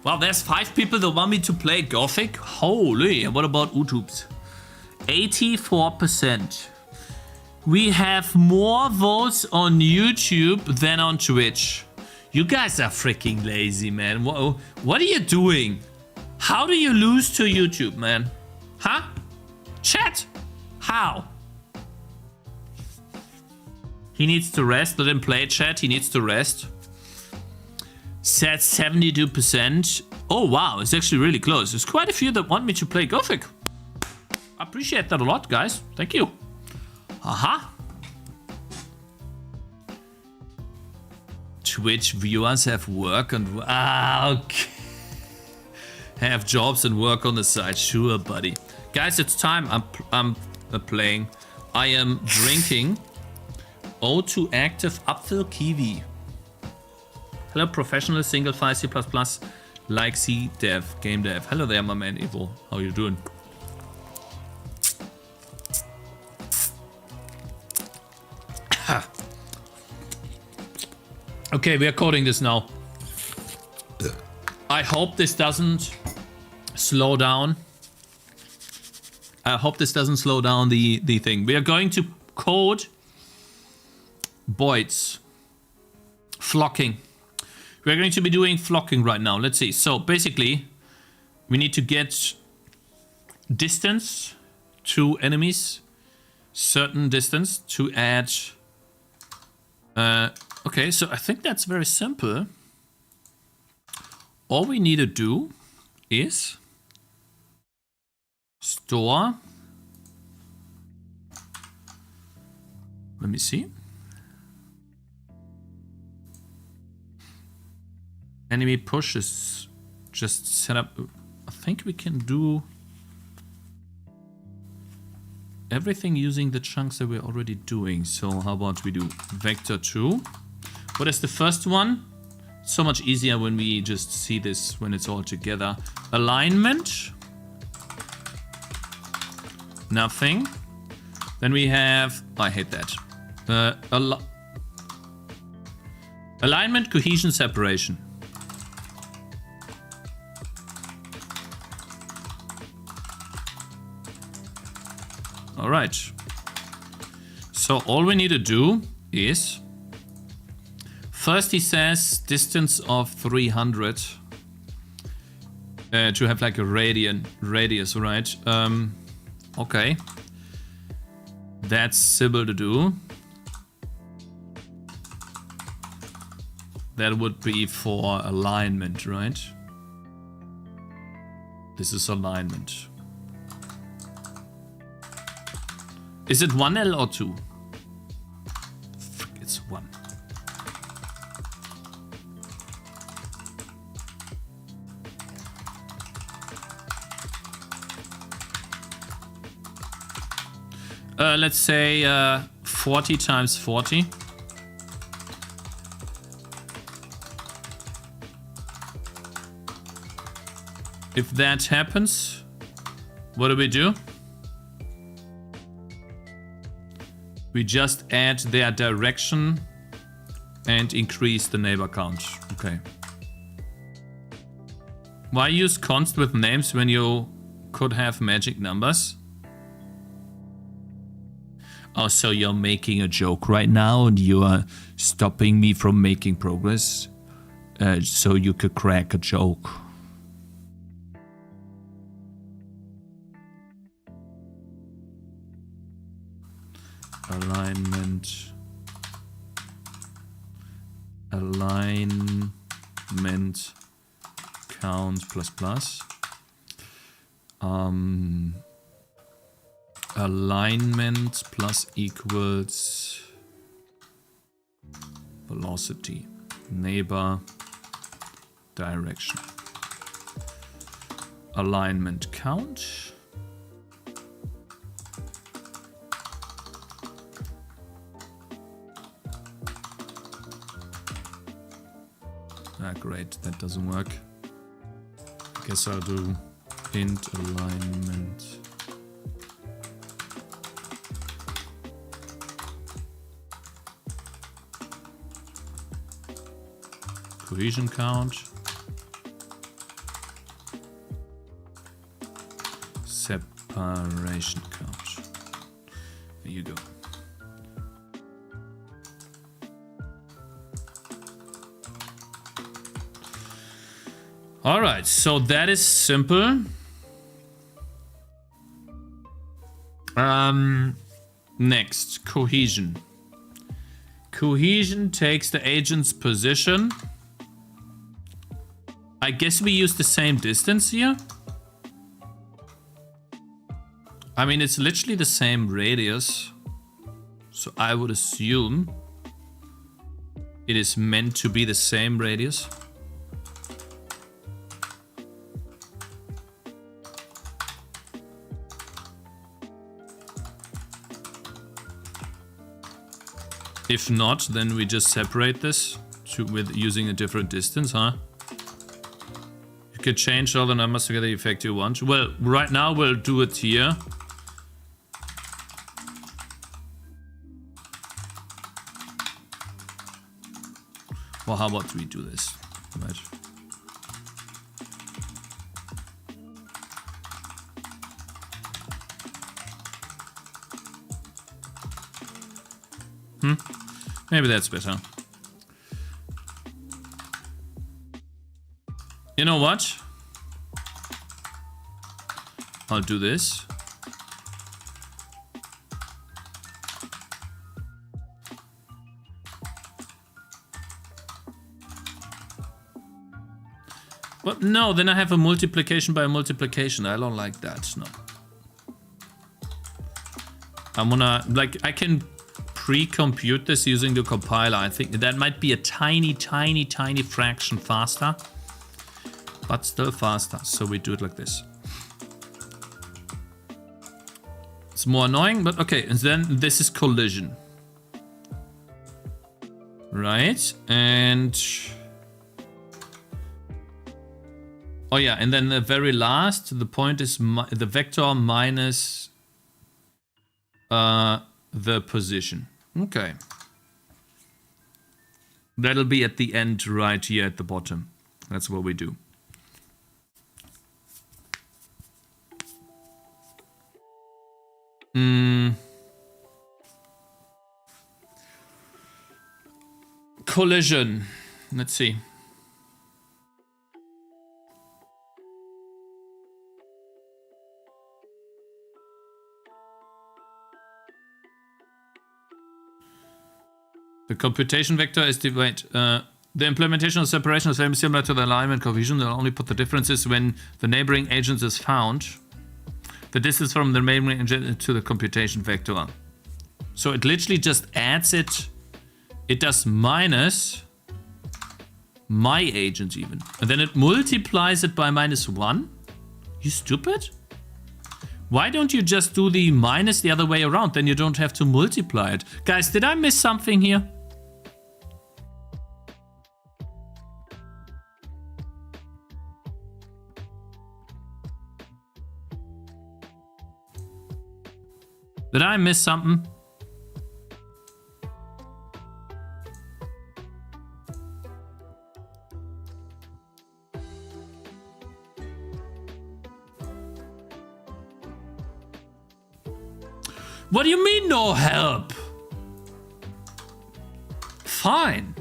Wow, there's 5 people that want me to play Gothic. Holy, what about YouTube's? 84%. We have more votes on YouTube than on Twitch. You guys are freaking lazy, man. What are you doing? How do you lose to YouTube, man? Huh? Chat? How? He needs to rest. Let him play, chat. He needs to rest. Said 72%. Oh, wow. It's actually really close. There's quite a few that want me to play Gothic. I appreciate that a lot, guys. Thank you. Aha. Twitch viewers have work and... okay. Have jobs and work on the side. Sure, buddy. Guys, it's time. I'm playing. I am drinking O2 Active Apfel Kiwi. Hello, professional single file C++, like C dev, game dev. Hello there, my man Evo. How you doing? Okay, we are coding this now. I hope this doesn't slow down. I hope this doesn't slow down the thing. We are going to code Boyd's flocking. We're going to be doing flocking right now. Let's see. So basically, we need to get distance to enemies, certain distance to add. Okay, so I think that's very simple. All we need to do is store. Let me see. Enemy push is just set up. I think we can do everything using the chunks that we're already doing. So how about we do vector 2? What is the first one? So much easier when we just see this when it's all together. Alignment. Nothing. Then we have, I hate that. Alignment, cohesion, separation. All right. So all we need to do is, first he says distance of 300 to have like a radius, right? Okay. That's simple to do. That would be for alignment, right? This is alignment. Is it 1L or 2? Frick, it's 1. Let's say 40 times 40. If that happens, what do? We just add their direction and increase the neighbor count. Okay. Why use const with names when you could have magic numbers? Oh, so you're making a joke right now and you are stopping me from making progress so you could crack a joke. Alignment count plus. Alignment plus equals velocity, neighbor, direction. Alignment count. Ah, great, that doesn't work. I guess I'll do int alignment. Cohesion count. Separation count. There you go. All right, so that is simple. Next, cohesion. Cohesion takes the agent's position. I guess we use the same distance here. I mean, it's literally the same radius. So I would assume it is meant to be the same radius. If not, then we just separate this with using a different distance, huh? You could change all the numbers to get the effect you want. Well, right now we'll do it here. Well, how about we do this? Right. Maybe that's better. You know what? I'll do this. But no, then I have a multiplication by a multiplication. I don't like that. No. I'm gonna, like, I can pre-compute this using the compiler. I think that might be a tiny fraction faster, but still faster. So we do it like this. It's more annoying, but okay. And then this is collision, right? And oh yeah, and then the very last, the point is the vector minus the position. Okay. That'll be at the end right here at the bottom. That's what we do. Collision. Let's see. The computation vector is the implementation of separation is very similar to the alignment cohesion. They'll only put the differences when the neighboring agent is found. The distance from the neighboring agent to the computation vector. So it literally just adds it. It does minus my agent even. And then it multiplies it by -1. You stupid? Why don't you just do the minus the other way around? Then you don't have to multiply it. Guys, did I miss something here? Did I miss something? What do you mean no help? Fine.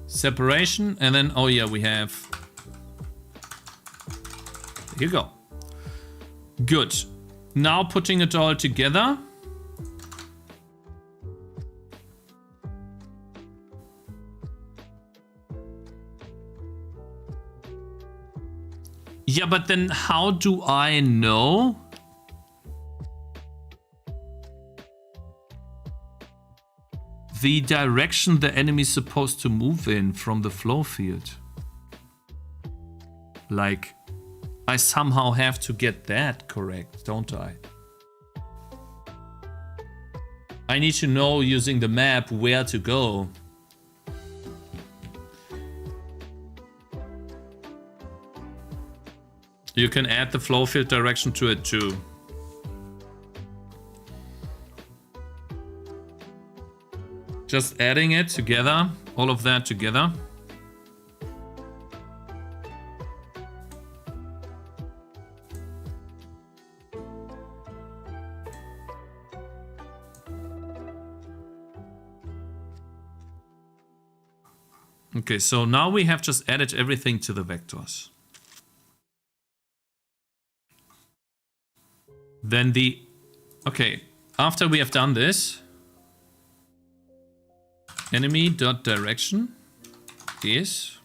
Separation, and then, oh yeah, we have... Here you go. Good. Now putting it all together. Yeah, but then how do I know the direction the enemy is supposed to move in from the flow field? Like, I somehow have to get that correct, don't I? I need to know using the map where to go. You can add the flow field direction to it too. Just adding it together, all of that together. Okay, so now we have just added everything to the vectors. Then okay, after we have done this, enemy.direction is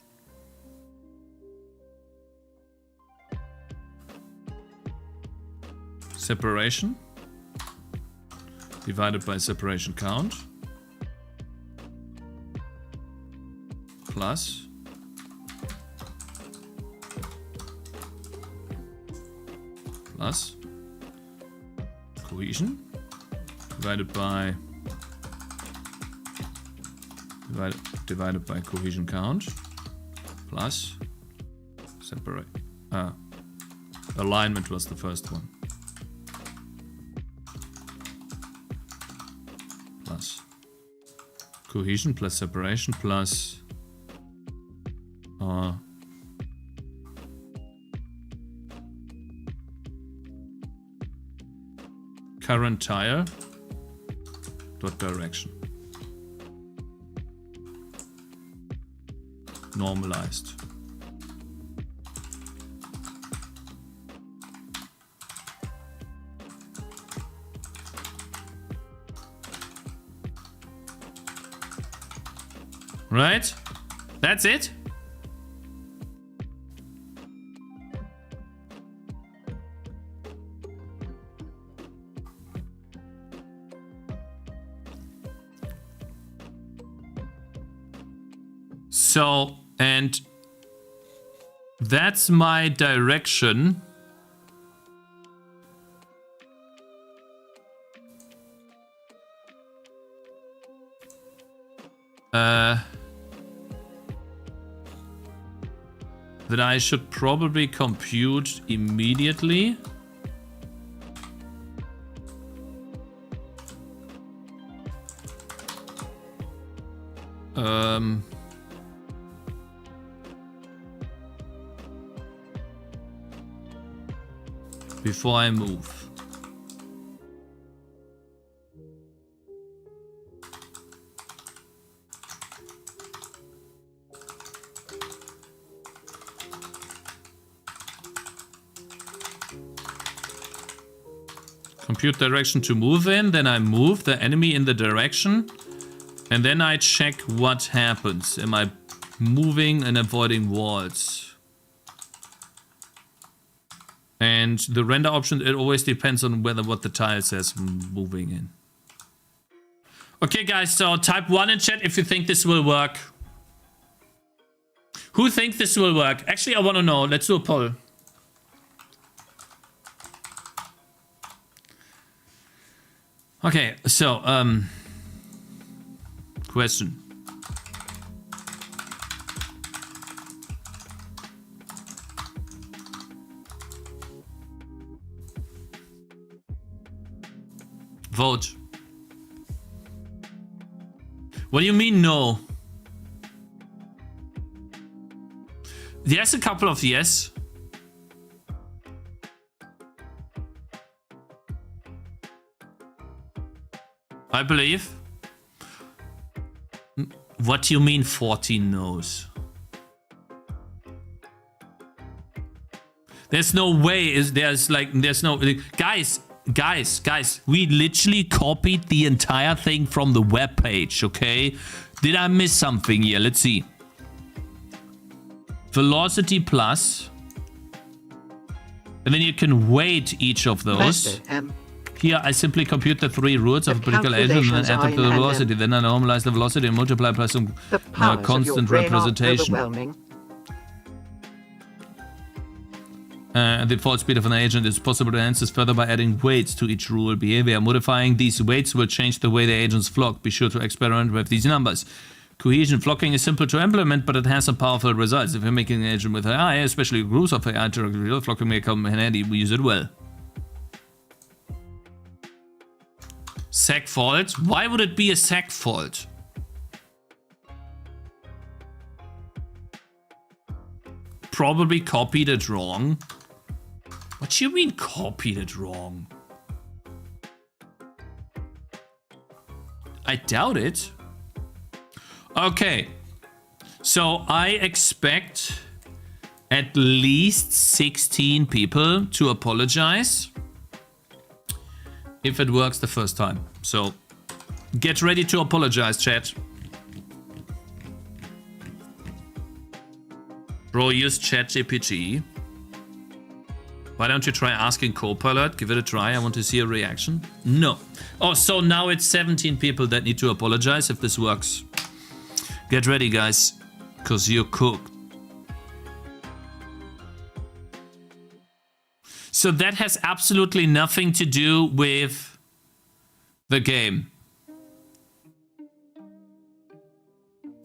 separation divided by separation count plus cohesion divided by cohesion count plus separate alignment was the first one plus cohesion plus separation plus current tire dot direction normalized. Right? That's it? So, and that's my direction. That I should probably compute immediately. Before I move. Compute direction to move in, then I move the enemy in the direction, and then I check what happens. Am I moving and avoiding walls? And the render option, it always depends on what the tile says moving in. Okay, guys, so type 1 in chat if you think this will work. Who thinks this will work? Actually, I want to know. Let's do a poll. Okay, so, question. Vote. What do you mean no? There's a couple of yes. I believe. What do you mean 14 no's? There's no way. There's no... Guys, we literally copied the entire thing from the web page, okay? Did I miss something here? Let's see. Velocity plus. And then you can weight each of those. Here, I simply compute the 3 roots of a particular agent and then add them to the velocity. Then I normalize the velocity and multiply by some constant representation. The default speed of an agent is possible to enhance this further by adding weights to each rule behavior. Modifying these weights will change the way the agents flock. Be sure to experiment with these numbers. Cohesion flocking is simple to implement, but it has some powerful results. If you're making an agent with AI, especially groups of AI, flocking may come in handy. We use it well. Seg fault? Why would it be a seg fault? Probably copied it wrong. What do you mean copied it wrong? I doubt it. Okay. So I expect at least 16 people to apologize if it works the first time. So get ready to apologize, chat. Bro, use ChatGPT. Why don't you try asking Copilot? Give it a try. I want to see a reaction. No. Oh, so now it's 17 people that need to apologize if this works. Get ready, guys, because you're cooked. So that has absolutely nothing to do with the game.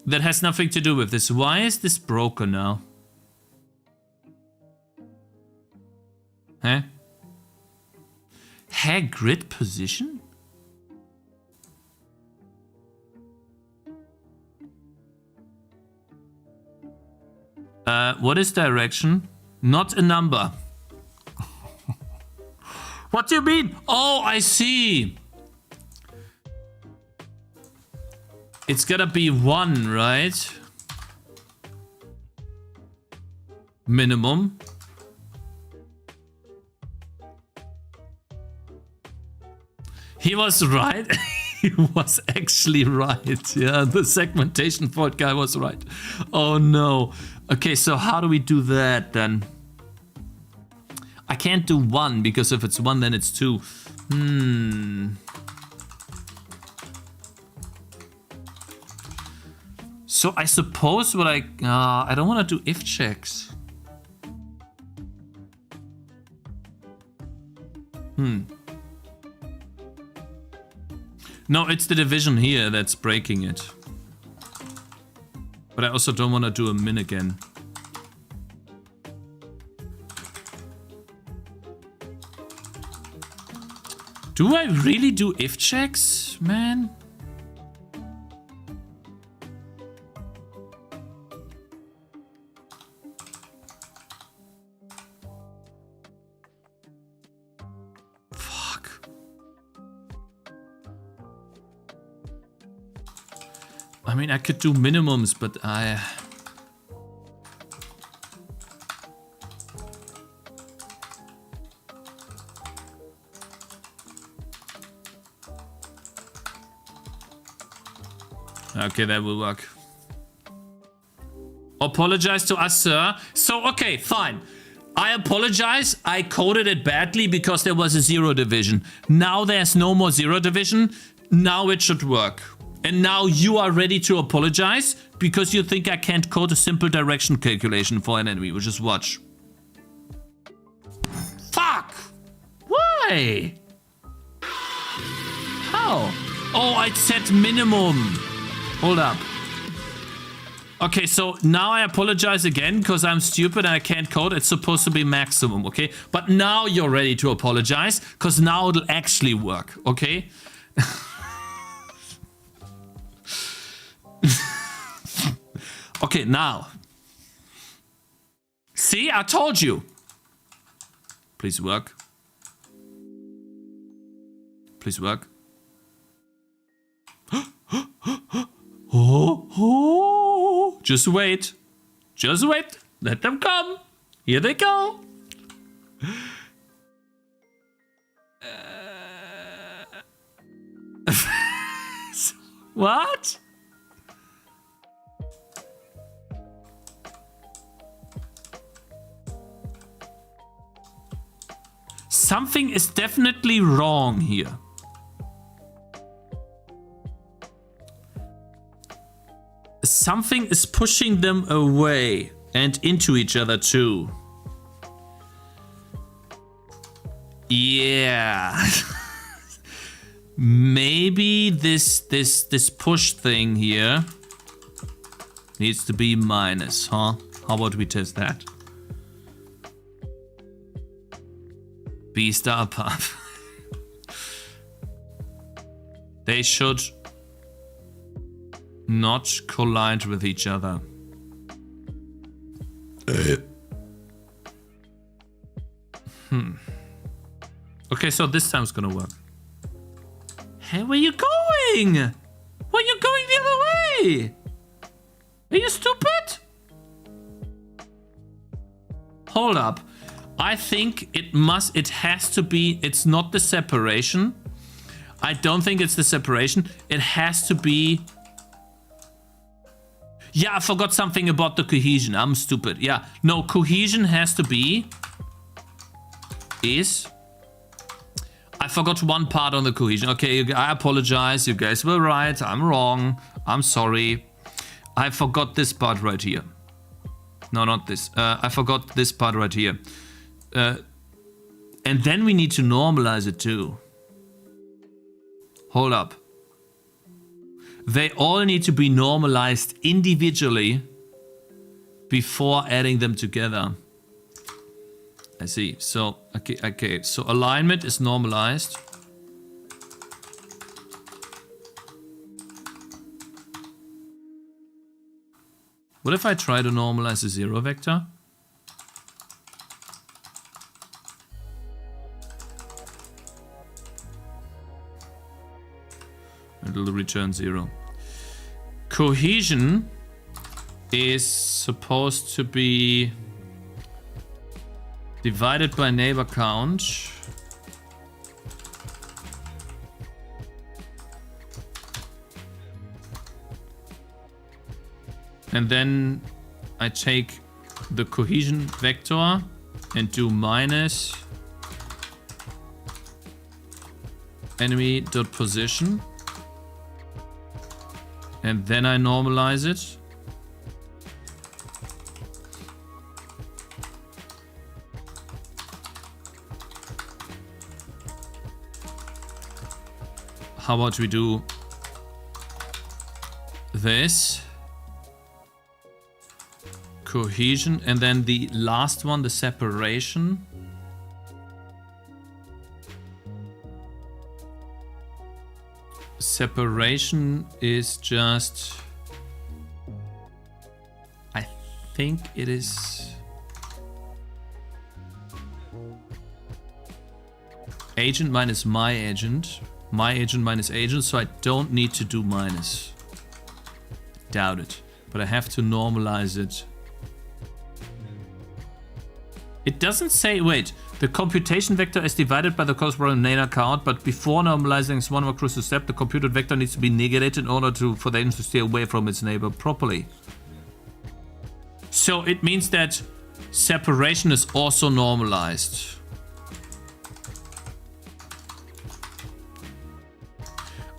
That has nothing to do with this. Why is this broken now? Huh? Hair grid position? What is direction? Not a number. What do you mean? Oh, I see. It's gotta be 1, right? Minimum. He was right. He was actually right. Yeah, the segmentation fault guy was right. Oh no. Okay, so how do we do that then? I can't do 1 because if it's 1 then it's 2. So I suppose what I don't want to do if checks. No, it's the division here that's breaking it. But I also don't want to do a min again. Do I really do if checks, man? I mean, I could do minimums, but I... Okay, that will work. Apologize to us, sir. So, okay, fine. I apologize. I coded it badly because there was a 0 division. Now there's no more 0 division. Now it should work. And now you are ready to apologize because you think I can't code a simple direction calculation for an enemy, which is watch. Fuck! Why? How? Oh, I set minimum. Hold up. Okay, so now I apologize again because I'm stupid and I can't code. It's supposed to be maximum, okay? But now you're ready to apologize because now it'll actually work, okay? Okay, now. See, I told you. Please work. Please work. Oh. Just wait. Just wait. Let them come. Here they go. What? Something is definitely wrong here. Something is pushing them away and into each other too. Yeah. Maybe this push thing here needs to be minus, huh? How about we test that? B star path. They should not collide with each other. Okay, so this time's gonna work. Hey, where you going? Where you going the other way? Are you stupid? Hold up. I think it has to be, it's not the separation. I don't think it's the separation. It has to be... Yeah, I forgot something about the cohesion. I'm stupid. Yeah, no, cohesion has to be... I forgot one part on the cohesion. Okay, I apologize. You guys were right. I'm wrong. I'm sorry. I forgot this part right here. No, not this. I forgot this part right here. And then we need to normalize it too. Hold up. They all need to be normalized individually before adding them together. I see. So, okay. So alignment is normalized. What if I try to normalize the 0 vector? It'll return 0. Cohesion is supposed to be divided by neighbor count. And then I take the cohesion vector and do minus enemy.position. And then I normalize it. How about we do this? Cohesion, and then the last one, the separation. Separation is just... I think it is... agent minus my agent. My agent minus agent, so I don't need to do minus. Doubt it. But I have to normalize it. It doesn't say, wait, the computation vector is divided by the corresponding neighbor count, but before normalizing is one more crucial step, the computed vector needs to be negated in order for the agent to stay away from its neighbor properly. So it means that separation is also normalized.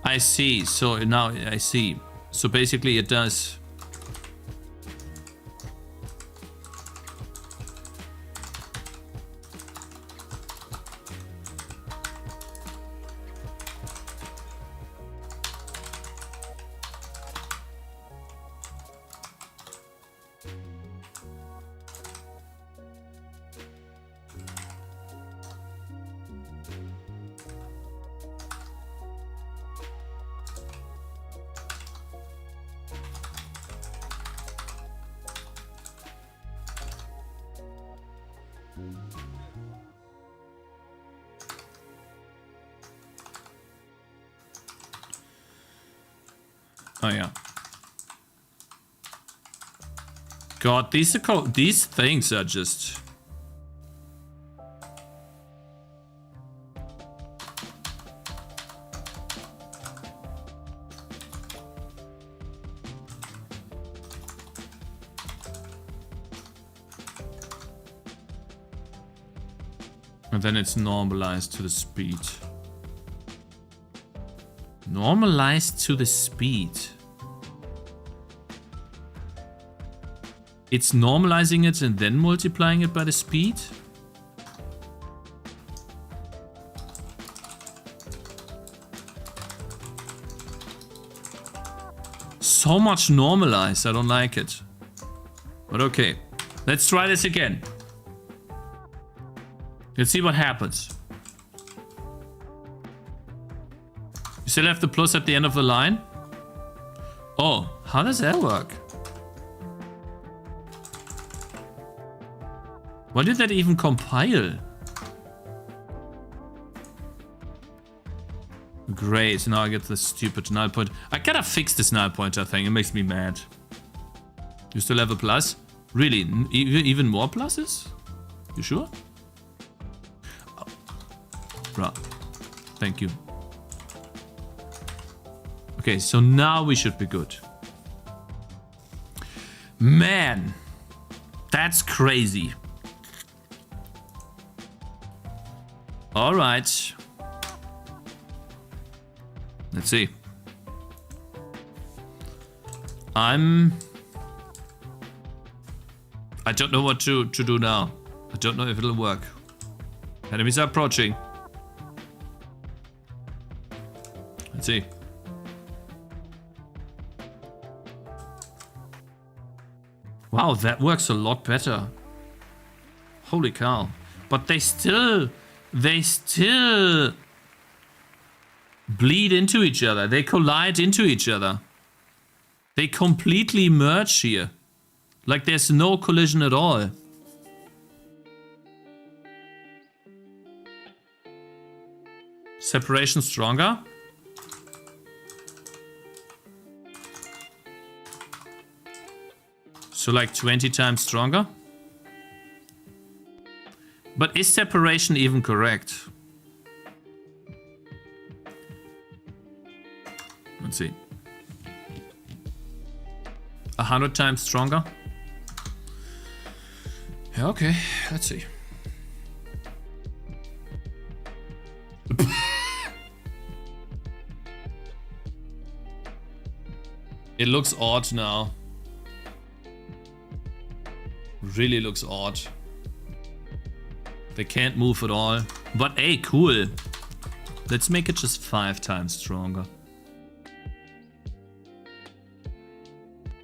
I see, so now I see. So basically it does... Oh yeah. God, these things are just... And then it's normalized to the speed. Normalized to the speed. It's normalizing it and then multiplying it by the speed? So much normalized. I don't like it. But okay. Let's try this again. Let's see what happens. You still have the plus at the end of the line? Oh, how does that work? Why did that even compile? Great, now I get the stupid null point. I gotta fix this null pointer thing, it makes me mad. You still have a plus? Really? Even more pluses? You sure? Oh. Bruh. Thank you. Okay, so now we should be good. Man, that's crazy. All right. Let's see. I don't know what to do now. I don't know if it'll work. Enemies are approaching. Let's see. Wow, that works a lot better. Holy cow. But they still bleed into each other. They collide into each other. They completely merge here. Like there's no collision at all. Separation stronger. So like 20 times stronger. But is separation even correct? Let's see. 100 times stronger? Yeah, okay, let's see. It looks odd now. Really looks odd. They can't move at all. But hey, cool. Let's make it just 5 times stronger.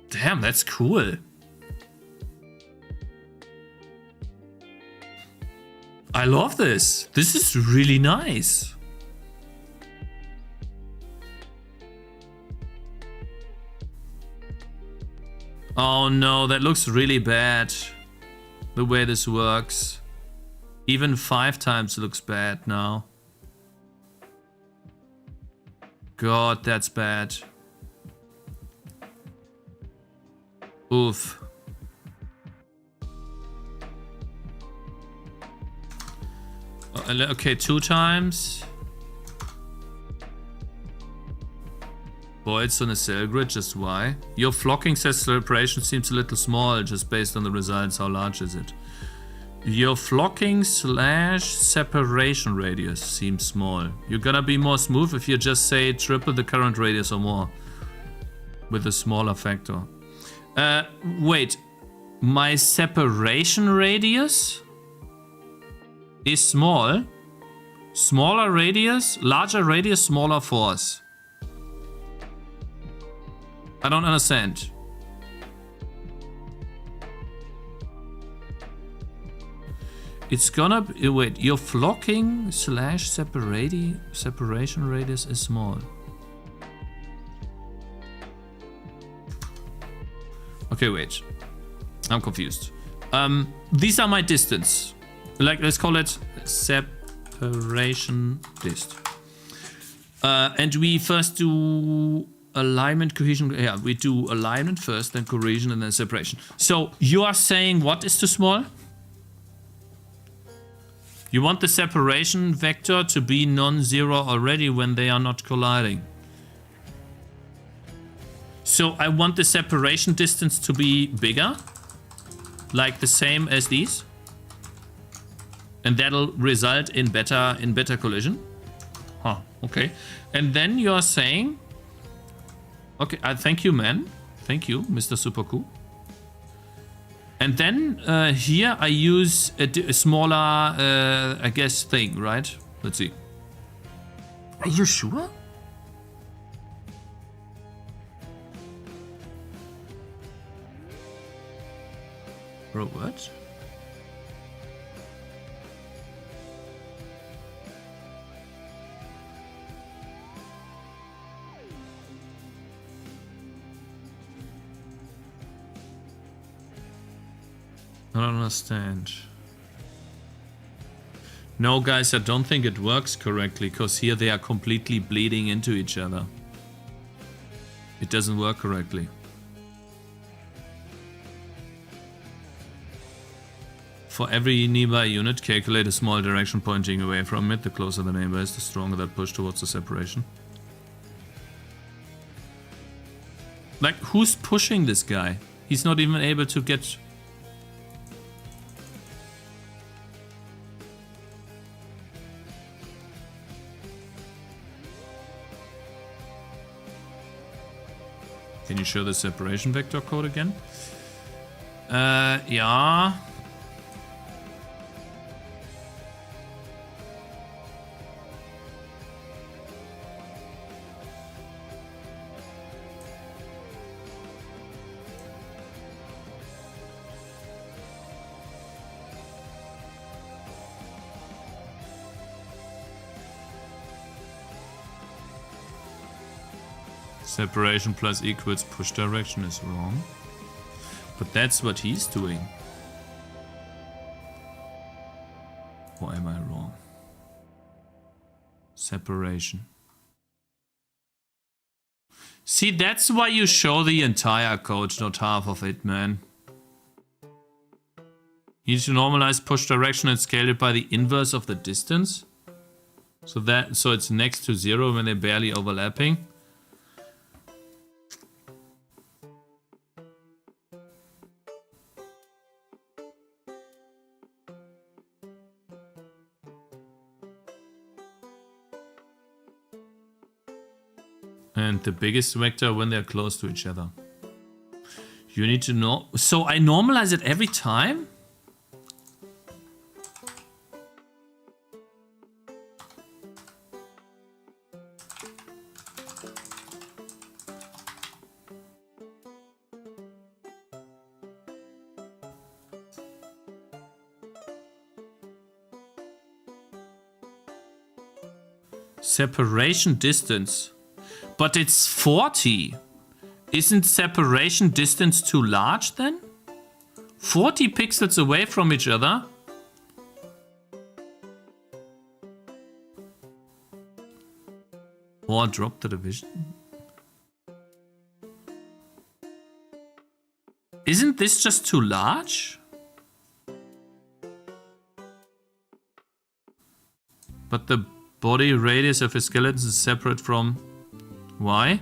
Damn, that's cool. I love this. This is really nice. Oh no, that looks really bad. The way this works. Even 5 times looks bad now. God, that's bad. Oof. Okay, 2 times. Boy, it's on a cell grid, just why? Your flocking says separation seems a little small, just based on the results. How large is it? Your flocking / separation radius seems small. You're gonna be more smooth if you just say triple the current radius or more. With a smaller factor. Wait. My separation radius is small. Smaller radius, larger radius, smaller force. I don't understand. It's gonna be, wait, your flocking / separation radius is small. Okay, wait. I'm confused. These are my distance. Like, let's call it separation dist. And we first do alignment, cohesion. Yeah, we do alignment first, then cohesion, and then separation. So you are saying what is too small? You want the separation vector to be non-zero already when they are not colliding. So I want the separation distance to be bigger, like the same as these, and that'll result in better collision. Huh. Okay. And then you're saying, okay, thank you, man. Thank you, Mr. Super Cool. And then here I use a smaller, I guess, thing, right? Let's see. Are you sure? Bro, what? I don't understand. No, guys, I don't think it works correctly, because here they are completely bleeding into each other. It doesn't work correctly. For every nearby unit, calculate a small direction pointing away from it. The closer the neighbor is, the stronger that push towards the separation. Like, who's pushing this guy? He's not even able to get... Can you show the separation vector code again? Yeah. Separation plus equals push direction is wrong. But that's what he's doing. Or am I wrong? Separation. See, that's why you show the entire code, not half of it, man. You need to normalize push direction and scale it by the inverse of the distance. So it's next to 0 when they're barely overlapping. And the biggest vector when they're close to each other. You need to know. So I normalize it every time? Separation distance. But it's 40. Isn't separation distance too large then? 40 pixels away from each other? Or drop the division? Isn't this just too large? But the body radius of a skeleton is separate from... Why?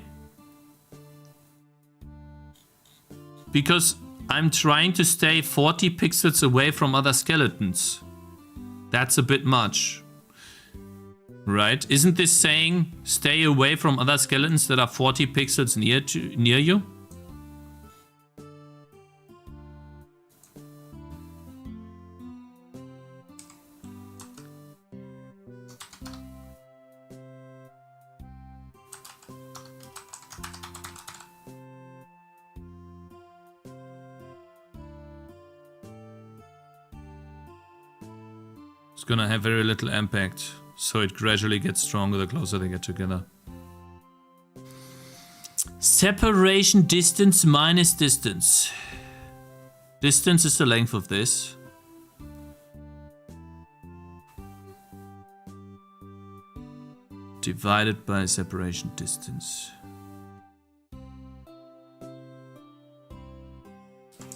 Because I'm trying to stay 40 pixels away from other skeletons. That's a bit much. Right? Isn't this saying stay away from other skeletons that are 40 pixels near you? Gonna have very little impact, so it gradually gets stronger the closer they get together. Separation distance minus distance. Distance is the length of this. Divided by separation distance.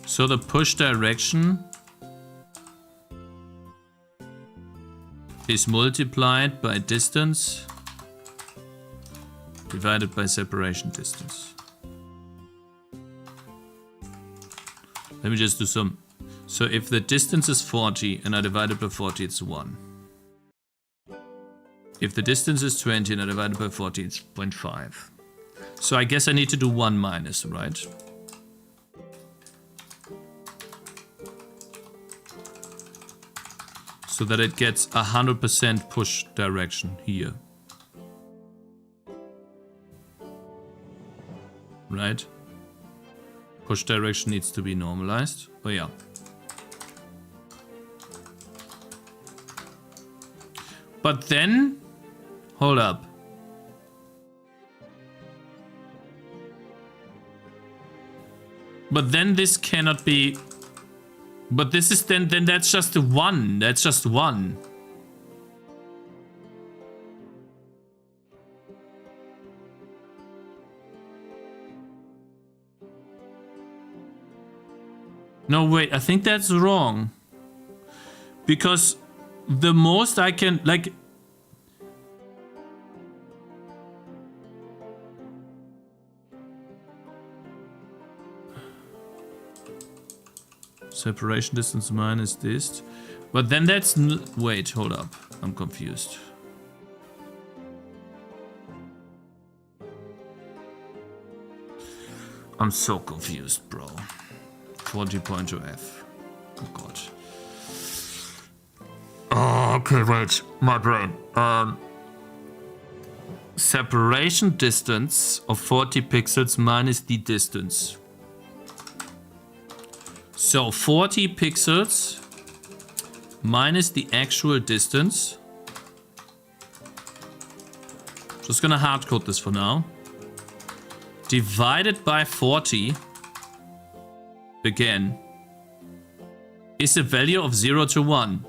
So the push direction is multiplied by distance divided by separation distance. Let me just do some. So if the distance is 40 and I divide it by 40, it's 1. If the distance is 20 and I divide it by 40, it's 0.5. So I guess I need to do 1 minus, right? So that it gets 100% push direction here. Right? Push direction needs to be normalized. Oh yeah. But then, hold up. But then this cannot be. But this is then that's just a 1. That's just 1. No, wait, I think that's wrong. Because the most I can, like... Separation distance minus this. But then that's... Wait, hold up. I'm confused. I'm so confused, bro. 40.2f. Oh god. Oh, okay, wait. My brain. Separation distance of 40 pixels minus the distance. So 40 pixels minus the actual distance. Just gonna hardcode this for now. Divided by 40. Again. Is a value of 0 to 1.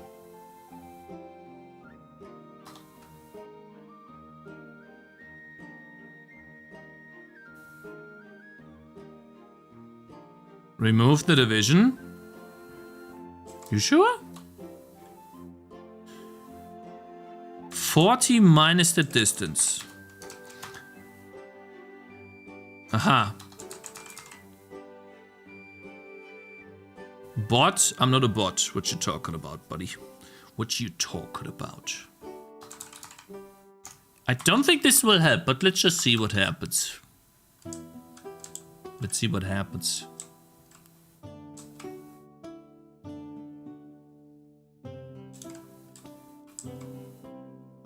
Remove the division. You sure? 40 minus the distance. Aha. Bot? I'm not a bot. What you talking about, buddy? What you talking about? I don't think this will help, but let's just see what happens. Let's see what happens.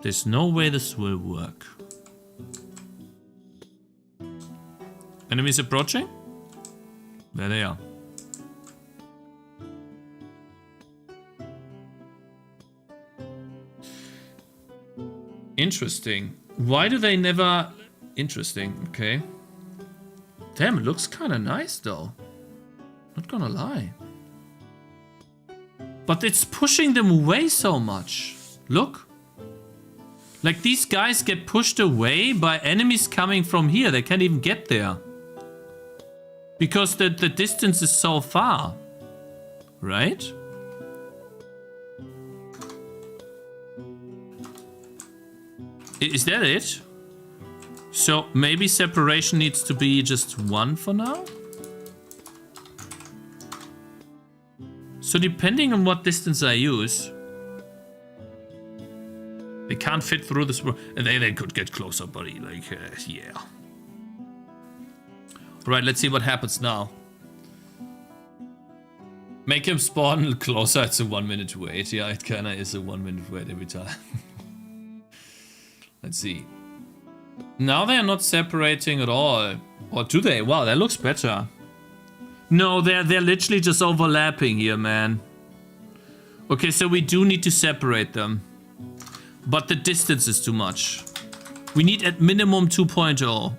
There's no way this will work. Enemies approaching? There they are. Interesting. Why do they never... Interesting, okay. Damn, it looks kind of nice though. Not gonna lie. But it's pushing them away so much. Look. Like, these guys get pushed away by enemies coming from here. They can't even get there. Because the distance is so far. Right? Is that it? So, maybe separation needs to be just 1 for now? So, depending on what distance I use... They can't fit through this. And they could get closer, buddy. Like, yeah. Alright, let's see what happens now. Make him spawn closer. It's a 1 minute wait. Yeah, it kinda is a 1 minute wait every time. Let's see. Now they are not separating at all. Or do they? Wow, that looks better. No, they're literally just overlapping here, man. Okay, so we do need to separate them. But the distance is too much. We need at minimum 2.0.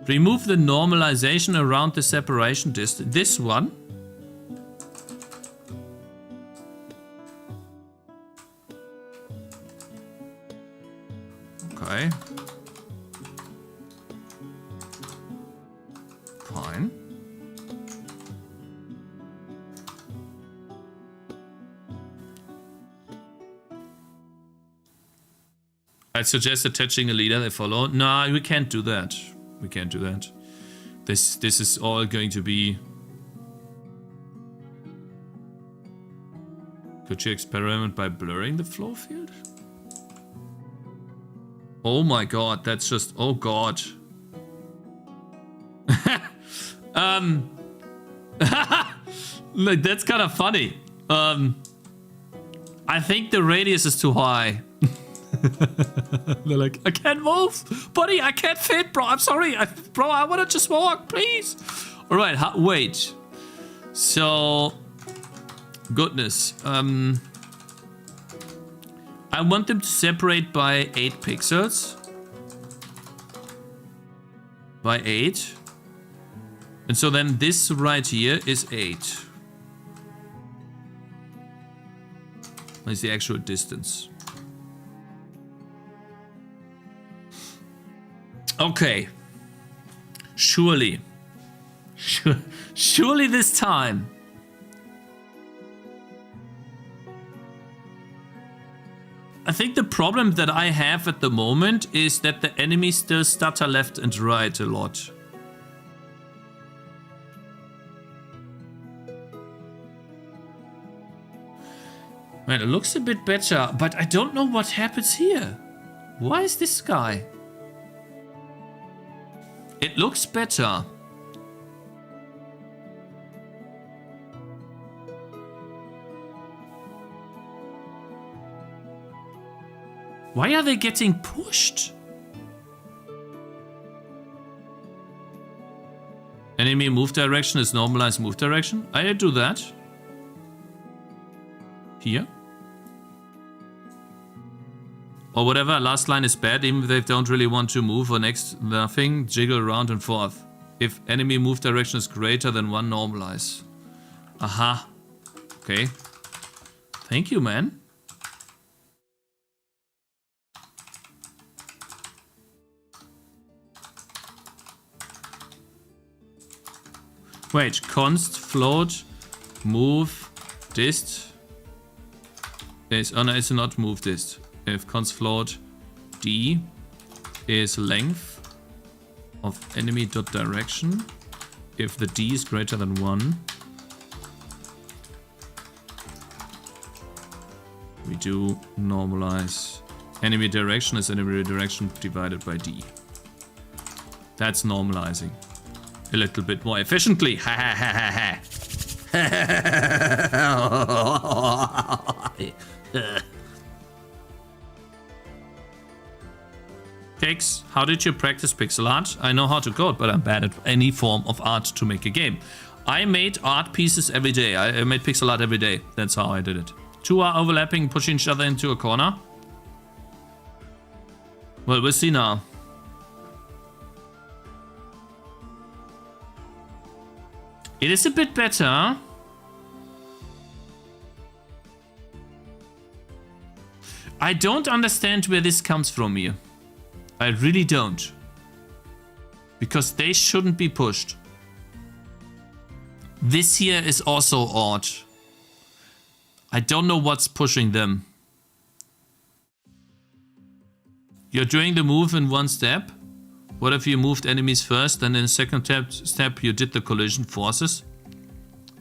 Remove the normalization around the separation distance. This one. Okay. Fine. I'd suggest attaching a leader they follow. No, we can't do that. We can't do that. This is all going to be... Could you experiment by blurring the flow field? Oh my god, that's just... Oh god. Like, that's kind of funny. I think the radius is too high. They're like, I can't move, buddy. I can't fit, bro. I'm sorry, bro. I want to just walk, please. All right, wait. So, goodness. I want them to separate by 8 pixels. By 8. And so then this right here is 8. Is the actual distance. Okay. Surely. Surely this time. I think the problem that I have at the moment is that the enemies still stutter left and right a lot. Right, it looks a bit better, but I don't know what happens here. Why is this guy? It looks better. Why are they getting pushed? Enemy move direction is normalized move direction. I do that. Here. Or whatever, last line is bad, even if they don't really want to move or next nothing, jiggle around and forth. If enemy move direction is greater than 1, normalize. Aha. Okay. Thank you, man. Wait, const, float, move, dist. Is, oh no, it's not move dist. If const float d is length of enemy dot direction, if the d is greater than 1, we do normalize enemy direction as enemy direction divided by d. That's normalizing a little bit more efficiently. Ha ha ha ha ha. Cakez, how did you practice pixel art? I know how to code, but I'm bad at any form of art to make a game. I made art pieces every day. I made pixel art every day. That's how I did it. 2 are overlapping, pushing each other into a corner. Well, we'll see now. It is a bit better. I don't understand where this comes from here. I really don't. Because they shouldn't be pushed. This here is also odd. I don't know what's pushing them. You're doing the move in one step. What if you moved enemies first, then in the second step you did the collision forces?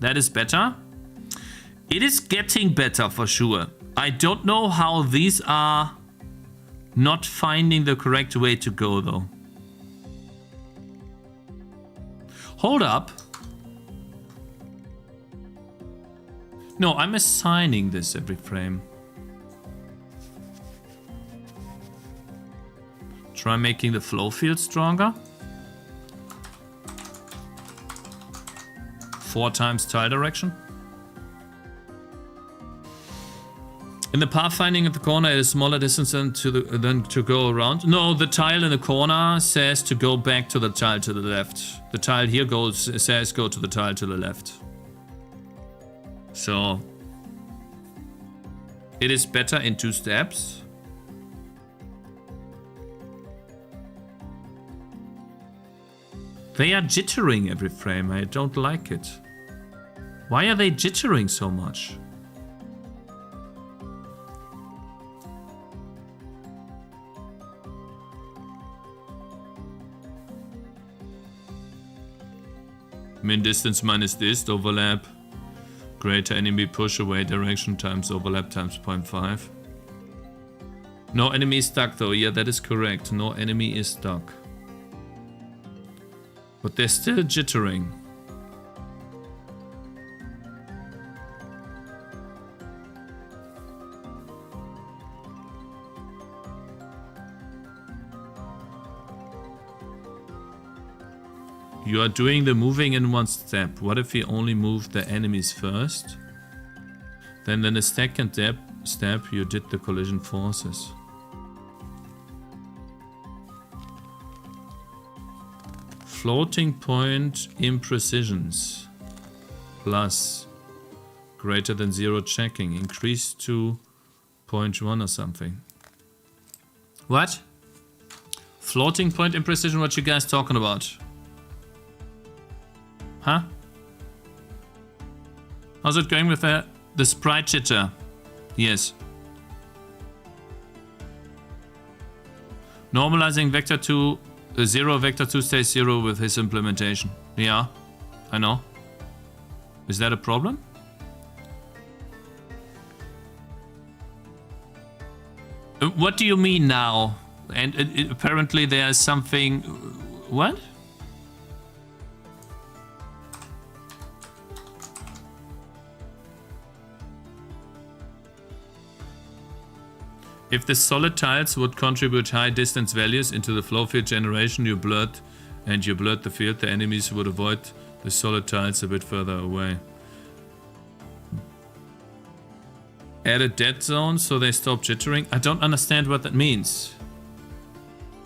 That is better. It is getting better for sure. I don't know how these are not finding the correct way to go though. Hold up. No, I'm assigning this every frame. Try making the flow field stronger. 4 times tile direction. In the pathfinding at the corner, it is smaller distance than to go around. No, the tile in the corner says to go back to the tile to the left. The tile here says go to the tile to the left. So it is better in 2 steps. They are jittering every frame. I don't like it. Why are they jittering so much? Min distance minus dist, overlap. Greater enemy push away direction times overlap times 0.5. No enemy is stuck though. Yeah, that is correct. No enemy is stuck. But they're still jittering. You are doing the moving in one step. What if we only move the enemies first? Then in the second step, you did the collision forces. Floating point imprecisions. Plus. Greater than 0 checking. Increased to 0.1 or something. What? Floating point imprecision, what you guys talking about? Huh? How's it going with the sprite jitter? Yes. Normalizing vector 2, 0, vector 2 stays 0 with his implementation. Yeah, I know. Is that a problem? What do you mean now? And apparently there's something... What? If the solid tiles would contribute high distance values into the flow field generation, you blurred the field, the enemies would avoid the solid tiles a bit further away. Add a dead zone so they stop jittering. I don't understand what that means.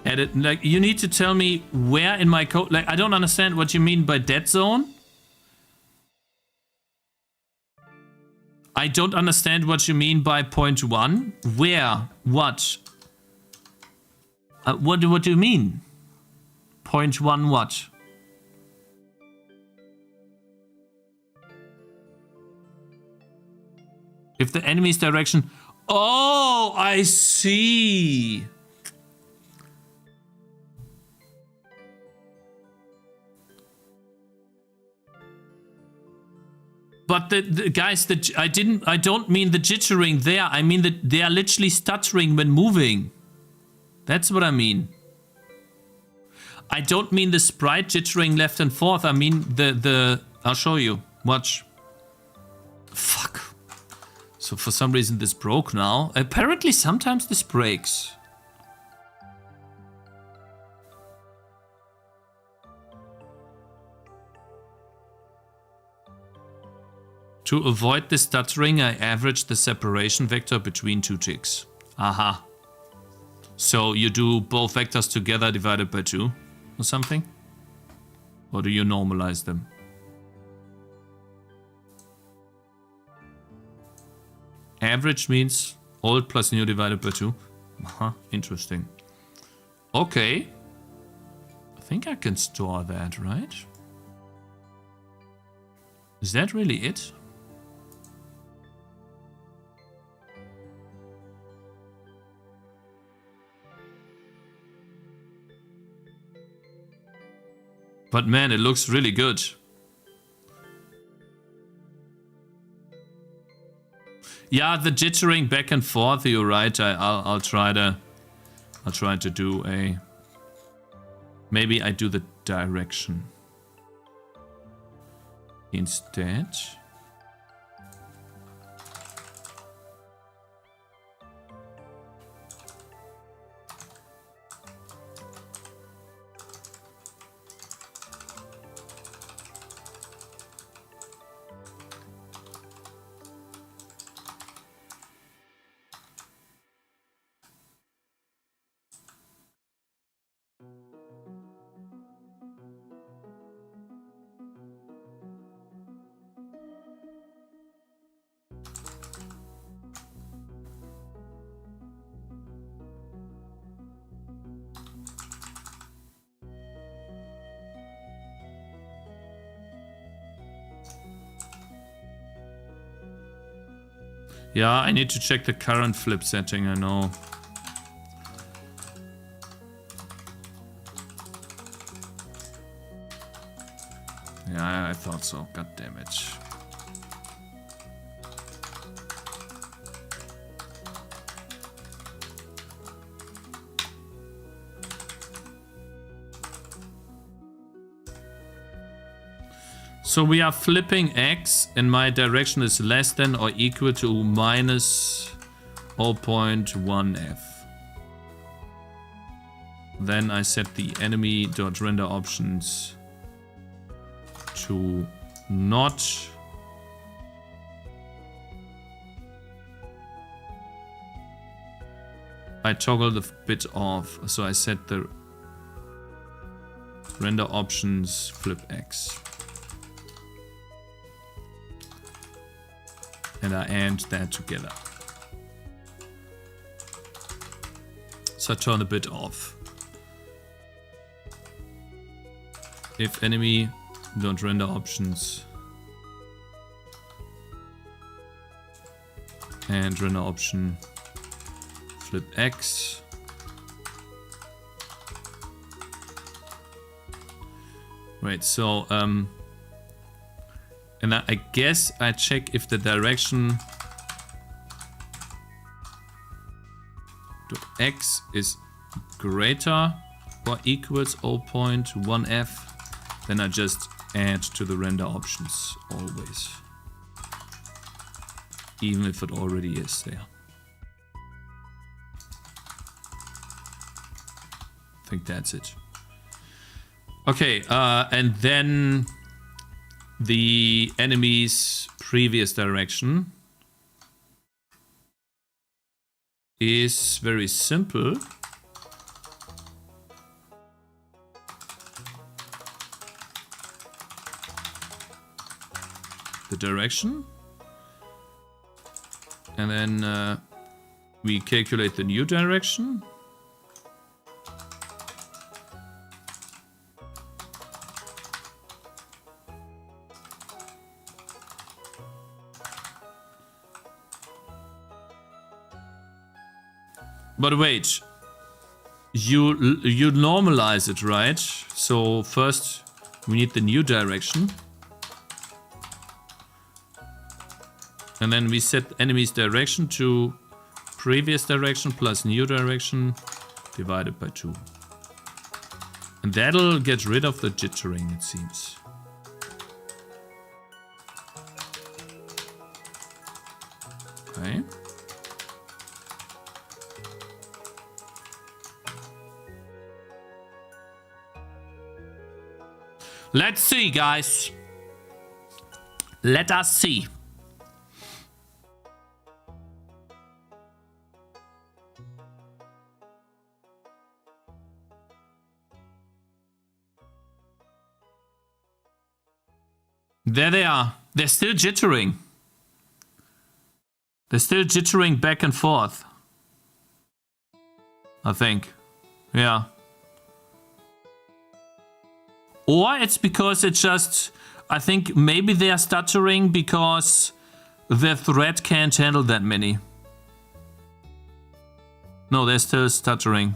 Add it, like, you need to tell me where in my code. Like, I don't understand what you mean by dead zone. I don't understand what you mean by 0.1. Where? What? What do you mean? 0.1 what? If the enemy's direction... Oh, I see. But the guys, I don't mean the jittering there. I mean that they are literally stuttering when moving. That's what I mean. I don't mean the sprite jittering left and forth. I mean the I'll show you. Watch. Fuck. So for some reason this broke now. Apparently sometimes this breaks. To avoid the stuttering, I averaged the separation vector between two ticks. Aha. So you do both vectors together divided by 2 or something? Or do you normalize them? Average means old plus new divided by 2. Aha, interesting. Okay. I think I can store that, right? Is that really it? But man, it looks really good. Yeah, the jittering back and forth, you're right. I'll try to do a... Maybe I do the direction instead. Yeah, I need to check the current flip setting, I know. Yeah, I thought so. God damn it. So we are flipping X and my direction is less than or equal to minus 0.1F. Then I set the enemy.render options to not I toggle the bit off. So I set the render options, flip X. And I add that together. So I turn the bit off. If enemy, don't render options. And render option, flip X. Right, so and I guess I check if the direction to X is greater or equals 0.1f, then I just add to the render options always. Even if it already is there. I think that's it. Okay, and then the enemy's previous direction is very simple. The direction. And then we calculate the new direction. But wait, you normalize it, right? So first we need the new direction. And then we set enemy's direction to previous direction plus new direction divided by 2. And that'll get rid of the jittering, it seems. Okay. Let's see, guys. Let us see. There they are. They're still jittering. They're still jittering back and forth. I think. Yeah. Or it's because it just... I think maybe they are stuttering because the thread can't handle that many. No, they're still stuttering.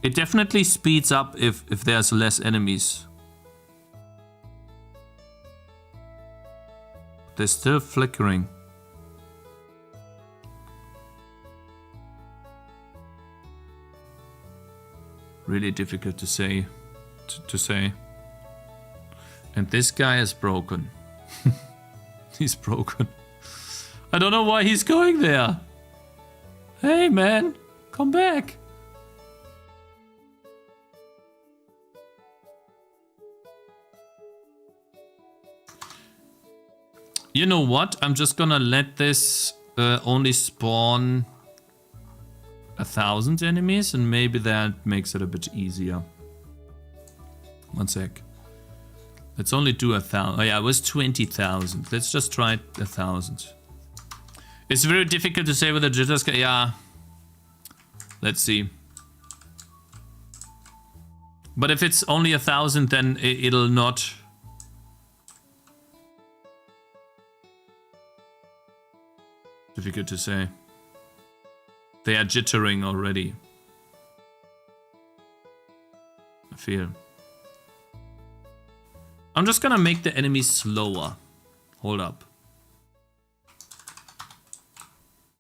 It definitely speeds up if there's less enemies. They're still flickering. Really difficult to say. And this guy is broken. He's broken. I don't know why he's going there. Hey man, come back. You know what? I'm just gonna let this only spawn 1,000 enemies, and maybe that makes it a bit easier. One sec. Let's only do 1,000. Oh yeah, it was 20,000. Let's just try 1,000. It's very difficult to say with the jitters. Yeah. Let's see. But if it's only 1,000, then it'll not... Difficult to say. They are jittering already. I feel. I'm just gonna make the enemies slower. Hold up.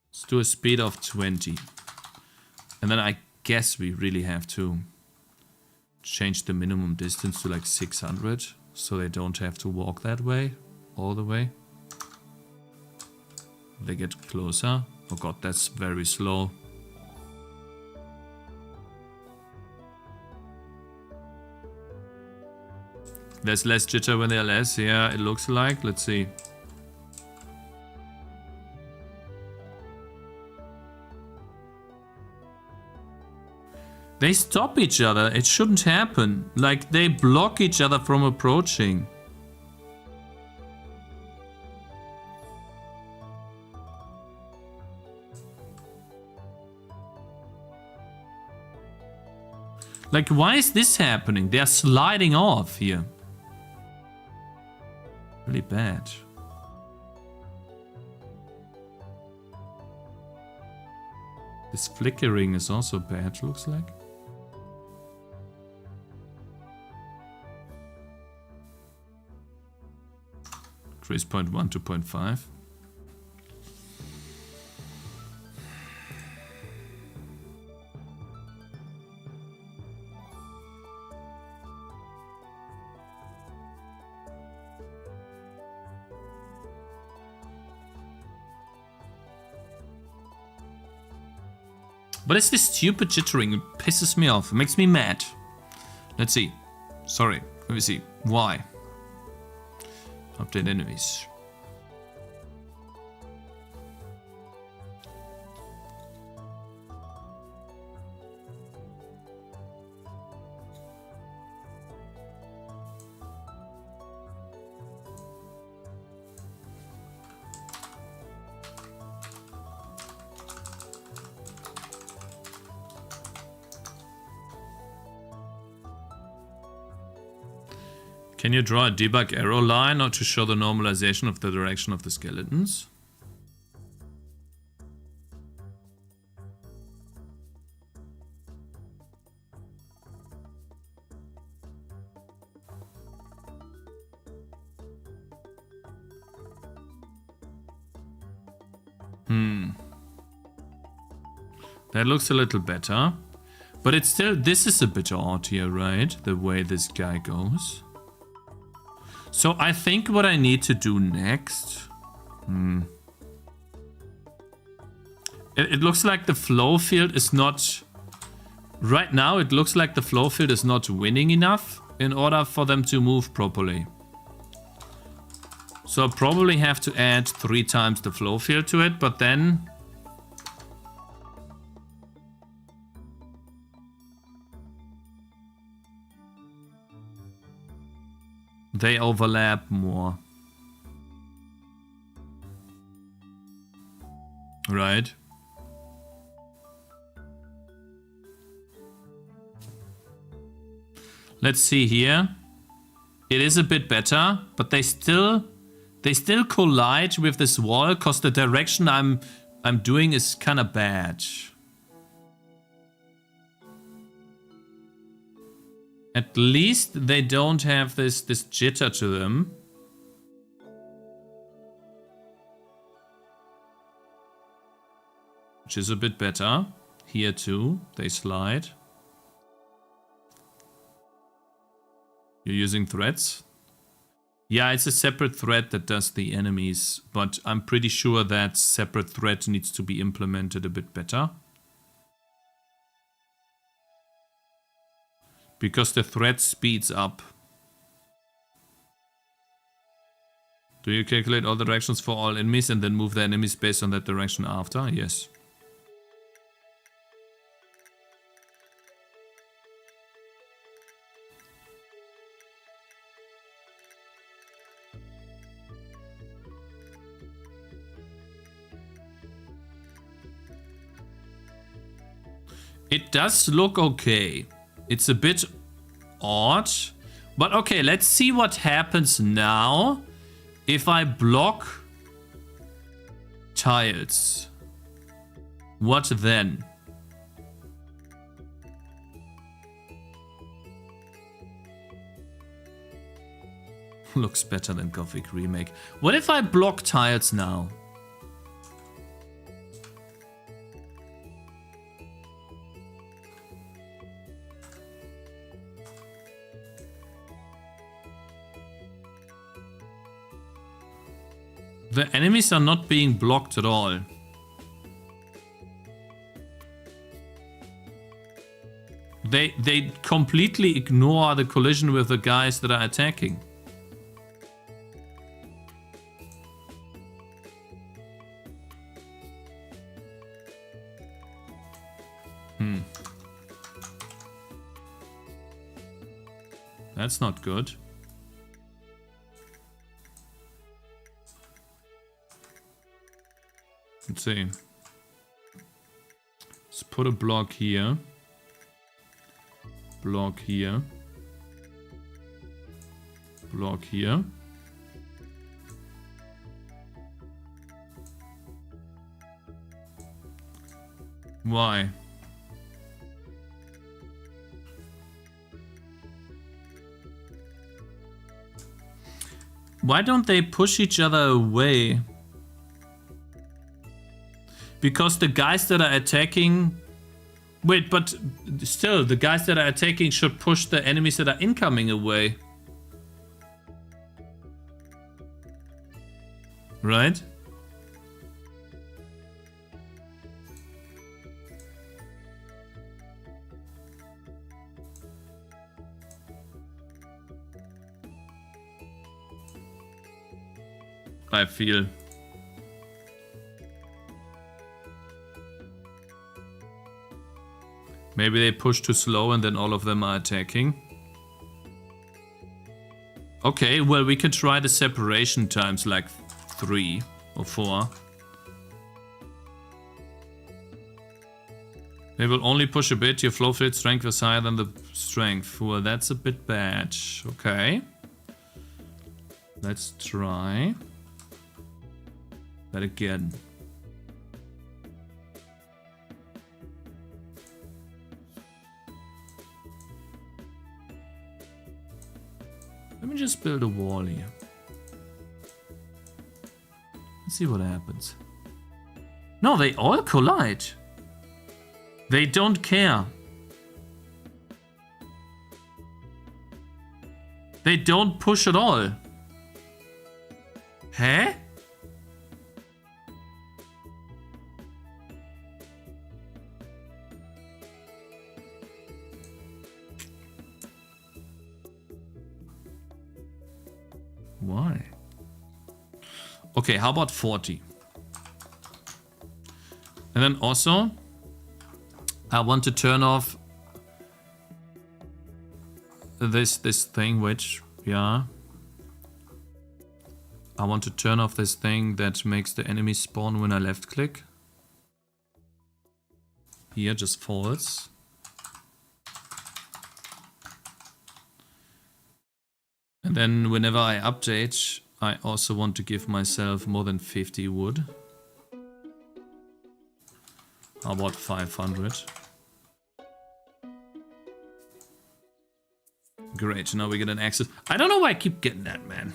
Let's do a speed of 20. And then I guess we really have to change the minimum distance to like 600. So they don't have to walk that way. All the way. They get closer. Oh god, that's very slow. There's less jitter when they're less. Yeah, it looks like. Let's see. They stop each other. It shouldn't happen. Like, they block each other from approaching. Like, why is this happening? They are sliding off here. Really bad. This flickering is also bad, looks like. Increase 0.1 to 0.5. But it's this stupid jittering. It pisses me off. It makes me mad. Let's see. Sorry. Let me see. Why? Update enemies. Can you draw a debug arrow line or to show the normalization of the direction of the skeletons? That looks a little better. But it's still, this is a bit odd here, right? The way this guy goes. So I think what I need to do next... It looks like the flow field is not... Right now it looks like the flow field is not winning enough in order for them to move properly. So I'll probably have to add 3 times the flow field to it, but then... they overlap more. Right. Let's see here. It is a bit better, but they still collide with this wall because the direction I'm doing is kind of bad. At least they don't have this jitter to them. Which is a bit better. Here too, they slide. You're using threads? Yeah, it's a separate thread that does the enemies, but I'm pretty sure that separate thread needs to be implemented a bit better. Because the thread speeds up. Do you calculate all the directions for all enemies and then move the enemies based on that direction after? Yes. It does look okay. It's a bit odd. But okay, let's see what happens now if I block tiles. What then? Looks better than Gothic Remake. What if I block tiles now? The enemies are not being blocked at all. They completely ignore the collision with the guys that are attacking. That's not good. Let's see. Let's put a block here. Block here. Block here. Why? Why don't they push each other away? Because the guys that are attacking... Wait, but still, the guys that are attacking should push the enemies that are incoming away. Right? I feel. Maybe they push too slow and then all of them are attacking. Okay, well, we could try the separation times like 3 or 4. They will only push a bit. Your flow field strength is higher than the strength. Well, that's a bit bad. Okay. Let's try that again. Let me just build a wall here. Let's see what happens. No, they all collide. They don't care. They don't push at all. Huh? Why? Okay, how about 40? And then also, I want to turn off this thing, which, yeah. I want to turn off this thing that makes the enemy spawn when I left click. Here, just false. And then whenever I update, I also want to give myself more than 50 wood. How about 500? Great, now we get an access. I don't know why I keep getting that, man.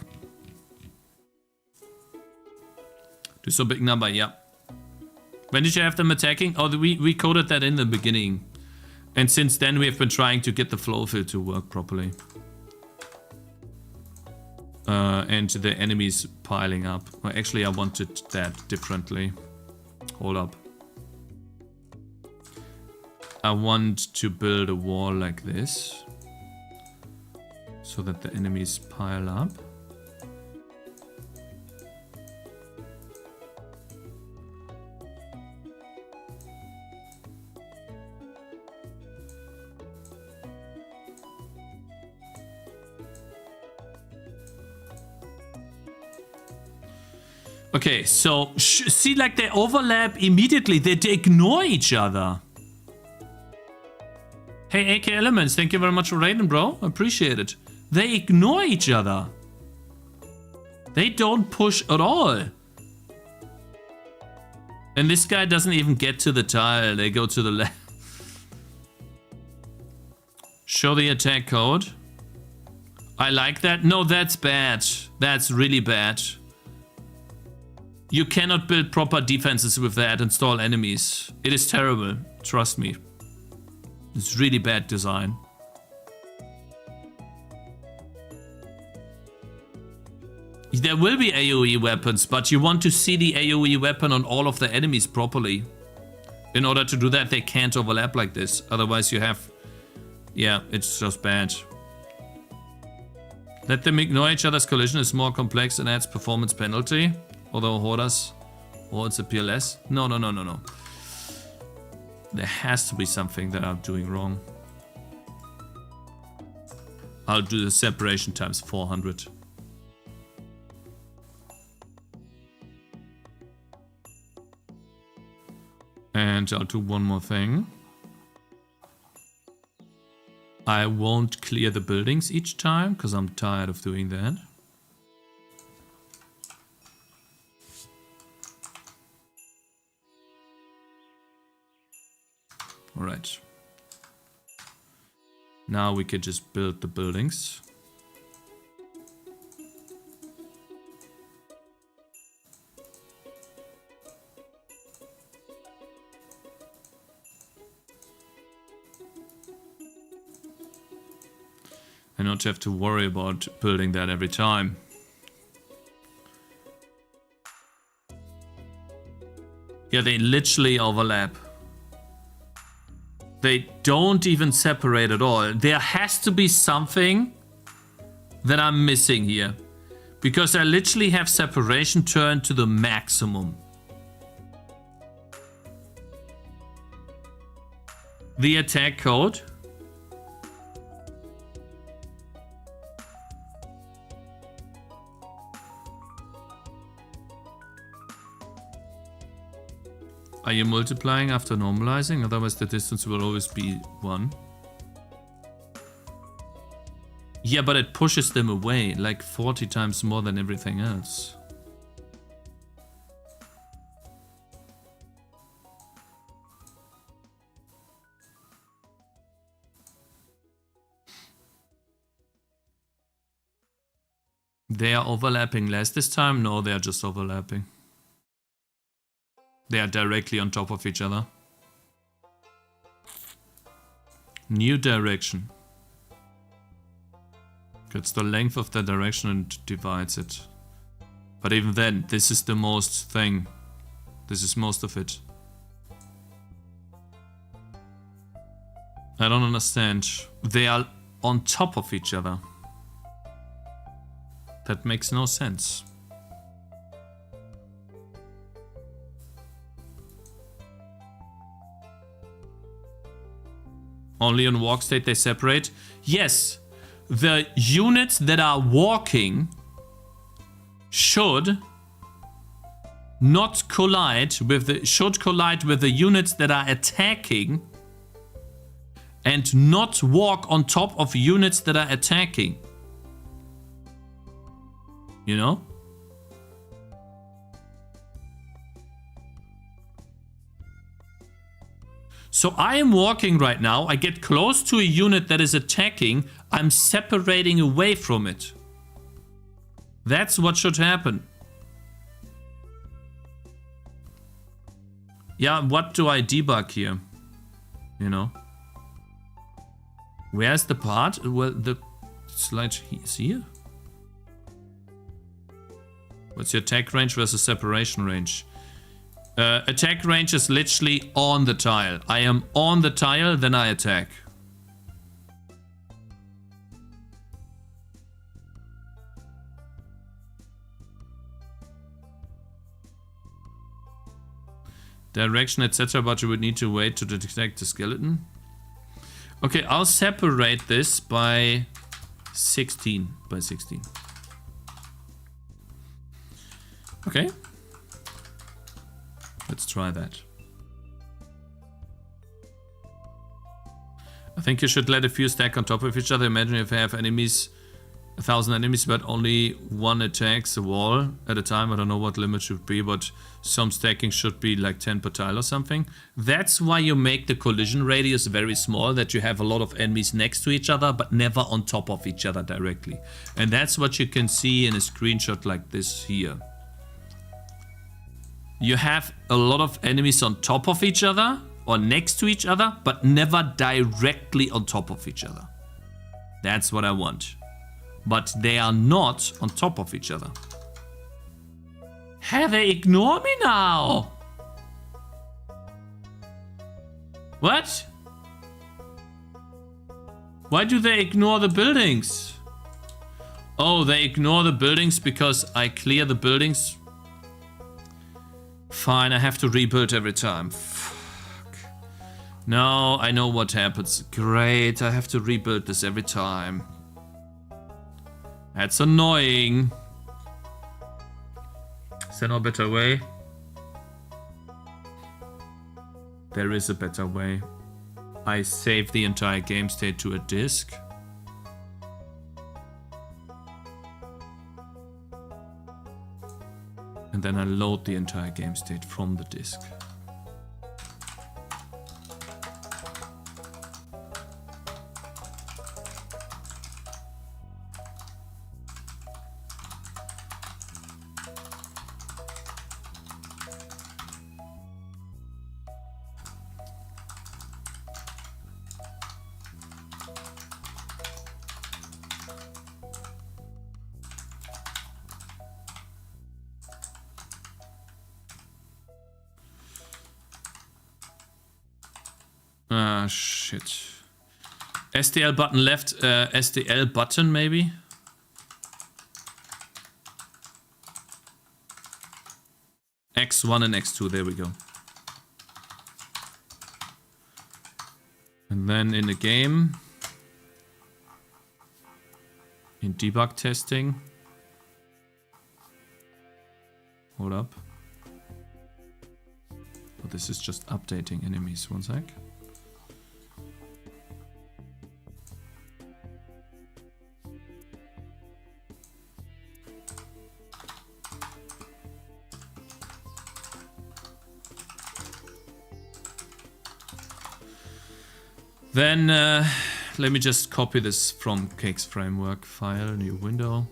Do so big number, yeah. When did you have them attacking? Oh, we coded that in the beginning. And since then we have been trying to get the flow field to work properly. And the enemies piling up. Well, actually, I wanted that differently. Hold up. I want to build a wall like this. So that the enemies pile up. Okay, so see, like they overlap immediately. They ignore each other. Hey, AK Elements, thank you very much for raiding, bro. Appreciate it. They ignore each other. They don't push at all. And this guy doesn't even get to the tile. They go to the left. Show the attack code. I like that. No, that's bad. That's really bad. You cannot build proper defenses with that and stall enemies. It is terrible. Trust me. It's really bad design. There will be AoE weapons, but you want to see the AoE weapon on all of the enemies properly. In order to do that, they can't overlap like this. Otherwise you have... Yeah, it's just bad. Let them ignore each other's collision is more complex and adds performance penalty. Although Hordas... Or it's a PLS. No. There has to be something that I'm doing wrong. I'll do the separation times 400. And I'll do one more thing. I won't clear the buildings each time, because I'm tired of doing that. Alright. Now we can just build the buildings. And not have to worry about building that every time. Yeah, they literally overlap. They don't even separate at all. There has to be something that I'm missing here. Because I literally have separation turned to the maximum. The attack code. Are you multiplying after normalizing? Otherwise the distance will always be 1. Yeah, but it pushes them away like 40 times more than everything else. They are overlapping less this time? No, they are just overlapping. They are directly on top of each other. New direction. It's the length of the direction and divides it. But even then, this is the most thing. This is most of it. I don't understand. They are on top of each other. That makes no sense. Only on walk state they separate? Yes, the units that are walking should not collide with the units that are attacking and not walk on top of units that are attacking. You know? So I am walking right now, I get close to a unit that is attacking, I'm separating away from it. That's what should happen. Yeah, what do I debug here? You know? Where's the part? Well, the slide is here. What's your attack range versus separation range? Attack range is literally on the tile. I am on the tile, then I attack. Direction, etc., but you would need to wait to detect the skeleton. Okay, I'll separate this by 16. By 16. Okay. Let's try that. I think you should let a few stack on top of each other. Imagine if you have enemies, 1,000 enemies, but only one attacks a wall at a time. I don't know what limit should be, but some stacking should be like 10 per tile or something. That's why you make the collision radius very small, that you have a lot of enemies next to each other, but never on top of each other directly. And that's what you can see in a screenshot like this here. You have a lot of enemies on top of each other or next to each other, but never directly on top of each other. That's what I want. But they are not on top of each other. Hey, they ignore me now. What? Why do they ignore the buildings? Oh, they ignore the buildings because I clear the buildings. Fine, I have to rebuild every time. Fuck. No, I know what happens. Great, I have to rebuild this every time. That's annoying. Is there no better way? There is a better way. I save the entire game state to a disk. And then I load the entire game state from the disk. Ah, shit. SDL button left, SDL button maybe? X1 and X2, there we go. And then in the game, in debug testing, hold up. Oh, this is just updating enemies, one sec. Then let me just copy this from Cakez framework file, new window.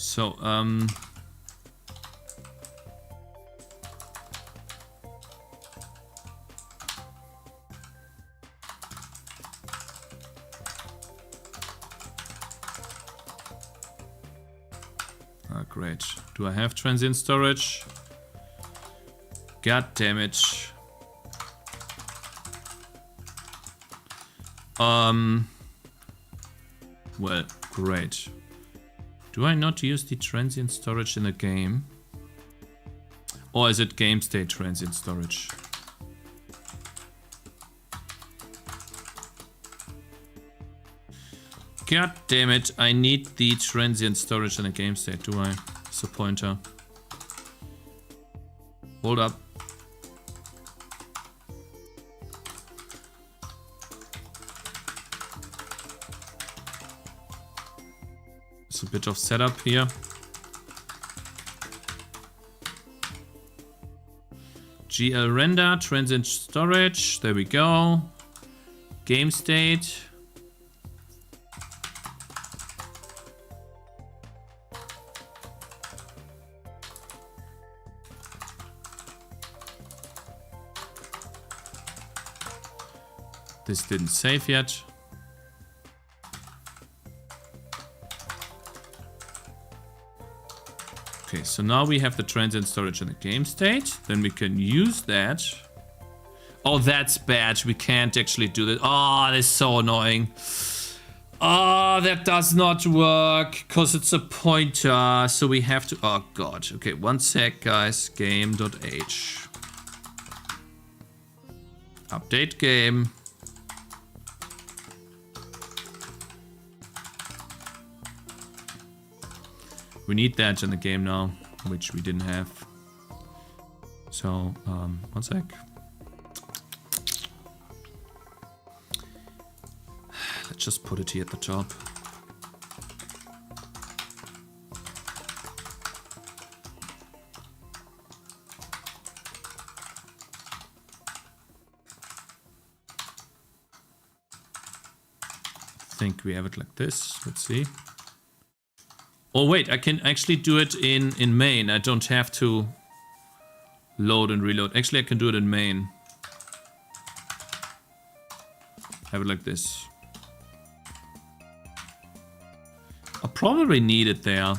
So, great. Do I have transient storage? God damn it. Well, great. Do I not use the transient storage in the game? Or is it game state transient storage? God damn it, I need the transient storage in a game state, do I? It's a pointer. Hold up. It's a bit of setup here. GL render, transient storage, there we go. Game state. This didn't save yet. Okay, so now we have the transient storage in the game state. Then we can use that. Oh, that's bad. We can't actually do that. Oh, that's so annoying. Oh, that does not work because it's a pointer. So we have to... Oh, God. Okay, one sec, guys. Game.h. Update game. We need that in the game now, which we didn't have. So, one sec. Let's just put it here at the top. I think we have it like this. Let's see. Oh wait, I can actually do it in main. I don't have to load and reload. Actually, I can do it in main. Have it like this. I probably need it there.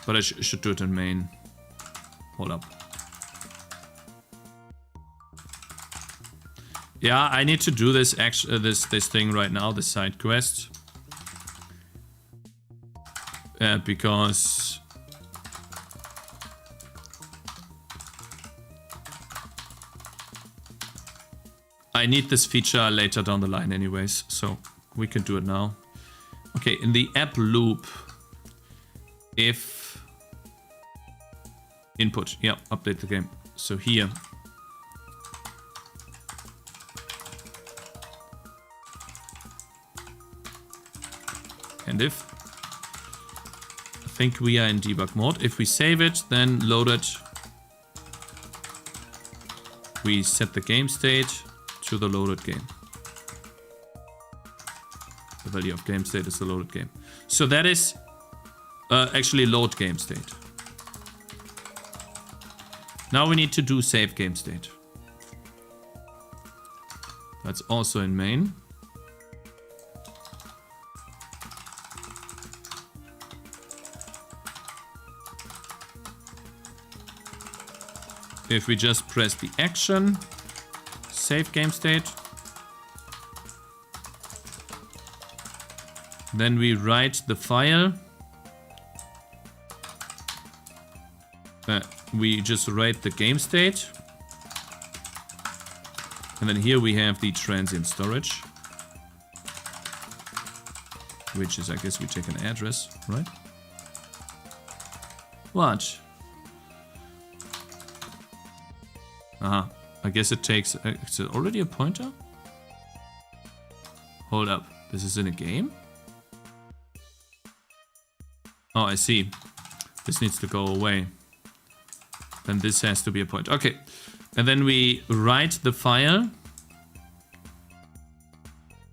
But I should do it in main. Hold up. Yeah, I need to do this this thing right now, the side quest. Because I need this feature later down the line anyways, so we can do it now. Okay, in the app loop, if input, yeah, update the game. So here. And if I think we are in debug mode. If we save it, then load it. We set the game state to the loaded game. The value of game state is the loaded game. So that is actually load game state. Now we need to do save game state. That's also in main. If we just press the action, save game state, then we write the file. We just write the game state. And then here we have the transient storage, which is, I guess we take an address, right? What? I guess it takes... is it already a pointer? Hold up. This is in a game? Oh, I see. This needs to go away. Then this has to be a pointer. Okay. And then we write the file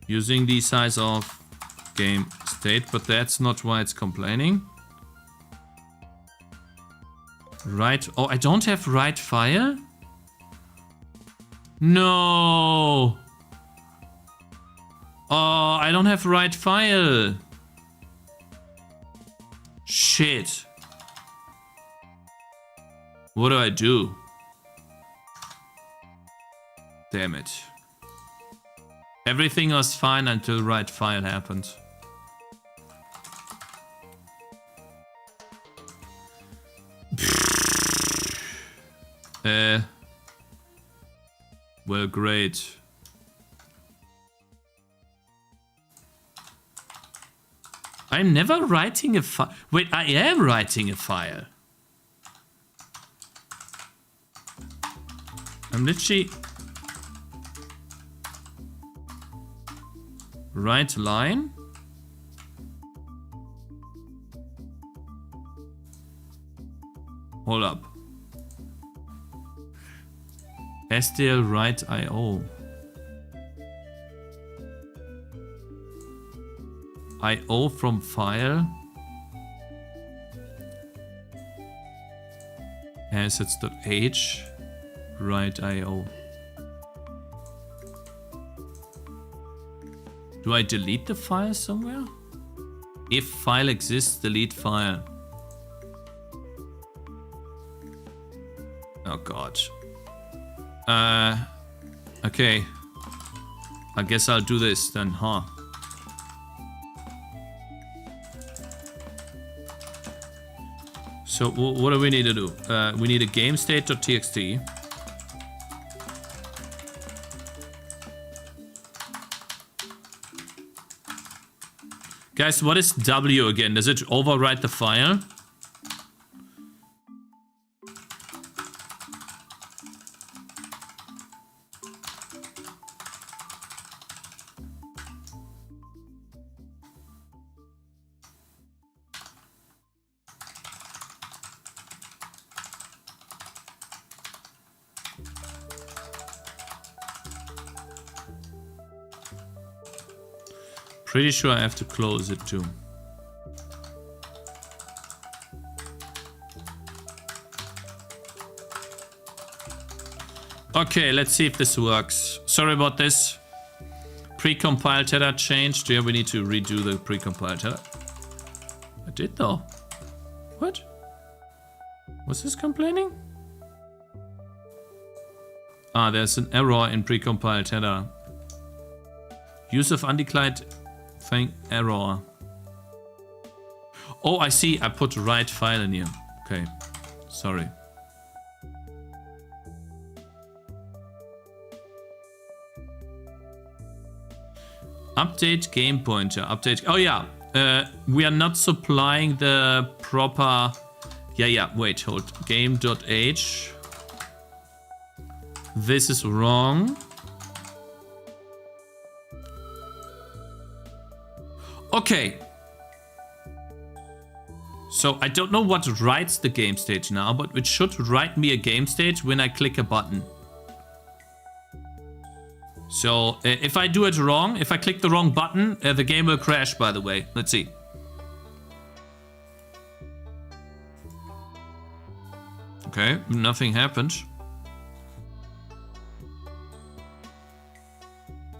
using the size of game state, but that's not why it's complaining. Write... Oh, I don't have write file? No. Oh, I don't have write file. Shit. What do I do? Damn it. Everything was fine until write file happened. Well, great. I'm never writing a file. Wait, I am writing a file. I'm literally... Write line. Hold up. SDL write IO. IO from file. Assets.h. Write IO. Do I delete the file somewhere? If file exists, delete file. Oh god. Okay. I guess I'll do this then, huh? So what do we need to do? We need a gamestate.txt. Guys, what is W again? Does it overwrite the file? Pretty sure I have to close it too. Okay, let's see if this works. Sorry about this. Precompiled header changed. Yeah, we need to redo the precompiled header. I did though. What? Was this complaining? Ah, there's an error in precompiled header. Use of undeclared thing error. Oh, I see. I put the right file in here. Okay. Sorry. Update game pointer. Update. Oh, yeah. We are not supplying the proper... Yeah. Wait, hold. Game.h. This is wrong. Okay. So I don't know what writes the game stage now, but it should write me a game stage when I click a button. So if I do it wrong, if I click the wrong button, the game will crash, by the way. Let's see. Okay, nothing happened.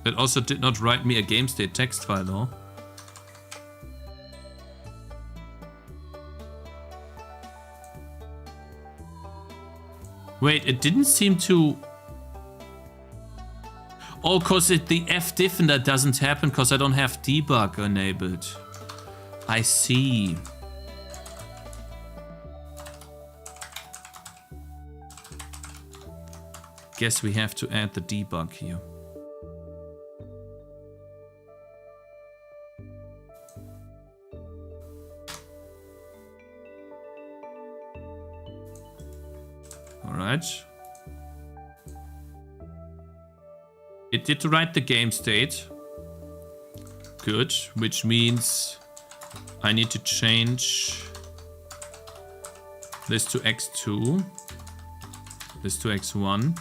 It also did not write me a game state text file though. Wait, it didn't seem to... Oh, because the F diffender doesn't happen because I don't have debug enabled. I see. Guess we have to add the debug here. All right. It did write the game state. Good, which means I need to change this to x2, this to x1.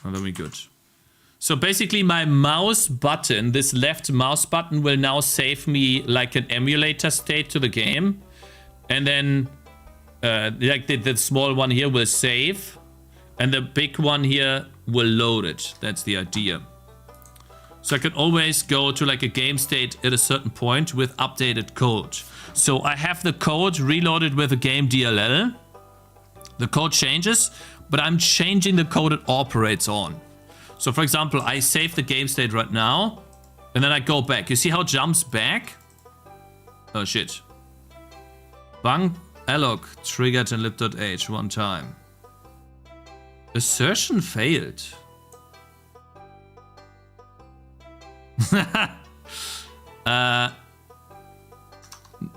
Oh, then we're good. So basically my mouse button, this left mouse button, will now save me like an emulator state to the game. And then like the small one here will save. And the big one here will load it. That's the idea. So I can always go to like a game state at a certain point with updated code. So I have the code reloaded with a game DLL. The code changes, but I'm changing the code it operates on. So for example, I save the game state right now, and then I go back. You see how it jumps back? Oh shit. Bang alloc triggered in lib.h one time. Assertion failed.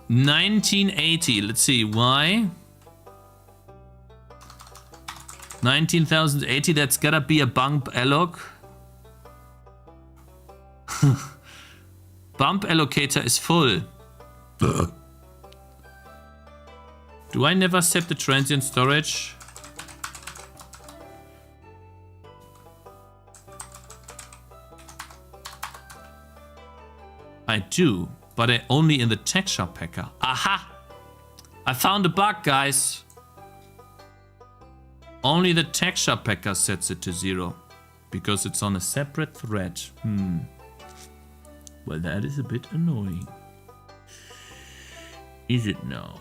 1980. Let's see why. 19,080. That's gotta be a bump alloc. Bump allocator is full. Do I never set the transient storage? I do, but only in the texture packer. Aha! I found a bug, guys. Only the texture packer sets it to 0. Because it's on a separate thread. Well, that is a bit annoying. Is it now?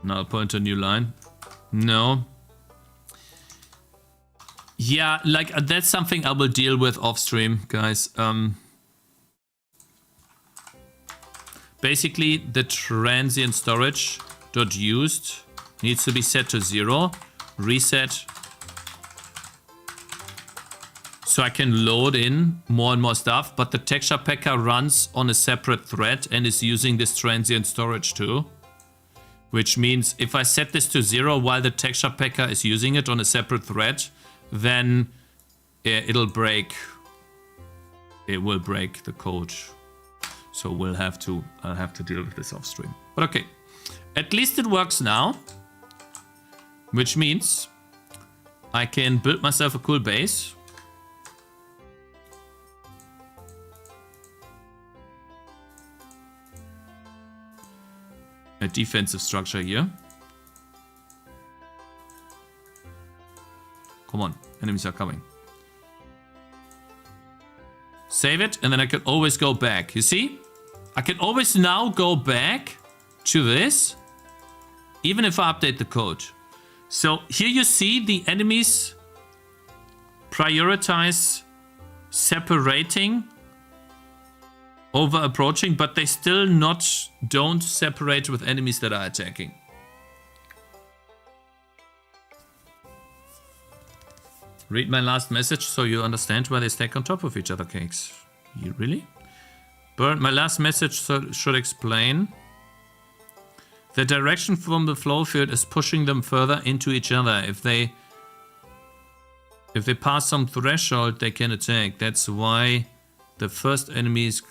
Now I'll point a new line. No. Yeah, like that's something I will deal with off stream, guys. Basically, the transient storage .used needs to be set to 0. Reset. So I can load in more and more stuff, but the texture packer runs on a separate thread and is using this transient storage too. Which means if I set this to 0 while the texture packer is using it on a separate thread, then it'll break. It will break the code. So I'll have to deal with this off stream. But okay, at least it works now, which means I can build myself a cool base. A defensive structure here. Come on, enemies are coming. Save it, and then I can always go back. You see? I can always now go back to this, even if I update the code. So here you see the enemies prioritize separating over approaching, but they still don't separate with enemies that are attacking. Read my last message so you understand why they stack on top of each other, Cakes. You really? Burn, my last message should explain. The direction from the flow field is pushing them further into each other. If they pass some threshold, they can attack. That's why the first enemies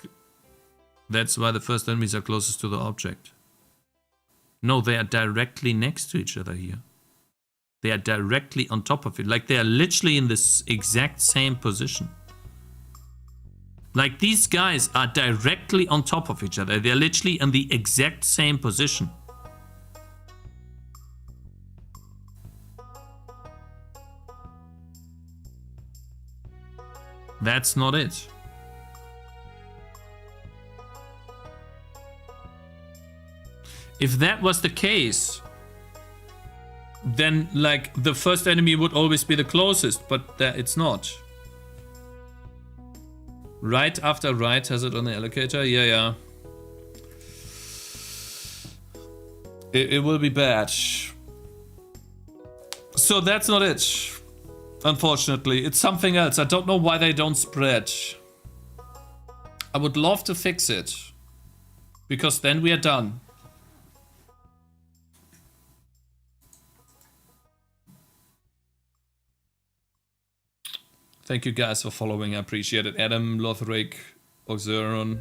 are closest to the object. No, they are directly next to each other here. They are directly on top of it. Like they are literally in this exact same position. Like these guys are directly on top of each other. They are literally in the exact same position. That's not it. If that was the case, then like the first enemy would always be the closest, but it's not. Right after right has it on the allocator? Yeah. It will be bad. So that's not it. Unfortunately, it's something else. I don't know why they don't spread. I would love to fix it, because then we are done. Thank you guys for following, I appreciate it. Adam, Lothric, Oxeron,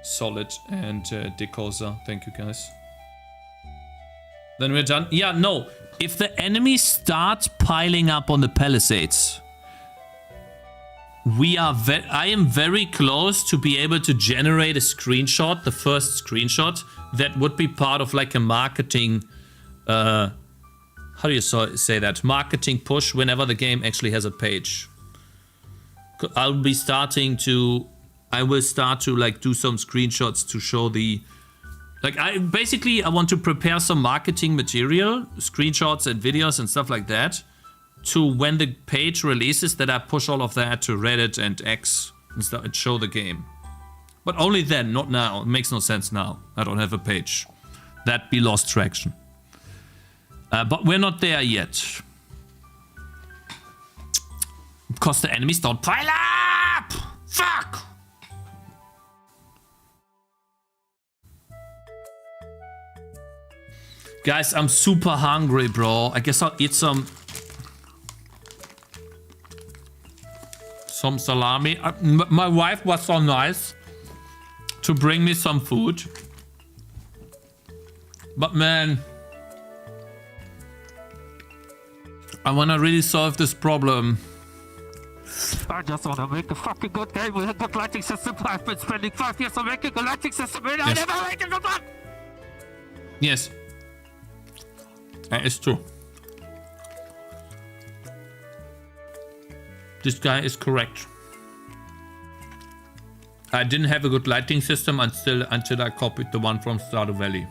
Solid, and Decosa. Thank you guys. Then we're done. Yeah, no. If the enemy starts piling up on the palisades, I am very close to be able to generate a screenshot, the first screenshot, that would be part of like a marketing, how do you say that? Marketing push whenever the game actually has a page. I will start to like do some screenshots to show the, like I want to prepare some marketing material, screenshots and videos and stuff like that, to when the page releases, that I push all of that to Reddit and X and stuff and show the game. But only then, not now. It makes no sense now. I don't have a page. That'd be lost traction. But we're not there yet. Because the enemies don't pile up! Fuck! Guys, I'm super hungry, bro. I guess I'll eat some salami. My wife was so nice to bring me some food. But man, I wanna really solve this problem. I just wanna make a fucking good game with a good lighting system. I've been spending 5 years on making a lighting system and I never made a good one! Yes. That is true. This guy is correct. I didn't have a good lighting system until I copied the one from Stardew Valley.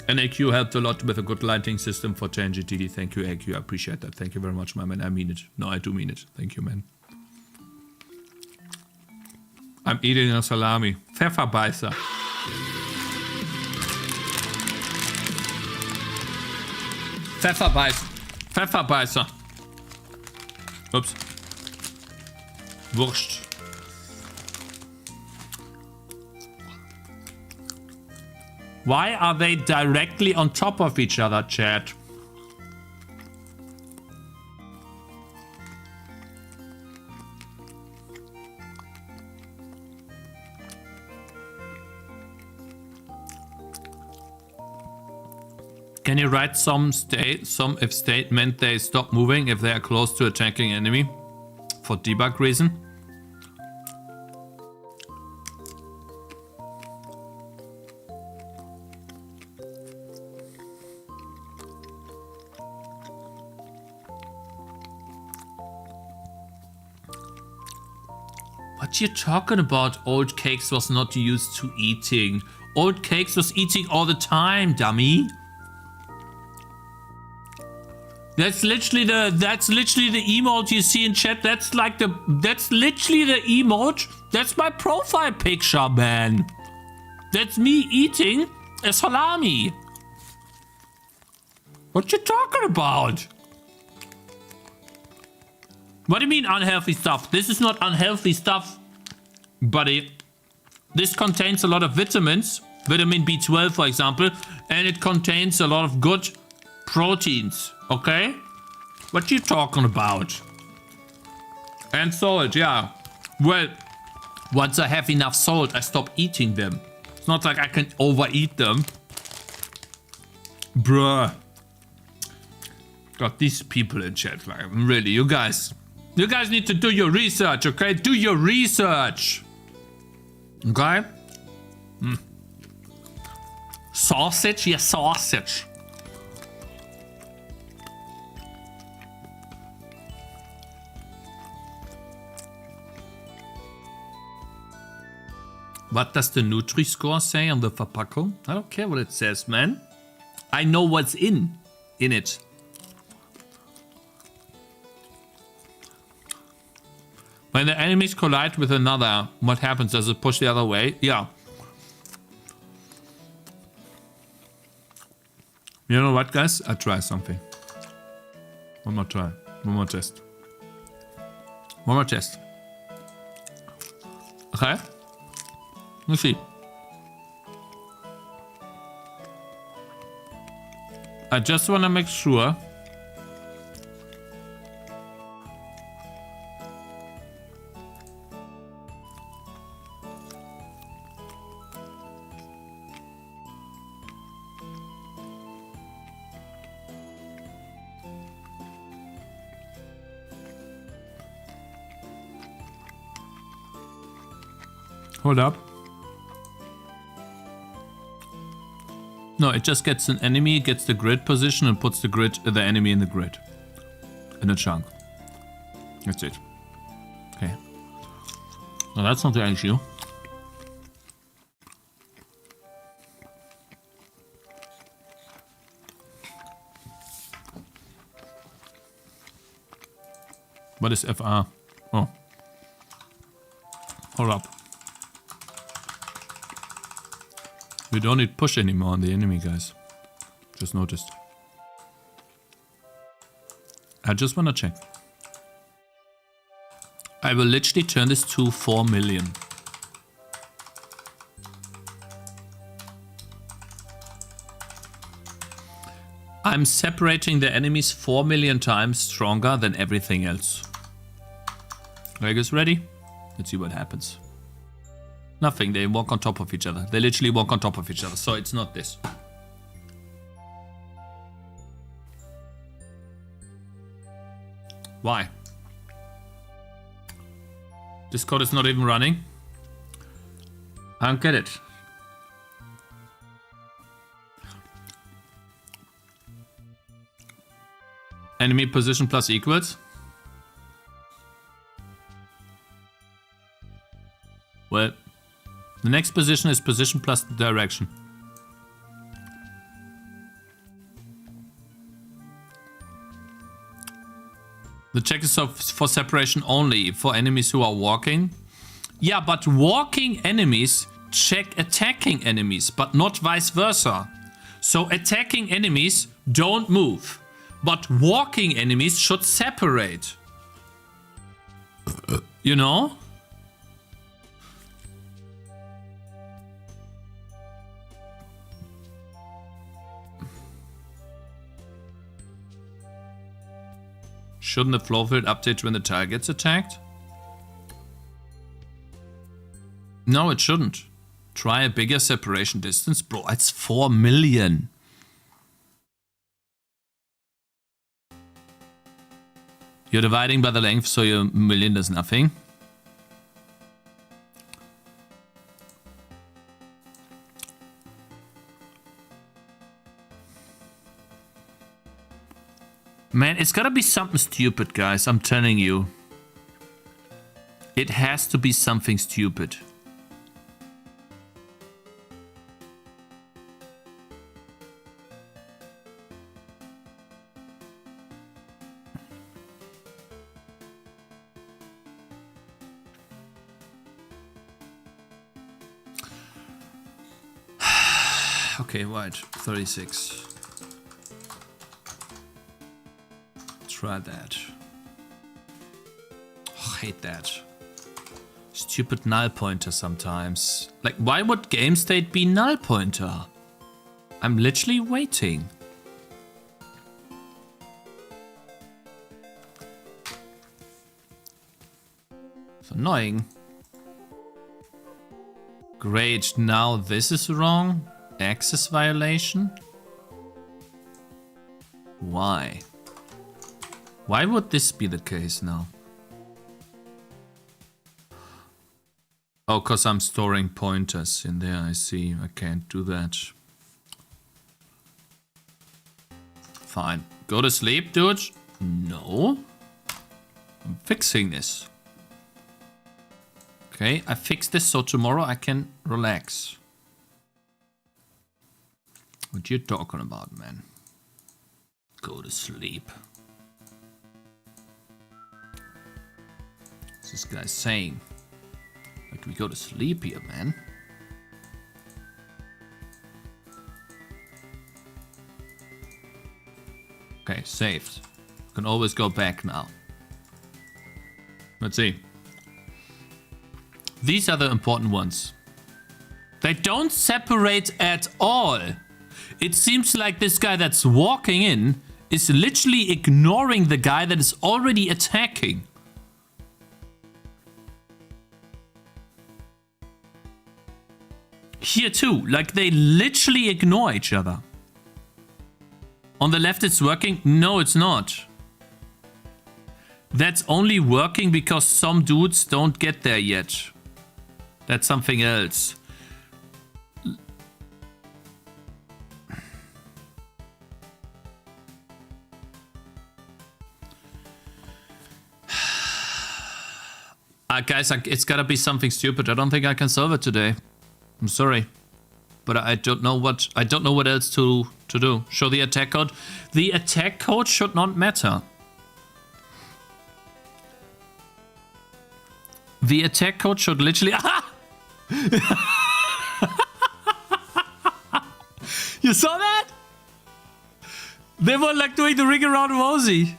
And AQ helped a lot with a good lighting system for Tangy TD. Thank you, AQ. I appreciate that. Thank you very much, my man. I mean it. No, I do mean it. Thank you, man. I'm eating a salami. Pfefferbeißer. Pfefferbeißer. Ups. Wurst. Why are they directly on top of each other, chat? Can you write some if statement they stop moving if they are close to attacking enemy for debug reason? What you talking about? Old Cakez was not used to eating. Old Cakez was eating all the time, dummy. That's literally the emote you see in chat. That's literally the emote. That's my profile picture, man. That's me eating a salami. What you talking about? What do you mean unhealthy stuff? This is not unhealthy stuff, buddy. This contains a lot of vitamins, vitamin B12 for example, and it contains a lot of good proteins, okay? What you talking about? And salt, yeah. Well, once I have enough salt, I stop eating them. It's not like I can overeat them. Bruh. Got these people in chat, like, really, you guys need to do your research, okay? Do your research. Okay? Sausage? Yeah, sausage. What does the Nutri-Score say on the Verpackung? I don't care what it says, man. I know what's in it. When the enemies collide with another, what happens? Does it push the other way? Yeah. You know what, guys? I'll try something. One more try. One more test. One more test. Okay? Let's see. I just want to make sure. Hold up. No, it just gets an enemy, gets the grid position and puts the enemy in the grid. In a chunk. That's it. Okay. No, that's not the issue. What is FR? Oh. Hold up. We don't need push anymore on the enemy, guys. Just noticed. I just want to check. I will literally turn this to 4 million. I'm separating the enemies 4 million times stronger than everything else. Are you guys ready? Let's see what happens. Nothing, they walk on top of each other. They literally walk on top of each other, so it's not this. Why? This code is not even running. I don't get it. Enemy position plus equals. Well, the next position is position plus the direction. The check is for separation only for enemies who are walking. Yeah, but walking enemies check attacking enemies, but not vice versa. So attacking enemies don't move, but walking enemies should separate. You know? Shouldn't the flow field update when the tile gets attacked? No, it shouldn't. Try a bigger separation distance. Bro, it's 4 million. You're dividing by the length, so your million does nothing. Man, it's gotta be something stupid, guys. I'm telling you. It has to be something stupid. Okay, right. 36. Try that. Oh, hate that. Stupid null pointer sometimes. Like, why would game state be null pointer? I'm literally waiting. It's annoying. Great, now this is wrong. Access violation? Why? Why would this be the case now? Oh, because I'm storing pointers in there, I see. I can't do that. Fine. Go to sleep, dude? No. I'm fixing this. Okay, I fixed this so tomorrow I can relax. What you talking about, man? Go to sleep. What's this guy saying? Like, we go to sleep here, man. Okay, saved. Can always go back now. Let's see. These are the important ones. They don't separate at all. It seems like this guy that's walking in is literally ignoring the guy that is already attacking. Here too, like they literally ignore each other. On the left it's working? No, it's not. That's only working because some dudes don't get there yet. That's something else. Guys, it's gotta be something stupid. I don't think I can solve it today. I'm sorry, but I don't know what else to do. Show the attack code. The attack code should not matter. The attack code should literally. Aha! You saw that? They were like doing the ring around Rosie.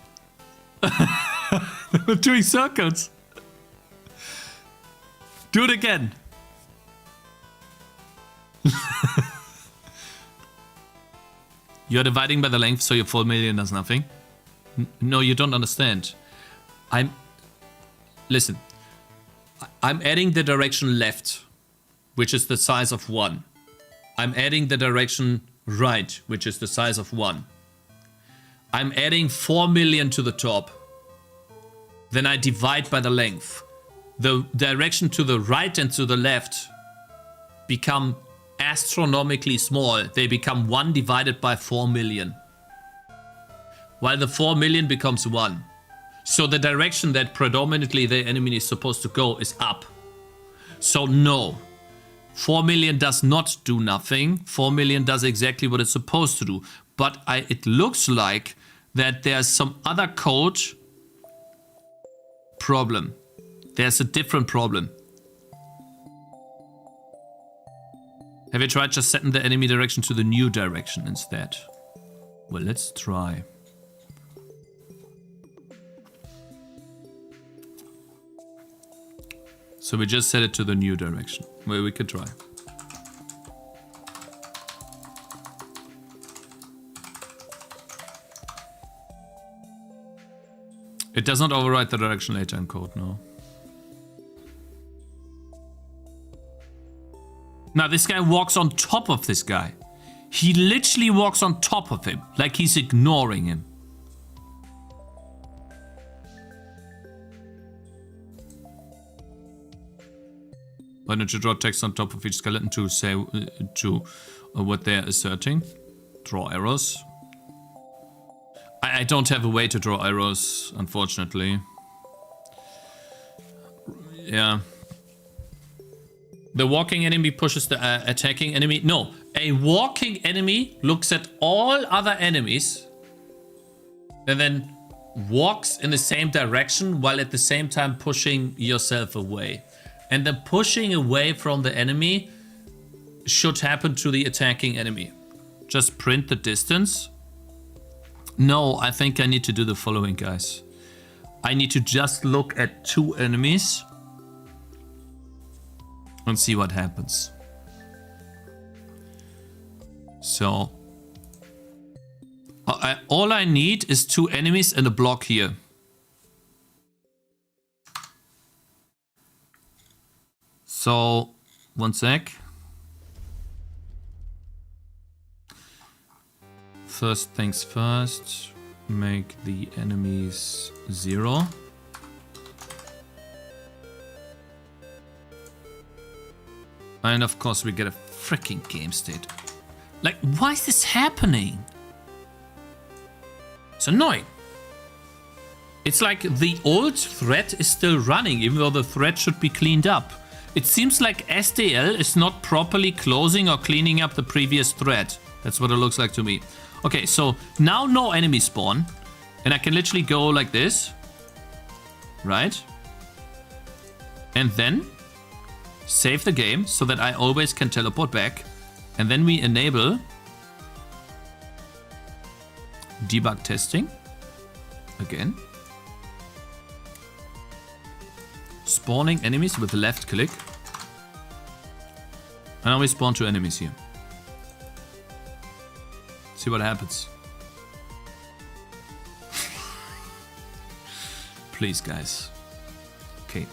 They were doing circles. Do it again. You're dividing by the length, so your 4 million does nothing. No, you don't understand. Listen. I'm adding the direction left, which is the size of 1. I'm adding the direction right, which is the size of 1. I'm adding 4 million to the top. Then I divide by the length. The direction to the right and to the left become astronomically small. They become 1 divided by 4 million. While the 4 million becomes 1. So the direction that predominantly the enemy is supposed to go is up. So no. 4 million does not do nothing. 4 million does exactly what it's supposed to do. But it looks like that there's some other code problem. There's a different problem. Have you tried just setting the enemy direction to the new direction instead? Well, let's try. So we just set it to the new direction. Well, we could try. It does not override the direction later in code, no. Now this guy walks on top of this guy. He literally walks on top of him, like he's ignoring him. Why don't you draw text on top of each skeleton to say what they're asserting? Draw arrows. I don't have a way to draw arrows, unfortunately. Yeah. The walking enemy pushes the attacking enemy. No, a walking enemy looks at all other enemies and then walks in the same direction while at the same time pushing yourself away. And the pushing away from the enemy should happen to the attacking enemy. Just print the distance. No, I think I need to do the following, guys. I need to just look at 2 enemies and see what happens. So, all I need is 2 enemies and a block here. So, one sec. First things first, make the enemies 0. And of course we get a freaking game state. Like, why is this happening? It's annoying. It's like the old thread is still running, even though the thread should be cleaned up. It seems like SDL is not properly closing or cleaning up the previous thread. That's what it looks like to me. Okay, so now no enemy spawn. And I can literally go like this. Right? And then save the game so that I always can teleport back. And then we enable debug testing. Again. Spawning enemies with left click. And now we spawn 2 enemies here. See what happens. Please, guys. Okay.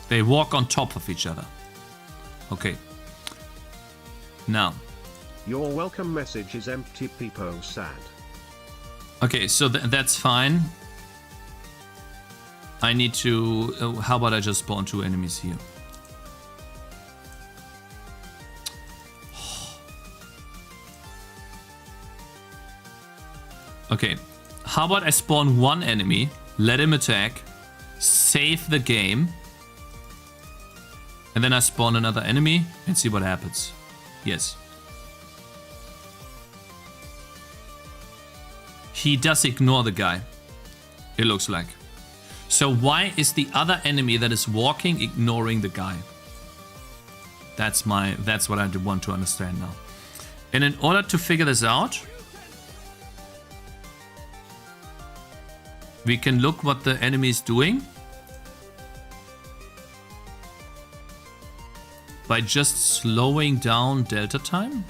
They walk on top of each other. Okay. Now. Your welcome message is empty, Peepo sad. Okay, so that's fine. I need to... how about I just spawn 2 enemies here? Okay, how about I spawn 1 enemy, let him attack, save the game, and then I spawn another enemy and see what happens. Yes. He does ignore the guy, it looks like. So why is the other enemy that is walking ignoring the guy? That's what I want to understand now. And in order to figure this out, we can look what the enemy is doing by just slowing down delta time.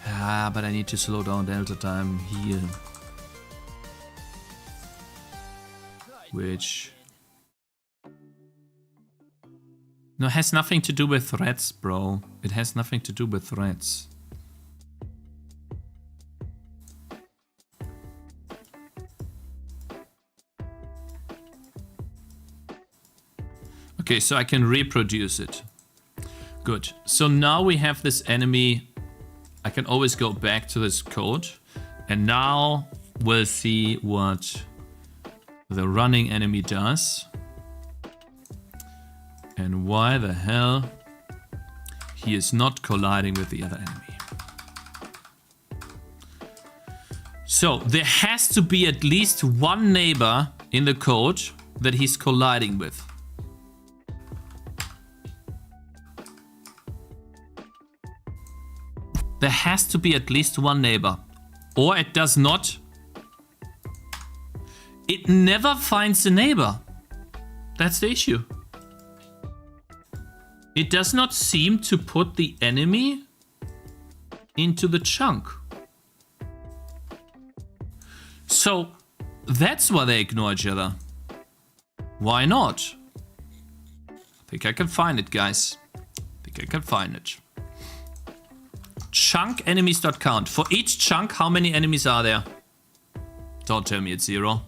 Ah, but I need to slow down delta time here. Which... no, it has nothing to do with threats, bro. It has nothing to do with threats. Okay, so I can reproduce it. Good. So now we have this enemy. I can always go back to this code. And now we'll see what the running enemy does. And why the hell he is not colliding with the other enemy. So there has to be at least 1 neighbor in the code that he's colliding with. There has to be at least 1 neighbor. Or it does not. It never finds a neighbor. That's the issue. It does not seem to put the enemy into the chunk. So that's why they ignore each other. Why not? I think I can find it, guys. I think I can find it. Chunk enemies.count. For each chunk, how many enemies are there? Don't tell me it's 0.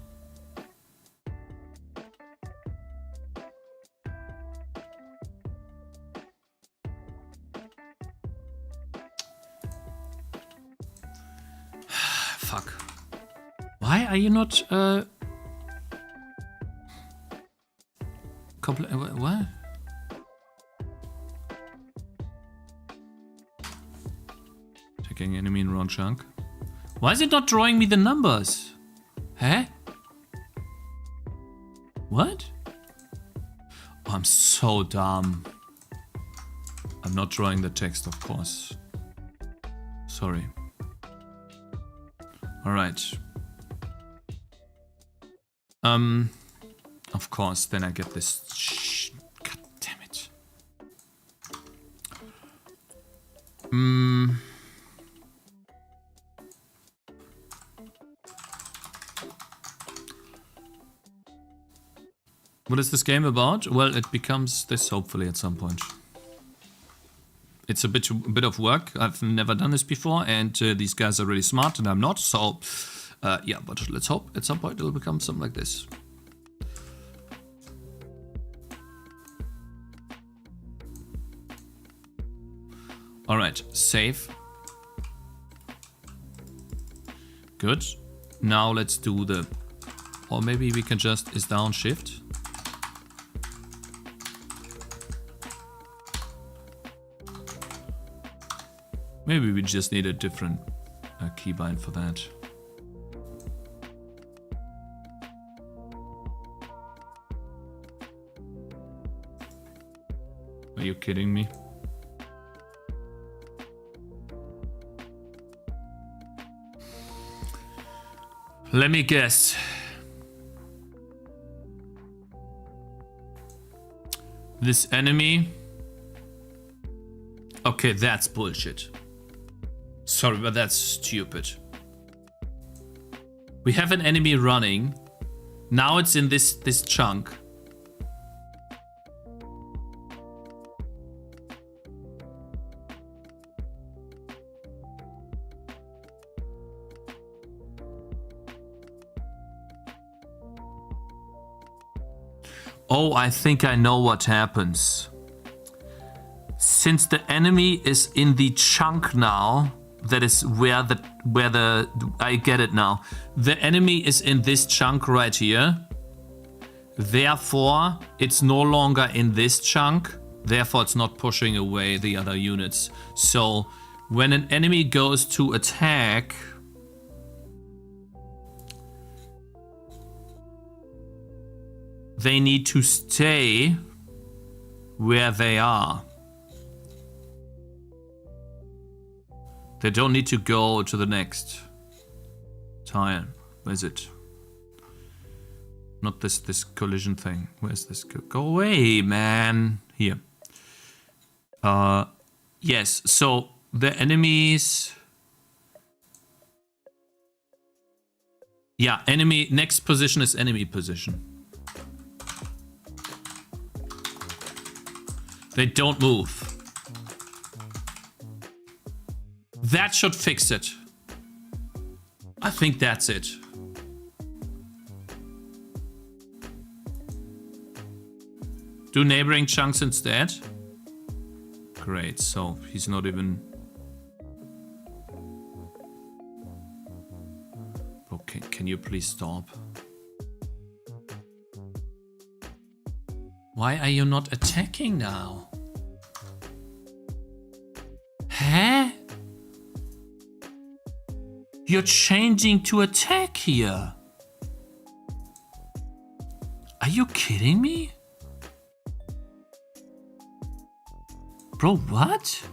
fuck. Why are you not, what? Taking enemy in wrong chunk. Why is it not drawing me the numbers? Huh? What? Oh, I'm so dumb. I'm not drawing the text, of course. Sorry. Alright. Of course, then I get this. God damn it. What is this game about? Well, it becomes this hopefully at some point. It's a bit of work. I've never done this before, and these guys are really smart, and I'm not. So, yeah, but let's hope at some point it'll become something like this. All right, save. Good. Now let's do the, or maybe we can just, is down shift. Maybe we just need a different keybind for that. Are you kidding me? Let me guess. This enemy. Okay, that's bullshit. Sorry, but that's stupid. We have an enemy running. Now it's in this chunk. Oh, I think I know what happens. Since the enemy is in the chunk now, that is where the I get it now. The enemy is in this chunk right here. Therefore, it's no longer in this chunk. Therefore, it's not pushing away the other units. So, when an enemy goes to attack, they need to stay where they are. They don't need to go to the next tile. Where is it? Not this collision thing. Where's this? Go away, man. Here. Yes, so the enemies... Yeah, enemy... Next position is enemy position. They don't move. That should fix it. I think that's it. Do neighboring chunks instead? Great, so he's not even... Okay, can you please stop? Why are you not attacking now? Huh? You're changing to attack here. Are you kidding me? Bro, what?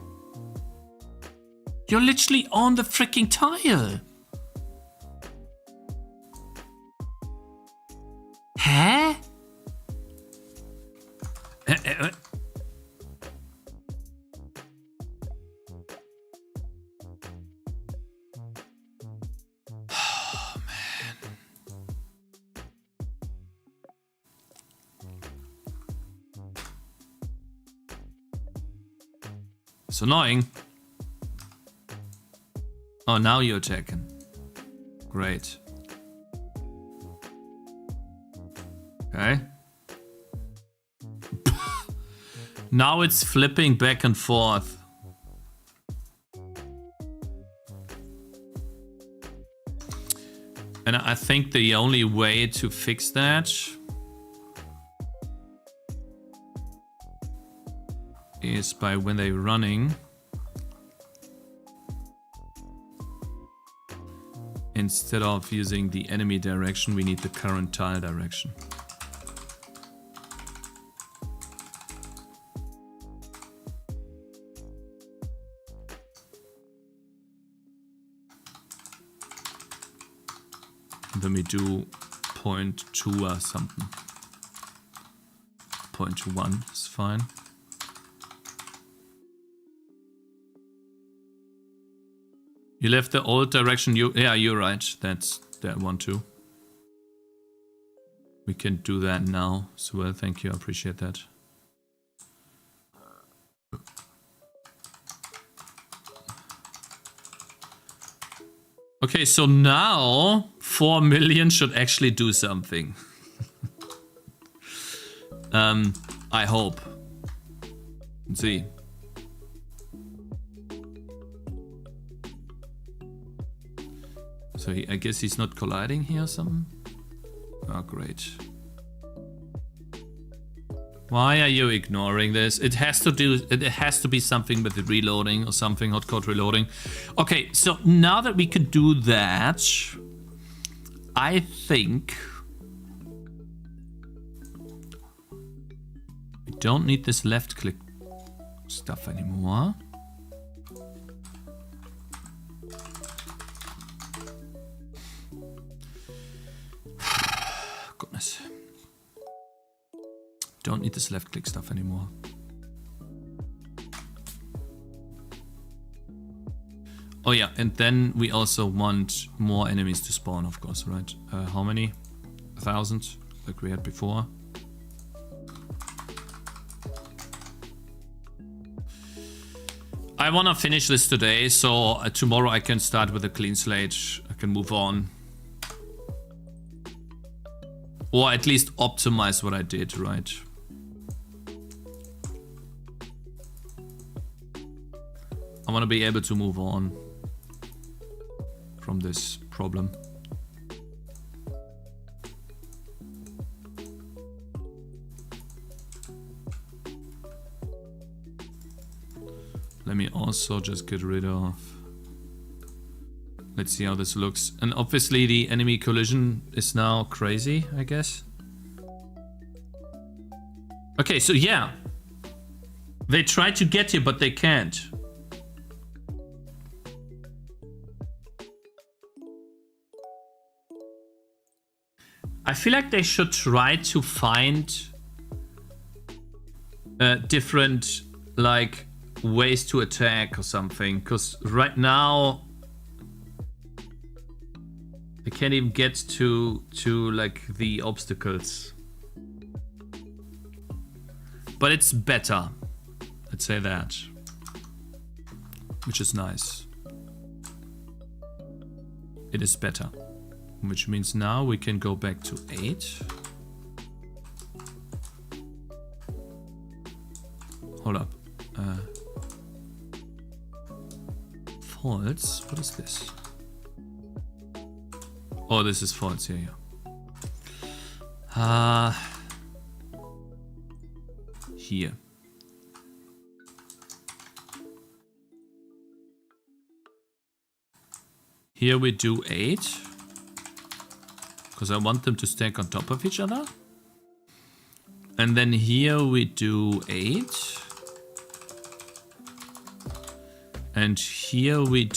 You're literally on the freaking tile. Huh? Oh, man. It's annoying. Oh, now you're attacking. Great. Okay. Now it's flipping back and forth. And I think the only way to fix that is by when they're running. Instead of using the enemy direction, we need the current tile direction. And then we do 0.2 or something. 0.1 is fine. You left the old direction. Yeah, you're right. That's that one too. We can do that now as well. Thank you. I appreciate that. Okay, so now 4 million should actually do something. I hope. Let's see. So I guess he's not colliding here or something? Oh, great. Why are you ignoring this? It has to be something with the reloading or something, hotcode reloading. Okay, so now that we can do that, I think we don't need this left click stuff anymore. Goodness. Don't need this left click stuff anymore. Oh yeah, and then we also want more enemies to spawn, of course, right? How many? 1,000, like we had before. I want to finish this today, so tomorrow I can start with a clean slate. I can move on. Or at least optimize what I did, right? I want to be able to move on from this problem. Let me also just get rid of... Let's see how this looks. And obviously the enemy collision is now crazy, I guess. Okay, so yeah. They try to get you, but they can't. I feel like they should try to find different like ways to attack or something, because right now they can't even get to like the obstacles. But it's better, let's say that, which is nice. It is better, which means now we can go back to 8. Hold up. False? What is this? Oh, this is false. Yeah, yeah. Here. Here we do 8. Because I want them to stack on top of each other. And then here we do 8. And here we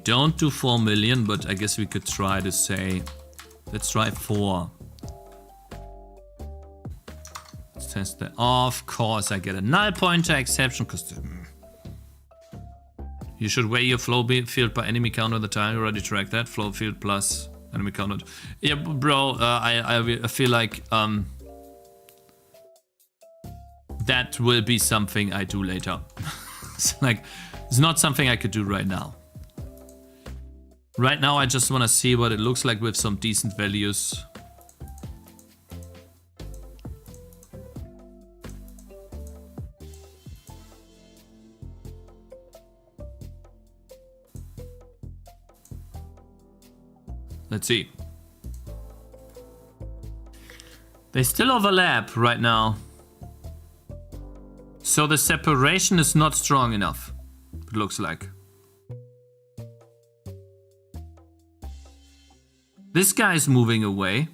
don't do 4 million, but I guess we could try to say, let's try 4. Let's test that. Of course, I get a null pointer exception because you should weigh your flow field by enemy count on the tile. You already tracked that. Flow field plus enemy count. Yeah, bro. I feel like that will be something I do later. It's like it's not something I could do right now. Right now, I just want to see what it looks like with some decent values. Let's see. They still overlap right now. So the separation is not strong enough, it looks like. This guy is moving away.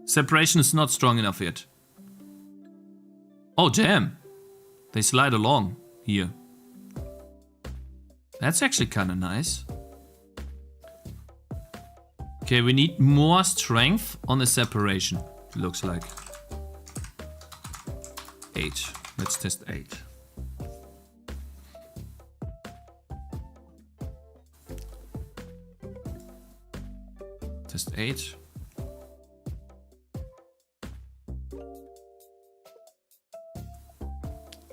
Separation is not strong enough yet. Oh, damn. They slide along here. That's actually kind of nice. Okay, we need more strength on the separation, it looks like. 8. Let's test 8. Test 8.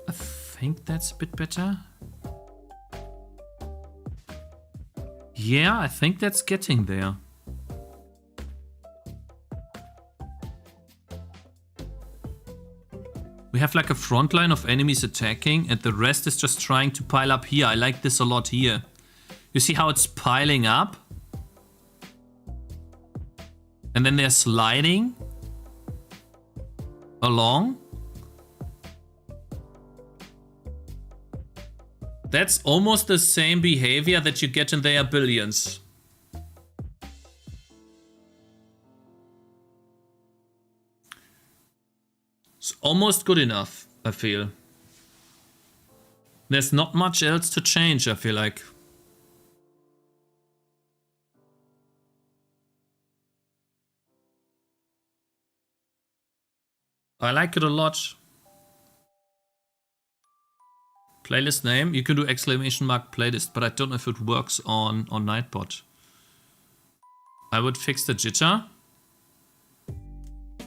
I think that's a bit better. Yeah, I think that's getting there. We have like a front line of enemies attacking and the rest is just trying to pile up here. I like this a lot here. You see how it's piling up? And then they're sliding along. That's almost the same behavior that you get in their billions. It's almost good enough, I feel. There's not much else to change, I feel like. I like it a lot. Playlist name, you can do exclamation mark playlist, but I don't know if it works on Nightbot. I would fix the jitter.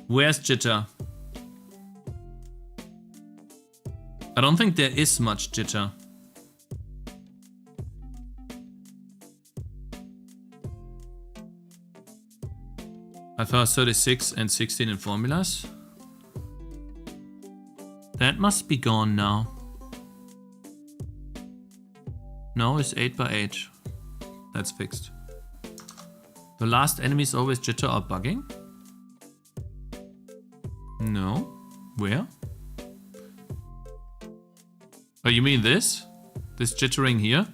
Where's jitter? I don't think there is much jitter. I thought 36 and 16 in formulas. That must be gone now. No, it's 8 by 8. That's fixed. The last enemy is always jitter or bugging? No. Where? Oh, you mean this? This jittering here?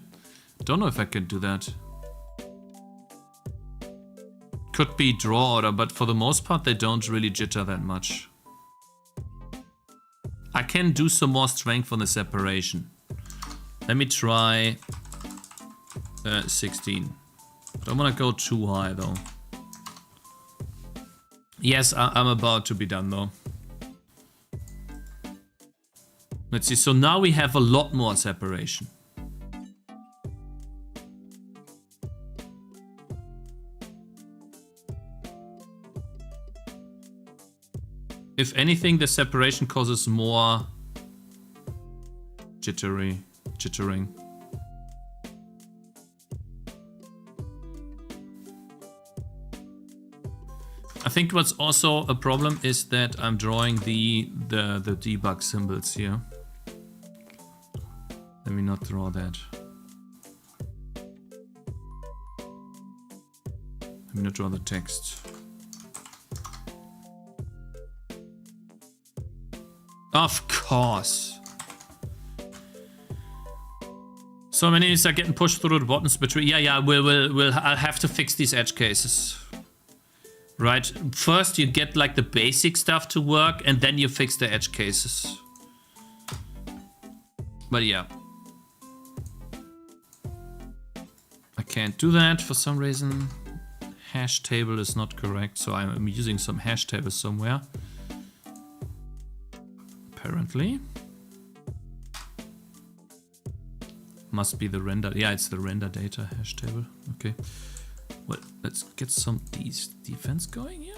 Don't know if I can do that. Could be draw order, but for the most part they don't really jitter that much. I can do some more strength on the separation. Let me try 16. Don't want to go too high though. Yes, I'm about to be done though. Let's see, so now we have a lot more separation. If anything, the separation causes more jittering. I think what's also a problem is that I'm drawing the debug symbols here. Let me not draw that. Let me not draw the text. Of course. So many enemies are getting pushed through the buttons between. Yeah. I'll have to fix these edge cases. Right. First, you get like the basic stuff to work, and then you fix the edge cases. But yeah, I can't do that for some reason. Hash table is not correct, so I'm using some hash tables somewhere. Apparently. Must be the render. Yeah, it's the render data hash table. Okay. Well, let's get some defense going here.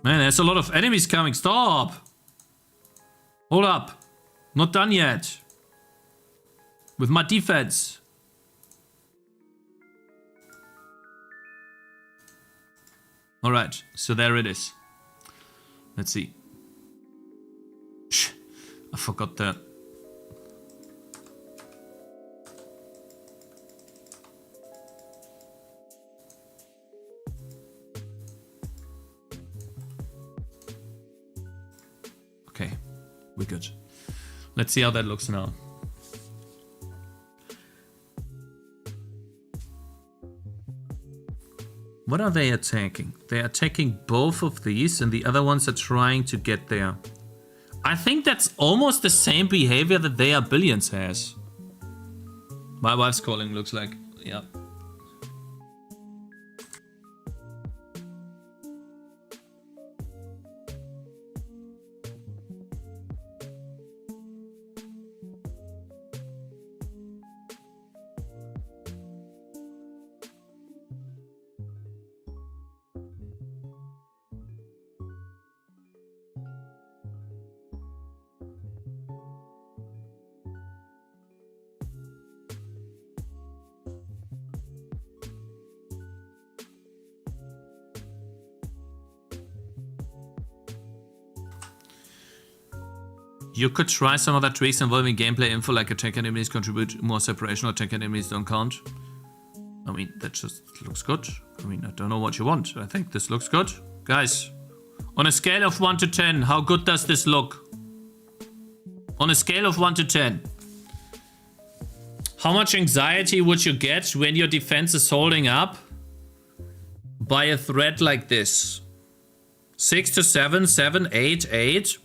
Man, there's a lot of enemies coming. Stop! Hold up. Not done yet. With my defense. Alright, so there it is. Let's see. forgot that. Okay, we're good. Let's see how that looks now. What are they attacking? They're attacking both of these, and the other ones are trying to get there. I think that's almost the same behavior that They Are Billions has. My wife's calling, looks like. Yeah. You could try some other tricks involving gameplay info, like attack enemies contribute more separation or attack enemies don't count. I mean, that just looks good. I mean, I don't know what you want. I think this looks good. Guys, on a scale of 1 to 10, how good does this look? On a scale of 1 to 10. How much anxiety would you get when your defense is holding up by a threat like this? 6 to 7, 7, 8, 8.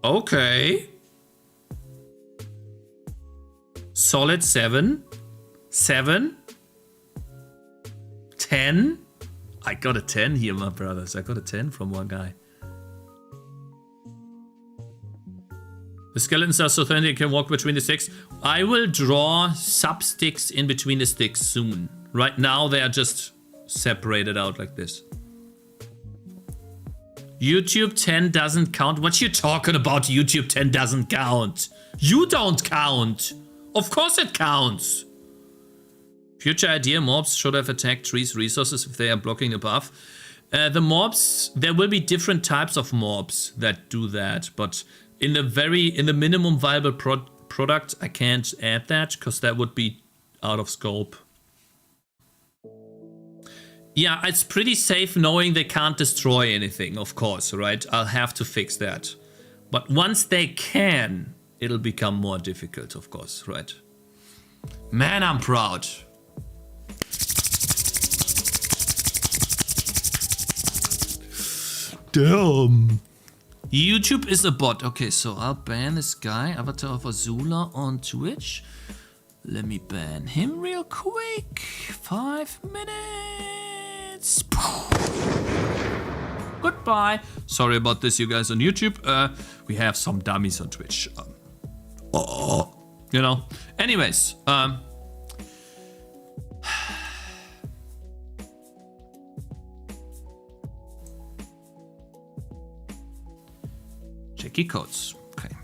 Okay. Solid 7. 7. 10. I got a 10 here, my brothers. I got a 10 from one guy. The skeletons are so thin they can walk between the sticks. I will draw sub-sticks in between the sticks soon. Right now they are just separated out like this. YouTube 10 doesn't count. What you talking about? YouTube 10 doesn't count. You don't count. Of course it counts. Future idea, mobs should have attacked trees resources if they are blocking above. The mobs, there will be different types of mobs that do that, but in the minimum viable product, I can't add that because that would be out of scope. Yeah, it's pretty safe knowing they can't destroy anything, of course, right? I'll have to fix that. But once they can, it'll become more difficult, of course, right? Man, I'm proud. Damn. YouTube is a bot. Okay, so I'll ban this guy, Avatar of Azula, on Twitch. Let me ban him real quick. 5 minutes. Goodbye. Sorry about this, you guys on YouTube. We have some dummies on Twitch. You know. Anyways, checky codes. Okay.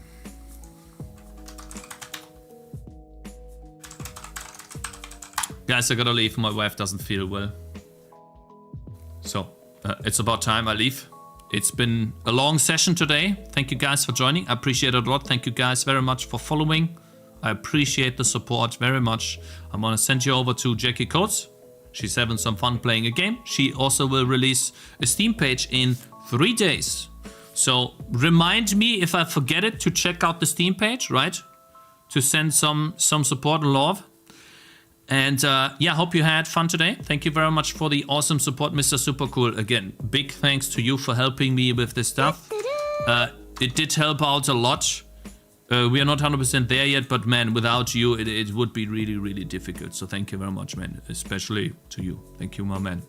Guys, I gotta leave. My wife doesn't feel well. So, it's about time I leave. It's been a long session today. Thank you guys for joining. I appreciate it a lot. Thank you guys very much for following. I appreciate the support very much. I'm gonna send you over to Jackie Coates. She's having some fun playing a game. She also will release a Steam page in 3 days. So remind me if I forget it to check out the Steam page, right? To send some support and love. And yeah, hope you had fun today. Thank you very much for the awesome support, Mr. Supercool. Again, big thanks to you for helping me with this stuff. It did help out a lot. We are not 100% there yet, but man, without you, it would be really, really difficult. So thank you very much, man, especially to you. Thank you, my man.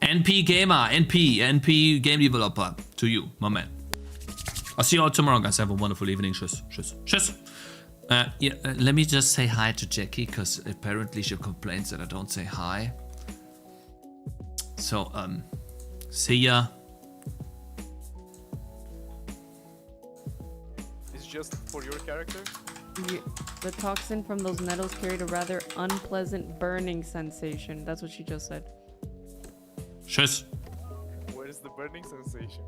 NP Gamer, NP Game Developer, to you, my man. I'll see you all tomorrow, guys. Have a wonderful evening. Tschüss, tschüss, tschüss. Yeah, let me just say hi to Jackie, because apparently she complains that I don't say hi. So, see ya. It's just for your character? The toxin from those nettles carried a rather unpleasant burning sensation. That's what she just said. Tschüss. What is the burning sensation?